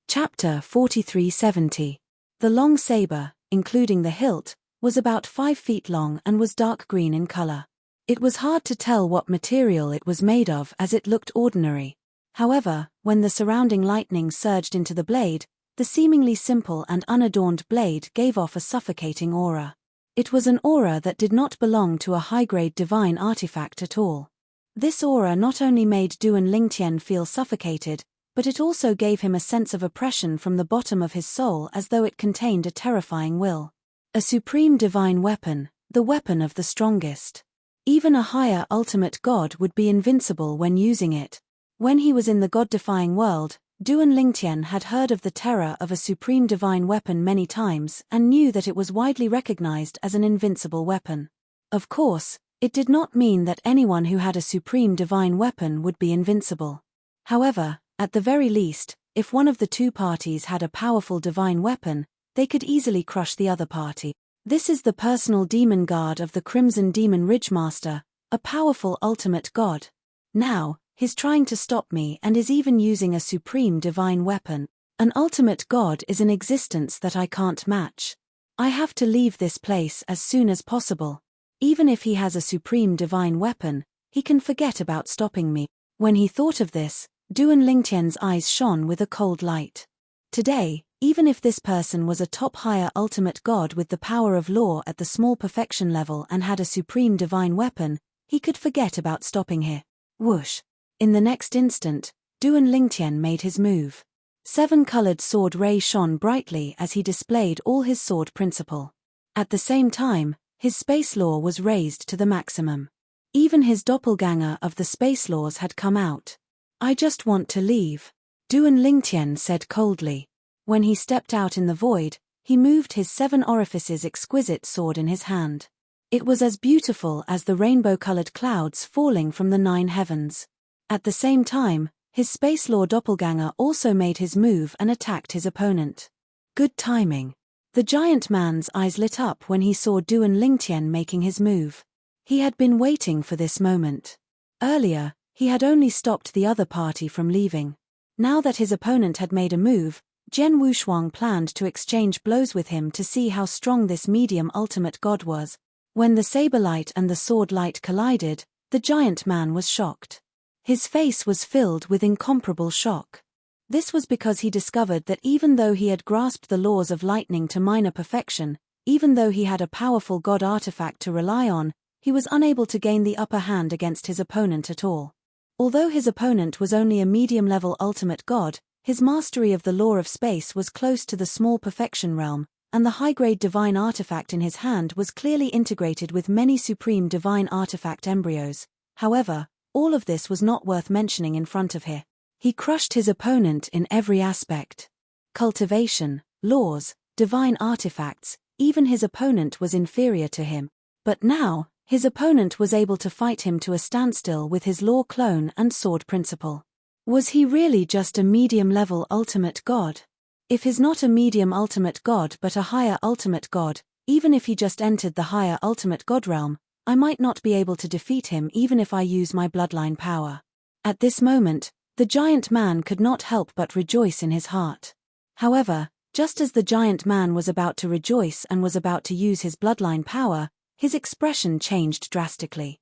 Chapter 4370. The long saber, including the hilt, was about 5 feet long and was dark green in color. It was hard to tell what material it was made of as it looked ordinary. However, when the surrounding lightning surged into the blade, the seemingly simple and unadorned blade gave off a suffocating aura. It was an aura that did not belong to a high-grade divine artifact at all. This aura not only made Duan Lingtian feel suffocated, but it also gave him a sense of oppression from the bottom of his soul as though it contained a terrifying will. A supreme divine weapon, the weapon of the strongest. Even a higher ultimate god would be invincible when using it. When he was in the god-defying world, Duan Lingtian had heard of the terror of a supreme divine weapon many times and knew that it was widely recognized as an invincible weapon. Of course, it did not mean that anyone who had a supreme divine weapon would be invincible. However, at the very least, if one of the 2 parties had a powerful divine weapon, they could easily crush the other party. This is the personal demon guard of the Crimson Demon Ridgemaster, a powerful ultimate god. Now, he's trying to stop me and is even using a supreme divine weapon. An ultimate god is an existence that I can't match. I have to leave this place as soon as possible. Even if he has a supreme divine weapon, he can forget about stopping me. When he thought of this, Duan Lingtian's eyes shone with a cold light. Today, even if this person was a top higher ultimate god with the power of law at the small perfection level and had a supreme divine weapon, he could forget about stopping here. Whoosh! In the next instant, Duan Lingtian made his move. 7-colored sword ray shone brightly as he displayed all his sword principle. At the same time, his space law was raised to the maximum. Even his doppelganger of the space laws had come out. I just want to leave, Duan Lingtian said coldly. When he stepped out in the void, he moved his 7 orifices exquisite sword in his hand. It was as beautiful as the rainbow-colored clouds falling from the 9 heavens. At the same time, his Space Law doppelganger also made his move and attacked his opponent. Good timing. The giant man's eyes lit up when he saw Duan Lingtian making his move. He had been waiting for this moment. Earlier, he had only stopped the other party from leaving. Now that his opponent had made a move, Jian Wushuang planned to exchange blows with him to see how strong this medium ultimate god was. When the saber light and the sword light collided, the giant man was shocked. His face was filled with incomparable shock. This was because he discovered that even though he had grasped the laws of lightning to minor perfection, even though he had a powerful god artifact to rely on, he was unable to gain the upper hand against his opponent at all. Although his opponent was only a medium-level ultimate god, his mastery of the law of space was close to the small perfection realm, and the high-grade divine artifact in his hand was clearly integrated with many supreme divine artifact embryos. However, all of this was not worth mentioning in front of him. He crushed his opponent in every aspect. Cultivation, laws, divine artifacts, even his opponent was inferior to him. But now, his opponent was able to fight him to a standstill with his law clone and sword principle. Was he really just a medium-level ultimate god? If he's not a medium ultimate god but a higher ultimate god, even if he just entered the higher ultimate god realm, I might not be able to defeat him even if I use my bloodline power. At this moment, the giant man could not help but rejoice in his heart. However, just as the giant man was about to rejoice and was about to use his bloodline power, his expression changed drastically.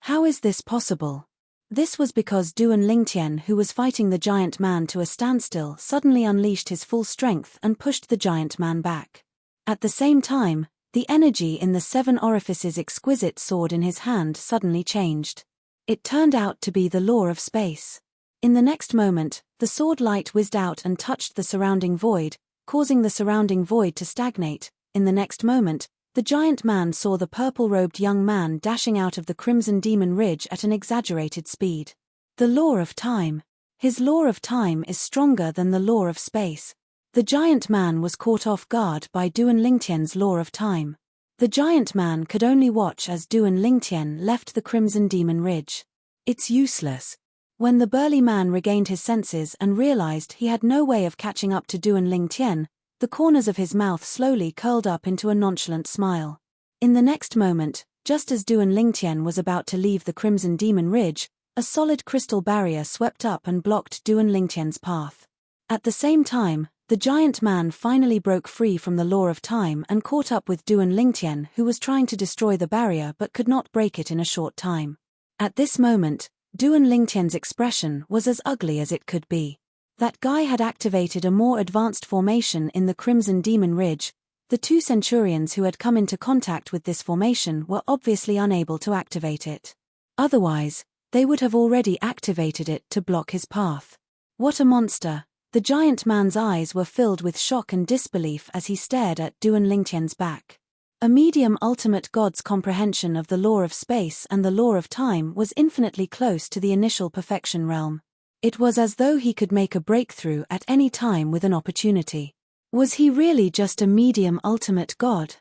How is this possible? This was because Duan Lingtian, who was fighting the giant man to a standstill, suddenly unleashed his full strength and pushed the giant man back. At the same time, the energy in the 7 orifices exquisite sword in his hand suddenly changed. It turned out to be the law of space. In the next moment, the sword light whizzed out and touched the surrounding void, causing the surrounding void to stagnate. In the next moment, the giant man saw the purple-robed young man dashing out of the Crimson Demon Ridge at an exaggerated speed. The law of time. His law of time is stronger than the law of space. The giant man was caught off guard by Duan Lingtian's law of time. The giant man could only watch as Duan Lingtian left the Crimson Demon Ridge. It's useless. When the burly man regained his senses and realized he had no way of catching up to Duan Lingtian, the corners of his mouth slowly curled up into a nonchalant smile. In the next moment, just as Duan Lingtian was about to leave the Crimson Demon Ridge, a solid crystal barrier swept up and blocked Duan Lingtian's path. At the same time, the giant man finally broke free from the law of time and caught up with Duan Lingtian, who was trying to destroy the barrier but could not break it in a short time. At this moment, Duan Lingtian's expression was as ugly as it could be. That guy had activated a more advanced formation in the Crimson Demon Ridge. The 2 centurions who had come into contact with this formation were obviously unable to activate it. Otherwise, they would have already activated it to block his path. What a monster! The giant man's eyes were filled with shock and disbelief as he stared at Duan Lingtian's back. A medium ultimate god's comprehension of the law of space and the law of time was infinitely close to the initial perfection realm. It was as though he could make a breakthrough at any time with an opportunity. Was he really just a medium ultimate god?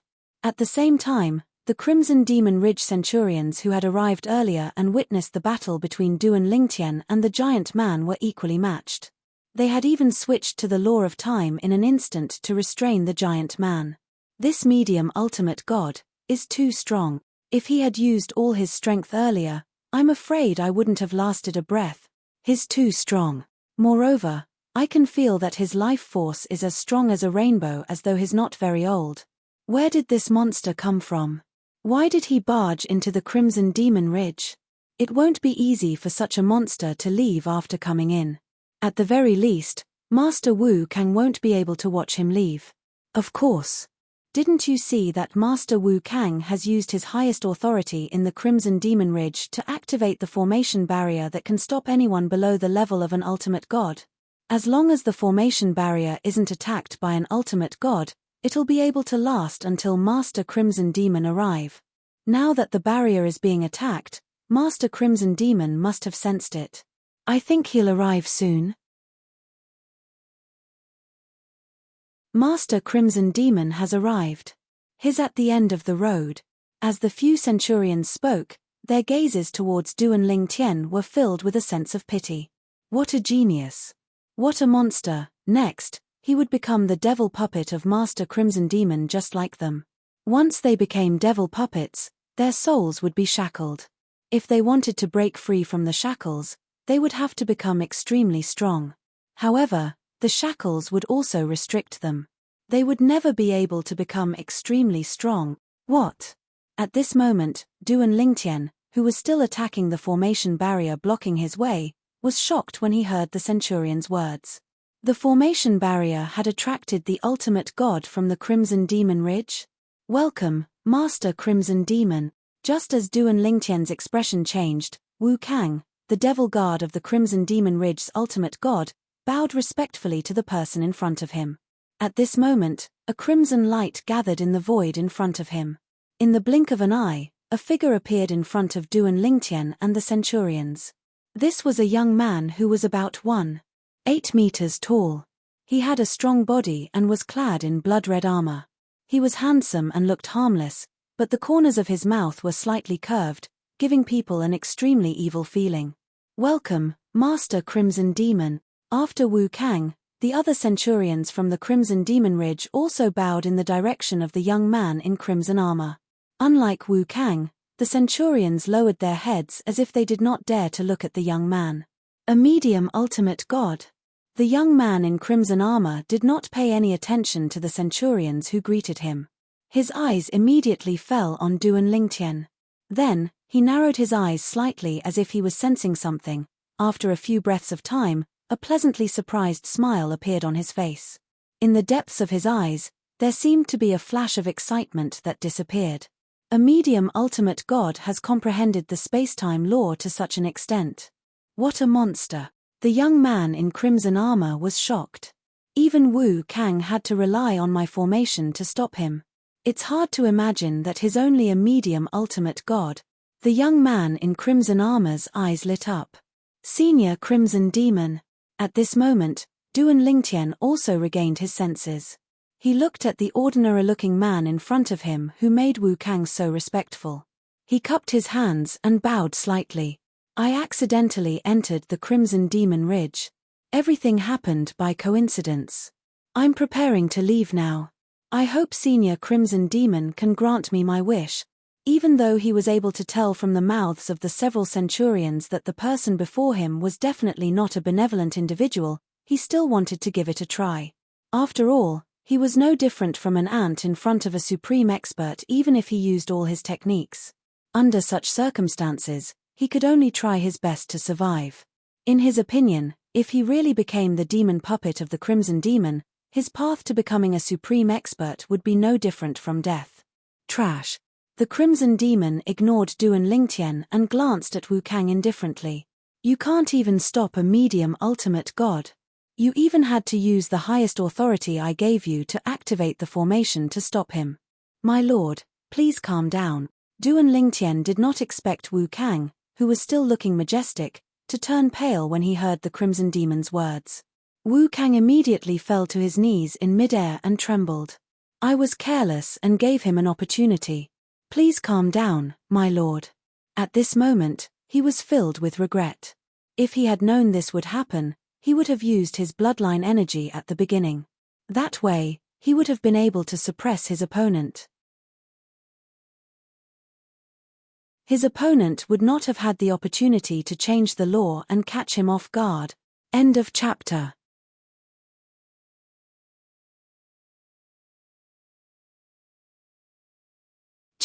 At the same time, the Crimson Demon Ridge centurions who had arrived earlier and witnessed the battle between Duan Lingtian and the giant man were equally matched. They had even switched to the law of time in an instant to restrain the giant man. This medium ultimate god is too strong. If he had used all his strength earlier, I'm afraid I wouldn't have lasted a breath. He's too strong. Moreover, I can feel that his life force is as strong as a rainbow as though he's not very old. Where did this monster come from? Why did he barge into the Crimson Demon Ridge? It won't be easy for such a monster to leave after coming in. At the very least, Master Wu Kang won't be able to watch him leave. Of course. Didn't you see that Master Wu Kang has used his highest authority in the Crimson Demon Ridge to activate the formation barrier that can stop anyone below the level of an ultimate god? As long as the formation barrier isn't attacked by an ultimate god, it'll be able to last until Master Crimson Demon arrive. Now that the barrier is being attacked, Master Crimson Demon must have sensed it. I think he'll arrive soon. Master Crimson Demon has arrived. He's at the end of the road. As the few centurions spoke, their gazes towards Duan Lingtian were filled with a sense of pity. What a genius! What a monster! Next, he would become the devil puppet of Master Crimson Demon just like them. Once they became devil puppets, their souls would be shackled. If they wanted to break free from the shackles, they would have to become extremely strong. However, the shackles would also restrict them. They would never be able to become extremely strong. What? At this moment, Duan Lingtian, who was still attacking the formation barrier blocking his way, was shocked when he heard the centurion's words. The formation barrier had attracted the ultimate god from the Crimson Demon Ridge. Welcome, Master Crimson Demon. Just as Duan Lingtian's expression changed, Wu Kang, the devil guard of the Crimson Demon Ridge's ultimate god, bowed respectfully to the person in front of him. At this moment, a crimson light gathered in the void in front of him. In the blink of an eye, a figure appeared in front of Duan Lingtian and the centurions. This was a young man who was about 1.8 meters tall. He had a strong body and was clad in blood-red armor. He was handsome and looked harmless, but the corners of his mouth were slightly curved, giving people an extremely evil feeling. Welcome, Master Crimson Demon. After Wu Kang, the other centurions from the Crimson Demon Ridge also bowed in the direction of the young man in crimson armor. Unlike Wu Kang, the centurions lowered their heads as if they did not dare to look at the young man. A medium ultimate god. The young man in crimson armor did not pay any attention to the centurions who greeted him. His eyes immediately fell on Duan Lingtian. Then, he narrowed his eyes slightly as if he was sensing something. After a few breaths of time, a pleasantly surprised smile appeared on his face. In the depths of his eyes, there seemed to be a flash of excitement that disappeared. A medium ultimate god has comprehended the space-time law to such an extent. What a monster! The young man in crimson armor was shocked. Even Wu Kang had to rely on my formation to stop him. It's hard to imagine that he's only a medium ultimate god. The young man in crimson armor's eyes lit up. Senior Crimson Demon. At this moment, Duan Lingtian also regained his senses. He looked at the ordinary-looking man in front of him who made Wu Kang so respectful. He cupped his hands and bowed slightly. I accidentally entered the Crimson Demon Ridge. Everything happened by coincidence. I'm preparing to leave now. I hope Senior Crimson Demon can grant me my wish. Even though he was able to tell from the mouths of the several centurions that the person before him was definitely not a benevolent individual, he still wanted to give it a try. After all, he was no different from an ant in front of a supreme expert even if he used all his techniques. Under such circumstances, he could only try his best to survive. In his opinion, if he really became the demon puppet of the Crimson Demon, his path to becoming a supreme expert would be no different from death. Trash. The Crimson Demon ignored Duan Lingtian and glanced at Wu Kang indifferently. You can't even stop a medium ultimate god. You even had to use the highest authority I gave you to activate the formation to stop him. My lord, please calm down. Duan Lingtian did not expect Wu Kang, who was still looking majestic, to turn pale when he heard the Crimson Demon's words. Wu Kang immediately fell to his knees in midair and trembled. I was careless and gave him an opportunity. Please calm down, my lord. At this moment, he was filled with regret. If he had known this would happen, he would have used his bloodline energy at the beginning. That way, he would have been able to suppress his opponent. His opponent would not have had the opportunity to change the law and catch him off guard. End of chapter.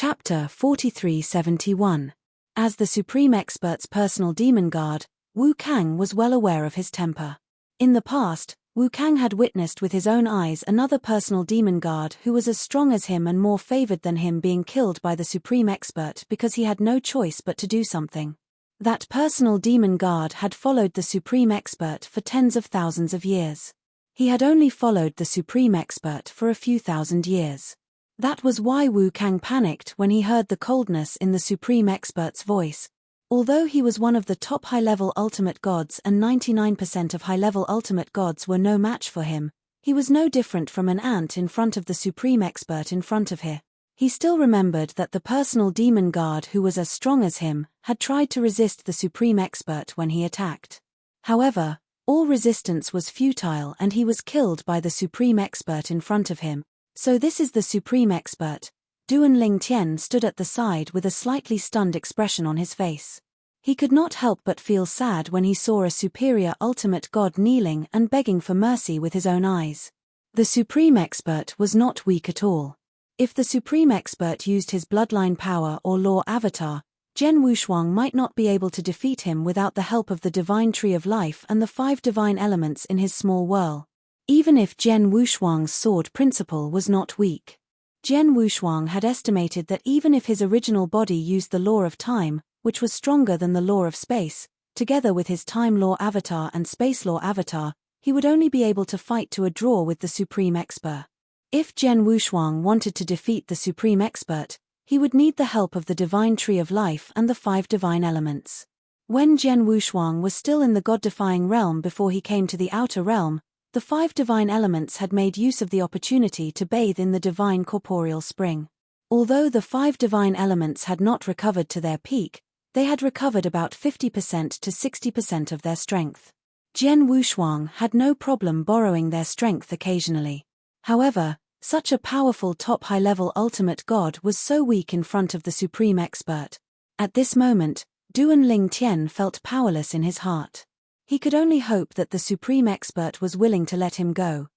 Chapter 4371. As the Supreme Expert's personal demon guard, Wu Kang was well aware of his temper. In the past, Wu Kang had witnessed with his own eyes another personal demon guard who was as strong as him and more favored than him being killed by the Supreme Expert because he had no choice but to do something. That personal demon guard had followed the Supreme Expert for tens of thousands of years. He had only followed the Supreme Expert for a few thousand years. That was why Wu Kang panicked when he heard the coldness in the Supreme Expert's voice. Although he was one of the top high-level ultimate gods and 99% of high-level ultimate gods were no match for him, he was no different from an ant in front of the supreme expert in front of him. He still remembered that the personal demon guard who was as strong as him had tried to resist the supreme expert when he attacked. However, all resistance was futile and he was killed by the supreme expert in front of him. So this is the supreme expert. Duan Lingtian stood at the side with a slightly stunned expression on his face. He could not help but feel sad when he saw a superior ultimate god kneeling and begging for mercy with his own eyes. The supreme expert was not weak at all. If the supreme expert used his bloodline power or law avatar, Zhen Wushuang might not be able to defeat him without the help of the divine tree of life and the 5 divine elements in his small whirl. Even if Zhen Wushuang's sword principle was not weak. Zhen Wushuang had estimated that even if his original body used the law of time, which was stronger than the law of space, together with his time law avatar and space law avatar, he would only be able to fight to a draw with the supreme expert. If Zhen Wushuang wanted to defeat the supreme expert, he would need the help of the divine tree of life and the 5 divine elements. When Zhen Wushuang was still in the god-defying realm before he came to the outer realm, the 5 divine elements had made use of the opportunity to bathe in the divine corporeal spring. Although the 5 divine elements had not recovered to their peak, they had recovered about 50% to 60% of their strength. Zhen Wushuang had no problem borrowing their strength occasionally. However, such a powerful top high-level ultimate god was so weak in front of the supreme expert. At this moment, Duan Lingtian felt powerless in his heart. He could only hope that the supreme expert was willing to let him go.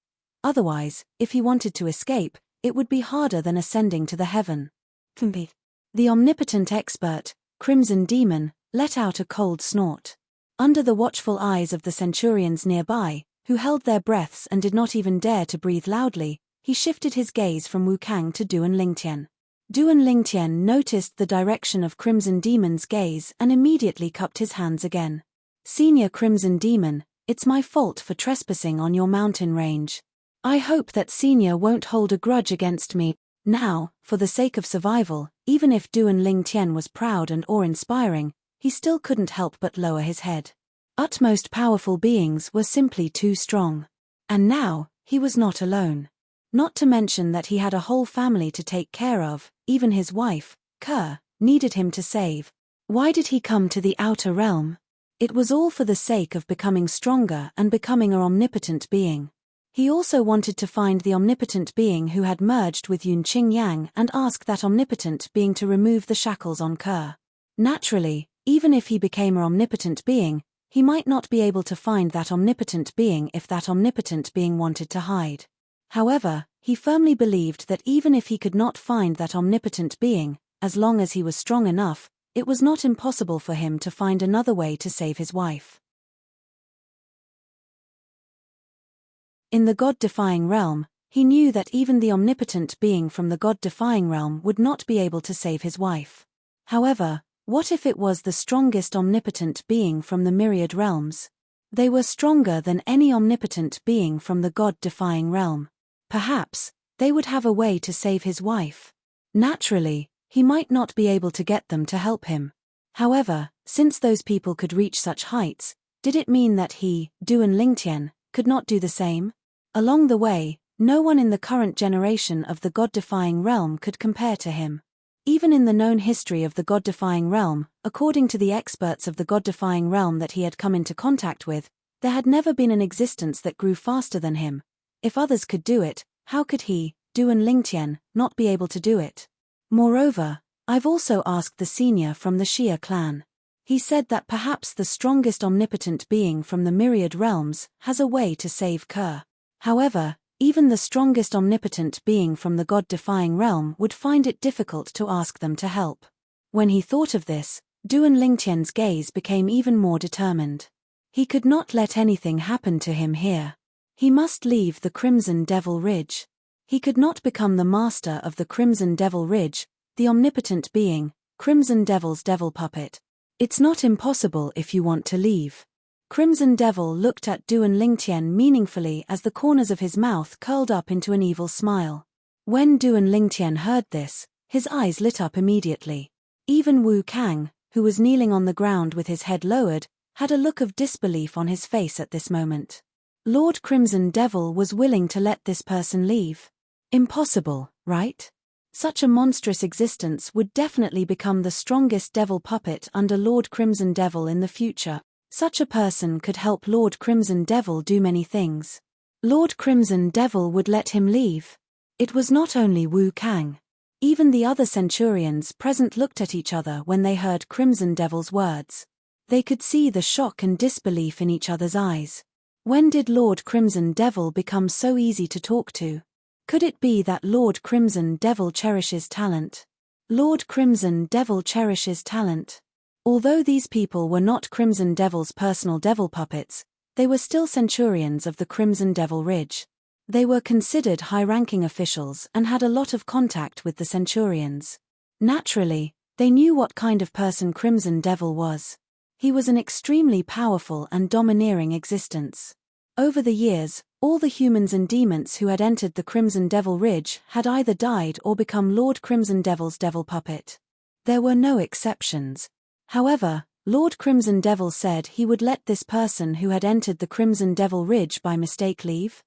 Otherwise, if he wanted to escape, it would be harder than ascending to the heaven. The omnipotent expert, Crimson Demon, let out a cold snort. Under the watchful eyes of the centurions nearby, who held their breaths and did not even dare to breathe loudly, he shifted his gaze from Wu Kang to Duan Lingtian. Duan Lingtian noticed the direction of Crimson Demon's gaze and immediately cupped his hands again. Senior Crimson Demon, it's my fault for trespassing on your mountain range. I hope that Senior won't hold a grudge against me. Now, for the sake of survival, even if Duan Lingtian was proud and awe-inspiring, he still couldn't help but lower his head. Utmost powerful beings were simply too strong. And now, he was not alone. Not to mention that he had a whole family to take care of, even his wife, Kerr, needed him to save. Why did he come to the outer realm? It was all for the sake of becoming stronger and becoming an omnipotent being. He also wanted to find the omnipotent being who had merged with Yun Qing Yang and ask that omnipotent being to remove the shackles on Kerr. Naturally, even if he became an omnipotent being, he might not be able to find that omnipotent being if that omnipotent being wanted to hide. However, he firmly believed that even if he could not find that omnipotent being, as long as he was strong enough, it was not impossible for him to find another way to save his wife. In the God-defying realm, he knew that even the omnipotent being from the God-defying realm would not be able to save his wife. However, what if it was the strongest omnipotent being from the myriad realms? They were stronger than any omnipotent being from the God-defying realm. Perhaps, they would have a way to save his wife. Naturally, he might not be able to get them to help him. However, since those people could reach such heights, did it mean that he, Duan Lingtian, could not do the same? Along the way, no one in the current generation of the God-defying realm could compare to him. Even in the known history of the God-defying realm, according to the experts of the God-defying realm that he had come into contact with, there had never been an existence that grew faster than him. If others could do it, how could he, Duan Lingtian, not be able to do it? Moreover, I've also asked the senior from the Xia clan. He said that perhaps the strongest omnipotent being from the myriad realms has a way to save Kerr. However, even the strongest omnipotent being from the God-defying realm would find it difficult to ask them to help. When he thought of this, Duan Lingtian's gaze became even more determined. He could not let anything happen to him here. He must leave the Crimson Devil Ridge. He could not become the master of the Crimson Devil Ridge, the omnipotent being, Crimson Devil's devil puppet. It's not impossible if you want to leave. Crimson Devil looked at Duan Lingtian meaningfully as the corners of his mouth curled up into an evil smile. When Duan Lingtian heard this, his eyes lit up immediately. Even Wu Kang, who was kneeling on the ground with his head lowered, had a look of disbelief on his face at this moment. Lord Crimson Devil was willing to let this person leave. Impossible, right? Such a monstrous existence would definitely become the strongest devil puppet under Lord Crimson Devil in the future. Such a person could help Lord Crimson Devil do many things. Lord Crimson Devil would let him leave. It was not only Wu Kang. Even the other centurions present looked at each other when they heard Crimson Devil's words. They could see the shock and disbelief in each other's eyes. When did Lord Crimson Devil become so easy to talk to? Could it be that Lord Crimson Devil cherishes talent? Lord Crimson Devil cherishes talent. Although these people were not Crimson Devil's personal devil puppets, they were still centurions of the Crimson Devil Ridge. They were considered high-ranking officials and had a lot of contact with the centurions. Naturally, they knew what kind of person Crimson Devil was. He was an extremely powerful and domineering existence. Over the years, all the humans and demons who had entered the Crimson Devil Ridge had either died or become Lord Crimson Devil's devil puppet. There were no exceptions. However, Lord Crimson Devil said he would let this person who had entered the Crimson Devil Ridge by mistake leave.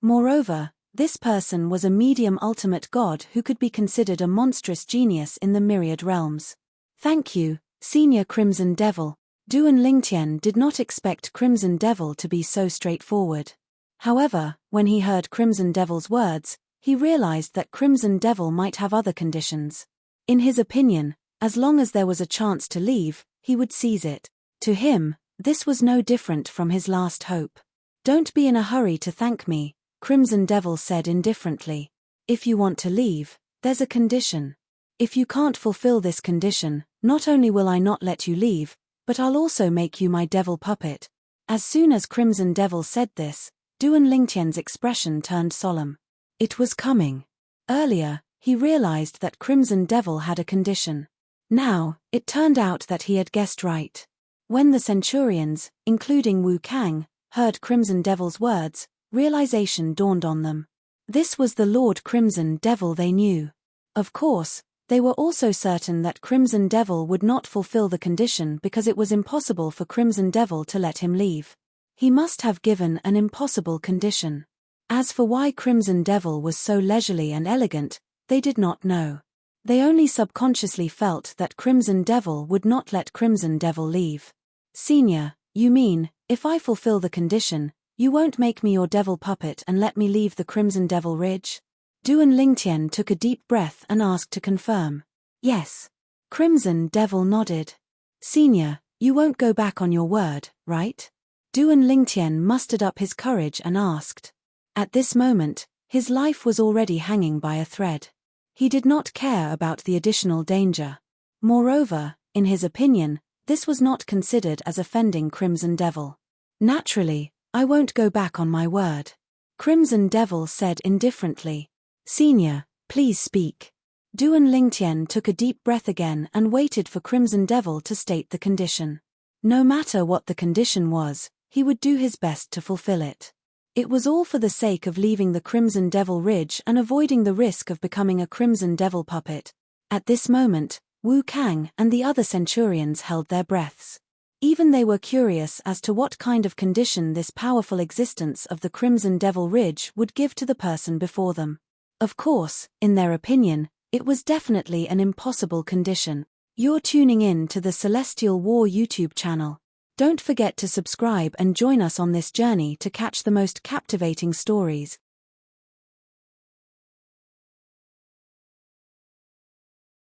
Moreover, this person was a medium ultimate god who could be considered a monstrous genius in the myriad realms. Thank you, Senior Crimson Devil. Duan Lingtian did not expect Crimson Devil to be so straightforward. However, when he heard Crimson Devil's words, he realized that Crimson Devil might have other conditions. In his opinion, as long as there was a chance to leave, he would seize it. To him, this was no different from his last hope. Don't be in a hurry to thank me, Crimson Devil said indifferently. If you want to leave, there's a condition. If you can't fulfill this condition, not only will I not let you leave, but I'll also make you my devil puppet. As soon as Crimson Devil said this, Duan Lingtian's expression turned solemn. It was coming. Earlier, he realized that Crimson Devil had a condition. Now, it turned out that he had guessed right. When the centurions, including Wu Kang, heard Crimson Devil's words, realization dawned on them. This was the Lord Crimson Devil they knew. Of course, they were also certain that Crimson Devil would not fulfill the condition because it was impossible for Crimson Devil to let him leave. He must have given an impossible condition. As for why Crimson Devil was so leisurely and elegant, they did not know. They only subconsciously felt that Crimson Devil would not let Crimson Devil leave. Senior, you mean, if I fulfill the condition, you won't make me your devil puppet and let me leave the Crimson Devil Ridge? Duan Lingtian took a deep breath and asked to confirm. Yes. Crimson Devil nodded. Senior, you won't go back on your word, right? Duan Lingtian mustered up his courage and asked. At this moment, his life was already hanging by a thread. He did not care about the additional danger. Moreover, in his opinion, this was not considered as offending Crimson Devil. Naturally, I won't go back on my word. Crimson Devil said indifferently. Senior, please speak. Duan Lingtian took a deep breath again and waited for Crimson Devil to state the condition. No matter what the condition was, he would do his best to fulfill it. It was all for the sake of leaving the Crimson Devil Ridge and avoiding the risk of becoming a Crimson Devil puppet. At this moment, Wu Kang and the other centurions held their breaths. Even they were curious as to what kind of condition this powerful existence of the Crimson Devil Ridge would give to the person before them. Of course, in their opinion, it was definitely an impossible condition. You're tuning in to the Celestial War YouTube channel. Don't forget to subscribe and join us on this journey to catch the most captivating stories.